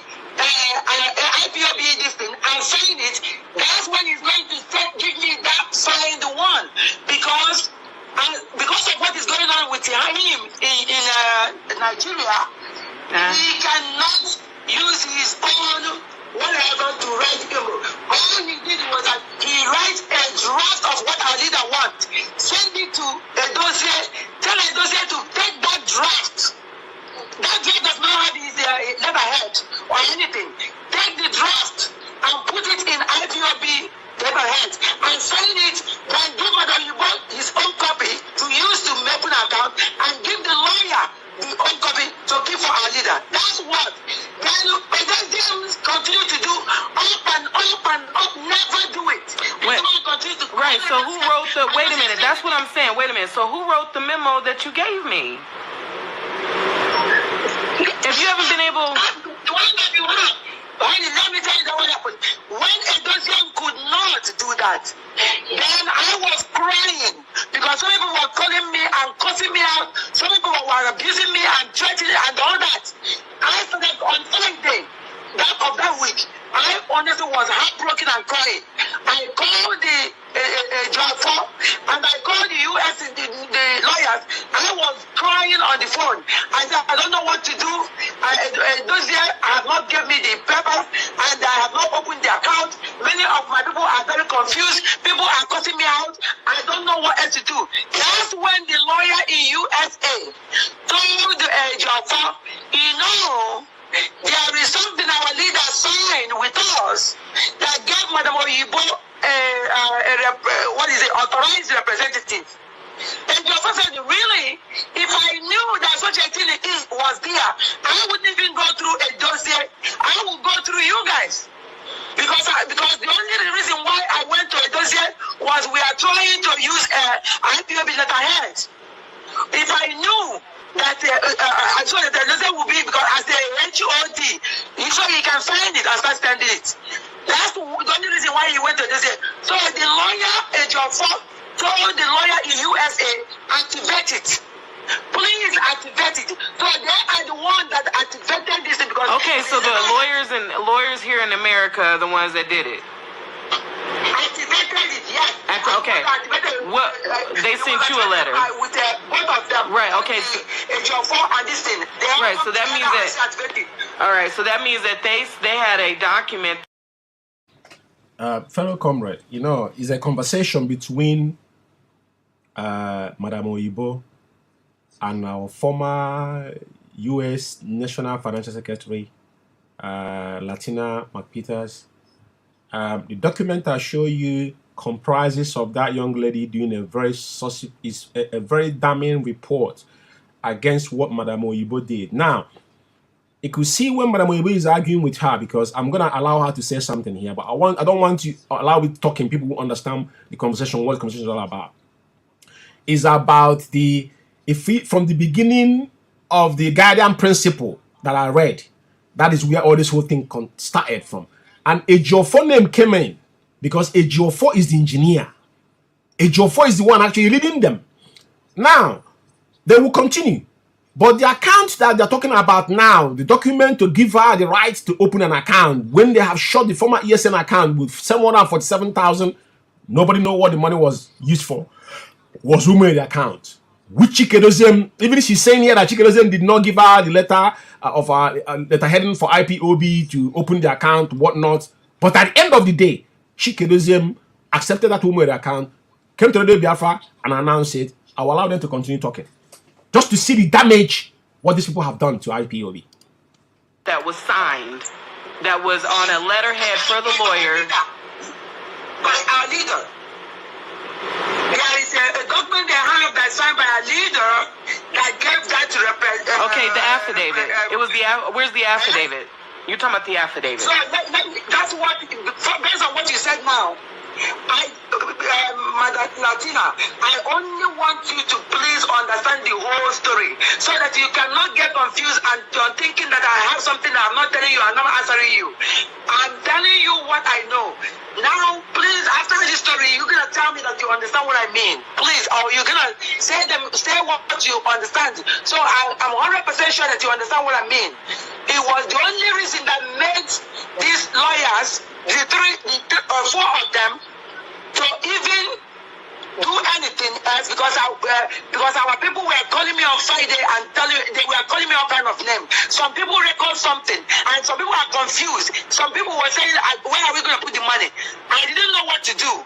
IPOB this thing and sign it. That's when he's going to give me that signed one, because of what is going on with him in Nigeria, he cannot use his own whatever to write him. All he did was that he writes a draft of what our leader wants, send it to a dossier, tell a dossier to take that draft. That draft does not have his letterhead or anything. Take the draft and put it in IPOB letterhead and sign it, then give Madam Yubo his own copy to use to make an account and give the lawyer the own copy to keep for our leader. That's what. Then they continue to do up and up and up, never do it. Right, so who wrote the, wait a minute, that's what I'm saying, wait a minute. So who wrote the memo that you gave me? If you haven't been able... Let me tell you what happened. When a dozen could not do that, then I was crying because some people were calling me and cussing me out. Some people were abusing me and threatening and all that. I started on Sunday of that week. I honestly was heartbroken and crying. I called the Jaffa and I called the US, the lawyers. I was crying on the phone. I said, I don't know what to do. Those years have not given me the papers and I have not opened the account. Many of my people are very confused. People are cutting me out. I don't know what else to do. That's when the lawyer in USA told Jaffa, you know, there is something our leader signed with us that gave Madam Oyibo authorized representative. And Jaffa said, really? If I knew that such a thing was there, I wouldn't even go through a dossier. I would go through you guys. Because the only reason why I went to a dossier was we are trying to use IPOB letterhead. If I knew that I saw that the dossier would be because as the HOD, so he can sign it and start standing it. That's the only reason why he went to the dossier. So the lawyer, Jaffa, told the lawyer in USA, activate it. Please activate it. So they are the ones that activated this because... Okay, so the lawyers here in America are the ones that did it. Activated it, yes. Okay. What? They sent you a letter. With both of them. Right, okay. And this thing. Right, so that means that... All right, so that means that they had a document... Fellow comrade, you know, it's a conversation between Madam Oyibo and our former U.S. National Financial Secretary, Latina McPeters. The document I show you comprises of that young lady doing a very damning report against what Madam Oyibo did. Now, you could see when Madam Oyibo is arguing with her, because I'm gonna allow her to say something here, but I don't want to allow it talking. People who understand the conversation, what the conversation is all about. Is about from the beginning of the guardian principle that I read. That is where all this whole thing started from. And Ejiofor name came in because Ejiofor is the engineer. Ejiofor is the one actually leading them. Now, they will continue. But the account that they're talking about now, the document to give her the right to open an account, when they have shut the former ESN account with 747,000, nobody know what the money was used for, was who made the account. Which Chikedozem, even if she's saying here that Chikedozem did not give her the letter of letter heading for IPOB to open the account, whatnot. But at the end of the day, Chikedozem accepted that who made the account, came to the Biafra and announced it. I will allow them to continue talking. Just to see the damage what these people have done to IPOB. That was signed, that was on a letterhead for the lawyer. By our leader. There is a document they have that's signed by a leader that gave that to represent. Okay, the affidavit. It was where's the affidavit? You're talking about the affidavit. So that's what, based on what you said now, Madam Latina, I only want you to please understand the whole story so that you cannot get confused and you're thinking that I have something that I'm not telling you, I'm not answering you. I'm telling you what I know. Now, please, after this story, you're going to tell me that you understand what I mean. Please, or you're going to say what you understand. So I'm 100% sure that you understand what I mean. It was the only reason that made these lawyers, four of them, to even do anything else because our people were calling me on Friday and they were calling me all kind of name. Some people record something and some people are confused. Some people were saying, where are we going to put the money? I didn't know what to do.